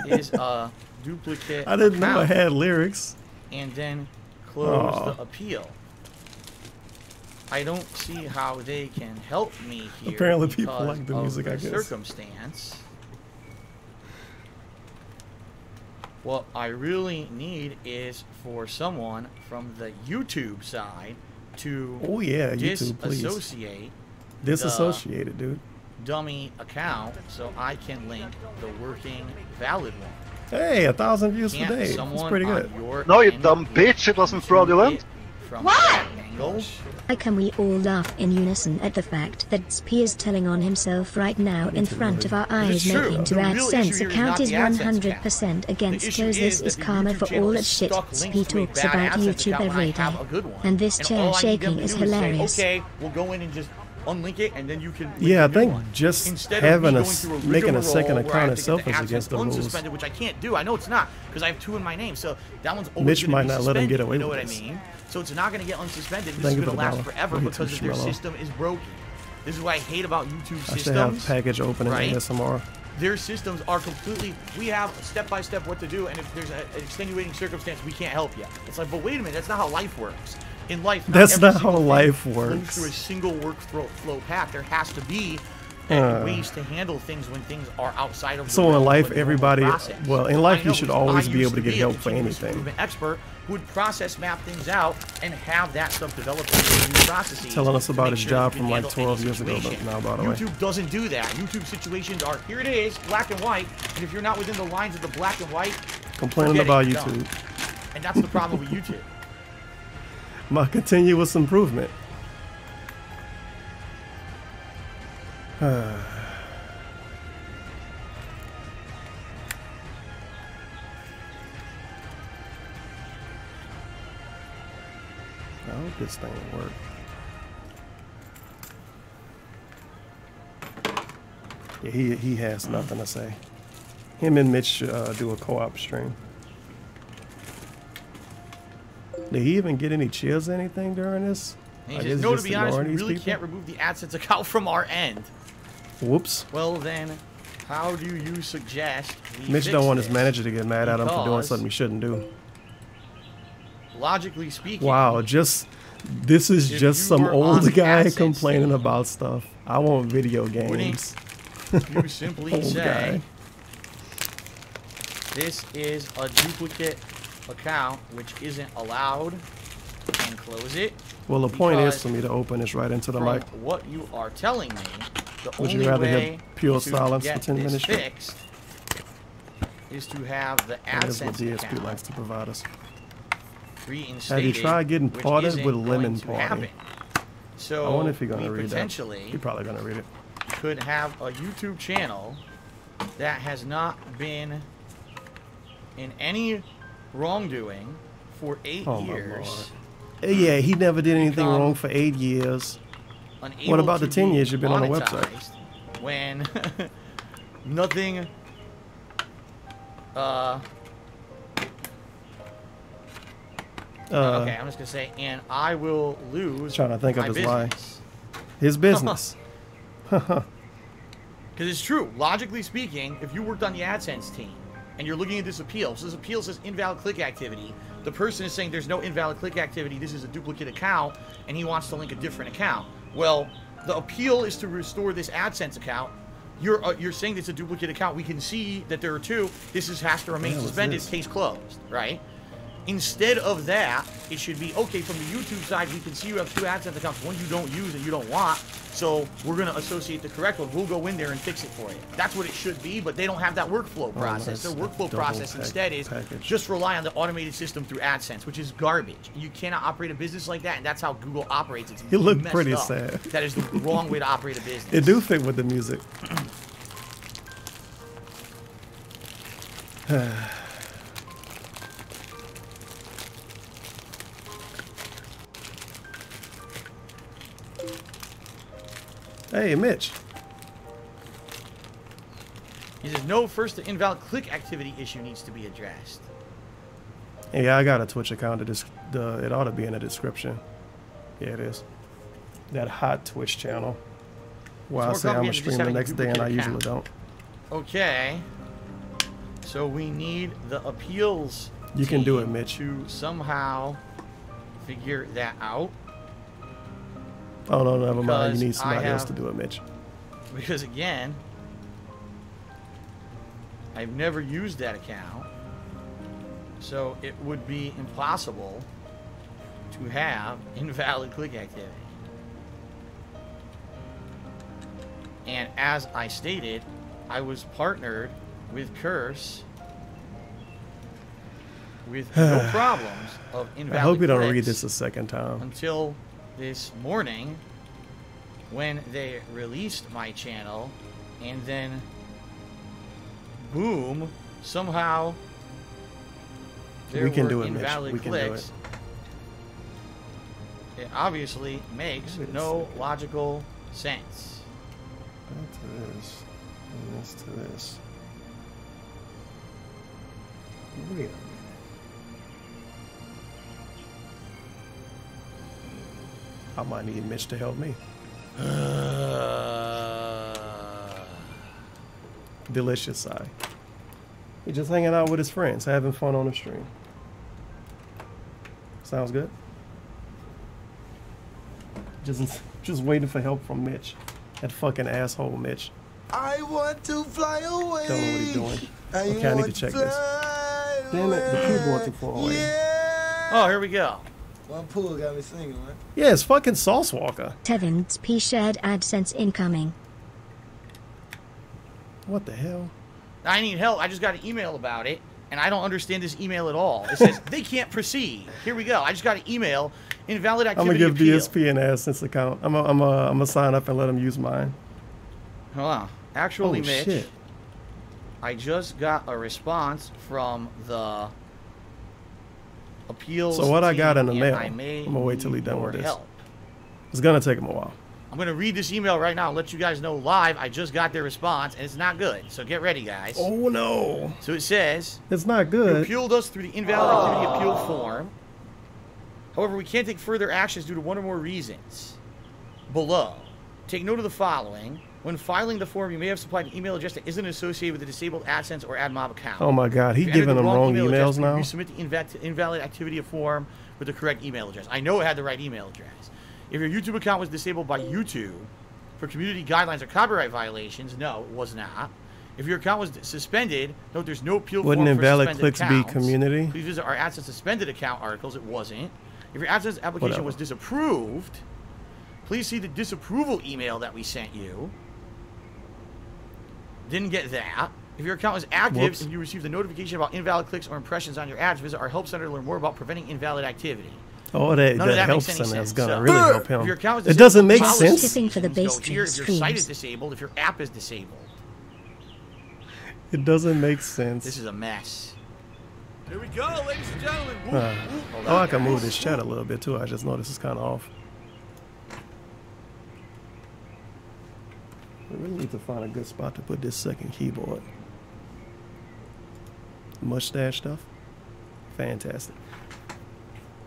is a duplicate. I didn't know it account, had lyrics. and then close Aw. the appeal. I don't see how they can help me here. Apparently people because like the of music, I the guess. Circumstance. What I really need is for someone from the YouTube side to Oh yeah, YouTube, please. Disassociate it, dude. Dummy account so I can link the working valid one. Hey, 1,000 views per day. That's pretty good. No, you dumb bitch, it wasn't fraudulent. What? Why can we all laugh in unison at the fact that SP is telling on himself right now in front of our eyes, making to AdSense account is 100% against us. This is karma for all that shit SP talks about YouTube every day. And this chair shaking is hilarious. Okay, we'll go in and just unlink it, and then you can. Yeah, I think just having making a second account itself is against the rules. Unsuspended, which I can't do. I know it's not because I have 2 in my name, so that one's always Mitch might not let him get away with this. You know what I mean? So it's not going to get unsuspended. This is going to last forever because their system is broken. This is what I hate about YouTube systems. I should have package opening in ASMR. Their systems are completely. We have step by step what to do, and if there's an extenuating circumstance, we can't help you. It's like, but wait a minute, that's not how life works. In life, that's not how life works. Goes through a single workflow path. There has to be ways to handle things when things are outside of. So in life, everybody. Well, in life, you should always be able to get help for anything. An expert who would process map things out and have that stuff developed into new processes. Telling us about his job from like 12 years ago now, by the way. YouTube doesn't do that. YouTube situations are, here it is, black and white, and if you're not within the lines of the black and white, complaining about YouTube. And that's the problem with YouTube. My continuous improvement. I hope this thing will work. Yeah, he has nothing to say. Him and Mitch do a co-op stream. Did he even get any chills or anything during this? He says, no, to be honest, we really can't remove the AdSense account from our end. Whoops. Well then, how do you suggest we Mitch don't want his manager to get mad at him for doing something he shouldn't do. Logically speaking. Wow, this is just some old guy complaining about stuff. I want video games. You simply say, this is a duplicate account which isn't allowed, and close it. Well, the point is for me to open this right into the mic. What you are telling me, the Would only you rather way have pure silence for 10 minutes fixed is to have the AdSense DSP account likes to provide us. Reinstated, have you tried getting parted with Lemon Party? Happen. So I wonder if he's gonna read that. Potentially, he's probably gonna read it. Could have a YouTube channel that has not been in any wrongdoing for 8 years. Yeah, he never did anything wrong for 8 years. What about the 10 years you've been on the website? When nothing okay, I'm just gonna say, and I will lose. Trying to think of his lie. business. His business. Because it's true. Logically speaking, if you worked on the AdSense team and you're looking at this appeal, so this appeal says invalid click activity. The person is saying there's no invalid click activity. This is a duplicate account, and he wants to link a different account. Well, the appeal is to restore this AdSense account. You're saying it's a duplicate account. We can see that there are two. This has to remain suspended. Case closed, right? Instead of that, it should be, okay, from the YouTube side, we can see you have two AdSense accounts, one you don't use and you don't want, so we're going to associate the correct one. We'll go in there and fix it for you. That's what it should be, but they don't have that workflow process. Their workflow process instead is just rely on the automated system through AdSense, which is garbage. You cannot operate a business like that, and that's how Google operates. It's You look pretty sad. That is the wrong way to operate a business. It do fit with the music. Hey, Mitch. He says, no, first the invalid click activity issue needs to be addressed. Yeah, I got a Twitch account. It ought to be in the description. Yeah, it is. That hot Twitch channel. Well, I say I'm going to stream the next day, and I usually don't. Okay. So we need the appeals You can do it, Mitch. To somehow figure that out. Oh, no, never mind. You need somebody else to do it, Mitch. Because, again, I've never used that account. So it would be impossible to have invalid click activity. And as I stated, I was partnered with Curse with no problems of invalid I hope you don't clicks read this a second time. until this morning when they released my channel, and then boom, somehow there We can were do it, Mitch. invalid We can do clicks. It obviously makes Wait a no second. logical sense. Back to this. And this to this. Wait a minute. I might need Mitch to help me. Delicious side. He's just hanging out with his friends, having fun on the stream. Sounds good. Just waiting for help from Mitch. That fucking asshole Mitch. I want to fly away. Don't know what he's doing. Okay, I need to check this. Damn it, the keyboard too far away. Oh, here we go. One pool got me singing, man. Yeah, it's fucking Sauce Walker. Tevins P shared AdSense incoming. What the hell? I need help. I just got an email about it, and I don't understand this email at all. It says they can't proceed. Here we go. I just got an email. Invalid I'm activity gonna give appeal. DSP an AdSense account. I'm gonna sign up and let him use mine. Hold on. Actually, Oh, Mitch, shit. I just got a response from the appeals So what I got in the team, mail, and I may I'm gonna wait till he's need done your with this. help. It's gonna take him a while. I'm going to read this email right now and let you guys know live. I just got their response, and it's not good. So get ready, guys. Oh, no. So it says, It's not you good. appealed us through the invalid activity appeal form. However, we can't take further actions due to one or more reasons. Below, take note of the following. When filing the form, you may have supplied an email address that isn't associated with the disabled AdSense or AdMob account. Oh my God, he If you entered giving the them wrong email address, emails now? resubmit the invalid activity form with the correct email address. I know it had the right email address. If your YouTube account was disabled by YouTube for community guidelines or copyright violations, no, it was not. If your account was suspended, note there's no appeal Wouldn't form for invalid suspended clicks be accounts. community? Please visit our AdSense suspended account articles. It wasn't. If your AdSense application Whatever. was disapproved, please see the disapproval email that we sent you. Didn't get that. If your account is active Whoops. and you received a notification about invalid clicks or impressions on your ads, visit our help center to learn more about preventing invalid activity. Oh, that None of that help makes any center is sense. gonna So, really help if him. your account is It doesn't disabled, make policy sense. Skipping for the restrictions base go here. If your site streams. is disabled, if your app is disabled. It doesn't make sense. This is a mess. Here we go, ladies and gentlemen. Woo, woo. Oh, I can move this chat a little bit too. I just noticed it's kind of off. We really need to find a good spot to put this second keyboard. Mustache stuff. Fantastic.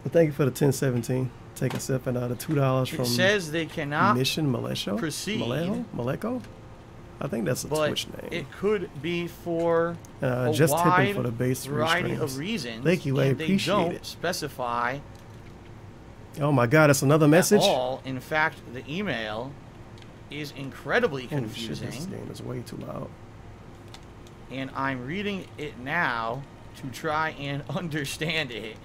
But thank you for the 1017. Take a sip and the $2 from It says they cannot Mission Malesho? proceed. Maleko? I think that's a But Twitch name. it could be for a Just tipping wide for the base variety streams. of reasons. Thank you, I and they appreciate don't it. specify Oh my God, that's another message. at all. In fact, the email is incredibly Holy confusing. shit, this game is way too loud. And I'm reading it now to try and understand it.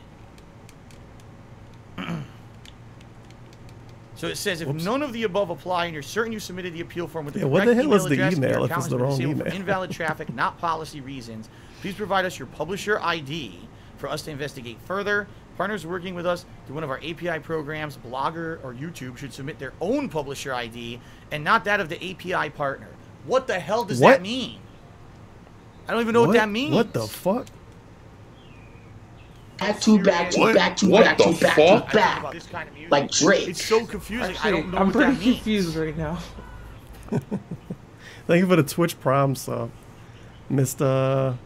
So it says, if none of the above apply and you're certain you submitted the appeal form with the Yeah, what correct the hell email is the address and your email if account it's has the been wrong disabled for email? invalid traffic, not policy reasons, please provide us your publisher ID for us to investigate further. Partners working with us through one of our API programs, Blogger or YouTube, should submit their own publisher ID and not that of the API partner. What the hell does What? that mean? I don't even know what that means. What the fuck? Back to back to What? back to What back the to back fuck? to back. Like Drake. It's so confusing. I don't know I'm what pretty that means. confused right now. Thank you for the Twitch Prime sub, Mr.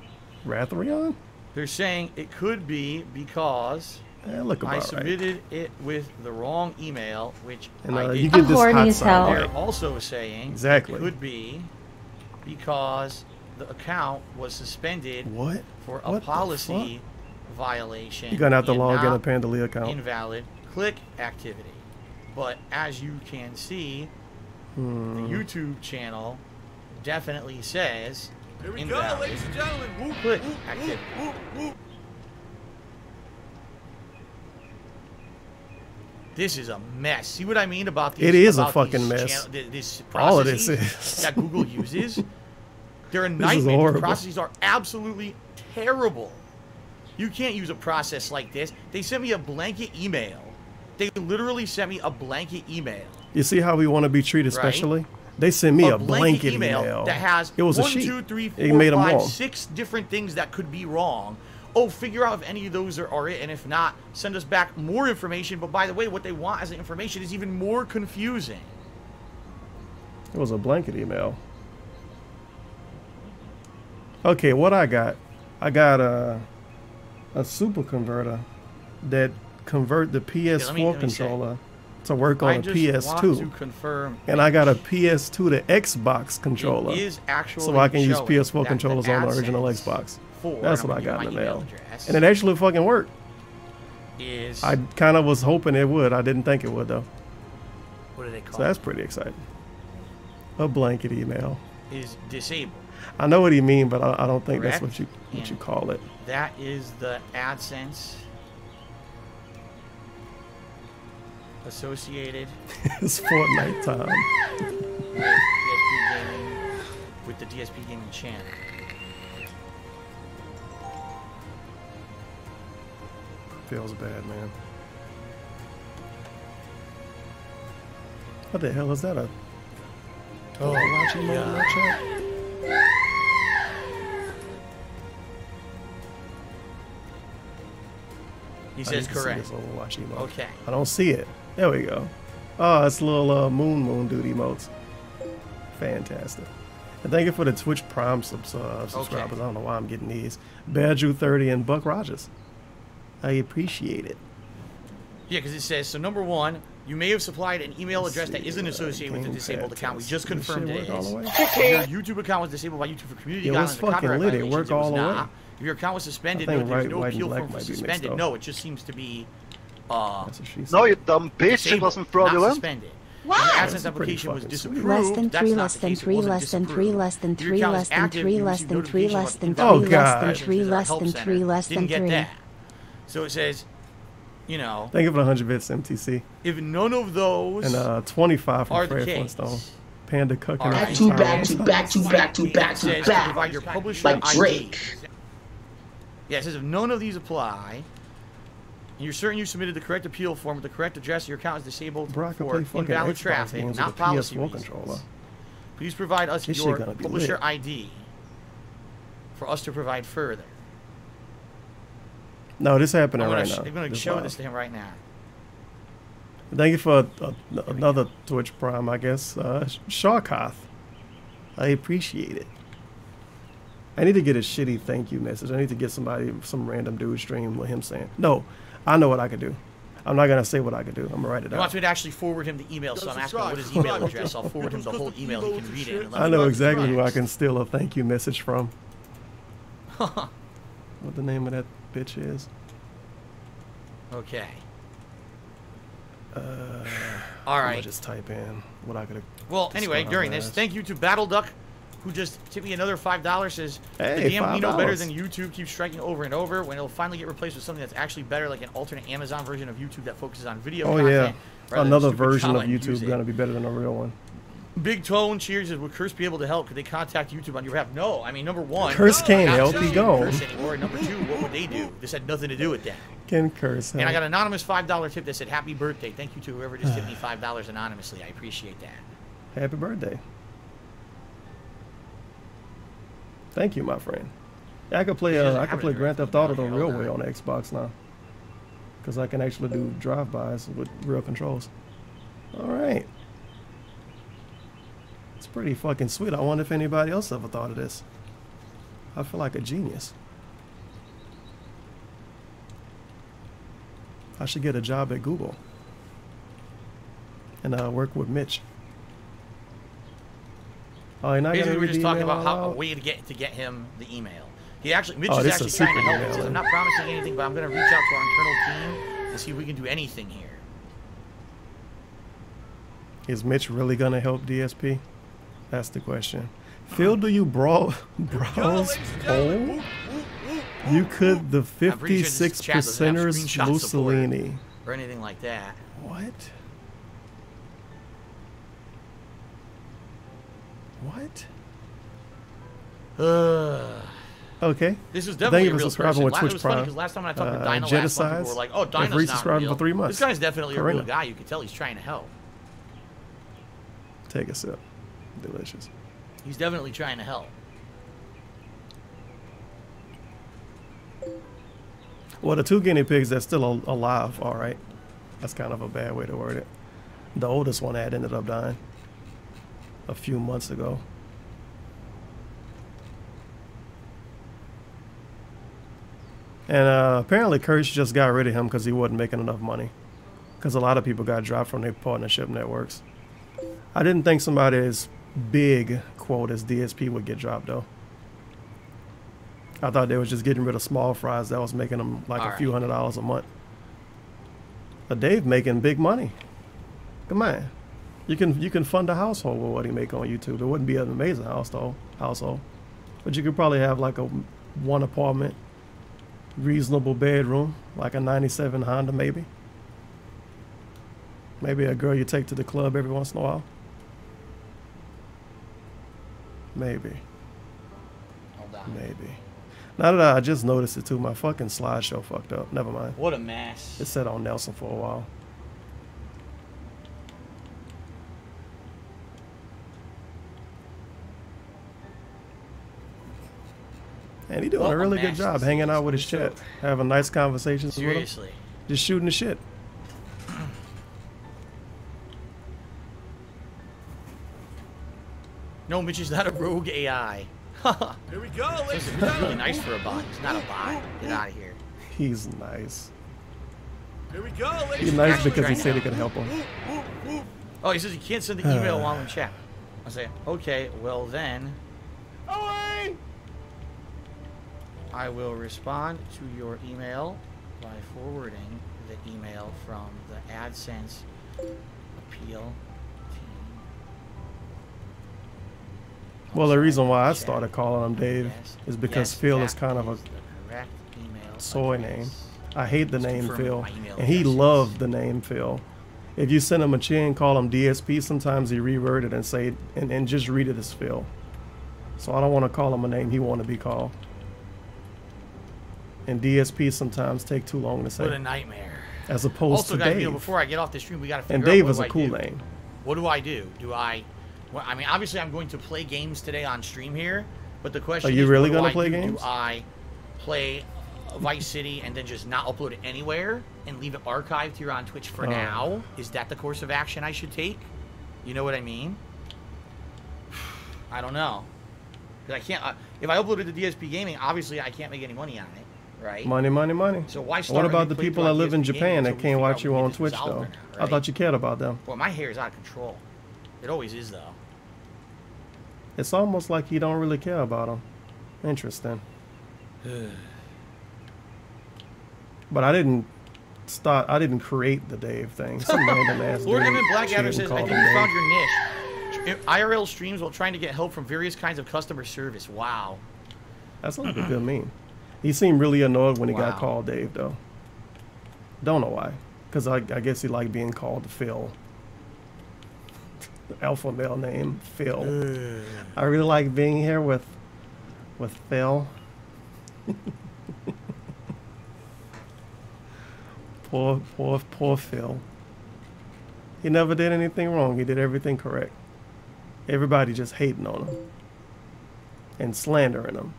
Rathrion. They're saying it could be because look I about right. submitted it with the wrong email, which And, I you did. get this hot sound They're right. also saying Exactly. it could be because the account was suspended What? for a What the policy violation. You're gonna have to and log in not a Pandalea account. Invalid click activity. But as you can see, the Hmm. YouTube channel definitely says Here we go, invalid ladies and gentlemen. Woo, click woo, activity. woo, woo, woo. This is a mess. See what I mean about these? It is a about fucking these mess. This All of this processes is. that Google uses. They're a This is nightmare. The horrible. processes are absolutely terrible. You can't use a process like this. They sent me a blanket email. They literally sent me a blanket email. You see how we want to be treated Right. specially? They sent me a blanket email that has it was 1, a sheet. 2, 3, It 4, made 'em 5, wrong. 6 different things that could be wrong. Oh, figure out if any of those are it, and if not, send us back more information. But by the way, what they want as the information is even more confusing. It was a blanket email. Okay, what I got a super converter that convert the PS4 let me controller to work on I a just PS2. want to confirm And I got a PS2 to Xbox controller. It is actually so I can use showing PS4 that controllers the on the AdSense original Xbox. for, That's and what I I'm got gonna in give the you my mail. email address. And it actually fucking worked. Is I kind of was hoping it would. I didn't think it would though. what do they call So that's pretty exciting. A blanket email. it? Is disabled. I know what he mean, but I don't think that's Correct. what you call it. That is the AdSense associated It's Fortnite time. with the DSP Gaming channel. Feels bad, man. What the hell is that? Oh, watching mode in that chat? He I says need to see correct. this Overwatch emote. Okay. I don't see it. There we go. Oh, it's little moon dude emotes. Fantastic. And thank you for the Twitch Prime subscribers. Okay. I don't know why I'm getting these. Badju30 and Buck Rogers. I appreciate it. Yeah, because it says, so number one, you may have supplied an email Let's address that see, isn't associated with the game disabled tab account. We test. just This shit confirmed it work all is. the way? If your YouTube account was disabled by YouTube for community Yeah, it's guidelines and fucking copyright lit. It violations, work it was all the not. way. If your account was suspended, I no, think there's white no and appeal black form for might be mixed suspended. up. No, it just seems to be That's what she said. No, you dumb bitch. It disabled, wasn't not fraudulent. suspended. What? When the That's AdSense pretty application was fucking sweet. disapproved. Less than That's three, not less the than case. It three, wasn't less than three, disapproved. less than Your three, account is less than active, three, you less receive than three, notification less about than Oh, three, God. less than three, our less help than center. three, less Didn't than get three. that. So it says, you know, Thank you for the 100 bits, MTC. if none of those And 25 are from the Fred case, Flintstone. Panda cooking. All up right. Back some to back time. to back to back to back it to says to back. provide your publisher Like ID. Drake. Yeah, it says if none of these apply, and you're certain you submitted the correct appeal form with the correct address, your account is disabled Bro, I can for play fucking invalid Xbox traffic, games not with a policy PS4 reasons. controller. Please provide us This shit your gonna be publisher lit. ID for us to provide further. No, this happening I'm right gonna, now. I'm going to This show live. this to him right now. Thank you for another Twitch Prime, I guess. Sharkoth. I appreciate it. I need to get a shitty thank you message. I need to get somebody, some random dude stream with him saying, no, I know what I could do. I'm not going to say what I could do. I'm going to write it He out. wants me to actually forward him the email, so I'm asking him what his email address. I'll forward him the whole email. He can read it. And let I me know know exactly who I next. can steal a thank you message from. What the name of that bitch is. Okay. All All I'm right. gonna just type in what I could. Well, anyway, during this, thank you to Battle Duck, who just tipped me another $5. Says, Hey, the damn we know better $5. than YouTube keeps striking over and over. When it'll finally get replaced with something that's actually better, like an alternate Amazon version of YouTube that focuses on video Oh content. yeah, rather than another stupid version of online YouTube music. gonna be better than a real one. Big Tone cheers. Would Curse be able to help? Could they contact YouTube on your behalf? No. I mean, number one, Curse can't not help, he associated gone. with Curse anymore. And number two, what would they do? This had nothing to do with that. Can Curse help? And I got an anonymous $5 tip that said, "Happy birthday." Thank you to whoever just tipped me $5 anonymously. I appreciate that. Happy birthday. Thank you, my friend. Yeah, I could play. I could play Grand Theft Auto the real way on the Xbox now, because I can actually do drive-bys with real controls. All right, it's pretty fucking sweet. I wonder if anybody else ever thought of this. I feel like a genius. I should get a job at Google and work with Mitch. Oh, you're not Basically, gonna we're read just the talking email about how a out? way to get him the email. He actually, Mitch Oh, is this actually is a trying to secret help. He email, says, then. "I'm not promising anything, but I'm going to reach out to our internal team to see if we can do anything here." Is Mitch really gonna help DSP? That's the question. Phil, do you browse poll? You could the I'm pretty sure this 56 chat doesn't have percenters screenshot support Mussolini. or anything like that. What? What? Okay. This is definitely a real person. With It Twitch was funny Prime. because last time I talked to Dino, last month, people were like, "Oh, Dino's not subscribed real." for 3 months. This guy's definitely a Karina. real guy. You can tell he's trying to help. Take a sip. Delicious. He's definitely trying to help. Well, the 2 guinea pigs that's still alive, all right. That's kind of a bad way to word it. The oldest one had ended up dying a few months ago. And apparently Kurtz just got rid of him because he wasn't making enough money. Because a lot of people got dropped from their partnership networks. I didn't think somebody as big, quote, as DSP would get dropped, though. I thought they was just getting rid of small fries that was making them like a few $100s a month. But Dave making big money. Come on. You can fund a household with what he make on YouTube. It wouldn't be an amazing household. But you could probably have like a 1 apartment, reasonable bedroom, like a 97 Honda maybe. Maybe a girl you take to the club every once in a while. Maybe. Hold on. Maybe. Now that I just noticed it too, my fucking slideshow fucked up. Never mind. What a mess. It sat on Nelson for a while. And he doing a really good job hanging out with his chat, having nice conversations Seriously. with him. Just shooting the shit. No, Mitch is not a rogue AI. Here we go. This is really nice for a bot. He's not a bot. Get out of here. He's nice. Here we go. He's nice because he said he could help him. Oh, he says he can't send the email while in chat. I say, okay, well then, I will respond to your email by forwarding the email from the AdSense appeal team. Well, the reason why I started calling him Dave is because Phil is kind of a soy name. I hate the name Phil, and he loved the name Phil. If you send him a chin, call him DSP, sometimes he reword it and say and just read it as Phil. So I don't want to call him a name he want to be called. And DSP sometimes take too long to say. What a nightmare. As opposed also, to guys, Dave. You know, before I get off the stream, we got to figure And out Dave what is do a I cool do. name. What do I do? Well, I mean, obviously I'm going to play games today on stream here, but the question Are is, you really going to play games? Do I play Vice City and then just not upload it anywhere and leave it archived here on Twitch for now? Is that the course of action I should take? You know what I mean? I don't know. Because I can't. If I uploaded to DSP Gaming, obviously I can't make any money on it, right? Money, money, money. So why What start a about new the people that playthrough on live in DSP Japan Gaming that until we can't figure watch out you what on this Twitch resolved though? or not, I right? thought you cared about them. Well, my hair is out of control. It always is, though. It's almost like you don't really care about them. Interesting. But I didn't create the Dave thing. Some random ass Lord dude Evan Blackadder cheated says, I called think him you Dave. found your niche. IRL streams while trying to get help from various kinds of customer service. Wow. That's like a good meme. He seemed really annoyed when he got Wow. called Dave, though. Don't know why. Because I guess he liked being called Phil. The alpha male name, Phil. I really like being here with Phil. Poor Phil. He never did anything wrong. He did everything correct. Everybody just hating on him and slandering him.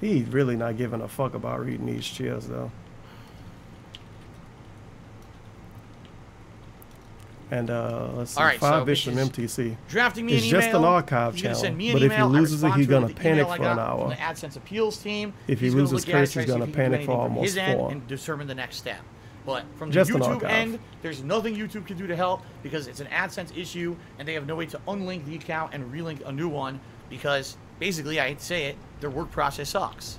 He's really not giving a fuck about reading these cheers, though. And let's see, All right, so 5-ish from Mitch is MTC. drafting me It's an just an email. archive He's gonna channel, send me an but if he email. I loses it, respond he's to gonna the panic email I for an got from hour. the AdSense appeals team. If he He's gonna loses look at it, Curse, try he's to see gonna if he can do panic for anything from almost his end 4. and determine the next step. But from the Just an YouTube archive. end, there's nothing YouTube can do to help because it's an AdSense issue and they have no way to unlink the account and relink a new one because basically, I hate to say it, their work process sucks.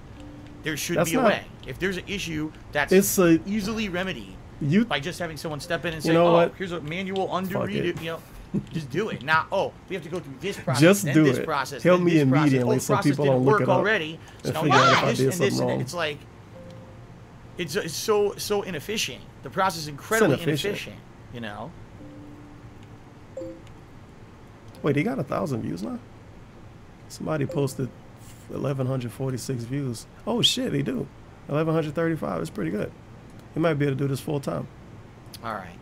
There should That's be a not- way. If there's an issue that's It's a- easily remedied by just having someone step in and say, You know oh, what? here's a manual undo Fuck redo, it. you know. Just do it. Not, oh, we have to go through this process, Just then do this it. process, Tell then me this process. immediately Oh, so process people didn't don't look work it up already. So and now figure out if I this did and this something and wrong. it's like, It's so inefficient. The process is incredibly inefficient. You know. Wait, he got 1,000 views now? Somebody posted 1,146 views. Oh shit, he do. 1,135. It's pretty good. He might be able to do this full time. All right.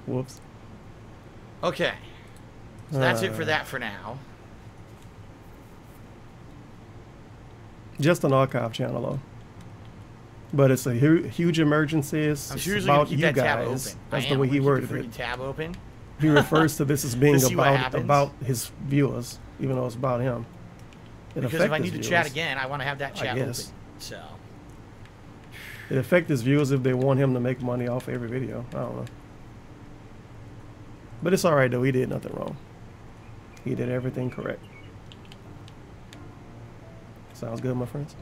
Whoops. Okay. So that's it for that for now. Just an archive channel though. But it's a huge emergency. It's about you guys. That's the way he worded it. Tab open. He refers to this as being about his viewers, even though it's about him. Because if I need to chat again, I want to have that chat open. So it affects his viewers if they want him to make money off every video. I don't know. But it's alright though, he did nothing wrong. He did everything correct. Sounds good, my friends.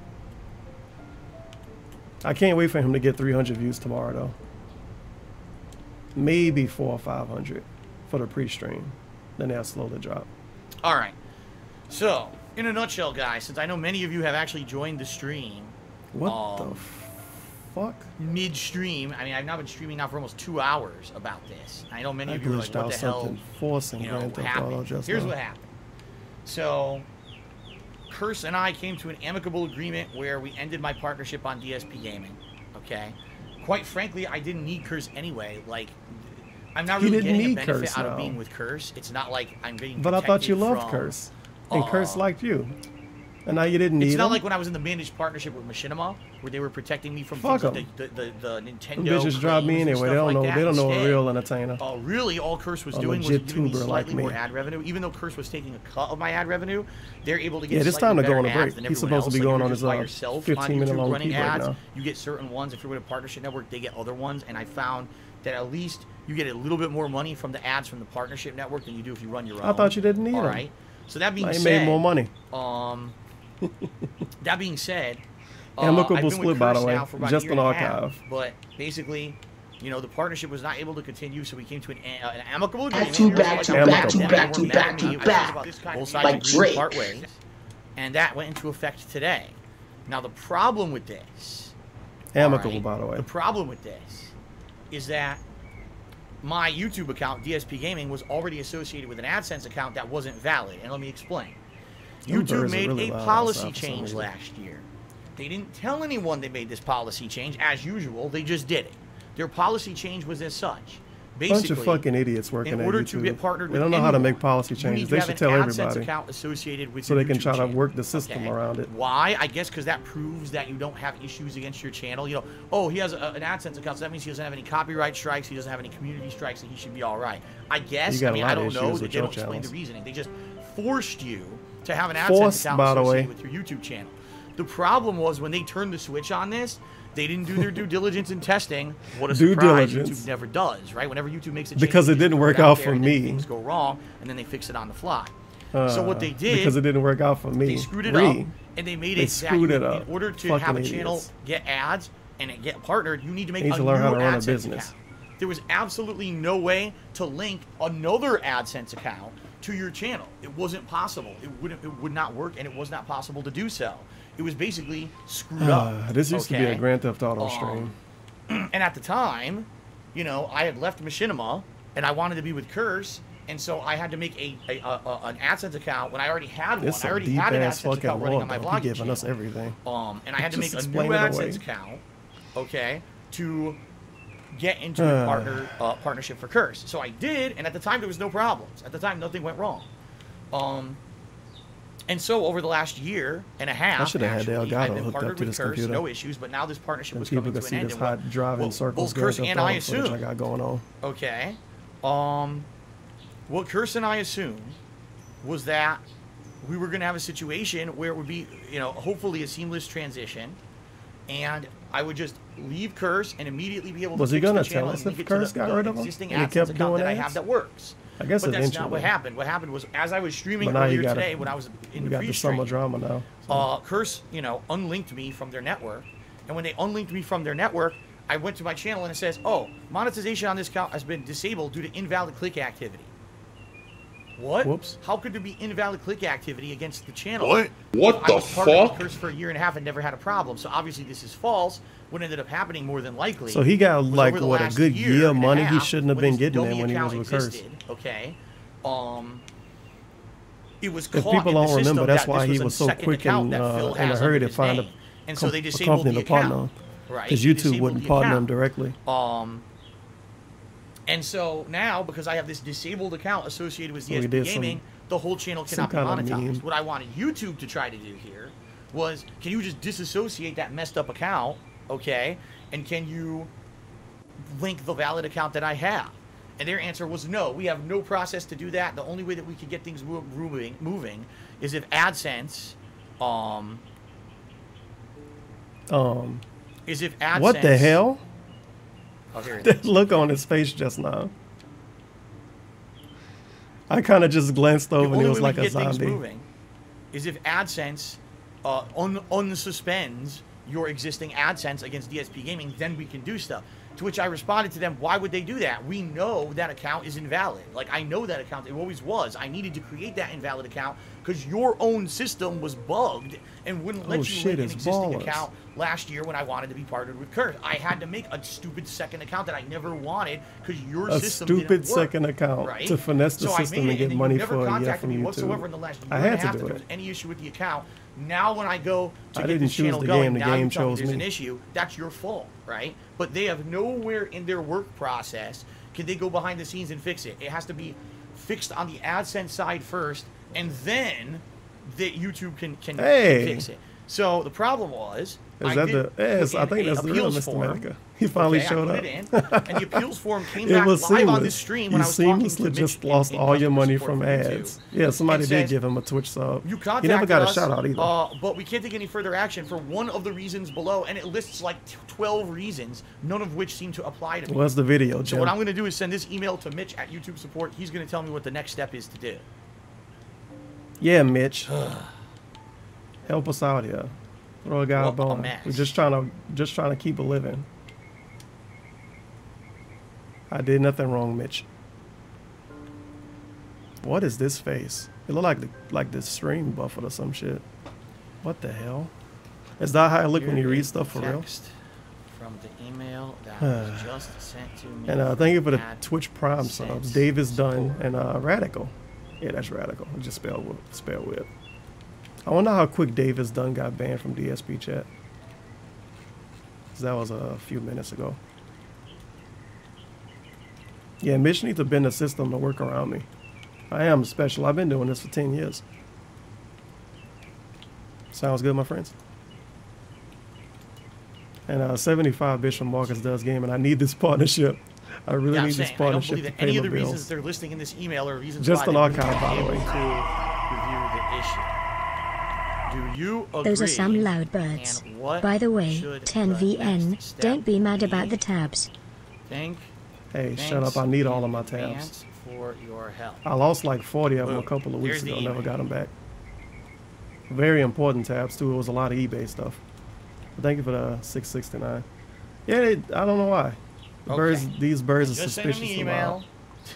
I can't wait for him to get 300 views tomorrow though. Maybe 400 or 500 for the pre-stream. Then they'll slowly drop. Alright. So, in a nutshell, guys, since I know many of you have actually joined the stream. What the fuck? Midstream. I mean, I've now been streaming now for almost 2 hours about this. I know many of you are like, what the hell happened? Here's what happened. So, Curse and I came to an amicable agreement where we ended my partnership on DSP Gaming. Okay? Quite frankly, I didn't need Curse anyway. Like, I'm not really getting a benefit out of being with Curse. It's not like I'm getting But I thought you loved Curse. And Curse liked you. And now you didn't need It's not him? like when I was in the managed partnership with Machinima, where they were protecting me from things like the Nintendo. Them bitches drop me anyway. They don't know. They don't know a real entertainer. Really, all Curse was doing was giving me slightly more ad revenue. Even though Curse was taking a cut of my ad revenue, they're able to get. Yeah, it's time to go on a break. He's supposed to be going on his 15-minute long running break ads. now. You get certain ones. If you're with a partnership network, they get other ones. And I found that at least you get a little bit more money from the ads from the partnership network than you do if you run your own. I thought you didn't need them. All right. So that being said, he made more money. That being said, amicable split, by the way, just an archive. But basically, you know, the partnership was not able to continue, so we came to an amicable agreement. Back to back. Both sides agreed to part ways, and that went into effect today. Now the problem with this, amicable, by the way, the problem with this is that my YouTube account, DSP Gaming, was already associated with an AdSense account that wasn't valid, and let me explain. YouTube made a policy change last year. They didn't tell anyone they made this policy change. As usual, they just did it. Their policy change was as such. Bunch of fucking idiots working at YouTube. To get partnered they don't know how to make policy changes. They should tell everybody account associated with so they can try to work the system around it. Why? I guess because that proves that you don't have issues against your channel. You know, oh, he has an AdSense account, so that means he doesn't have any copyright strikes, he doesn't have any community strikes, and he should be all right. I guess. I mean, I don't know. They don't explain the reasoning. They just forced you to have an AdSense account associated with your YouTube channel. The problem was when they turned the switch on this, they didn't do their due diligence in testing. What a surprise! YouTube never does, right? Whenever YouTube makes a change, because it didn't work out for me. Things go wrong, and then they fix it on the fly. So what they did, because it didn't work out for me, they screwed it up, and they made it that in order to have a channel get ads and get partnered, you need to make a new AdSense account. There was absolutely no way to link another AdSense account to your channel. It wasn't possible. It would not work, and it was not possible to do so. It was basically screwed up. This used to be a Grand Theft Auto stream. And at the time, you know, I had left Machinima, and I wanted to be with Curse, and so I had to make an AdSense account when I already had one. I already had an AdSense account running on my vlogging giving us everything. And I had to make a new AdSense account, okay, to get into a partnership for Curse. So I did, and at the time there was no problems. At the time, nothing went wrong. And so over the last year and a half, I've been partnered up to with this Curse, computer. no issues. But now this partnership was people coming can to an see end. this hot driving circles. Both Curse and I assume. I got going on. Okay. What Curse and I assumed was that we were going to have a situation where it would be, you know, hopefully a seamless transition, and I would just leave Curse and immediately be able to fix the channel and link it to the existing AdSense account that I have that works. I guess but that's not what happened. What happened was, as I was streaming earlier today, when I was in the pre-stream, summer drama now. So. Curse, you know, unlinked me from their network, and when they unlinked me from their network, I went to my channel and it says, "Oh, monetization on this account has been disabled due to invalid click activity." What? Whoops. How could there be invalid click activity against the channel? What? What I the was part of fuck? the curse for a year and a half and never had a problem. So obviously this is false. What ended up happening more than likely. So he got was like over the what, a last good year of and a money he half, shouldn't have when been this getting dummy there when he was account with Curse. existed, okay. It was If caught people in the don't system remember, that's that why this he a was so second quick account and that Phil in a has hurry under to his find name. And so they a disabled company the to partner account. him. Right? Because They YouTube disabled wouldn't the partner him account. directly. And so now, because I have this disabled account associated with So we DSP did Gaming, the whole channel some cannot be kind of monetized. meme. What I wanted YouTube to try to do here was, can you just disassociate that messed up account, okay? And can you link the valid account that I have? And their answer was no. We have no process to do that. The only way that we could get things moving is if AdSense, is if AdSense. What the hell? Oh, here it That is. look on his face just now. I kind of just glanced over and it was like a zombie. Moving is if AdSense unsuspends your existing AdSense against DSP Gaming, then we can do stuff. To which I responded to them, why would they do that? We know that account is invalid. Like, I know that account. It always was. I needed to create that invalid account because your own system was bugged and wouldn't let you link an existing account last year when I wanted to be partnered with Curse. I had to make a stupid second account that I never wanted because your system didn't work. A stupid second account right? to finesse the So I system made and it, get and money you never for a year contacted from me YouTube. whatsoever in the last year I and a had half to if do there was it. any issue with the account. Now when I go to I get didn't this choose channel the going, game, the now game you tell me chose there's me. an issue. That's your fault, right? But they have nowhere in their work process can they go behind the scenes and fix it. It has to be fixed on the AdSense side first, and then that YouTube can fix it. So the problem was, Is that the? Yes, I think that's the real Mr. Medica. He finally showed up. I put it in, and the appeals form came It back was live seamless. on this stream You when I was talking to seamlessly Mitch just in lost all your customer money support from for YouTube. ads. Yeah, somebody And did said, give him a Twitch sub. You He never got a us, shout out either. but we can't take any further action for one of the reasons below, and it lists like 12 reasons, none of which seem to apply to me. What's the video, So Jim? what I'm going to do is send this email to Mitch at YouTube support. He's going to tell me what the next step is to do. Yeah, Mitch. Help us out here. Throw a guy a bone. mess. We're just trying to keep a living. I did nothing wrong, Mitch. What is this face? It look like this stream buffered or some shit. What the hell? Is that how I look when you read stuff for real? From the email that was just sent to me. And thank you for the at Twitch Prime subs. Dave is done and Radical. Yeah, that's Radical. Just spell with. I wonder how quick Dave is done got banned from DSP chat. 'Cause that was a few minutes ago. Yeah, Mitch needs to bend the system to work around me. I am special. I've been doing this for 10 years. Sounds good, my friends. And 75 bits from Marcus Does Game, and I need this partnership. I really need this I don't partnership believe to that pay any my of the reasons bills. they're listing in this email are reasons Just why an they archive, wouldn't by be the way. able to review the issue. Do you agree? Those are some loud birds. And what By the way, should 10VN, next step don't be mad be? about the tabs. Think. Hey, shut up. I need all of my tabs. Thanks for your help. I lost like 40 of them a Boom. couple of weeks There's the ago. Never email. got them back. Very important tabs, too. It was a lot of eBay stuff. But thank you for the 669. Yeah, I don't know why. These birds are Just send him suspicious. the of email.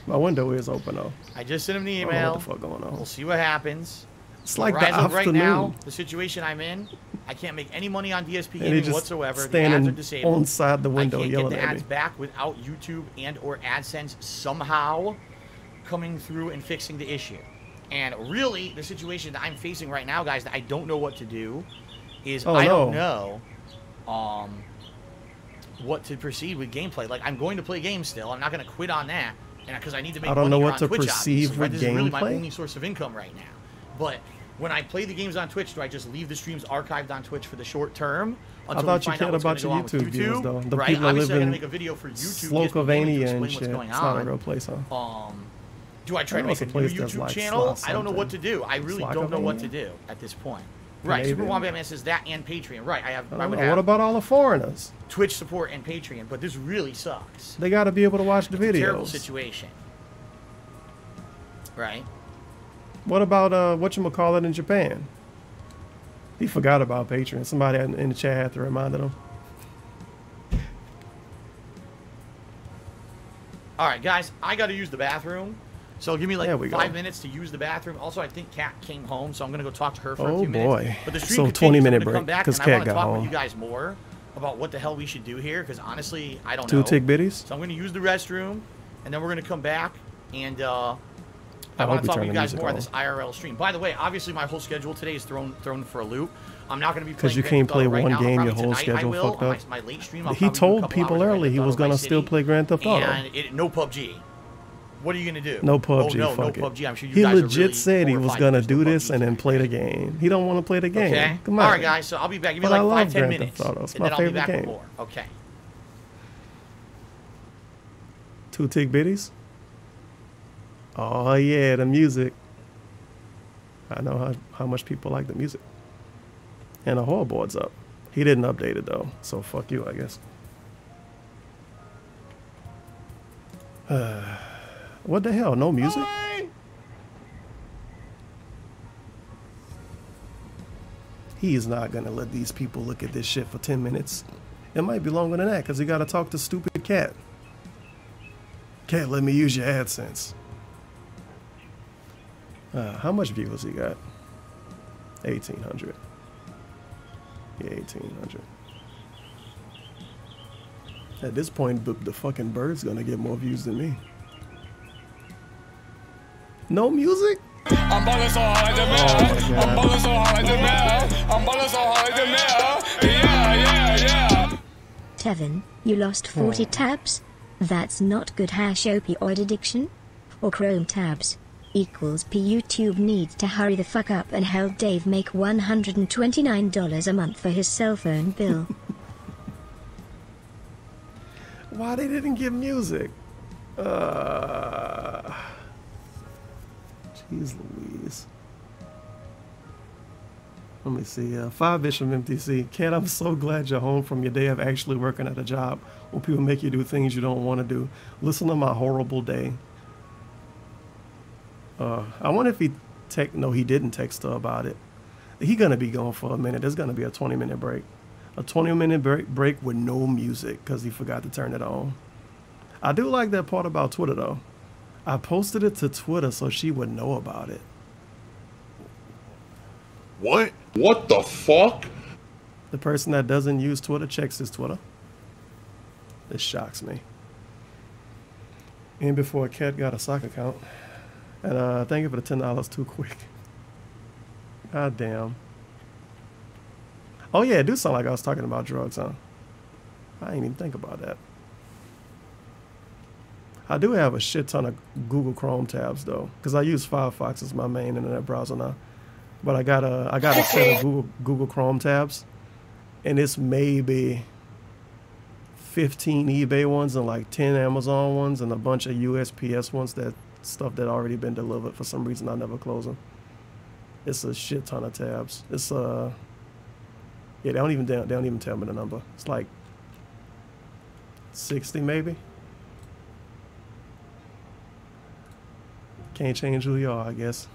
My window is open, though. I just sent him the I don't know email. what the fuck going on. We'll see what happens. It's like Where the as of right afternoon. now, the situation I'm in, I can't make any money on DSP And he Gaming just whatsoever. The standing ads are disabled. on side the window I can't yelling get the at ads me. back without YouTube and or AdSense somehow coming through and fixing the issue. And really, the situation that I'm facing right now, guys, that I don't know what to do is I don't know what to proceed with gameplay. Like, I'm going to play games still. I'm not going to quit on that. And because I need to make I don't money know here what on to Twitch, perceive obviously, right? with This is really my gameplay. only source of income right now. But when I play the games on Twitch, do I just leave the streams archived on Twitch for the short term? Until thought we you find out cared what's about gonna your go on with YouTube viewers, though. The right? people that Obviously, live I gotta in make a video for YouTube. DSP Gaming to Slokovania explain and what's shit. going It's not a on. real place, huh? Do I try to know make it's a a new place that's YouTube like channel? Slot I don't know what to something. do. I really don't know what to Slokovania? do at this point. Right, Super Canadian? Wombat Man says that and Patreon. Right, I would What have about all the foreigners? Twitch support and Patreon, but this really sucks. They got to be able to watch the It's a terrible videos. situation. Right? What about whatchamacallit in Japan? He forgot about Patreon. Somebody in the chat had to remind him. All right, guys, I got to use the bathroom. So give me like There we go. 5 minutes to use the bathroom. Also, I think Kat came home, so I'm gonna go talk to her for a Oh few minutes. boy. But the stream So continues. 20-minute I'm gonna come break, back 'cause and I Kat want to got talk with home. you guys more about what the hell we should do here, because honestly, I don't Two know. tick bitties? So I'm gonna use the restroom, and then we're gonna come back and I hope want to you talk turn with you the guys music more on on. this IRL stream. By the way, obviously my whole schedule today is thrown for a loop. I'm not going to be playing Because you Grand can't Theft play Auto right one now. game, your Probably whole tonight I schedule will. fucked On up. my late stream, I'll He probably do a told couple people hours of early Grand he Theft was Auto gonna Vice still City, play Grand Theft Auto. And no PUBG. What are you going to do? No PUBG, Oh, no, fuck no it. PUBG. I'm sure you He guys are legit really said he was horrified gonna that there's do no this and then play the game. He don't want to play the game. Okay. Come on. All right, guys. So I'll be back. Give me But I like love 5-10 Grand minutes, Theft Auto. It's and my then I'll be favorite back with game. more. Okay. Two tick bitties? Oh yeah, the music. I know how much people like the music. And the hoverboard's up. He didn't update it though, so fuck you, I guess. What the hell? No music? He's not gonna let these people look at this shit for 10 minutes. It might be longer than that because he gotta talk to stupid Cat. Cat, let me use your AdSense. How much viewers he got? 1,800. Yeah, 1,800. At this point, the fucking bird's gonna get more views than me. No music? I'm ballin' so hard like the mayor. I'm ballin' so hard like the mayor. I'm ballin' so hard like the mayor. Yeah. Tevin, you lost 40 tabs? That's not good. Opioid addiction? Or Chrome tabs? Equals YouTube needs to hurry the fuck up and help Dave make $129 a month for his cell phone bill. Why they didn't give music? Jeez Louise. Let me see. 5-ish from MTC. Cat, I'm so glad you're home from your day of actually working at a job where people make you do things you don't want to do. Listen to my horrible day. I wonder if he no, he didn't text her about it. He gonna be gone for a minute. There's gonna be a 20-minute break. A 20-minute break with no music because he forgot to turn it on. I do like that part about Twitter though. I posted it to Twitter so she would know about it. What? What the fuck? The person that doesn't use Twitter checks his Twitter. This shocks me. And before a cat got a sock account. And thank you for the $10 too quick. God damn. Oh yeah, it do sound like I was talking about drugs, huh? I didn't even think about that. I do have a shit ton of Google Chrome tabs though, because I use Firefox as my main internet browser now. But I got a set of Google Chrome tabs, and it's maybe 15 eBay ones and like 10 Amazon ones and a bunch of USPS ones that stuff that already been delivered. For some reason I never close them. It's a shit ton of tabs. It's yeah, they don't even tell me the number. It's like 60 maybe. Can't change who you are, I guess.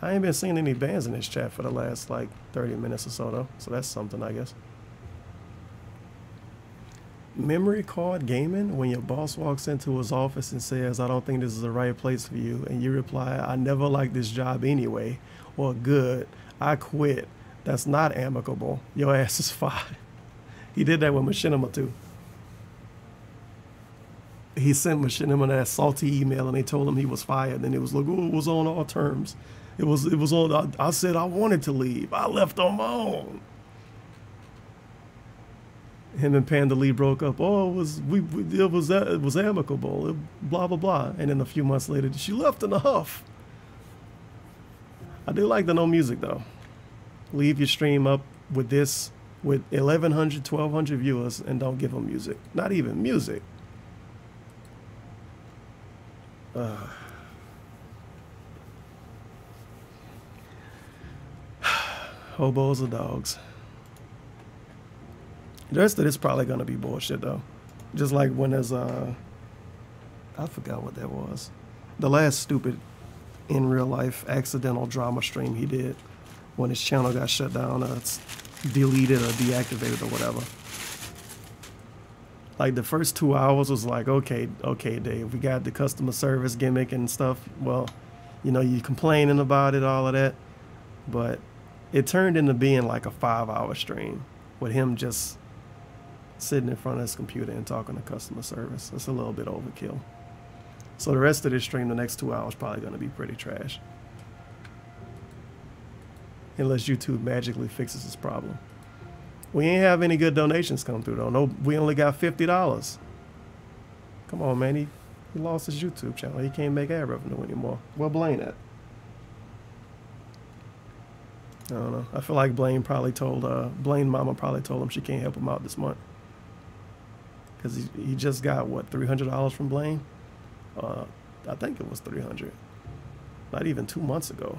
I ain't been seeing any bands in this chat for the last like 30 minutes or so though, so that's something, I guess. Memory card gaming, when your boss walks into his office and says, I don't think this is the right place for you, and you reply, I never liked this job anyway, or good, I quit. That's not amicable. Your ass is fired. He did that with Machinima too. He sent Machinima that salty email and they told him he was fired, and it was like, oh, it was on all terms. It was on, I said I wanted to leave. I left on my own. Him and Panda Lee broke up. Oh, it was amicable. Blah blah blah. And then a few months later, she left in a huff. I do like the no music though. Leave your stream up with this, with 1,100, 1,200 viewers, and don't give them music. Not even music. Hobos or dogs. The rest of this probably gonna be bullshit though. Just like when there's I forgot what that was. The last stupid in real life accidental drama stream he did when his channel got shut down, it's deleted or deactivated or whatever. Like the first 2 hours was like, okay, Dave, we got the customer service gimmick and stuff. Well, you know, you complaining about it, all of that. But it turned into being like a 5-hour stream with him just sitting in front of his computer and talking to customer service. That's a little bit overkill. So the rest of this stream, the next 2 hours, probably going to be pretty trash. Unless YouTube magically fixes this problem. We ain't have any good donations come through though. No, we only got $50. Come on, man. He lost his YouTube channel. He can't make ad revenue anymore. Where Blaine at? I don't know. I feel like Blaine mama probably told him she can't help him out this month. Because he just got, what, $300 from Blaine? I think it was $300. Not even 2 months ago.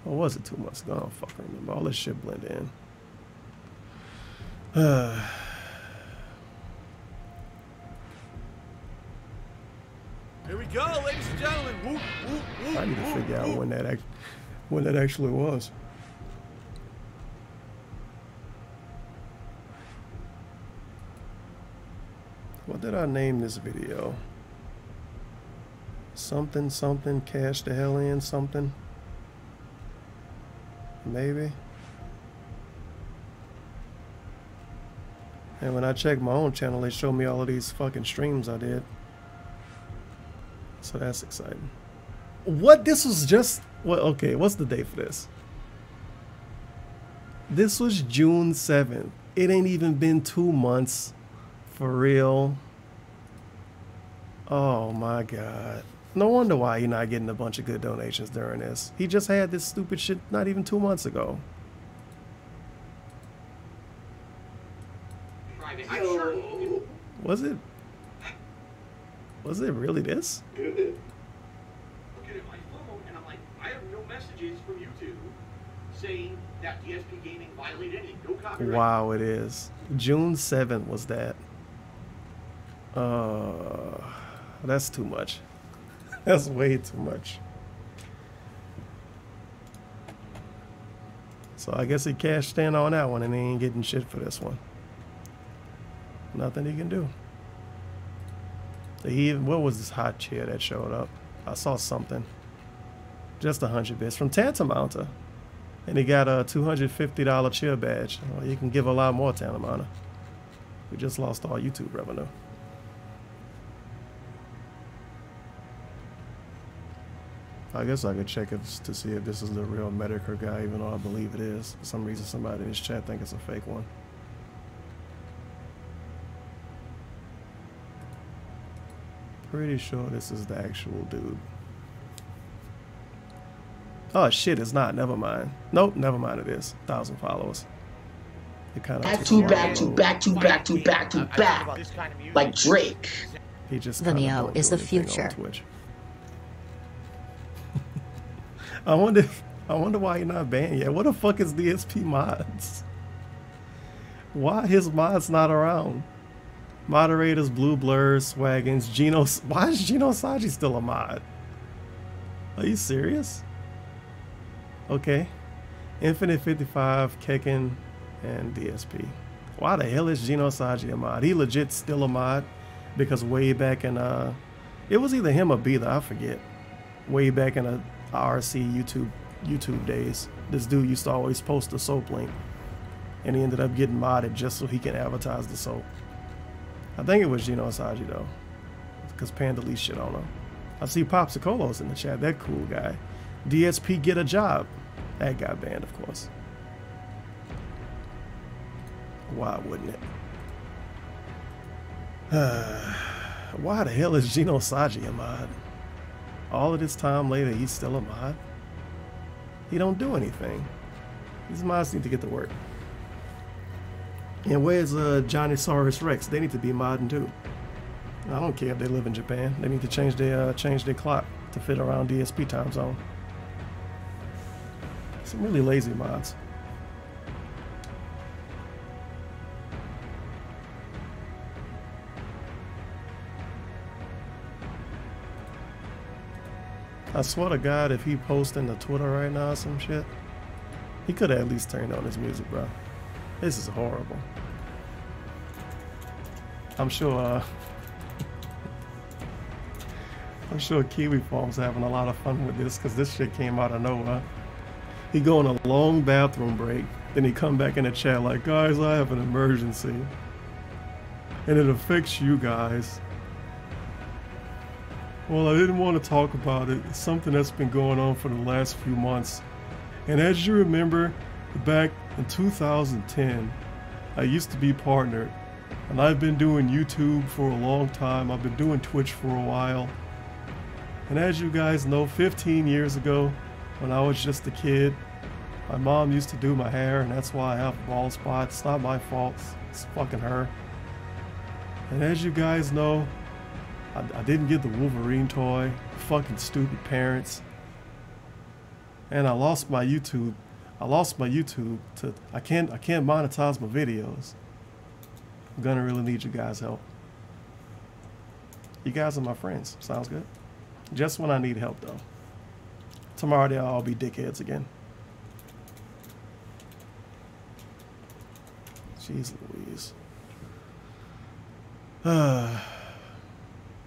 Or was it 2 months ago? I don't fucking remember. All this shit blended in. Here we go, ladies and gentlemen. Whoop, whoop, whoop, I need to figure out when that actually was. What did I name this video? Something, something, cash the hell in, something. Maybe. And when I check my own channel, they show me all of these fucking streams I did. So that's exciting. What? This was just... What? Okay, what's the date for this? This was June 7th. It ain't even been 2 months. For real. Oh my God. No wonder why you're not getting a bunch of good donations during this. He just had this stupid shit not even 2 months ago. Was it really this? Looking at my phone, and I'm like, I have no messages from YouTube saying that DSP Gaming violated any no copyright. Wow, it is. June 7th was that. That's too much. That's way too much. So I guess he cashed in on that one and he ain't getting shit for this one. Nothing he can do. What was this hot chair that showed up? I saw something. Just 100 bits from Tantamounta. And he got a $250 cheer badge. Well, you can give a lot more, Tantamounta. We just lost all YouTube revenue. I guess I could check it to see if this is the real Medicare guy, even though I believe it is. For some reason, somebody in his chat thinks it's a fake one. Pretty sure this is the actual dude. Oh shit, it's not. Never mind. Nope, never mind. It is 1,000 followers. It kind of back to back, like Drake. He just Vimeo is the future. I wonder why you're not banned yet. What the fuck is DSP mods? Why his mods not around? Moderators, Blue Blurs, Swaggins, Gino. Why is Gino Saji still a mod? Are you serious? Okay. Infinite 55, Kekken, and DSP. Why the hell is Gino Saji a mod? He legit still a mod because way back in it was either him or Beather, I forget. Way back in the RC YouTube days, this dude used to always post the soap link, and he ended up getting modded just so he can advertise the soap. I think it was Gino Saji though, because Panda Lee shit on him. I see Popsicolos in the chat. That cool guy. DSP get a job. That got banned, of course. Why wouldn't it? Why the hell is Gino Saji a mod? All of this time later, he's still a mod? He don't do anything. These mods need to get to work. And where's Johnny Saurus Rex? They need to be modding too. I don't care if they live in Japan. They need to change their clock to fit around DSP time zone. Some really lazy mods. I swear to God, if he posting to Twitter right now or some shit, he could have at least turned on his music, bro. This is horrible. I'm sure Kiwi Farm's having a lot of fun with this because this shit came out of nowhere. He go on a long bathroom break, then he come back in the chat like, guys, I have an emergency. And it affects you guys. Well, I didn't want to talk about it. It's something that's been going on for the last few months. And as you remember, back in 2010, I used to be partnered. And I've been doing YouTube for a long time. I've been doing Twitch for a while. And as you guys know, 15 years ago, when I was just a kid, my mom used to do my hair, and that's why I have bald spots. It's not my fault. It's fucking her. And as you guys know, I didn't get the Wolverine toy. Fucking stupid parents. And I lost my YouTube. I can't monetize my videos. I'm gonna really need you guys' help. You guys are my friends. Sounds good? Just when I need help, though. Tomorrow they'll all be dickheads again. Jeez Louise.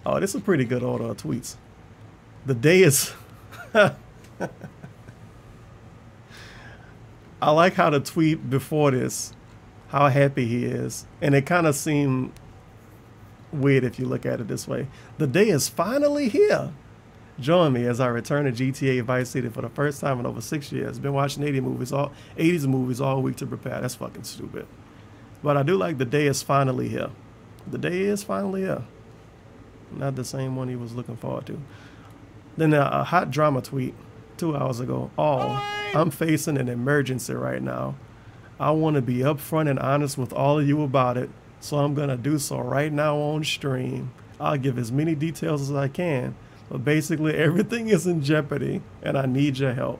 Oh, this is a pretty good order of tweets. The day is... I like how the tweet before this, how happy he is. And it kind of seemed weird if you look at it this way. The day is finally here. Join me as I return to GTA Vice City for the first time in over 6 years. Been watching 80s movies all week to prepare. That's fucking stupid. But I do like the day is finally here. The day is finally here. Not the same one he was looking forward to. Then a hot drama tweet 2 hours ago. I'm facing an emergency right now. I want to be upfront and honest with all of you about it, so I'm going to do so right now on stream. I'll give as many details as I can, but basically everything is in jeopardy, and I need your help.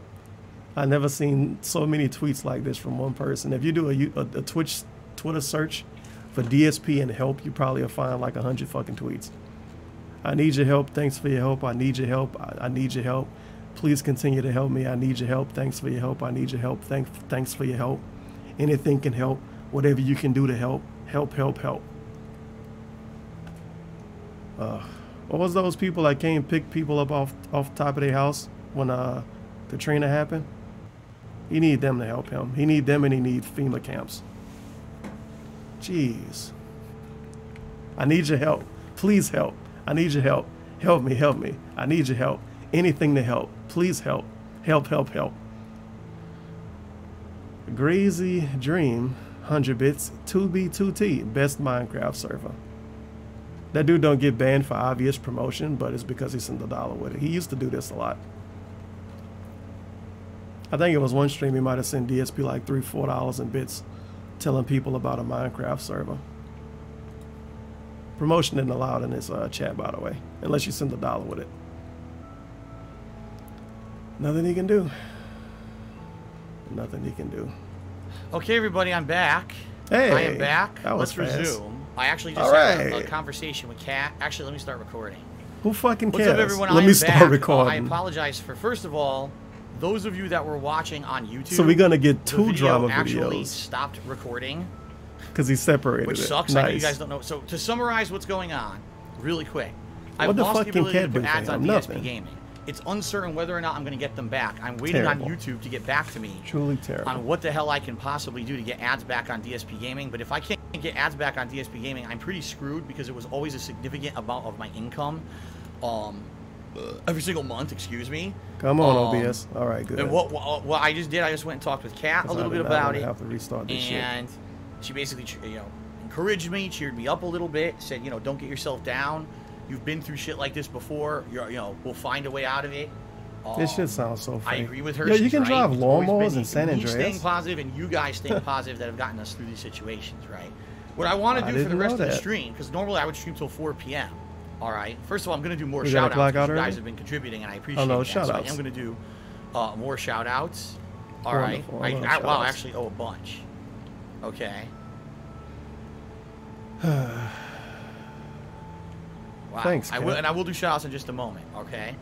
I've never seen so many tweets like this from one person. If you do a Twitter search for DSP and help, you probably will find like 100 fucking tweets. I need your help. Thanks for your help. I need your help. I need your help. Please continue to help me. I need your help. Thanks for your help. I need your help. Thanks for your help. Anything can help. Whatever you can do to help. Help. What was those people that came pick people up off top of their house when Katrina happened? He need them to help him. He need them, and he need FEMA camps. Jeez. I need your help. Please help. I need your help. Help me. I need your help. Anything to help. Please help. Help. Grazy Dream, 100 bits, 2B2T, best Minecraft server. That dude don't get banned for obvious promotion, but it's because he sent a dollar with it. He used to do this a lot. I think it was one stream he might have sent DSP like $3-4 in bits, telling people about a Minecraft server. Promotion isn't allowed in this chat, by the way, unless you send a dollar with it. Nothing he can do. Nothing he can do. Okay, everybody, I'm back. Hey, I am back. Let's resume. I actually just had a conversation with Kat. Actually, let me start recording. Who fucking cares? What's up, everyone? Let me start recording. I apologize for, first of all, those of you that were watching on YouTube. So we're gonna get two drama actually videos. Stopped recording. Because he separated Which sucks. Nice. I know you guys don't know. So to summarize what's going on, really quick. What the fuck can Kat do for ads on him? DSP Nothing. Gaming. It's uncertain whether or not I'm going to get them back. I'm waiting on YouTube to get back to me. Truly terrible. On what the hell I can possibly do to get ads back on DSP Gaming. But if I can't get ads back on DSP Gaming, I'm pretty screwed because it was always a significant amount of my income. Every single month, excuse me. Come on, OBS. All right, good. And what I just did, I just went and talked with Kat a little bit about it. Have to restart this and shit. She basically, encouraged me, cheered me up a little bit, said, don't get yourself down. You've been through shit like this before. We'll find a way out of it. This shit sounds so fake. I agree with her. Yeah, you can right. drive lawnmowers in San Andreas. Staying positive and you guys staying positive that have gotten us through these situations, right? What I want to do for the rest of the stream, because normally I would stream till 4 p.m. All right. First of all, I'm going to do more shout outs because you guys have been contributing and I appreciate that. Shout outs. So I am going to do more shout outs. All right. I actually owe a bunch. Okay. Wow. Thanks, I will do shout outs in just a moment. Okay.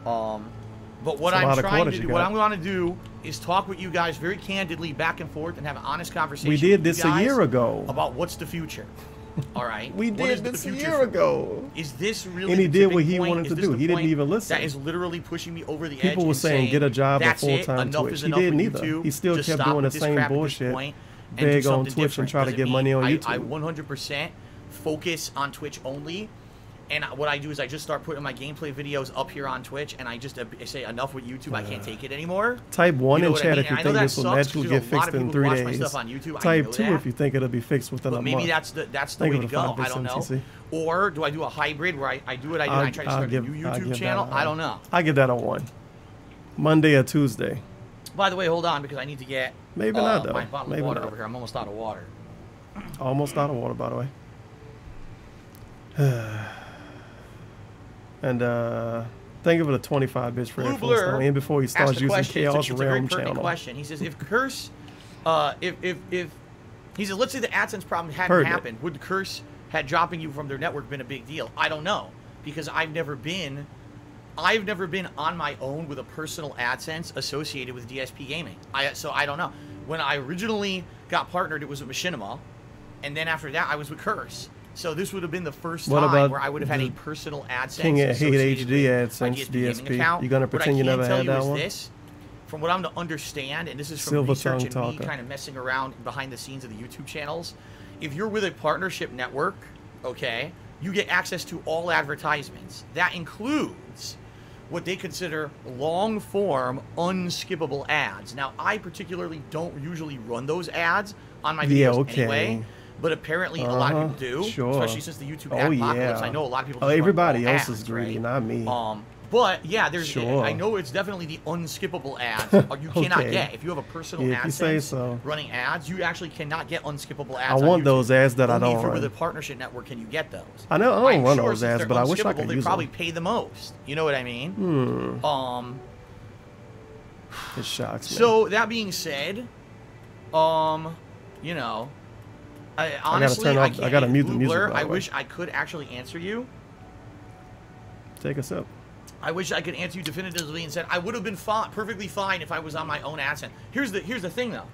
But what I'm trying to do, what I'm going to do is talk with you guys very candidly back and forth and have an honest conversation. We did this a year ago about what's the future. All right. We What is did the this a future year for me? ago. Is this really And he the did what tipping he point? wanted Is to this do. the He didn't point even listen. That is literally pushing me over the edge. People were and saying, get a job at "That's it, full-time enough Twitch. is He enough didn't with either. YouTube. He still Just kept stop doing the with this same crap at this bullshit. point and do Beg on something Twitch and different." try to Doesn't get money mean on I YouTube. 100% focus on Twitch only. And what I do is I just start putting my gameplay videos up here on Twitch, and I just say enough with YouTube. I can't take it anymore. Type 1 You know in what I chat mean? if you And I know think that this will sucks magically 'cause get there's a lot fixed of in people 3 who watch my days. stuff on YouTube. I Type know 2 that. if you think it'll be fixed within a But month. maybe that's the Thank way you to for go. the I don't 5% know. TC. Or do I do a hybrid where I do what I do and I try to start a new I'll YouTube give channel? that I don't know. I give that a 1. Monday or Tuesday. By the way, hold on because I need to get Maybe not, though. my bottle Maybe of water not. over here. I'm almost out of water. Almost out of water, by the way. And thank you for the 25 bits for Blue influence. Blur And before he starts asked a using question. Chaos It's a very Realm pertinent channel. question. He says, if Curse, if he said, let's say the AdSense problem hadn't Heard it. happened, would Curse had dropping you from their network been a big deal? I don't know because I've never been on my own with a personal AdSense associated with DSP Gaming. So I don't know. When I originally got partnered, it was with Machinima, and then after that, I was with Curse. So this would have been the first What time about where I would have had the a personal AdSense King at Hate associated HD with my AdSense gaming DSP. account. You gonna What I pretend you can never tell had you that is one? this, from what I'm to understand, and this is from Silver research tongue and me talker. kind of messing around behind the scenes of the YouTube channels, if you're with a partnership network, okay, you get access to all advertisements. That includes what they consider long-form, unskippable ads. Now, I particularly don't usually run those ads on my Yeah, videos okay. anyway, but apparently a lot of people do, Sure. especially since the YouTube Oh, ad apocalypse. yeah. I know a lot of people Oh, just run everybody all else ads, is greedy, right? not me. But yeah, there's. Sure. I know it's definitely the unskippable ads. You cannot Okay. get if you have a personal If you say AdSense so. running ads. You actually cannot get unskippable ads. I on want YouTube. those ads that I Only don't if you're run. with a partnership network can you get those. I know I don't I'm run sure those since ads, they're but I wish I unskippable, could they use probably them. pay the most. You know what I mean? It shocks me. So that being said, you know, honestly, turn off- can't. I gotta mute the Blue music, Blur, by the I way. wish I could actually answer you. Take a sip. I wish I could answer you definitively and said I would have been perfectly fine if I was on my own AdSense. Here's the thing though,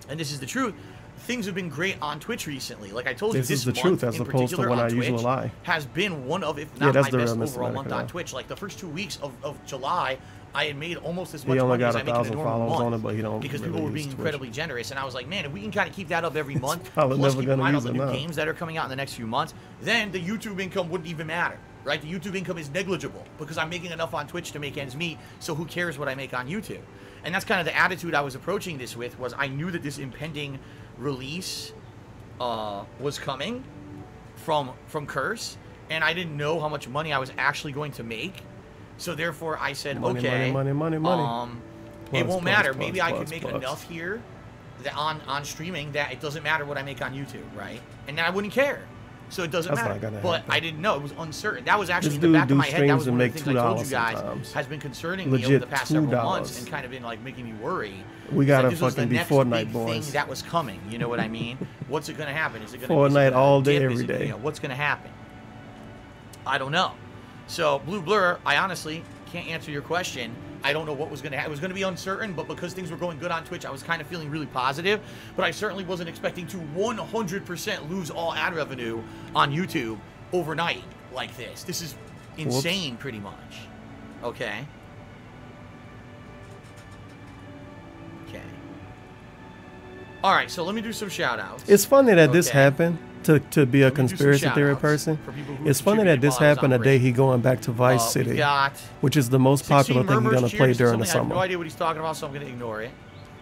and this is the truth. Things have been great on Twitch recently. Like I told you, This is the month truth as in opposed to particular when on I usually Twitch lie. has been one of, if Yeah, not that's my the best real Mr. overall month Medical, on yeah. Twitch. Like the first 2 weeks of July, I had made almost as He much only money as got I make in a 1,000 normal followers month on it, but he don't because really people were use being Twitch. incredibly generous. And I was like, man, if we can kind of keep that up every month, probably plus never keep in gonna mind all use the it new now. games that are coming out in the next few months, then the YouTube income wouldn't even matter. Right, the YouTube income is negligible because I'm making enough on Twitch to make ends meet, so who cares what I make on YouTube? And that's kind of the attitude I was approaching this with, was I knew that this impending release was coming from Curse, and I didn't know how much money I was actually going to make, so therefore I said, Money, okay, money, money, money. it Plus, won't plus, matter. plus, Maybe I plus, could make plus. enough here that on streaming that it doesn't matter what I make on YouTube, right? And then I wouldn't care. So it doesn't That's matter. not gonna But happen. I didn't know. It was uncertain. That was actually This in the dude back of do my head. That was streams one and of the make things I told you $2 guys sometimes. has been concerning me over Legit the past several $2. months and kind of been like making me worry. We It's gotta like this was the fucking be next Fortnite big boys. thing that was coming. You know what I mean? What's it going to happen? Is it going to Fortnite all day, dip? every Is it gonna- day. You know, what's going to happen? I don't know. So Blue Blur, I honestly can't answer your question. I don't know what was going to happen. It was going to be uncertain, but because things were going good on Twitch, I was kind of feeling really positive. But I certainly wasn't expecting to 100% lose all ad revenue on YouTube overnight like this. This is insane, pretty much. Okay. Okay. All right, so let me do some shout-outs. It's funny that this Okay. happened to be a Let me do some conspiracy theory shout-outs person. for people who It's funny that this contributed while I was happened on the day break. he going back to Vice We've City, got which is the most popular 16 thing he's Murmurs gonna cheered play to during the something I have summer. no idea what he's talking about, so I'm going to ignore it.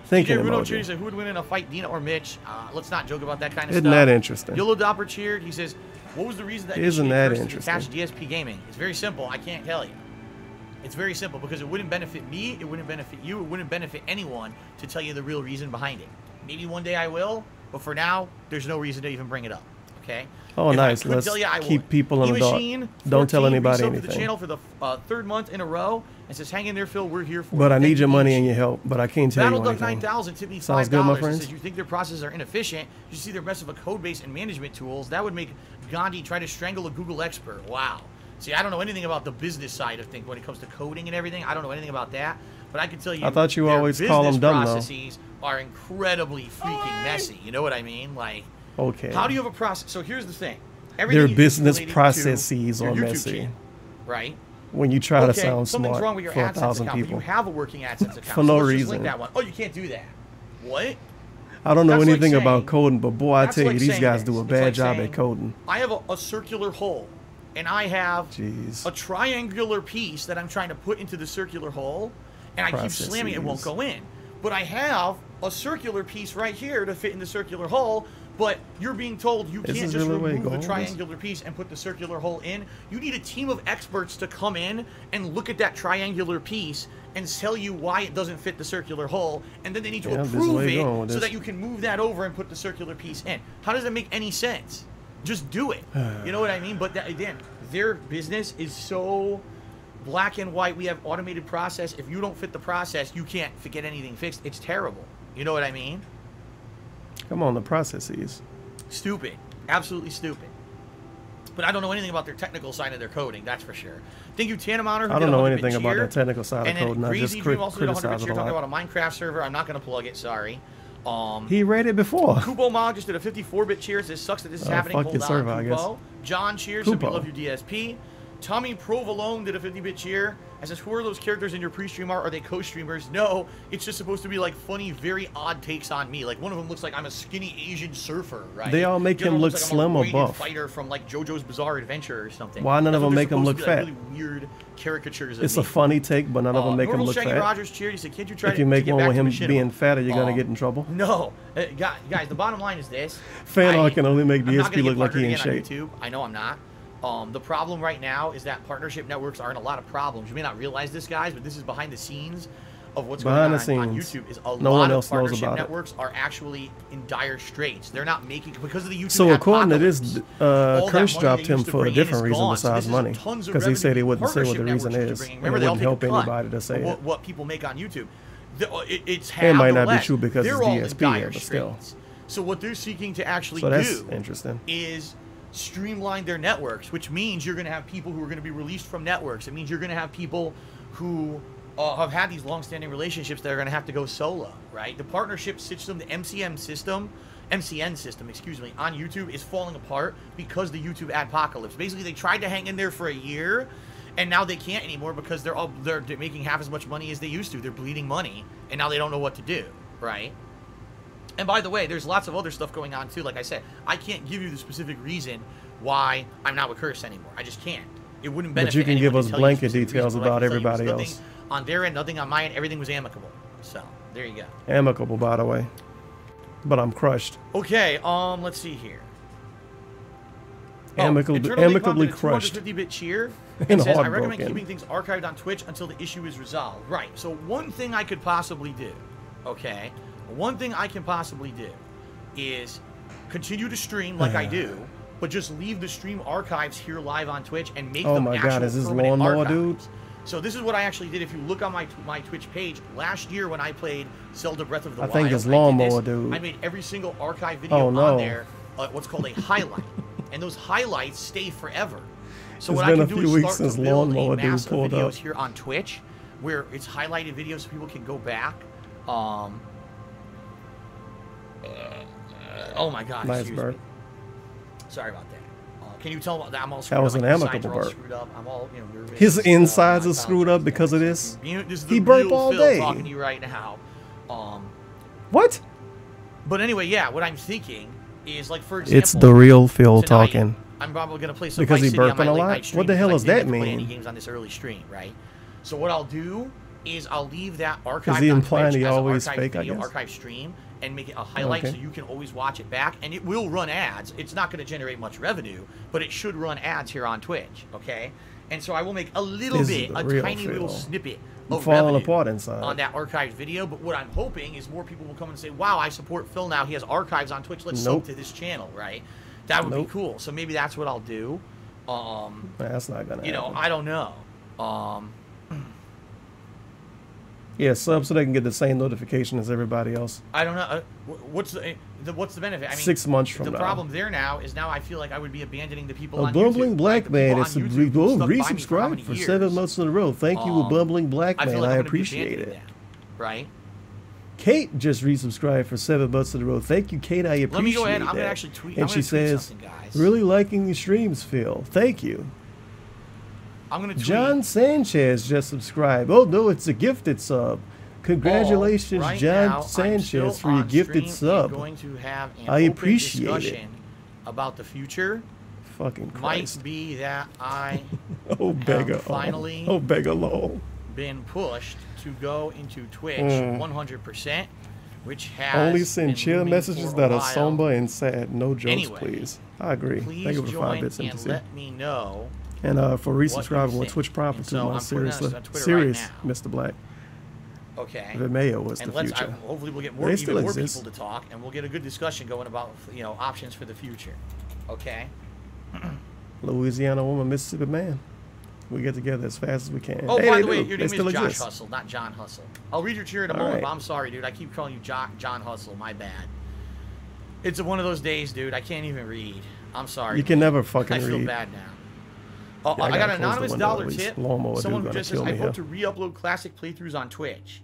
Thinking DJ Bruno emoji. cheered. He said, who would win in a fight, Dina or Mitch? Let's not joke about that kind of Isn't stuff. that interesting? Yellow Dopper cheered. He says, what was the reason that Isn't initiated that Curse to interesting? detach DSP Gaming? It's very simple. I can't tell you. It's very simple because it wouldn't benefit me, it wouldn't benefit you, it wouldn't benefit anyone to tell you the real reason behind it. Maybe one day I will, but for now, there's no reason to even bring it up. Okay? Oh, If I nice. could Let's tell you, I keep would. people in the dark. E-Machine, Don't tell 14 anybody resubbed to the anything. channel for the third month in a row and says, hang in there, Phil, we're here for But you. I need Thank your you, money E-Machine. and your help. But I can't tell Battle you Duck anything. 9000 tipped me $5. Sounds good, my It friends. says, you think their processes are inefficient? You see their mess of a code base and management tools. That would make Gandhi try to strangle a Google expert. Wow. See, I don't know anything about the business side of things when it comes to coding and everything. I don't know anything about that. But I can tell you, I thought you their always call them business dumb, though. processes are incredibly freaking messy. You know what I mean? Like, Okay. How do you have a process? So here's the thing. Their business related to processes your are YouTube messy. channel, right? When you try to Okay, sound something's smart wrong with your for AdSense 1,000 account, but people. you have a working AdSense account. For so no let's just reason. link that one. Oh, you can't do that. What? I don't know That's like anything saying- about coding, but boy, I that's tell you, like these saying guys this. do a It's bad like job saying, at coding. I have a circular hole, and I have a triangular piece that I'm trying to put into the circular hole, and I keep slamming it, it won't go in. But I have a circular piece right here to fit in the circular hole, but you're being told you Is can't this just really the way it remove the goes? triangular piece and put the circular hole in. You need a team of experts to come in and look at that triangular piece and tell you why it doesn't fit the circular hole, and then they need to Yeah, this is the approve way you're going it with so this. that you can move that over and put the circular piece in. How does that make any sense? Just do it. You know what I mean? But that, again, their business is so black and white. We have automated process. If you don't fit the process, you can't get anything fixed. It's terrible. You know what I mean? Come on, the processes. Stupid. Absolutely stupid. But I don't know anything about their technical side of their coding, that's for sure. Thank you, Tanamaner. I don't know anything about their technical side of and then coding. I just Crazy Dream also did 100% criticize it cheer a talking lot. about a Minecraft server. I'm not going to plug it, sorry. He read it before. Kubo Mog just did a 54-bit cheers. It sucks that this is Oh, happening. fuck Hold your on, server, I guess. Kubo. John cheers. Said we Kubo. love you, DSP. Tommy Provolone did a 50-bit cheer. I says, who are those characters in your pre-stream art? Are they co-streamers? No, it's just supposed to be like funny, very odd takes on me. Like one of them looks like I'm a skinny Asian surfer, right? They all make The other him one look looks like slim I'm a or weighted buff. fighter from like JoJo's Bizarre Adventure or something. Why none of That's what them they're make him supposed look to be, fat? like, really weird caricatures of It's me. a funny take, but none of them make him Normal look Shaggy fat. Rogers cheered. He said, can't you try If you to make get one back with to him Machinima? being fat, are you gonna get in trouble? No. Guys, the bottom line is this. Fan art can only make I'm not DSP gonna look get like he in partnered again shape. on YouTube. I know I'm not. The problem right now is that partnership networks are in a lot of problems. You may not realize this, guys, but this is behind the scenes of what's Behind the going on scenes. YouTube. Is a No lot one of else knows partnership about it. networks are actually in dire straits. They're not making because of the YouTube. So according to this, all that Curse money dropped they him used to for a bring in different is reason gone. So besides this is money, tons of because he said he revenue wouldn't say what the partnership reason networks is, used to bring in. and it Remember, they all wouldn't take help a cut anybody to say of it. what people make on YouTube. It's half It might or not be less. true because They're it's all in DSP, dire but still. straits. So what they're seeking to actually So that's do interesting. is streamline their networks, which means you're going to have people who are going to be released from networks. It means you're going to have people who have had these long-standing relationships that are going to have to go solo, right? The partnership system, the MCN system, excuse me, on YouTube is falling apart because the YouTube adpocalypse. Basically, they tried to hang in there for a year, and now they can't anymore because they're making half as much money as they used to. They're bleeding money, and now they don't know what to do, right? And by the way, there's lots of other stuff going on too. Like I said, I can't give you the specific reason why I'm not with Curse anymore. I just can't. It wouldn't benefit But you can anyone give to us tell you blanket specific details reasons. What I about can tell you is everybody nothing else. on their end, nothing on my end. Everything was amicable. So there you go. Amicable, by the way. But I'm crushed. Okay, let's see here. Amicably crushed. 250-bit cheer. And It says, I recommend heartbroken. keeping things archived on Twitch until the issue is resolved. Right. So one thing I could possibly do, okay, one thing I can possibly do is continue to stream like I do, but just leave the stream archives here live on Twitch and make Oh them my actual God, is this permanent lawnmower archives. dude? So this is what I actually did. If you look on my Twitch page, last year when I played Zelda Breath of the Wild, think it's I did lawnmower this. dude. I made every single archive video Oh, no. on there, what's called a highlight, and those highlights stay forever. So It's what I been can a do few is weeks start to since build a Lawnmower Dude mass of pulled videos up. here on Twitch, where it's highlighted videos so people can go back. Oh my God! Nice excuse burp. me. Sorry about that. Can you tell that I'm all screwed That was up? an My insides amicable are all burp. screwed up. I'm all nervous. His and stuff. insides I are screwed up because of this. this is He the burp real all Phil day. talking to you right now. What? But anyway, yeah, what I'm thinking is, like, for example, It's the real Phil tonight, talking. I'm probably gonna play some Because Vice he City on burping my a late lot? night stream What the hell because does I that didn't play any mean? games on this early stream, right? So what I'll do is I'll leave that archived Is he on implying Twitch he as an always archived fake, I video, guess? archived stream, and make it a highlight Okay. so you can always watch it back, and it will run ads. It's not going to generate much revenue, but it should run ads here on Twitch, okay? And so I will make a little This bit, is the a real tiny little Phil. snippet I'm of falling revenue apart inside. on that archived video. But what I'm hoping is more people will come and say, "Wow, I support Phil now. He has archives on Twitch. Let's Nope. sub to this channel, right?" That would Nope. be cool. So maybe that's what I'll do. That's not gonna You know, happen. I don't know. Yeah, sub so they can get the same notification as everybody else. I don't know. What's the benefit? I mean, 6 months from the now. problem there now is I feel like I would be abandoning the people A on bumbling YouTube. black right? The man people is on YouTube who stuck by me for how resubscribed many for years. 7 months in a row. Thank you, a bumbling black I man. feel like I I'm gonna be appreciate abandoning it. that, right? Kate just resubscribed for $7 in a row. Thank you, Kate. I appreciate Let me go ahead. I'm that. gonna actually tweet. And she says, "Really liking your streams, Phil. Thank you." I'm gonna tweet. John Sanchez just subscribed. Oh no, it's a gifted sub. Congratulations, right John now, Sanchez, for your gifted sub. Going to have an I open appreciate it. discussion about the future. Fucking Christ. Might be that I Oh, beggar. have finally Oh, beggar lol. been pushed to go into Twitch 100%, which has Only send been chill looming messages for a that are while. somber and sad. No jokes, Anyway, please. I agree. Please Thank you for 5 join bits and into let me know. And for what you resubscribing on think. Twitch proper And to so my I'm putting this serious, on Twitter serious right Mr. Black. Okay. Vimeo was and the future. hopefully we'll get They still even more exist. people to talk, and we'll get a good discussion going about options for the future. Okay. Louisiana woman, Mississippi man. We get together as fast as we can. Oh, Hey, by they the way, do. your They name is still Josh exist. Hustle, not John Hustle. I'll read your cheer in a All moment, right. but I'm sorry, dude. I keep calling you John Hustle. My bad. It's one of those days, dude. I can't even read. I'm sorry. You can never fucking I feel read. bad now. Oh, Yeah, I I got gotta an close the anonymous window dollar at least. tip. Lawnmower dude Someone who gonna just says, kill I me hope here. to re-upload classic playthroughs on Twitch.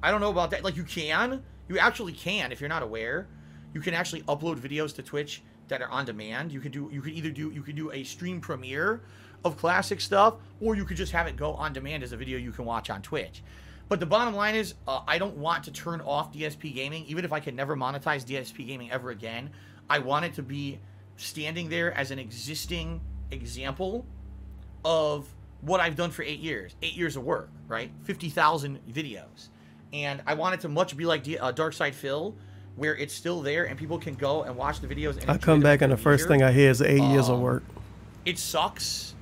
I don't know about that. Like, you can. You actually can, if you're not aware. You can actually upload videos to Twitch that are on demand. You could do a stream premiere of classic stuff, or you could just have it go on demand as a video you can watch on Twitch. But the bottom line is, I don't want to turn off DSP Gaming, even if I can never monetize DSP Gaming ever again. I want it to be standing there as an existing example of what I've done for 8 years. 8 years of work, right? 50,000 videos. And I want it to much be like Darkside Phil, where it's still there and people can go and watch the videos. And I come back and the first thing I hear is 8 years of work. It sucks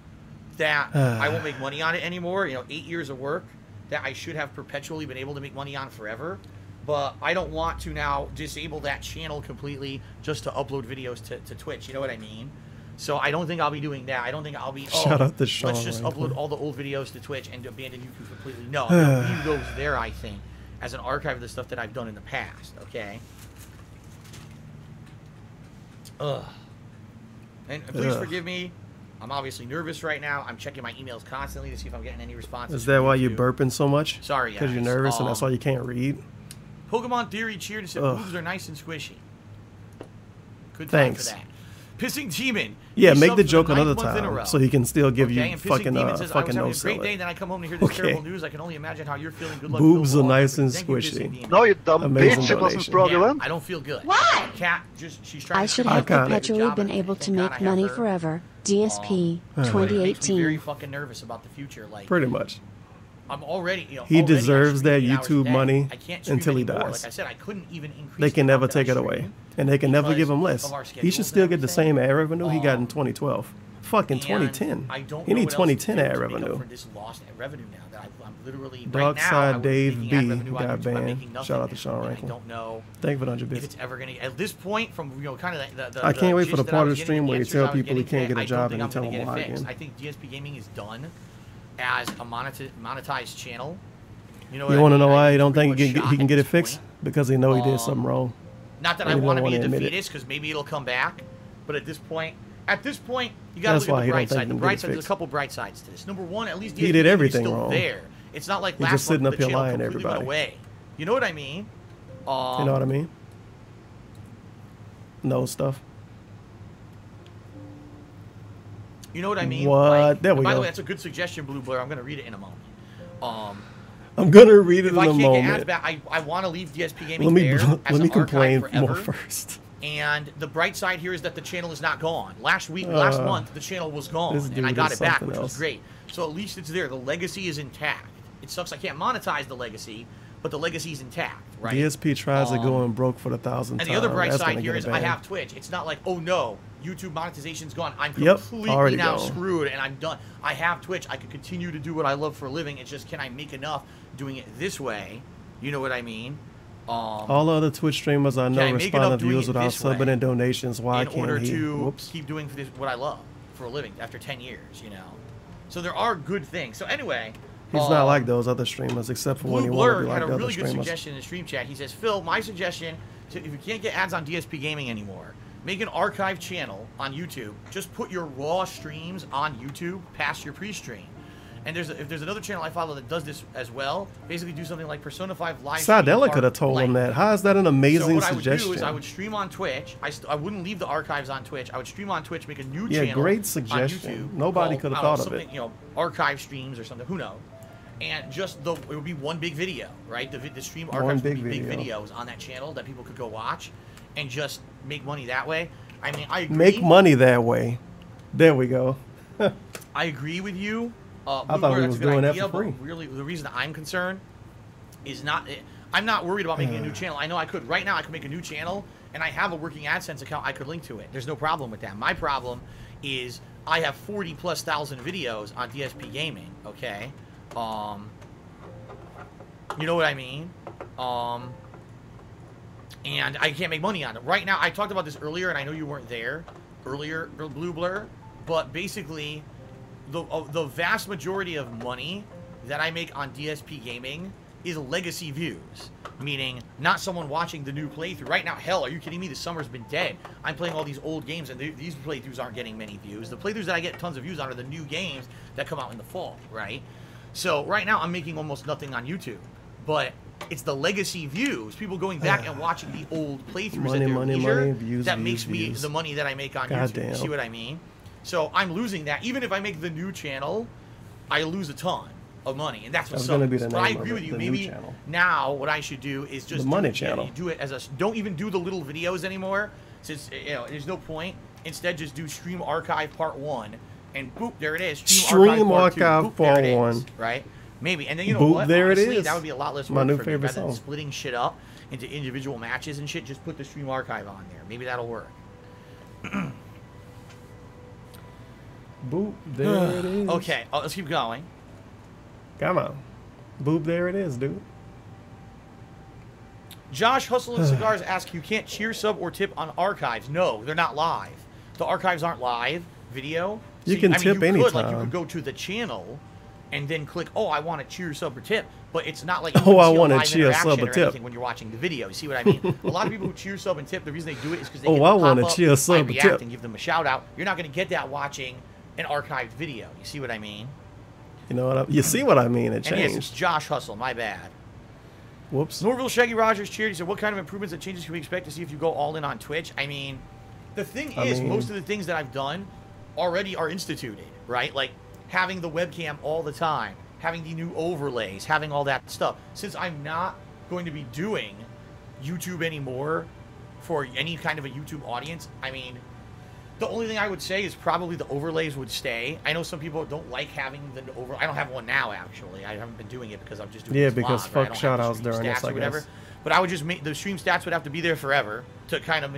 that I won't make money on it anymore. 8 years of work that I should have perpetually been able to make money on forever. But I don't want to now disable that channel completely just to upload videos to Twitch. You know what I mean? So I don't think I'll be doing that. I don't think I'll be, Shout out to Sean let's just right upload there. all the old videos to Twitch and abandon YouTube completely. No, I'm going to leave those there, I think, as an archive of the stuff that I've done in the past, okay? Ugh. And please Ugh. forgive me. I'm obviously nervous right now. I'm checking my emails constantly to see if I'm getting any responses. Is that why you're burping so much? Sorry, Because you're guys. nervous and that's why you can't read? Pokemon Theory cheered and said Ugh. boobs are nice and squishy. Good time Thanks. for that. Pissing Demon. Yeah, he make subbed the for joke 9th another month in a row. time so he can still give Okay, you and Pissing fucking Demon says, fucking I no was having a sell great day, it. then I come home to hear this Okay. terrible news. I can only imagine how you're feeling. Good luck. Boobs Phil are Wall. nice and Thank you, Pissing squishy. Demon. No, you dumb Amazing bitch. It wasn't donation. fraudulent. I don't feel good. Why? Cat, she's trying I to should figure have out how to do a perpetually job, been and able to thank God make I have money her. forever. DSP It makes me very 2018. fucking nervous about the future. Like, Pretty much. I'm already, He already I deserves stream that 8 hours a YouTube day. money I can't stream until he anymore. dies. Like I said, I couldn't even increase They can the never amount that take I it away. stream And they can never because give him less. of our He schedules should and still get the everything. same ad revenue he got in 2012. Fucking 2010. I don't He know need what else 2010 to do ad to make up revenue. for this lost revenue now that I'm literally Dark right now, I Side would be Dave making B ad revenue on got YouTube. I'm banned. making nothing Shout out to now, Sean and I Rankle. don't know Thank you for 100 if bits. it's ever gonna. At this point, from kind of the I can't wait for the gist that I part of was the getting, stream where you answers tell I was people he getting can't get a today, job I and don't you tell think them I'm why gonna get it again. fixed. I think DSP Gaming is done as a monetized channel. You know You what want to I mean? know why I he don't think pretty he can, much he can shot get at it this fixed? Because he know he did something wrong. Not that And I he don't want to be a wanna admit it. defeatist, because maybe it'll come back. But at this point, you got to That's look why at he the don't bright think side. he The can bright get it side, there's a fixed. couple bright sides to this. Number one, at least He DSP did Gaming is everything still wrong. there. It's not like He's last just sitting month up the here channel lying to completely went everybody. away. You know what I mean? You know what I mean? No stuff. You know what I mean? What? Like, There we and by go. the way, that's a good suggestion, Blue Blur. I'm going to read it in a moment. I'm gonna read it if in I a can't get ads moment. back, I want to leave DSP Gaming there as Let me an complain archive more forever. first. And the bright side here is that the channel is not gone. Last month, the channel was gone, this and I dude got is it back, something which was else. great. So at least it's there. The legacy is intact. It sucks I can't monetize the legacy, but the legacy is intact, right? DSP tries to go and broke for the 1,000th And time. the other bright That's side gonna here get is a I ban. have Twitch. It's not like, oh no, YouTube monetization's gone. I'm Yep, completely already now gone. screwed and I'm done. I have Twitch. I could continue to do what I love for a living. It's just, can I make enough doing it this way? You know what I mean? All other Twitch streamers I can know I make respond enough to doing views it without this way subbing and donations. Why in can't order he? to Whoops. keep doing what I love for a living after 10 years, you know? So there are good things. So anyway, He's not like those other streamers, except for when he Blue wants to Blur be like had a the other really good streamers. suggestion in the stream chat. He says, Phil, my suggestion, if you can't get ads on DSP Gaming anymore, make an archive channel on YouTube. Just put your raw streams on YouTube past your pre-stream. And if there's another channel I follow that does this as well, basically do something like Persona 5 live. Sadella could have told him that. How is that an amazing suggestion? So what I would do is I would stream on Twitch. I wouldn't leave the archives on Twitch. I would stream on Twitch, make a new channel. Yeah, great suggestion. On YouTube Nobody could have thought of it. You know, archive streams or something. Who knows? And just it would be one big video, right? The stream archives would be big videos on that channel that people could go watch, and just make money that way. I mean, I agree. Make money that way. There we go. I agree with you. I thought we was doing that for free. Really, the reason I'm concerned is I'm not worried about making a new channel. I know I could right now. I could make a new channel, and I have a working AdSense account. I could link to it. There's no problem with that. My problem is I have 40+ thousand videos on DSP Gaming. Okay, you know what I mean? And I can't make money on it right now. I talked about this earlier, and I know you weren't there earlier, Blue Blur, but basically, the vast majority of money that I make on DSP Gaming is legacy views, meaning not someone watching the new playthrough. Right now, hell, are you kidding me? The summer's been dead. I'm playing all these old games, and these playthroughs aren't getting many views. The playthroughs that I get tons of views on are the new games that come out in the fall, right? So right now, I'm making almost nothing on YouTube, but it's the legacy views, people going back and watching the old playthroughs at their leisure, that makes me the money that I make on YouTube. You see what I mean? So I'm losing that. Even if I make the new channel, I lose a ton of money, and that's what's up. But I agree with you. Maybe now what I should do is just do it as a. Don't even do the little videos anymore, since there's no point. Instead, just do Stream Archive Part 1, and boop, there it is. Stream Archive Part 1, right? Maybe, and then you know what? There Honestly, it is. That would be a lot less work My new for favorite me. Rather than song. splitting shit up into individual matches and shit, just put the Stream Archive on there. Maybe that'll work. Boop, there it is. Okay, let's keep going. Come on. Boop, there it is, dude. Josh Hustle and Cigars asks, you can't cheer, sub, or tip on archives. No, they're not live. The archives aren't live video. So You can tip anytime. Like, you could go to the channel and then click, oh, I want to cheer, sub, or tip. But it's not like Oh, I want to cheer, sub, or tip. When you're watching the video. You see what I mean? A lot of people who cheer, sub, and tip, the reason they do it is because they Oh, get I to want to pop up, cheer, sub, I or react tip. and give them a shout out. You're not going to get that watching an archived video. You see what I mean? You know what? You see what I mean? It And yes, changed. it's Josh Hustle. My bad. Whoops. Norville Shaggy Rogers cheered. He said, what kind of improvements and changes can we expect to see if you go all in on Twitch? I mean, the thing is, most of the things that I've done already are instituted, right? Like having the webcam all the time, having the new overlays, having all that stuff. Since I'm not going to be doing YouTube anymore for any kind of a YouTube audience, I mean, the only thing I would say is probably the overlays would stay. I know some people don't like having the I don't have one now, actually. I haven't been doing it because I'm just doing Yeah, this because vlog, right? I fuck don't have the shoutouts stream during this, stats or I whatever. guess. But I would just make the stream stats would have to be there forever to kind of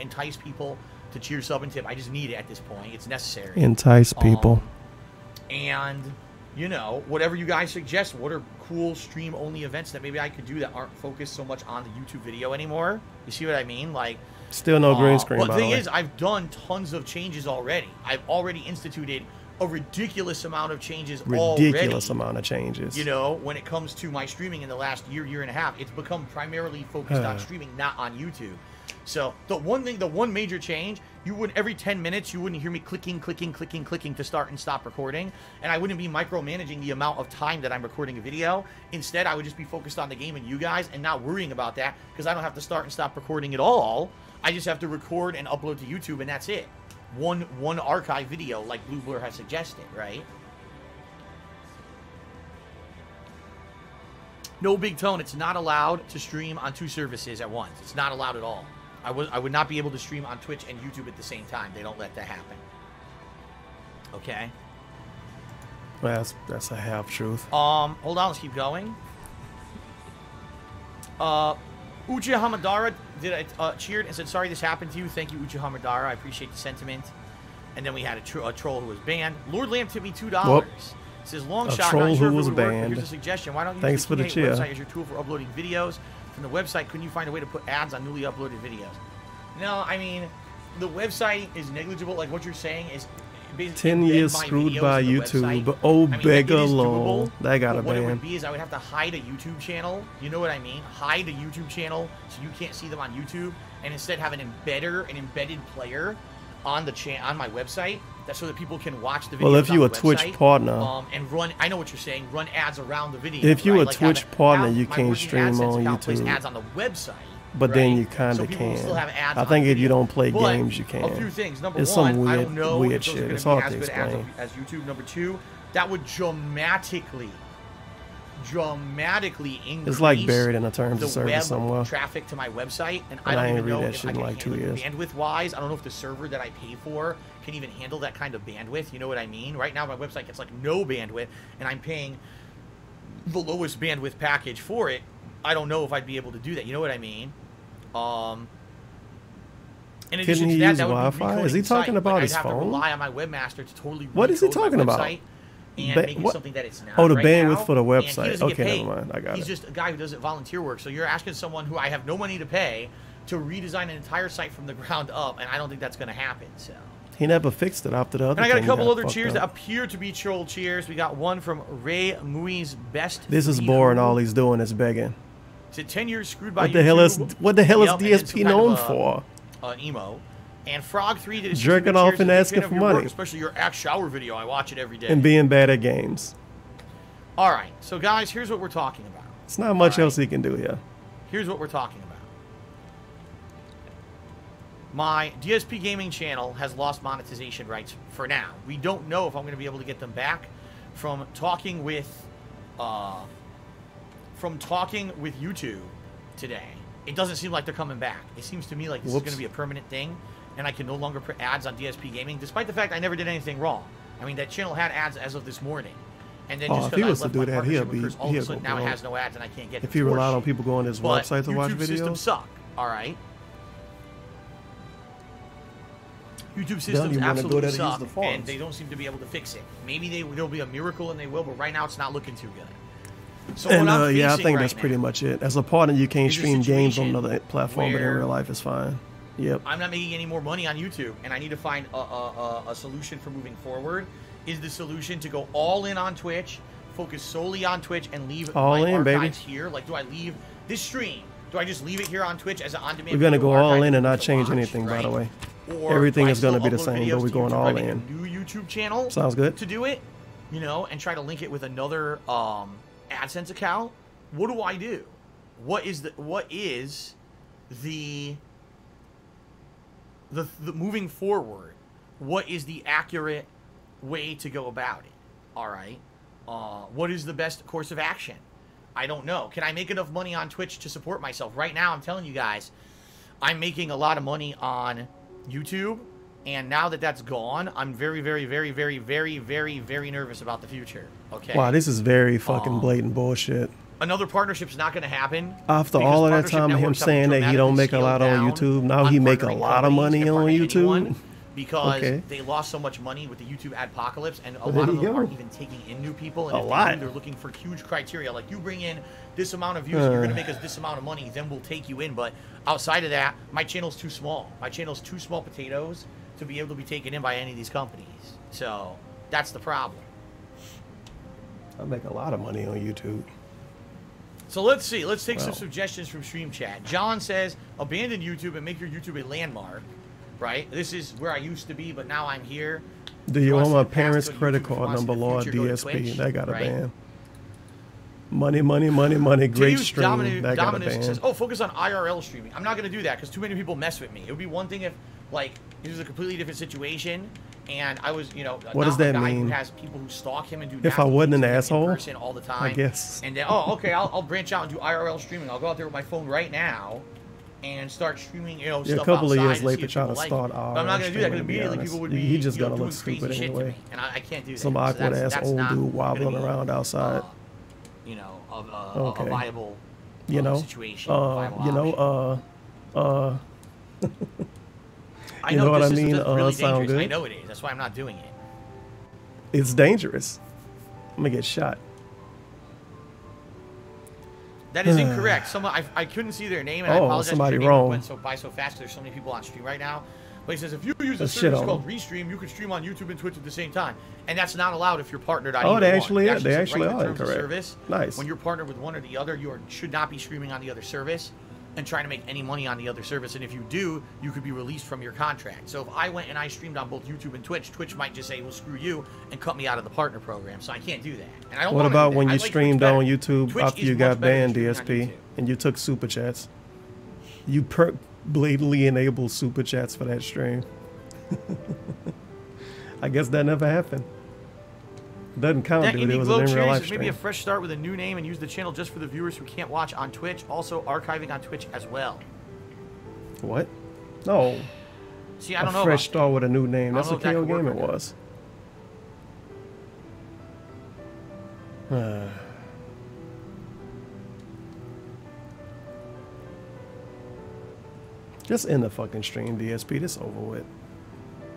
entice people to cheer, sub, and tip. I just need it at this point. It's necessary. Entice people. And you know, whatever you guys suggest, what are cool stream only events that maybe I could do that aren't focused so much on the YouTube video anymore? You see what I mean? Like, Still no green screen, but by the the thing way. is, I've done tons of changes already. I've already instituted a ridiculous amount of changes Ridiculous already. amount of changes. You know, when it comes to my streaming in the last year and a half, it's become primarily focused on streaming, not on YouTube. So the one major change, every 10 minutes you wouldn't hear me clicking to start and stop recording, and I wouldn't be micromanaging the amount of time that I'm recording a video. Instead, I would just be focused on the game and you guys, and not worrying about that because I don't have to start and stop recording at all. I just have to record and upload to YouTube, and that's it. One archive video, like Blue Blur has suggested, right? No, Big Tone, it's not allowed to stream on 2 services at once. It's not allowed at all. I would not be able to stream on Twitch and YouTube at the same time. They don't let that happen. Okay? Well, that's a half truth. Hold on, let's keep going. Uchiha Hamadara cheered and said, sorry this happened to you. Thank you, Uchiha Hamadara. I appreciate the sentiment. And then we had a troll who was banned. Lord Lamb tipped me $2. Whoop. Says, long A shot, troll not sure who if it was would work, but banned. here's a suggestion. Why don't you Thanks use for the the cheer. website as your tool for uploading videos? From the website, couldn't you find a way to put ads on newly uploaded videos? No, I mean, the website is negligible. Like, what you're saying is... 10 years screwed by YouTube. Oh, Begalo. That got a What it ban. would be is I would have to hide a YouTube channel. You know what I mean? Hide a YouTube channel so you can't see them on YouTube, and instead have an embedded player on the on my website, That's so that people can watch the videos. Well, if you on a the Twitch website, partner, and run, I know what you're saying, run ads around the video. if you right? a Like Twitch have partner, have you my can't Working stream AdSense on account plays YouTube. ads on the website. But right? then you kind So of people will still have can. ads I on think the if you video. don't play But games, you can. A few things. Number It's one, some I weird, don't know weird if those are shit. gonna It's be hard as to good explain. as YouTube. Number two, that would dramatically increase It's like buried in the terms the of service web somewhere. traffic to my website, and I And don't I ain't even read know that if shit I in can like 2 handle it years. bandwidth-wise. I don't know if the server that I pay for can even handle that kind of bandwidth. You know what I mean? Right now, my website gets like no bandwidth, and I'm paying the lowest bandwidth package for it. I don't know if I'd be able to do that. You know what I mean? In addition Couldn't he to that, use that would be Wi-Fi? Is he recoding the talking site. about Like, his I'd have to phone? rely on my webmaster to totally What is he recode my talking about? website and Ba- make it what? something that it's not. Oh, the right bandwidth now, for the and he website. doesn't get Okay, paid. never mind. I got He's it. just a guy who does it volunteer work. So you're asking someone who I have no money to pay to redesign an entire site from the ground up, and I don't think that's going to happen. So. He never fixed it after the other. And I got a thing couple got other fucked cheers up. that appear to be troll cheers. We got one from Ray Mui's Best. This is Free boring. Food. All he's doing is begging. Is it 10 years screwed by What the hell is YouTube? what the hell is Yep, and then some DSP kind known of, for? An emo. And Frog3 did a Jerking 60 off cheers and as a big asking fan for of your work, money. especially your axe shower video. I watch it every day. And being bad at games. All right, so guys, here's what we're talking about. It's not much else he can do here. Here's what we're talking about. My DSP gaming channel has lost monetization rights for now. We don't know if I'm going to be able to get them back from talking with YouTube today. It doesn't seem like they're coming back. It seems to me like this is going to be a permanent thing, and I can no longer put ads on DSP Gaming, despite the fact I never did anything wrong. I mean, that channel had ads as of this morning. And then just if he because I was to left do my that, partnership he'll with Chris, all of a go sudden now it broke. has no ads and I can't get If them he for relied shit. on people going to his But website to watch YouTube systems videos, suck, all right? YouTube Then systems you wanna go absolutely there to use suck, the phones. and they don't seem to be able to fix it. Maybe there'll be a miracle and they will, but right now it's not looking too good. So and what I'm yeah, I facing think right that's now pretty much it. As a partner, you can't is a stream games on situation another platform, but in where real life, it's fine. Yep. I'm not making any more money on YouTube, and I need to find a solution for moving forward. Is the solution to go all in on Twitch, focus solely on Twitch, and leave All my in, baby. archives here? Like, do I leave this stream? Do I just leave it here on Twitch as an on-demand? We're gonna video go all archive in and for not people to change watch, anything, by the right? way. Or Everything do I is gonna still be the upload same, videos but we're to going YouTube? all Do I make in. a new YouTube channel. Sounds good. To do it, you know, and try to link it with another AdSense account. What do I do? What is the moving forward? What is the accurate way to go about it? All right. What is the best course of action? I don't know. Can I make enough money on Twitch to support myself? Right now, I'm telling you guys, I'm making a lot of money on YouTube, and now that that's gone, I'm very, very, very, very, very, very, very nervous about the future. Okay. Wow, this is very fucking blatant bullshit. Another partnership's not going to happen. After because all of that partnership time of him networks have saying that he don't make a lot on dramatically YouTube, now scaled he down make a on lot of partnering money on companies and partnering YouTube. anyone because Okay. they lost so much money with the YouTube adpocalypse, and a Well, lot there of you them go. aren't even taking in new people. And A if lot. they do, they're looking for huge criteria. Like, you bring in this amount of views, and you're going to make us this amount of money, then we'll take you in. But outside of that, my channel's too small. My channel's too small potatoes to be able to be taken in by any of these companies. So that's the problem. I make a lot of money on YouTube. So let's see. Let's take some Wow. suggestions from Stream Chat. John says, abandon YouTube and make your YouTube a landmark. Right? This is where I used to be, but now I'm here. Do you want Trust my in the past, parents' go to credit YouTube. If you card want to see number, the Lord future, go to DSP? Twitch, That got a right? ban. Money, money, money, money. Great Dude, stream. That got a Dominus ban. says, oh, focus on IRL streaming. I'm not going to do that because too many people mess with me. It would be one thing if, like, this was a completely different situation and I was, you know, What does not a that guy mean? who has people who stalk him and do If I nasty wasn't things an to him asshole, in person all the time. I guess. And then, oh, okay, I'll branch out and do IRL streaming. I'll go out there with my phone right now and start streaming, you know, Yeah, a stuff couple of outside years and late see to if try people to like start it. But I'm not going to do that because streaming, to be immediately honest. people would He be, just you know, gonna doing look crazy stupid shit anyway. to me, and I can't do that. Some So awkward ass that's old not dude gonna wobbling be, around outside. You know, a Okay. viable You know, situation. a viable you know, I you know what I this is mean? really Sound dangerous. I good? know it is. That's why I'm not doing it. It's dangerous. I'm gonna get shot. That is incorrect. Someone I couldn't see their name, and I Oh, apologize. somebody if your name wrong. went by so fast. There's so many people on stream right now. But he says if you use a Let's shit service on called them. Restream, you can stream on YouTube and Twitch at the same time, and that's not allowed if you're partnered on Oh, either they one. actually It are. They says actually right in the are terms of incorrect. service, Nice. When you're partnered with one or the other, you should not be streaming on the other service. and trying to make any money on the other service. And if you do, you could be released from your contract. So if I went and I streamed on both YouTube and Twitch, Twitch might just say, well, screw you, and cut me out of the partner program. So I can't do that. And I don't What about when you like streamed on YouTube Twitch after is you much got better than banned, streaming on DSP, and you took super chats? You blatantly enabled super chats for that stream. I guess that never happened. Doesn't count, That dude. It Indie was Glow an in real Cherry life says maybe stream. a fresh start with a new name and use the channel just for the viewers who can't watch on Twitch. Also archiving on Twitch as well. What? No. See, I don't know. A fresh about start with a new name. I That's don't what know if KO that could Gaming work or was. Just end the fucking stream, DSP. This over with.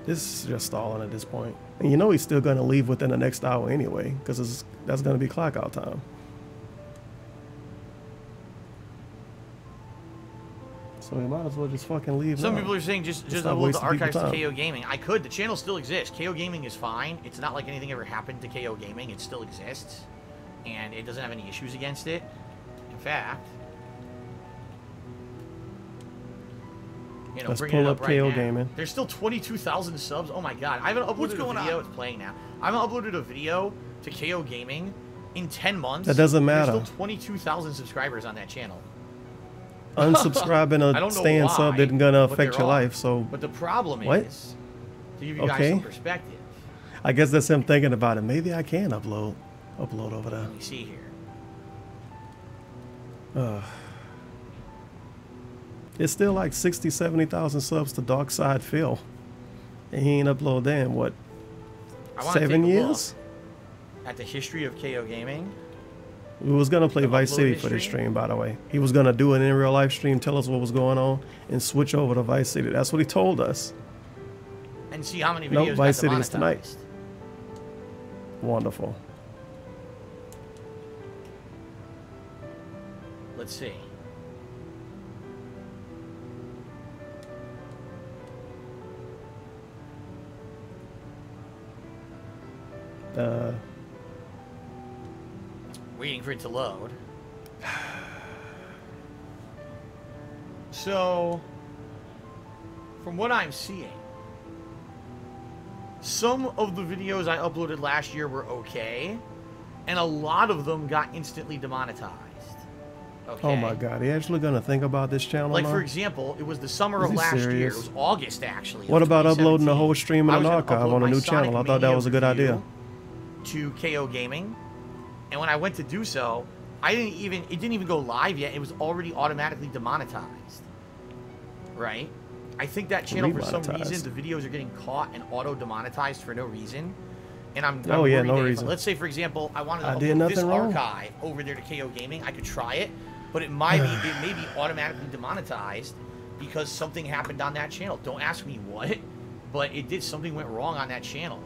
This is just stalling at this point. And you know he's still gonna leave within the next hour anyway, because that's gonna be clock out time. So we might as well just fucking leave. Some now. people are saying just Stop upload the wasting people's archives to time. KO Gaming. I could. The channel still exists. KO Gaming is fine. It's not like anything ever happened to KO Gaming. It still exists. And it doesn't have any issues against it. In fact, you know, Let's bringing pull it up up right KO now. Gaming. There's still 22,000 subs. Oh my god. I haven't uploaded a video. It's playing now. I haven't uploaded a video to KO Gaming in 10 months. That doesn't matter. There's still 22,000 subscribers on that channel. Unsubscribing I or don't know staying sub why, isn't gonna but affect there your are. life. So But the problem what? is, to give you guys some perspective. I guess that's him thinking about it. Maybe I can upload over there. Let me see here. It's still like 60, 70,000 subs to Dark Side Phil. And he ain't upload damn what? I wanna 7 take a years? look at the history of KO Gaming. We was gonna play The Vice upload City for this history? stream, by the way. He was gonna do an in real life stream, tell us what was going on, and switch over to Vice City. That's what he told us. And see how many videos Nope, got Vice City is demonetized. tonight. Wonderful. Let's see. Waiting for it to load. So, from what I'm seeing, some of the videos I uploaded last year were okay, and a lot of them got instantly demonetized. Okay. Oh my god, he actually gonna think about this channel Like, now? for example, it was the summer Is of he last year. serious? It was August, actually. What of about uploading the 2017. whole stream in I an was gonna archive upload on a my new Sonic channel? I thought that Mania was a good idea. review to KO Gaming, and when I went to do so, it didn't even go live yet. It was already automatically demonetized. Right? I think that channel, for some Remonetized. reason, the videos are getting caught and auto-demonetized for no reason. And I'm Oh, yeah, worried no that if- reason. Let's say, for example, I wanted to I did upload this nothing wrong. archive over there to KO Gaming. I could try it, but it may be automatically demonetized because something happened on that channel. Don't ask me what, but it did. Something went wrong on that channel,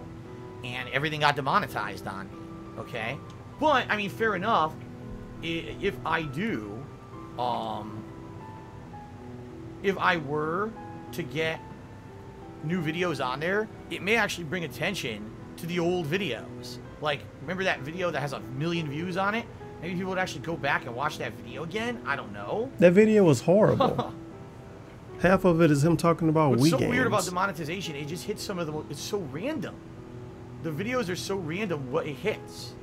and everything got demonetized on me. Okay, but I mean, fair enough. If I do, if I were to get new videos on there, it may actually bring attention to the old videos. Like, remember that video that has 1 million views on it? Maybe people would actually go back and watch that video again. I don't know. That video was horrible. Half of it is him talking about What's Wii so games. weird about demonetization, it just hits some of the... It's so random. The videos are so random what it hits.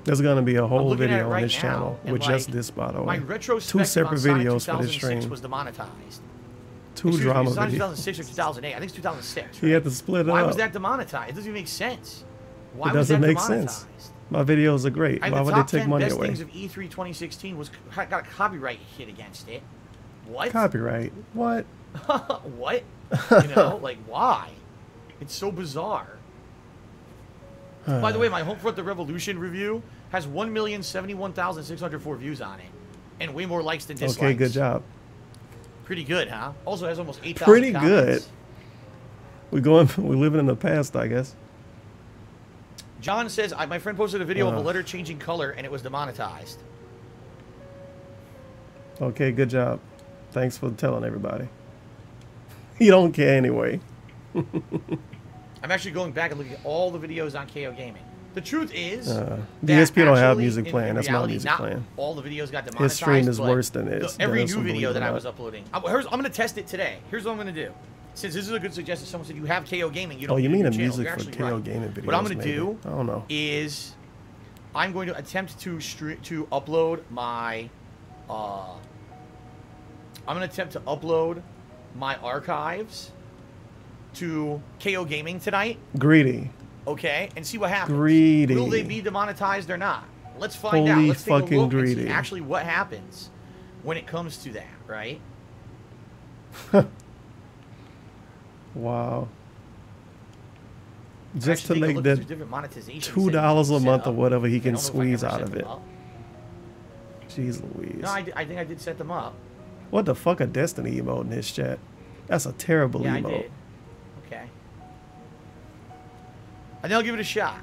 There's gonna be a whole looking at it video on right this now, channel and, with like, just this, by the way. My retrospective Two separate on Sonic videos for this 2006 stream. was demonetized. Two Excuse me, drama Sonic videos. 2006 or 2008. I think it's 2006. He had to split it Why up. was that demonetized? It doesn't even make sense. Why It was doesn't that make demonetized? sense. My videos are great. And Why the would they top take 10 money best away? things of E3 2016 got a copyright hit against it. What? Copyright? What? What? You know, like, why? It's so bizarre. By the way, my Homefront the Revolution review has 1,071,604 views on it, and way more likes than dislikes. Okay, good job. Pretty good, huh? Also has almost 8,000 Pretty comments. good. We're living in the past, I guess. John says, my friend posted a video of a letter changing color, and it was demonetized. Okay, good job. Thanks for telling everybody. You don't care anyway. I'm actually going back and looking at all the videos on KO Gaming. The truth is, DSP don't have actually, music playing. in That's my reality, music not playing. all the videos got demonetized. His stream is but worse than this. Every That's new video that I unbelievable. was uploading. I'm going to test it today. Here's what I'm going to do. Since this is a good suggestion, someone said you have KO Gaming. You don't Oh, you need mean a a new channel. music You're for actually KO right. Gaming videos? What I'm going to maybe. do I don't know. is I'm going to attempt to upload my I'm going to attempt to upload my archives to KO Gaming tonight. Greedy. Okay, and see what happens. Greedy. Will they be demonetized or not? Let's find out. Holy Let's take a fucking look and greedy. see actually what happens when it comes to that, right? Wow. Just to Actually, take a make look, that there's different monetization $2 settings a set month up. or whatever he I can don't know if I squeeze ever out set of them it. up. Jeez Louise. No, I think I did set them up. What the fuck a Destiny emote in this chat? That's a terrible Yeah, emote. I did. Okay. I think I'll give it a shot.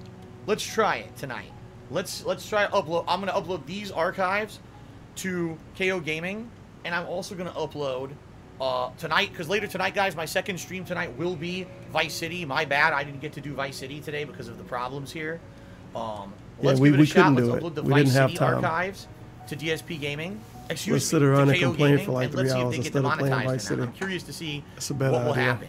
Let's try it tonight. Let's try to upload. I'm gonna upload these archives to KO Gaming, and I'm also gonna upload tonight, because later tonight, guys, my second stream tonight will be Vice City. My bad, I didn't get to do Vice City today because of the problems here. Let's give it a shot. Let's upload the Vice City archives to DSP Gaming. Let's Excuse sit me, around to and KO complain Gaming, for like and 3 let's see if hours they get instead of playing demonetized Vice or not. City. I'm curious to see That's a bad what will idea. happen.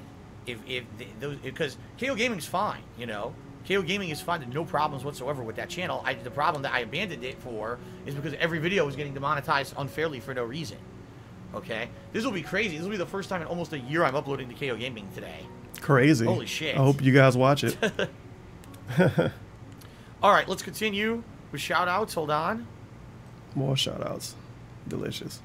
Because KO Gaming's fine, you know. KO Gaming is fine, no problems whatsoever with that channel. The problem that I abandoned it for is because every video was getting demonetized unfairly for no reason. Okay? This will be crazy. This will be the first time in almost a year I'm uploading to KO Gaming today. Crazy. Holy shit. I hope you guys watch it. Alright, let's continue with shout-outs. Hold on. More shout-outs. Delicious.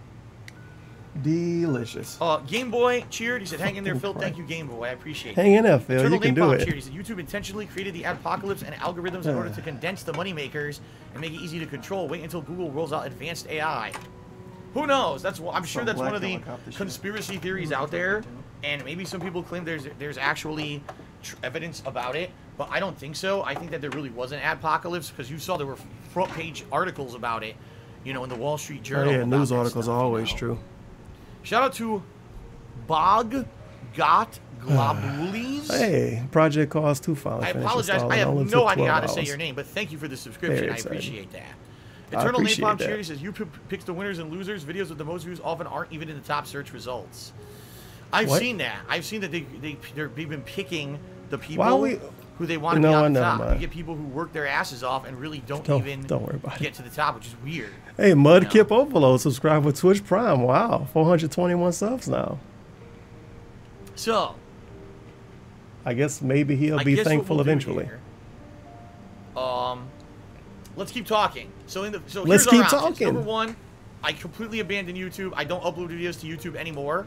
Delicious. Game Boy cheered. He said, hang in there, Phil. Fucking Thank you, Game Boy. I appreciate it. Hang in there, Phil. Eternal You can Napalm do it. cheered. He said, YouTube intentionally created the adpocalypse and algorithms in order to condense the moneymakers and make it easy to control. Wait until Google rolls out advanced AI. Who knows? I'm sure that's one of the conspiracy theories out there, and maybe some people claim there's actually evidence about it, but I don't think so. I think that there really was an adpocalypse because you saw there were front page articles about it, you know, in the Wall Street Journal. Oh yeah, news about that articles stuff, are always you know? true. Shout out to Bog Got Globules. Hey, project cost 2 finally I finished apologize. installing. I have Only no took idea 12 how to say hours. your name, but thank you for the subscription. Very I excited. appreciate that. I Eternal appreciate Napalm that. Cheery says YouTube picks the winners and losers. Videos with the most views often aren't even in the top search results. I've What? seen that. I've seen that they've been picking the people who they want to No, be on the never top. mind. You get people who work their asses off and really don't Don't worry about it. get to the top, which is weird. Hey, Mudkip Overload subscribe with Twitch Prime. Wow, 421 subs now. So, I guess maybe he'll I be guess what thankful we'll do eventually. here- let's keep talking. So Let's here's our keep options. talking. Number one, I completely abandoned YouTube. I don't upload videos to YouTube anymore.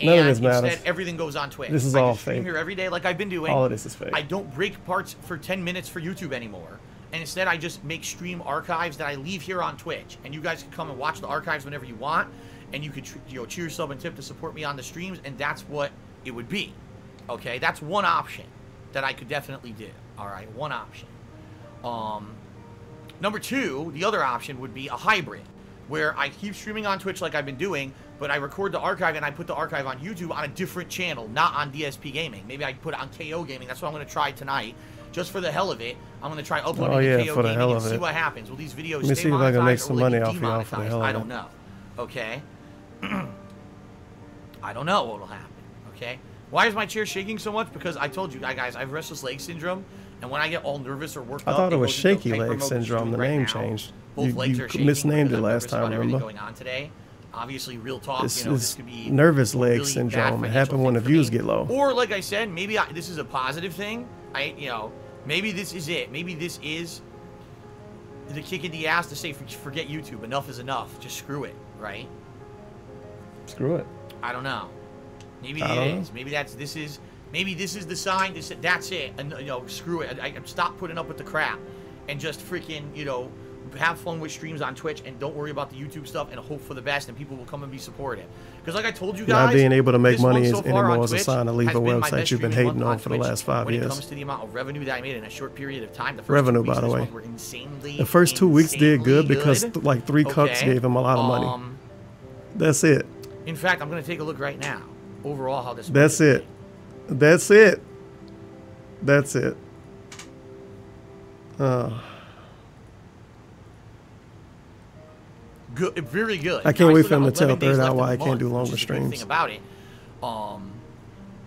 None of And this matters. instead, everything goes on Twitch. This is I all just stream fake. here every day like I've been doing. All of this is fake. I don't break parts for 10 minutes for YouTube anymore. And instead, I just make stream archives that I leave here on Twitch. And you guys can come and watch the archives whenever you want. And you could cheer, sub, and tip to support me on the streams. And that's what it would be. Okay? That's one option that I could definitely do. All right? One option. Number two, the other option would be a hybrid, where I keep streaming on Twitch like I've been doing, but I record the archive and I put the archive on YouTube on a different channel, not on DSP Gaming. Maybe I put it on KO Gaming. That's what I'm going to try tonight. Just for the hell of it, I'm going to try uploading to KO for the Gaming hell and of see it. what happens. Will these videos Let me stay see if I can make monetized some or will money they off get y'all for the hell demonetized? of I it. don't know. Okay? I don't know what will happen. Okay? Why is my chair shaking so much? Because I told you, guys, I have restless leg syndrome, and when I get all nervous or worked I up, thought it was goes into shaky hyper leg mode, syndrome. The which is name right now. changed. Both legs You are shaking misnamed because it I'm last nervous time, about everything remember? going on today. Obviously, real talk. It's, You know, it's this could be nervous leg really bad syndrome. It financial happened when the thing for views me. get low. Or like I said, maybe this is a positive thing. Maybe this is it. Maybe this is the kick in the ass to say, forget YouTube. Enough is enough. Just screw it, right? Screw it. I don't know. Maybe I it don't is. know. Maybe this is the sign to say, that's it. And screw it. I stop putting up with the crap and just freaking, have fun with streams on Twitch and don't worry about the YouTube stuff and hope for the best and people will come and be supportive. Because like I told you guys, Not being able to make this money month so far anymore on is a Twitch sign to leave has a been my website best you've been streaming hating month on for the Twitch last 5 when years. it comes to the amount of revenue that I made in a short period of time. The first Revenue, 2 weeks by the this way. month were insanely, The first 2 weeks did good because good. like 3 cucks Okay. gave him a lot of money. That's it. In fact, I'm going to take a look right now. Overall, how this That's it. That's it. That's it. Good, very good. I can't Now, wait still for him got to tell 11 days Third Eye left why in I the can't do month, longer which is the good streams. thing about it.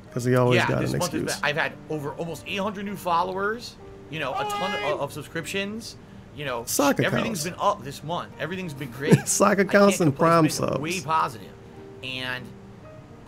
Because he always Yeah, got this an month excuse. I've had over almost 800 new followers. You know, a ton of subscriptions. You know, Soccer everything's counts. been up this month. Everything's been great. Soccer counts and Prime It's been subs. way positive, and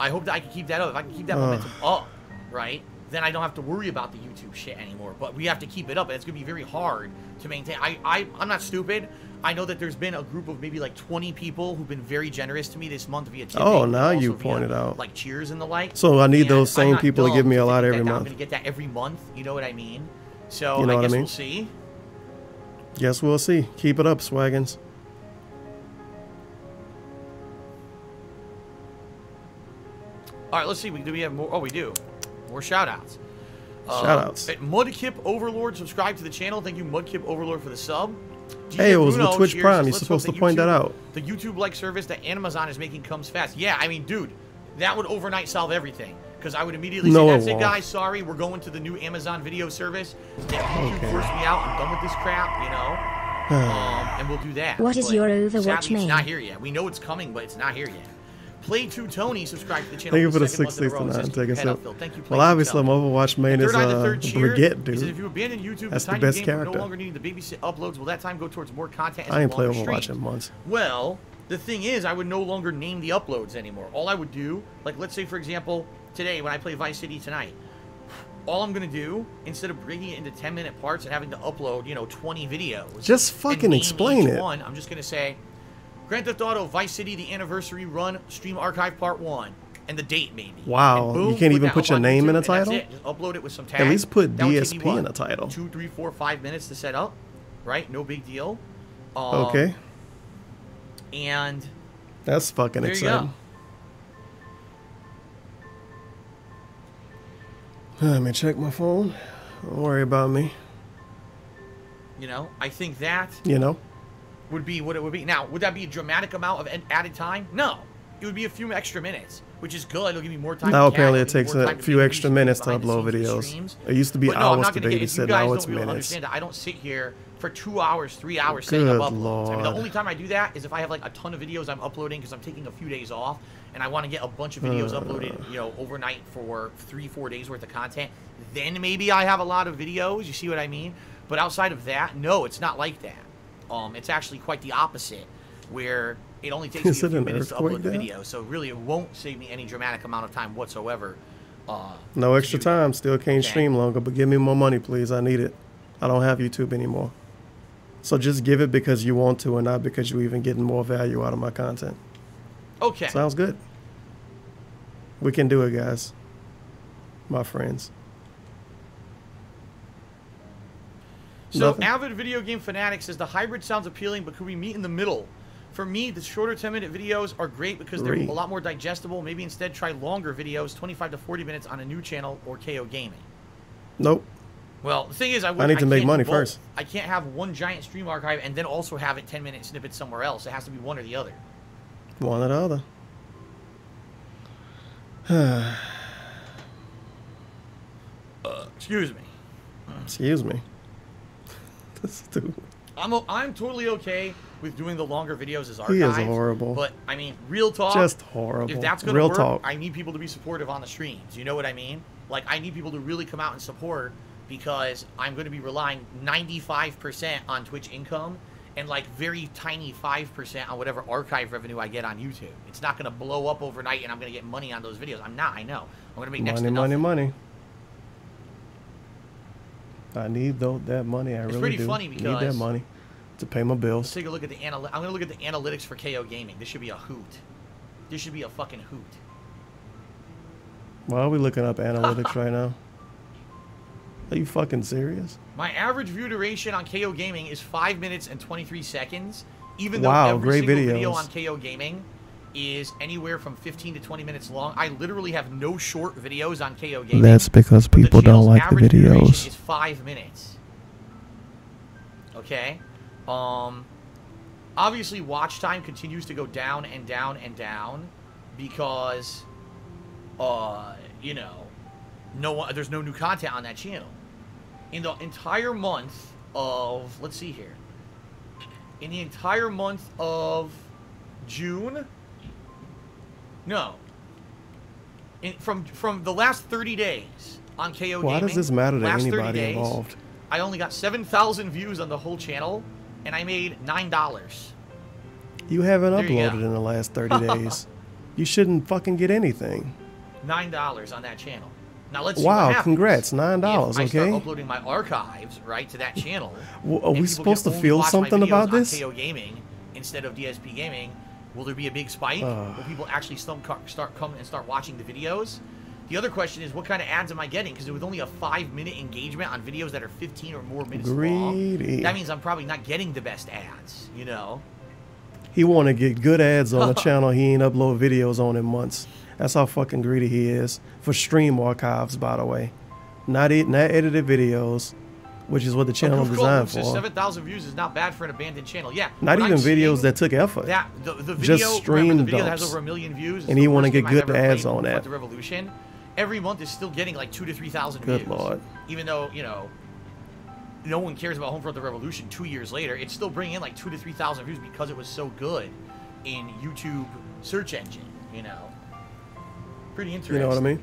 I hope that I can keep that up. If I can keep that momentum up, right, then I don't have to worry about the YouTube shit anymore. But we have to keep it up, and it's gonna be very hard to maintain. I'm not stupid. I know that there's been a group of maybe like 20 people who've been very generous to me this month via tipping. Oh, now and you also via, pointed out. like cheers and the like. So I need And those I'm same not people to give dumb me a lot think every that month. I'm gonna get that every month. You know what I mean? So You know I what I guess mean? we'll see. Guess we'll see. Keep it up, Swaggins. All right, let's see. Do we have more? Oh, we do. More shout-outs. Shout-outs. Mudkip Overlord, subscribe to the channel. Thank you, Mudkip Overlord, for the sub. Hey, it was Bruno, with Twitch cheers. Prime. You're Let's supposed hope to point that out. The YouTube-like service that Amazon is making comes fast. Yeah, I mean, dude, that would overnight solve everything. Because I would immediately No, say, it that's it, won't. guys. Sorry, we're going to the new Amazon video service. If YouTube forced me out, I'm done with this crap, you know? And we'll do that. What is But your Overwatch sadly, name? It's not here yet. We know it's coming, but it's not here yet. Play2 Tony, subscribe to the channel. Thank you for the second month in a row. 669. Says, Take "Keep us your head up. up, Phil." Thank you, Well, Play2 obviously, my Tony. Overwatch main And is Third Eye the Third cheer, Brigitte, he dude. says, if you abandon YouTube, That's the time best your game for character. no longer needing to babysit uploads, will that time go towards more content? I ain't play longer Overwatch streams? in months. Well, the thing is, I would no longer name the uploads anymore. All I would do, like, let's say, for example, today when I play Vice City tonight, all I'm gonna do, instead of breaking it into 10-minute parts and having to upload, 20 videos, Just and fucking name explain each it. one, I'm just gonna say, Grand Theft Auto Vice City: The Anniversary Run Stream Archive Part 1, and the date maybe. Wow, And boom, you can't even that put up your on name YouTube, in a and that's title? it. Just upload it with some tags. At least put That would take me, DSP in what, a title. 2, 3, 4, 5 minutes to set up, right? No big deal. Okay. And That's fucking there you exciting. Let me check my phone. Don't worry about me. I think that You know? would be what it would be. Now, would that be a dramatic amount of added time? No. It would be a few extra minutes, which is good. It'll give me more time Now to apparently it cast, it'll give takes me more a time to few make extra videos minutes to behind the upload scenes of the videos. streams. It used to be But no, I'm hours not to gonna get- if babysit, you now guys it's don't minutes. understand that I don't sit here for 2 hours, 3 hours setting up Good uploads. I mean, the Lord. only time I do that is if I have like a ton of videos I'm uploading because I'm taking a few days off and I want to get a bunch of videos uploaded, overnight for 3-4 days worth of content. Then maybe I have a lot of videos. You see what I mean? But outside of that, no, it's not like that. It's actually quite the opposite, where it only takes me a Is it few an minutes to earthquake upload the there? video. So really, it won't save me any dramatic amount of time whatsoever. No extra time. Still can't stream longer, but give me more money, please. I need it. I don't have YouTube anymore. So just give it because you want to and not because you're even getting more value out of my content. Okay. Sounds good. We can do it, guys. My friends. So Nothing? Avid Video Game Fanatic says the hybrid sounds appealing, but could we meet in the middle? For me, the shorter 10-minute videos are great because they're a lot more digestible. Maybe instead try longer videos, 25 to 40 minutes on a new channel or KO Gaming. Nope. Well, the thing is, I need to make can't money do both. first. I can't have one giant stream archive and then also have it 10-minute snippets somewhere else. It has to be one or the other. One or the other. Excuse me. Excuse me. This dude. I'm totally okay with doing the longer videos as He archives. is horrible. But I mean, real talk. Just horrible. If that's gonna Real work, talk. I need people to be supportive on the streams. You know what I mean? Like, I need people to really come out and support because I'm going to be relying 95% on Twitch income and like very tiny 5% on whatever archive revenue I get on YouTube. It's not going to blow up overnight and I'm going to get money on those videos. I'm not. I know. I'm going to make next to nothing. Money. I need that money. I really pretty do. funny Need that because- money to pay my Let's bills. take a look at the I'm going to look at the analytics for KO Gaming. This should be a hoot. This should be a fucking hoot. Why are we looking up analytics right now? Are you fucking serious? My average view duration on KO Gaming is 5 minutes and 23 seconds. Even though Wow, every great single video videos. on KO Gaming is anywhere from 15 to 20 minutes long. I literally have no short videos on KO Gaming. That's because but people don't channel's like the average view duration videos. is 5 minutes. Okay? Obviously watch time continues to go down and down and down because you know, there's no new content on that channel. In the entire month of, let's see here, in the entire month of June, no, from the last 30 days on KO Gaming. Why does this matter to last 30 anybody days, involved? I only got 7,000 views on the whole channel, and I made $9. You haven't There you uploaded go. in the last 30 days. You shouldn't fucking get anything. $9 on that channel. Now let's see what Wow, happens. congrats, $9, If I start okay? uploading my archives, right, to that channel. Well, are and we people supposed can to only feel watch my something videos about on this? KO Gaming instead of DSP Gaming. Will there be a big spike? Will people actually start coming and start watching the videos? The other question is, what kind of ads am I getting? Because with only a 5-minute engagement on videos that are 15 or more minutes long, that means I'm probably not getting the best ads, you know? He want to get good ads on a channel he ain't upload videos on in months. That's how fucking greedy he is. For stream archives, by the way. Not edited videos, which is what the channel is designed for. 7,000 views is not bad for an abandoned channel. Yeah. Not what even I'm videos seeing, that took effort. That, the video, Just stream remember, the video that dumps. has over 1 million views. is And the he want to worst get game I've good ever ads played, on that. The Revolution. Every month is still getting like 2,000 to 3,000 Good views. Lord. Even though, you know, no one cares about Homefront: The Revolution 2 years later, it's still bringing in like 2,000 to 3,000 views because it was so good in YouTube search engine, you know. Pretty interesting. You know what I mean?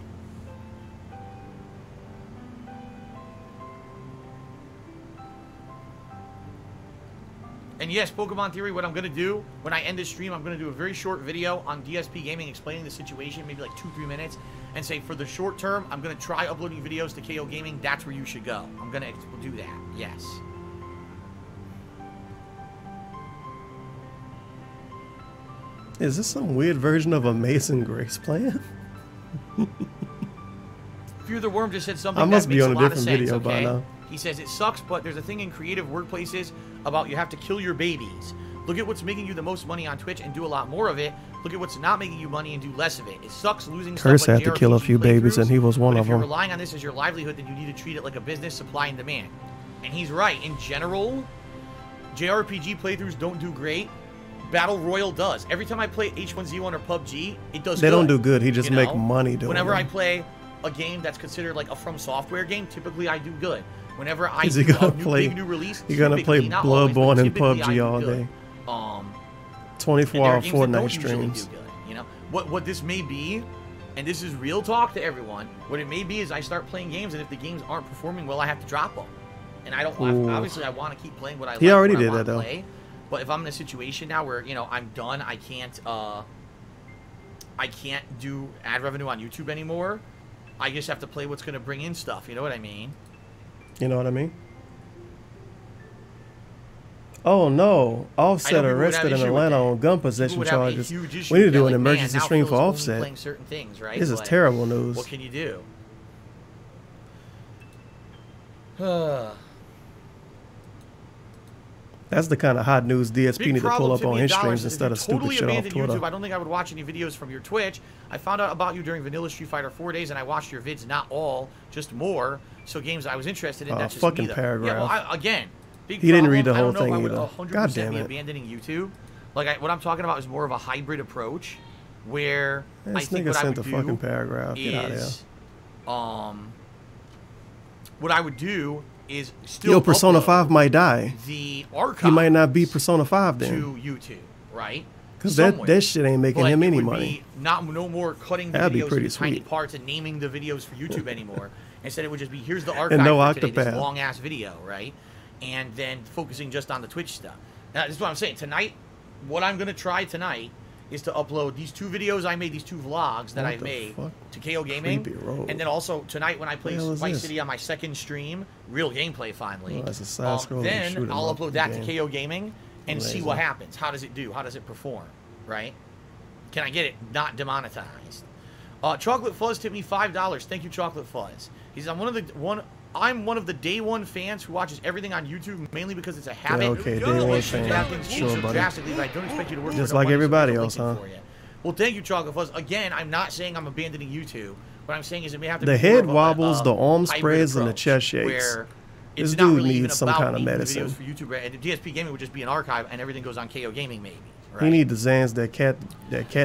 And yes, Pokemon Theory, what I'm going to do when I end this stream, I'm going to do a very short video on DSP Gaming explaining the situation, maybe like 2-3 minutes, and say for the short term, I'm going to try uploading videos to KO Gaming. That's where you should go. I'm going to do that. Yes. Is this some weird version of Amazing Grace plan? Fear the Worm just said something I must that be makes on a a lot of different sense, video okay? by now. He says, it sucks, but there's a thing in creative workplaces about you have to kill your babies. Look at what's making you the most money on Twitch and do a lot more of it. Look at what's not making you money and do less of it. It sucks losing Curse stuff like had to kill a JRPG few babies, and he was one but of if you're them. relying on this as your livelihood, then you need to treat it like a business, supply and demand. And he's right. In general, JRPG playthroughs don't do great. Battle Royale does. Every time I play H1Z1 or PUBG, it does They good. don't do good. He just you make know? money doing Whenever them. I play a game that's considered like a From Software game, typically I do good. Whenever I Is do he gonna a play? big new release, He gonna play typically, not always, but Bloodborne and typically I PUBG do all good. day. 24-hour 24-hour Fortnite streams. Good, you know what this may be, and this is real talk to everyone. What it may be is I start playing games, and if the games aren't performing well, I have to drop them. And I don't. Ooh. Obviously, I want to keep playing what I. He like, already what I did wanna that, though. Play. But if I'm in a situation now where I'm done, I can't do ad revenue on YouTube anymore. I just have to play what's going to bring in stuff. You know what I mean? You know what I mean? Oh no! Offset arrested in Atlanta on gun possession charges. We need to do an emergency stream for Offset. Playing certain things, right? This is But terrible news. What can you do? That's the kind of hot news DSP Big need to pull problem, up on $50 his streams if instead you of stupid totally shit off abandoned Twitter. YouTube, I don't think I would watch any videos from your Twitch. I found out about you during Vanilla Street Fighter 4 days, and I watched your vids, not all, just more. So games I was interested in. That's just fucking me, though. paragraph. Yeah, well, again, big He didn't problem. read the I whole don't know thing if I either. would 100% God damn be it. abandoning YouTube. Like what I'm talking about is more of a hybrid approach, where I This think nigga what I sent would the do fucking paragraph. Get out of here. is, what I would do is still Yo, Persona upload 5 might die. the archive He might not be Persona 5 to then. YouTube, right? Because Somewhere. that shit ain't making But him it any would money. be no more cutting the That'd be videos pretty into tiny sweet. parts and naming the videos for YouTube anymore. Instead, it would just be here's the archive no for today, this Octopath. long ass video, right? And then focusing just on the Twitch stuff. Now, this is what I'm saying. Tonight, what I'm gonna try tonight is to upload these 2 videos I made, these 2 vlogs that What I've the made fuck? to KO Gaming, Creepy road. and then also tonight when I play The hell is Vice this? City on my second stream, real gameplay finally. Oh, that's a side-scrolling then shoot 'em I'll up upload that game. to KO Gaming and see Amazing. what happens. How does it do? How does it perform? Right? Can I get it not demonetized? Chocolate Fuzz tipped me $5. Thank you, Chocolate Fuzz. He says I'm one of the day one fans who watches everything on YouTube mainly because it's a habit. okay, You day one wish you fan. could have things change Sure, so buddy. drastically, but I don't expect you to work Just for no like money, so everybody there's a else, link huh? for you. Well, thank you, Chocolate Fuzz. Again, I'm not saying I'm abandoning YouTube. What I'm saying is it may have to The be head more of wobbles, the arm hybrid spreads, and the approach, chest shakes. where This it's not dude really even needs some about kind of making the medicine. videos for YouTube, right? And DSP Gaming would just be an archive, and everything goes on KO Gaming, maybe. Right? He need the Zans that cat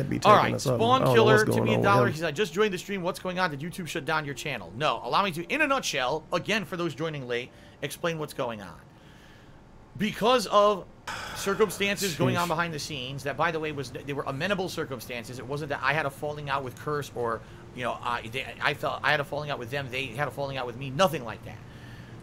be taking All right, us up. I Spawn don't know Killer, what's tip going me on $1. with He him. says, I just joined the stream. What's going on? Did YouTube shut down your channel? No. Allow me to, in a nutshell, again, for those joining late, explain what's going on. because of circumstances going on behind the scenes, that, by the way, they were amenable circumstances. It wasn't that I had a falling out with Curse, or, you know, I felt I had a falling out with them, they had a falling out with me, nothing like that.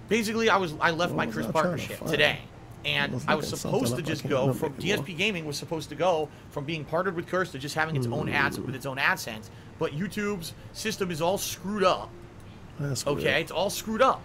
Basically, I left my Curse partnership today, and I was supposed to just go from DSP Gaming was supposed to go from being partnered with Curse to just having its own ads with its own AdSense, but YouTube's system is all screwed up. Okay, it's all screwed up.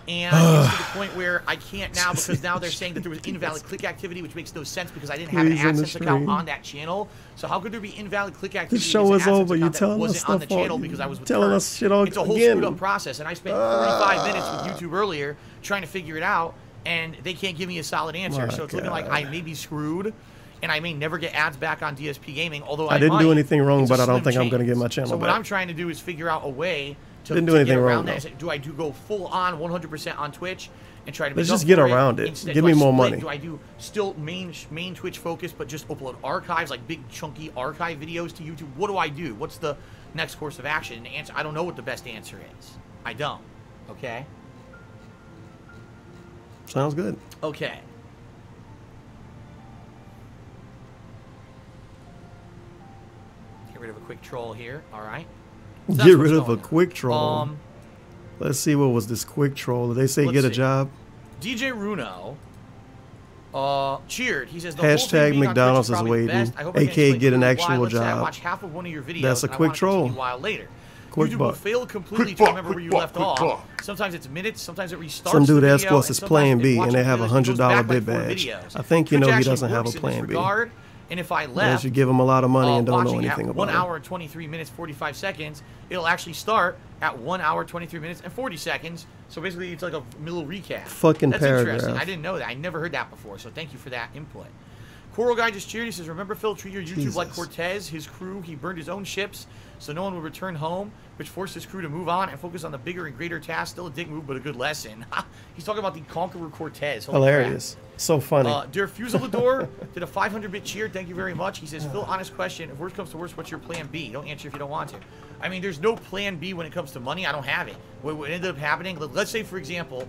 And it's to the point where I can't now, because now they're saying that there was invalid click activity, which makes no sense because I didn't have an AdSense account on that channel. So how could there be invalid click activity? The show is over. You telling us stuff on because I was with telling us shit all It's a whole screwed up process, and I spent 45 minutes with YouTube earlier trying to figure it out, and they can't give me a solid answer. So it's looking like I may be screwed, and I may never get ads back on DSP Gaming. Although I didn't do anything wrong, but I don't think I'm going to get my channel back. So what I'm trying to do is figure out a way to get around that. Do I go full on 100% on Twitch and try to let's just get around it. Instead, give me more money. Do I do still main Twitch focus, but just upload archives, like big chunky archive videos to YouTube? What do I do? What's the next course of action? And the answer, I don't know what the best answer is. I don't. Okay. Sounds good. Okay. Get rid of a quick troll here. All right. So get rid of a quick troll. Let's see, what was this quick troll? Did they say get a job? DJ Runo cheered. He says the hashtag McDonald's is waiting, aka get an actual job. I watch half of one of your videos. That's a quick troll. Later. Quick YouTube buck. will fail completely to remember where you left off. Sometimes it's minutes, sometimes it restarts. Some dude asked us his plan B, and they have a $100 bid badge. I think you know he doesn't have a plan B. And if I left, unless you give him a lot of money and don't know anything about 1 hour and 23 minutes 45 seconds, it'll actually start at 1 hour 23 minutes and 40 seconds. So basically, it's like a little recap. Fucking That's paragraph. Interesting. I didn't know that. I never heard that before. So thank you for that input. Coral Guy just cheered. He says, "Remember Phil, treat your YouTube like Cortez. His crew, he burned his own ships, so no one would return home, which forced his crew to move on and focus on the bigger and greater task. Still a dick move, but a good lesson." He's talking about the Conqueror Cortez. Holy hilarious. Crap. So funny. Der Fusilador did a 500-bit cheer. Thank you very much. He says, "Phil, honest question. If worst comes to worst, what's your plan B? Don't answer if you don't want to." I mean, there's no plan B when it comes to money. I don't have it. What ended up happening, let's say, for example,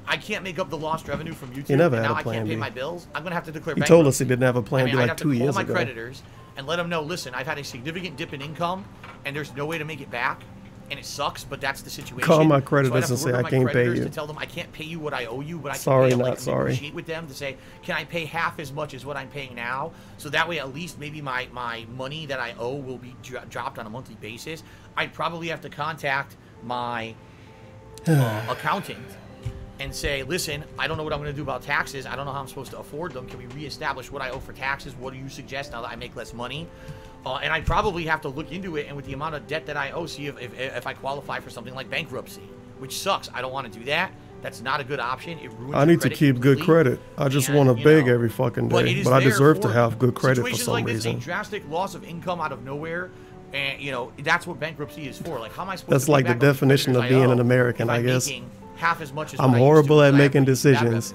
I can't make up the lost revenue from YouTube. He never and had now a plan I can't pay B. my bills. I'm going to have to declare He bankruptcy. told us he didn't have a plan B like 2 years ago. I have to call my creditors and let them know, listen, I've had a significant dip in income, and there's no way to make it back, and it sucks, but that's the situation. Call my creditors so and say, I can't pay you. To tell them I can't pay you what I owe you, but I can sorry, pay not like, sorry. negotiate with them to say, can I pay half as much as what I'm paying now? So that way, at least maybe my money that I owe will be dropped on a monthly basis. I'd probably have to contact my accountant and say, listen, I don't know what I'm going to do about taxes. I don't know how I'm supposed to afford them. Can we reestablish what I owe for taxes? What do you suggest now that I make less money? And I probably have to look into it, and with the amount of debt that I owe, see if I qualify for something like bankruptcy, which sucks. I don't want to do that. That's not a good option. It ruins I need to keep good credit. I just want to beg every fucking day, but I deserve to have good credit for some reason. Situations like this, a drastic loss of income out of nowhere, and you know that's what bankruptcy is for. Like, how am I supposed That's to like the definition of being an American, I guess. Half as much as I'm horrible at making decisions.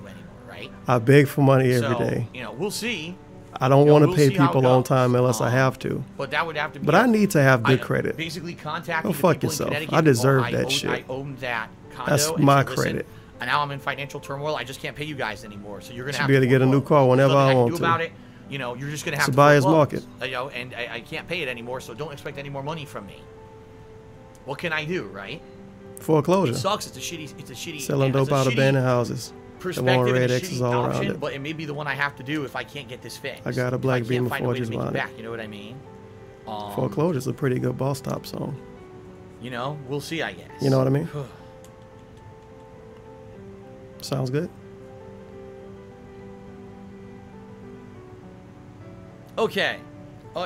Right? I beg for money every day. You know, we'll see. I don't want to pay people on time unless I have to. But that would have to be. But I need to have good credit. Basically, contacting Go fuck yourself. I deserve that shit. I own that condo. That's my credit. And now I'm in financial turmoil. I just can't pay you guys anymore. So you're gonna have to be able to get a new car whenever I want to. Do about it. You know, you're just gonna have to buyer's market. You know, and I can't pay it anymore. So don't expect any more money from me. What can I do, right? Foreclosure. It sucks. It's a shitty. Selling dope out of abandoned houses. Perspective red and a X's shitty all option, around it. but it may be the one I have to do if I can't get this fixed. I got a black Beamer Forges on it. You know what I mean? Foreclosure's a pretty good Boss Top song. You know, we'll see, I guess. You know what I mean? Sounds good. Okay.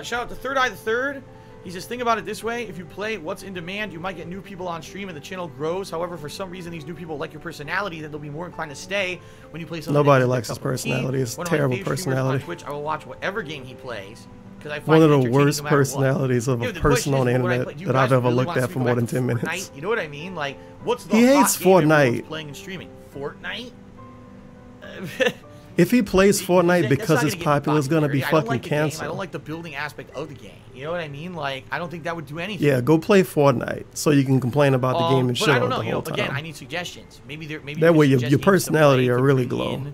Shout out to Third Eye the Third. He says, think about it this way. If you play what's in demand, you might get new people on stream and the channel grows. However, for some reason, these new people like your personality, then they'll be more inclined to stay when you play something. Nobody likes his personality. It's a terrible personality. On Twitch, I will watch whatever game he plays. I find one of the worst personalities of a person on the internet that I've ever looked at for more than 10 minutes. Fortnite? You know what I mean? Like, what's the he hates Fortnite. Playing and streaming? Fortnite? If he plays Fortnite because it's popular, it's going to be fucking canceled. I don't like the building aspect of the game. You know what I mean? Like, I don't think that would do anything. Yeah, go play Fortnite so you can complain about the game and shit on the whole time. Again, I need suggestions. Maybe that way your personality are really glow.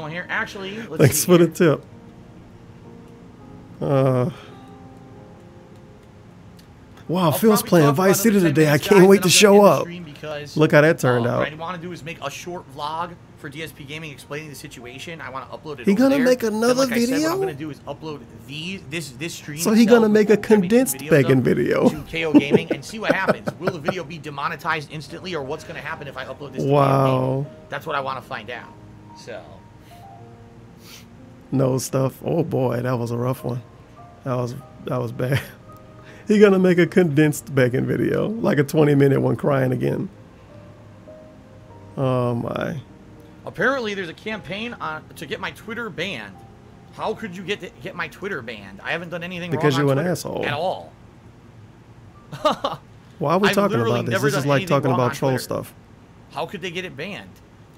going here. Actually, let's Thanks see for here. the tip. Wow, Phil's playing Vice City today. I can't wait to show up. Look how that turned out. What I want to do is make a short vlog for DSP Gaming explaining the situation. I want to upload it. He over gonna there. make another Then, like I said, video? what I'm gonna do is upload this stream. So he gonna make a condensed begging video. To KO Gaming and see what happens. Will the video be demonetized instantly, or what's gonna happen if I upload this? Wow. That's what I want to find out. So. No stuff. Oh boy, that was a rough one. That was bad. He gonna make a condensed begging video, like a 20-minute one, crying again. Oh my. Apparently, there's a campaign to get my Twitter banned. How could you get my Twitter banned? I haven't done anything because wrong you're on an Twitter asshole at all. Why are we I've talking literally about this? never This is done like anything talking wrong about on troll Twitter. stuff. How could they get it banned?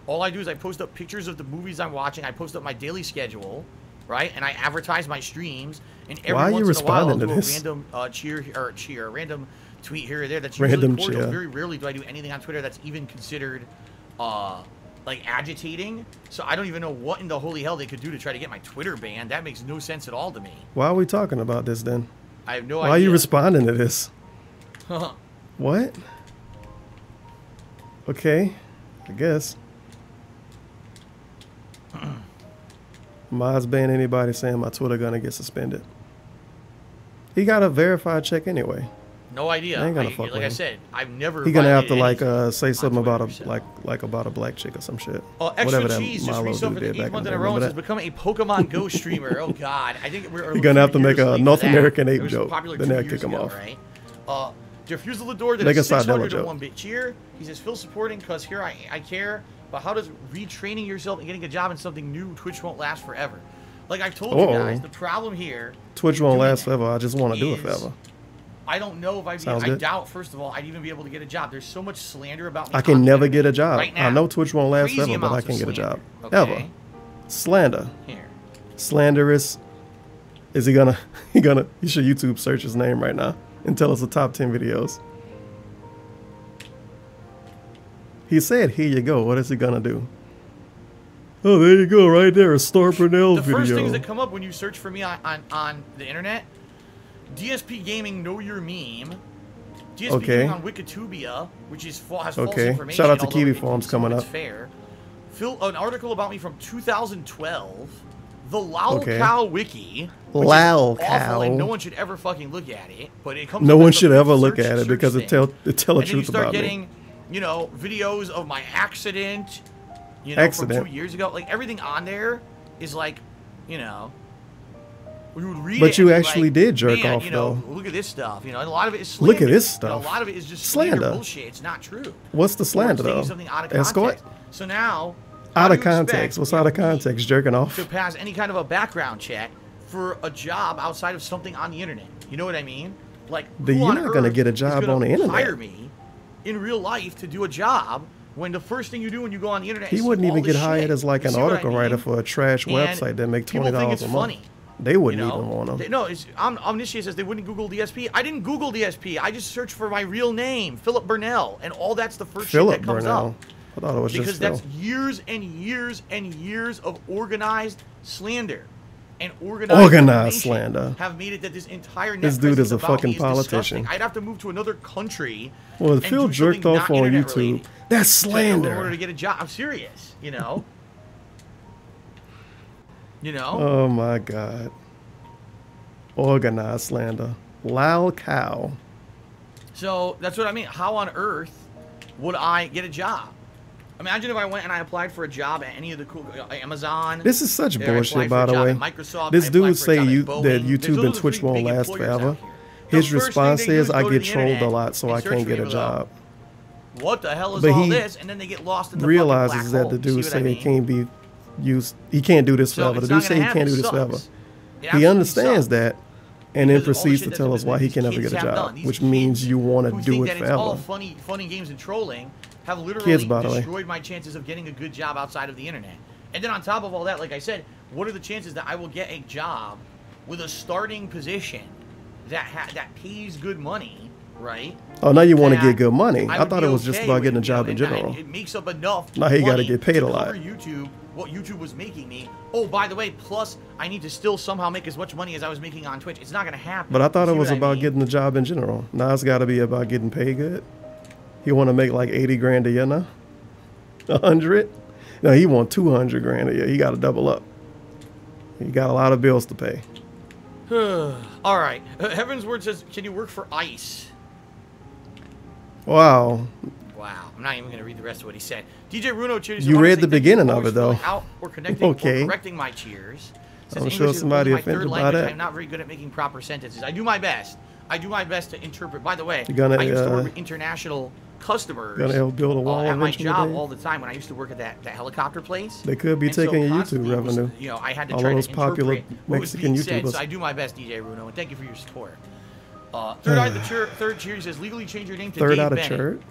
All I do is I post up pictures of the movies I'm watching. I post up my daily schedule, right? And I advertise my streams. And every Why are you once in a while, I'll responding do to this? a random tweet here or there. That's Random usually cordial. cheer. Very rarely do I do anything on Twitter that's even considered like agitating. So I don't even know what in the holy hell they could do to try to get my Twitter banned. That makes no sense at all to me. Why are we talking about this then? I have no Why idea. are you responding to this? What? Okay, I guess. Mine's ban anybody saying my Twitter gonna get suspended. He got a verified check anyway. No idea. I ain't gonna fuck like with I him. said, I've never. He gonna have to violated like say something about a so. like about a black chick or some shit. Extra Whatever that cheese just Milo resub dude for did the back 8th in month the in a day. row and Remember says that? become a Pokemon Go streamer. Oh God, I think we're. You're gonna have to make years a late North for that. American It ape was joke, popular then 2 they'll years kick him ago, off. Right? Diffuse the door did Make a a Sardella 601 bit cheer. He says Phil supporting because here I care, but how does retraining yourself and getting a job in something new Twitch won't last forever? Like I've told you guys, the problem here. Twitch won't last forever. I just want to do it is- forever. I don't know if Sounds I good. doubt, first of all, I'd even be able to get a job. There's so much slander about me. I can never get a job. Right now. I know Twitch won't last Crazy forever, but I amounts can of get a job. slander, Ever. okay? Slander. Here. Slanderous. Is he gonna you should YouTube search his name right now and tell us the top 10 videos. He said, here you go. What is he gonna do? Oh, there you go, right there, a Star Purnell The video. first things that come up when you search for me on the internet, DSP Gaming Know Your Meme, DSP Okay. Gaming on Wikitubia, which is has false Okay. information. Shout out to although Kiwi it- Farms some of coming it's up. Fair. An article about me from 2012, the Lol Okay. Cow Wiki, which Lol is awful, and no Cow. one should ever fucking look at it. But it comes. No up one as a should ever look search- at it search because it thing. tell the And truth then you start about getting, me. you know, videos of my accident. You know, Accident. from 2 years ago. Like everything on there is like, you know. We would read But it you and be actually like, did jerk man, off, you know, though. look at this stuff. You know, and a lot of it is slander. Look at this You know, stuff. a lot of it is just slander Slander. bullshit. It's not true. What's the Or it's slander taking though? something out of Escort? context. So now, how Out do of you expect context. What's out of context? Jerking off? to pass any kind of a background check for a job outside of something on the internet? You know what I mean? Like, But who you're on not gonna earth get a is job gonna on the internet. Hire me in real life to do a job when the first thing you do when you go on the internet He is wouldn't see even all get this hired shit. as like You an see what I article mean? writer for a trash And website that make people think $20 it's a month. funny. They wouldn't You know? even want him. No, it's Omniscient says they wouldn't Google DSP. I didn't Google DSP. I just searched for my real name, Philip Burnell, and all that's the first Philip shit that comes Burnell. up. I thought it was Because just Phil. that's years and years and years of organized slander. And organized information slander. have made it that this entire net This dude presence is a about fucking me is disgusting. politician. I'd have to move to another country. Well, and Phil do jerked something off not on internet YouTube. related That's In order slander. to get a job. I'm serious, you know? You know? Oh my God. Organized slander. Loud cow. So that's what I mean. How on earth would I get a job? Imagine if I went and I applied for a job at any of the cool Amazon. This is such or I bullshit, applied for by a the job way. at Microsoft, This I applied dude for a say job at that Boeing. YouTube Those are and the Twitch three won't big last employers out forever. here. His The first response thing they do is, is I go to get the trolled a internet lot, so and I search can't for get a me without- job. What the hell is But all he this? And then they get lost in the realizes fucking that black the hole. dude See what I say mean? it can't be used. He can't do this So forever. it's The not dude say gonna he can't happen. do this It forever. sucks. It He absolutely understands sucks. that, and then Because of all the proceeds shit to that tell us why he these can never kids get a have job, done. These which means you want who to do think it that it's all forever. funny games and trolling have literally Kids, by the way. destroyed my chances of getting a good job outside of the internet. And then on top of all that, like I said, what are the chances that I will get a job with a starting position that pays good money, right? Oh, now you want to that get good money. I would thought be it was just okay about with, getting a you job know, in and general. it makes up enough Now he gotta money get paid to a lot. cover YouTube, what YouTube was making me. Oh, by the way, plus I need to still somehow make as much money as I was making on Twitch. It's not going to happen. But I thought it See was what I about mean? getting a job in general. Now it's got to be about getting paid good. You want to make like 80 grand a year now? 100? No, he want 200 grand a year. He got to double up. He got a lot of bills to pay. All right. Heaven's Word says, can you work for ICE? Wow. Wow. I'm not even going to read the rest of what he said. DJ Runo cheers. You read the beginning of it, though. Out or connecting okay. or correcting my cheers. I'm sure somebody offended by that. I'm not very good at making proper sentences. I do my best. I do my best to interpret. By the way, gonna, I used to work with international customers gonna help build a wall at my job today? all the time when I used to work at that helicopter place. They could be taking your YouTube revenue. You know, I had to all try those to popular interpret what was Mexican being said, YouTubers. so I do my best, DJ Runo, and thank you for your support. Third Eye the Third Cheer says, legally change your name to Third Dave Out of Bennett. Church?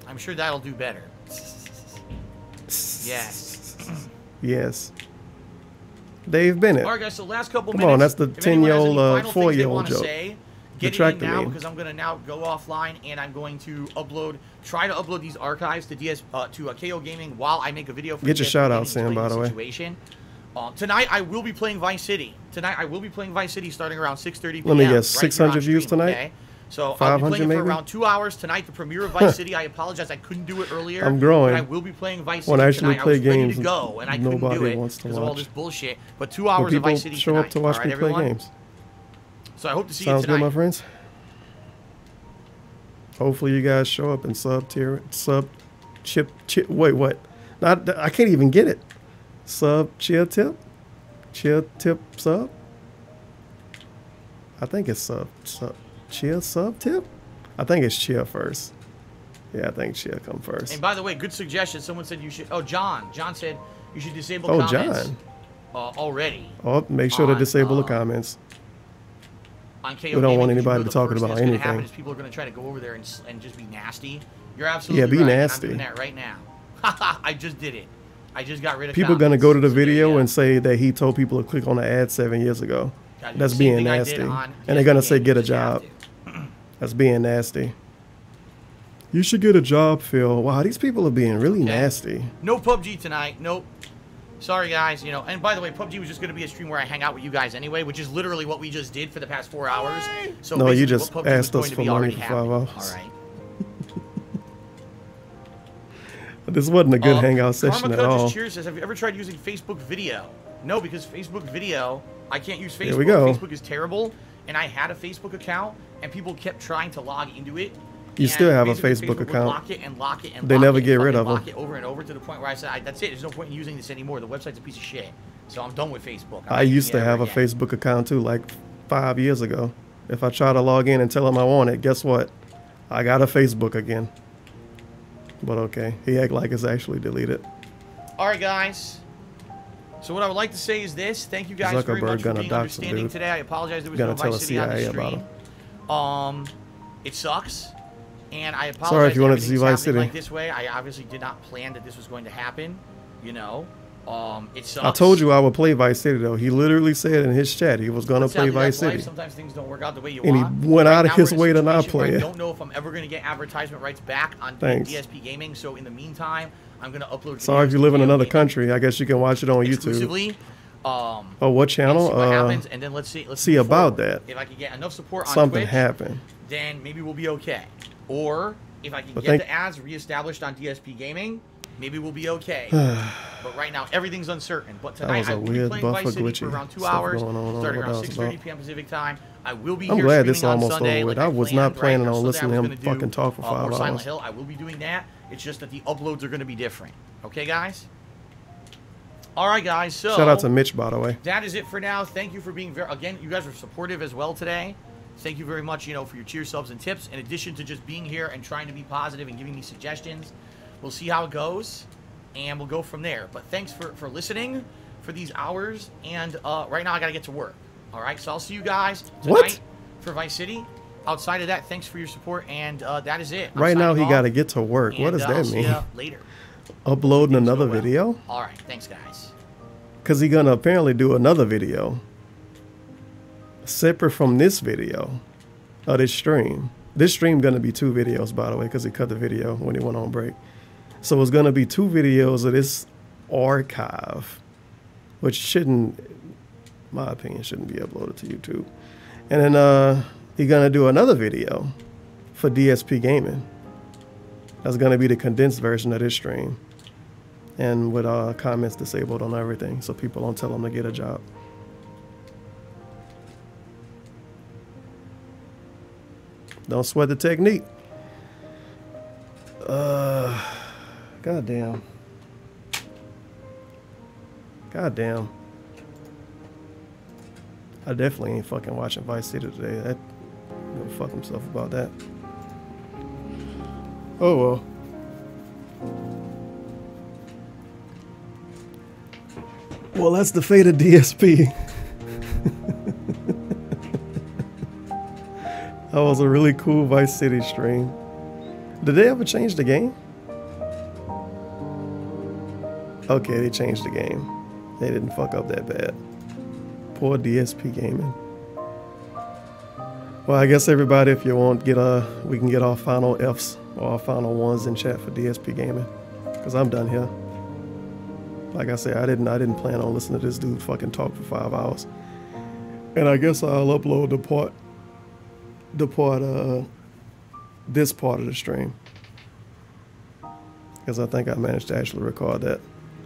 I'm sure that'll do better. Yes. Yes. Dave Bennett. All right, guys. So last couple Come minutes. on, that's the 10-year-old, 4-year-old joke. Get it in now because I'm gonna now go offline and I'm going to try to upload these archives to KO Gaming while I make a video. For Get your shout out, Sam. By the way. Tonight I will be playing Vice City. Starting around 6:30 p.m. Let me guess, right 600 views stream, tonight. Okay? So 500 I'll be playing maybe? for around 2 hours tonight. The premiere of Vice City. I apologize, I couldn't do it earlier. I'm growing. But I will be playing Vice City when I actually tonight. play I was ready games, to go, and I couldn't nobody do it wants to because of all watch. this bullshit. But 2 hours of Vice City show tonight. up to watch all right, me play everyone? games. So I hope to see Sounds you tonight. good, my friends. Hopefully you guys show up in wait, what? I can't even get it. Cheer tip sub. I think it's cheer sub tip. I think it's cheer first. Yeah, I think cheer come first. And by the way, good suggestion. Someone said you should. Oh, John said you should disable comments. John. Already. Oh, make sure to disable the comments. On KO we don't want Gaming, anybody to talk about anything. Happen is people are going to try to go over there and just be nasty. You're absolutely right. Yeah, be nasty. I'm doing that right now. I just did it. I just got rid of people going to go to the video and say that he told people to click on the ad 7 years ago. That's being nasty. And they're going to say get a job. That's being nasty. You should get a job, Phil. Wow, these people are being really nasty. No PUBG tonight. Nope. Sorry, guys. You know, and by the way, PUBG was just going to be a stream where I hang out with you guys anyway, which is literally what we just did for the past 4 hours. So no, you just asked us for money for 5 hours. All right. This wasn't a good hangout session at all. Cheers says, have you ever tried using Facebook Video? No, because Facebook Video, I can't use Facebook. Here we go. Facebook is terrible, and I had a Facebook account, and people kept trying to log into it. You still have a Facebook account. Lock it and lock it and they never get rid of them. Lock it over and over to the point where I said, that's it. There's no point in using this anymore. The website's a piece of shit. So I'm done with Facebook. I used to have a Facebook account too, like 5 years ago. If I try to log in and tell him I want it, guess what? I got a Facebook again. But okay, he act like it's actually deleted. All right, guys. So what I would like to say is this: thank you guys very much for being understanding today. I apologize there was no Vice City on the stream. It sucks, and I apologize. Sorry if you wanted to see Vice City. Like this way, I obviously did not plan that this was going to happen. You know, it sucks. I told you I would play Vice City though. He literally said in his chat he was going to play Vice City. Sometimes things don't work out the way you want. And he went out of his way to not play it. I don't know if I'm ever going to get advertisement rights back on DSP Gaming. So in the meantime, I'm going to upload. Sorry if you live in another country. I guess you can watch it on YouTube. Oh, what channel? See what happens, and then let's see about that. If I can get enough support on something Twitch, happened, then maybe we'll be okay. Or if I can get the ads reestablished on DSP Gaming, maybe we'll be okay. But right now, everything's uncertain. But tonight, I will be playing Vice City for around 2 hours, starting around 6:30 p.m. Pacific time. I will be here I'm glad this streaming almost on Sunday. over with. Like I was not planning on so listening to him fucking talk for 5 hours. Silent Hill, I will be doing that. It's just that the uploads are going to be different. Okay, guys? All right, guys. So shout out to Mitch, by the way. That is it for now. Thank you for being again. You guys were supportive as well today. Thank you very much. You know, for your cheer subs and tips. In addition to just being here and trying to be positive and giving me suggestions, we'll see how it goes, and we'll go from there. But thanks for listening for these hours. And right now, I gotta get to work. All right. So I'll see you guys tonight for Vice City. Outside of that, thanks for your support, and that is it. Right now, he got to get to work. What does that mean? See you later. Uploading another video? All right, thanks, guys. Because he's going to apparently do another video separate from this video of this stream. This stream going to be 2 videos, by the way, because he cut the video when he went on break. So it's going to be 2 videos of this archive, which shouldn't, in my opinion, shouldn't be uploaded to YouTube. And then he's going to do another video for DSP Gaming. That's going to be the condensed version of this stream. and with comments disabled on everything, so people don't tell them to get a job. Don't sweat the technique. Goddamn. Goddamn. I definitely ain't fucking watching Vice City today. That go fuck himself about that. Oh well. Well, that's the fate of DSP. That was a really cool Vice City stream. Did they ever change the game? Okay, they changed the game. They didn't fuck up that bad. Poor DSP Gaming. Well, I guess everybody, if you want, we can get our final Fs or our final ones in chat for DSP Gaming, because I'm done here. Like I said, I didn't plan on listening to this dude fucking talk for 5 hours. And I guess I'll upload this part of the stream, because I think I managed to actually record that.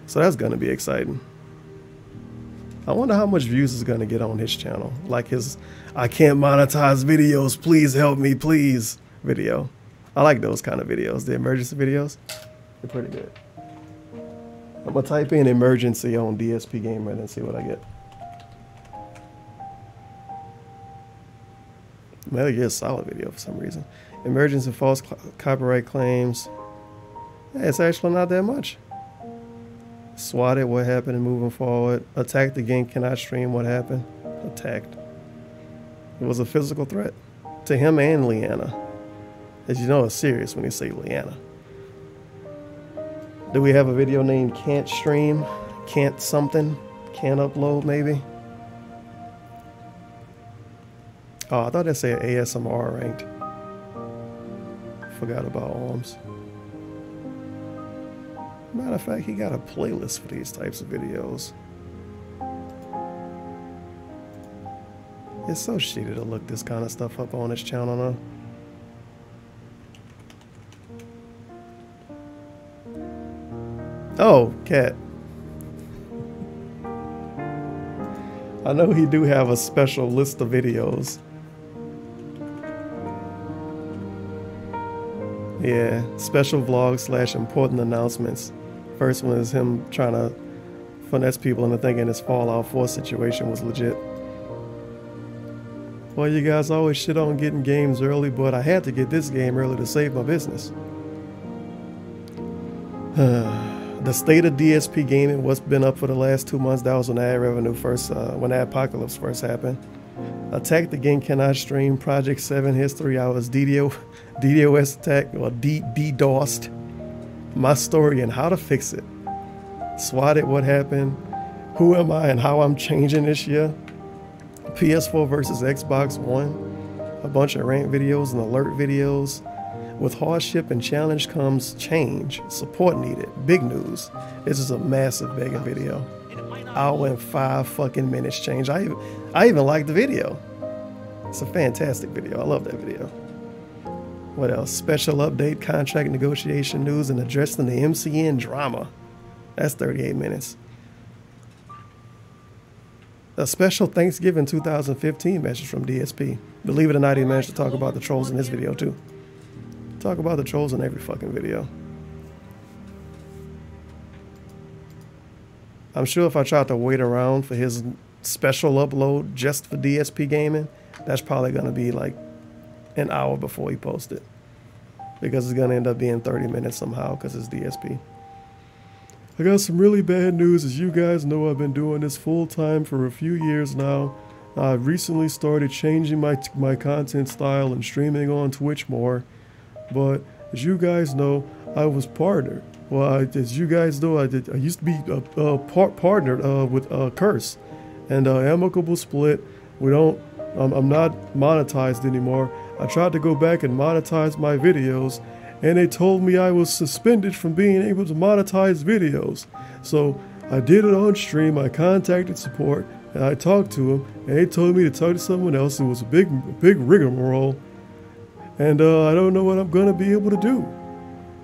So that's gonna be exciting. I wonder how much views is gonna get on his channel, like his "I can't monetize videos, please help me, please" video. I like those kind of videos, the emergency videos. They're pretty good. I'm gonna type in emergency on DSP Gamer and see what I get. Metal Gear Solid video for some reason. Emergency false copyright claims. Hey, it's actually not that much. Swatted, what happened and moving forward. Attacked again, cannot stream, what happened. Attacked. It was a physical threat to him and Leanna. As you know, it's serious when you say Leanna. Do we have a video named Can't Stream? Can't something? Can't upload maybe? Oh, I thought that said ASMR ranked. Forgot about Arms. Matter of fact, he got a playlist for these types of videos. It's so shitty to look this kind of stuff up on his channel now. Oh, Cat. I know he do have a special list of videos. Yeah, special vlogs / important announcements. First one is him trying to finesse people into thinking his Fallout 4 situation was legit. Well, you guys always shit on getting games early, but I had to get this game early to save my business. The state of DSP Gaming, what's been up for the last 2 months, that was when ad revenue first, when Adpocalypse first happened. Attacked again, cannot stream. Project 7 hits 3 hours. DDoS attack, or DDoSed. My story and how to fix it. Swatted, what happened. Who am I and how I'm changing this year. PS4 versus Xbox One. A bunch of rant videos and alert videos. With hardship and challenge comes change. Support needed. Big news. This is a massive begging video. Hour and 5 fucking minutes change. I even like the video. It's a fantastic video. I love that video. What else? Special update, contract negotiation news, and addressing the MCN drama. That's 38 minutes. A special Thanksgiving 2015 message from DSP. Believe it or not, he managed to talk about the trolls in this video too. Talk about the trolls in every fucking video. I'm sure if I tried to wait around for his special upload just for DSP Gaming, that's probably going to be like an hour before he posts it. Because it's going to end up being 30 minutes somehow because it's DSP. I got some really bad news. As you guys know, I've been doing this full time for a few years now. I've recently started changing my content style and streaming on Twitch more. But as you guys know, I was partnered. Well, as you guys know, I used to be partnered with Curse, and amicable split. I'm not monetized anymore. I tried to go back and monetize my videos, and they told me I was suspended from being able to monetize videos. So I did it on stream. I contacted support, and I talked to them, and they told me to talk to someone else. It was a big rigmarole, and I don't know what I'm gonna be able to do.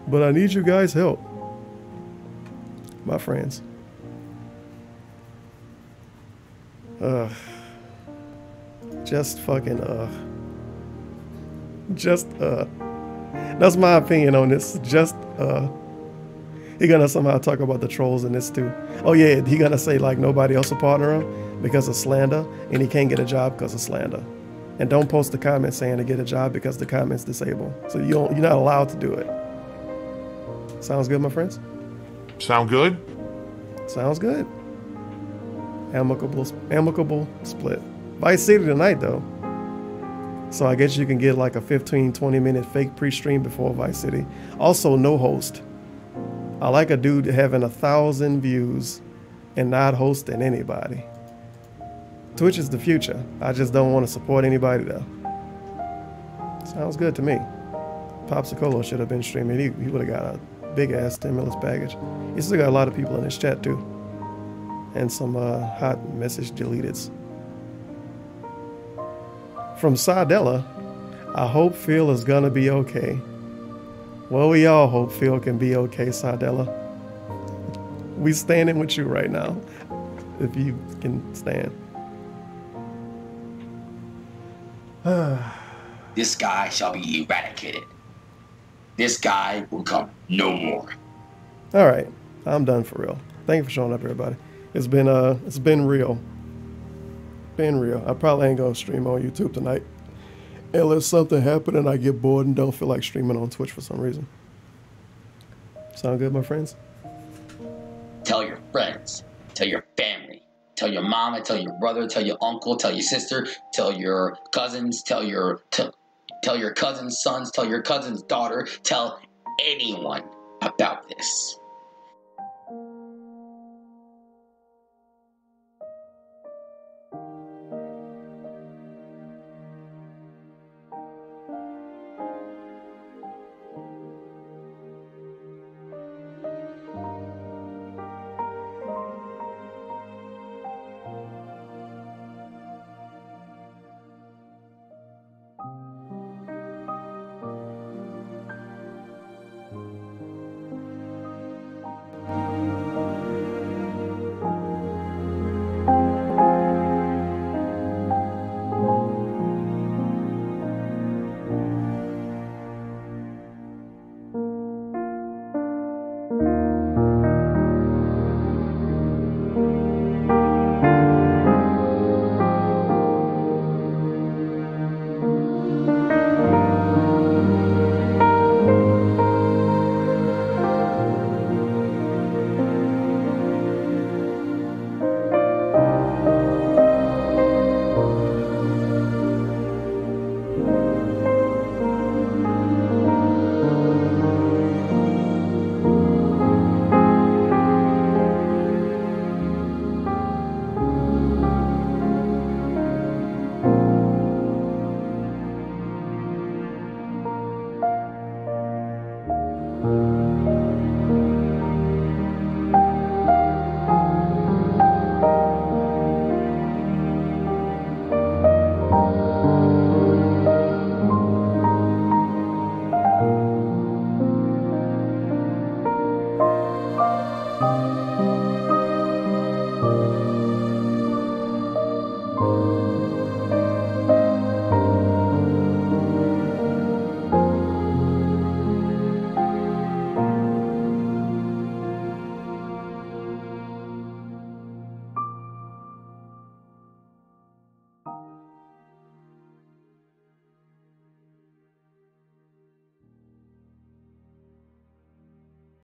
But I need you guys' help. my friends. Just fucking that's my opinion on this. Just he gonna somehow talk about the trolls in this too. Oh yeah, he gonna say like nobody else will partner him because of slander, and he can't get a job because of slander. And don't post the comment saying to get a job because the comment's disabled. So you're not allowed to do it. Sounds good, my friends? Sound good? Sounds good. Amicable split. Vice City tonight though. So I guess you can get like a 15-20 minute fake pre-stream before Vice City. Also no host. I like a dude having 1,000 views and not hosting anybody. Twitch is the future. I just don't want to support anybody though. Sounds good to me. Popsicolo should have been streaming. He would have got a big ass stimulus package. He still got a lot of people in his chat too. And some hot message deleteds. From Sardella, I hope Phil is gonna be okay. Well, we all hope Phil can be okay, Sardella. We standing with you right now, if you can stand. This guy shall be eradicated. This guy will come no more. All right, I'm done for real. Thank you for showing up, everybody. It's been real. Been real. I probably ain't gonna stream on YouTube tonight unless something happen and I get bored and don't feel like streaming on Twitch for some reason. Sound good, my friends? Tell your friends. Tell your family. Tell your mama. Tell your brother. Tell your uncle. Tell your sister. Tell your cousins. Tell your cousin's sons. Tell your cousin's daughter. Tell anyone about this.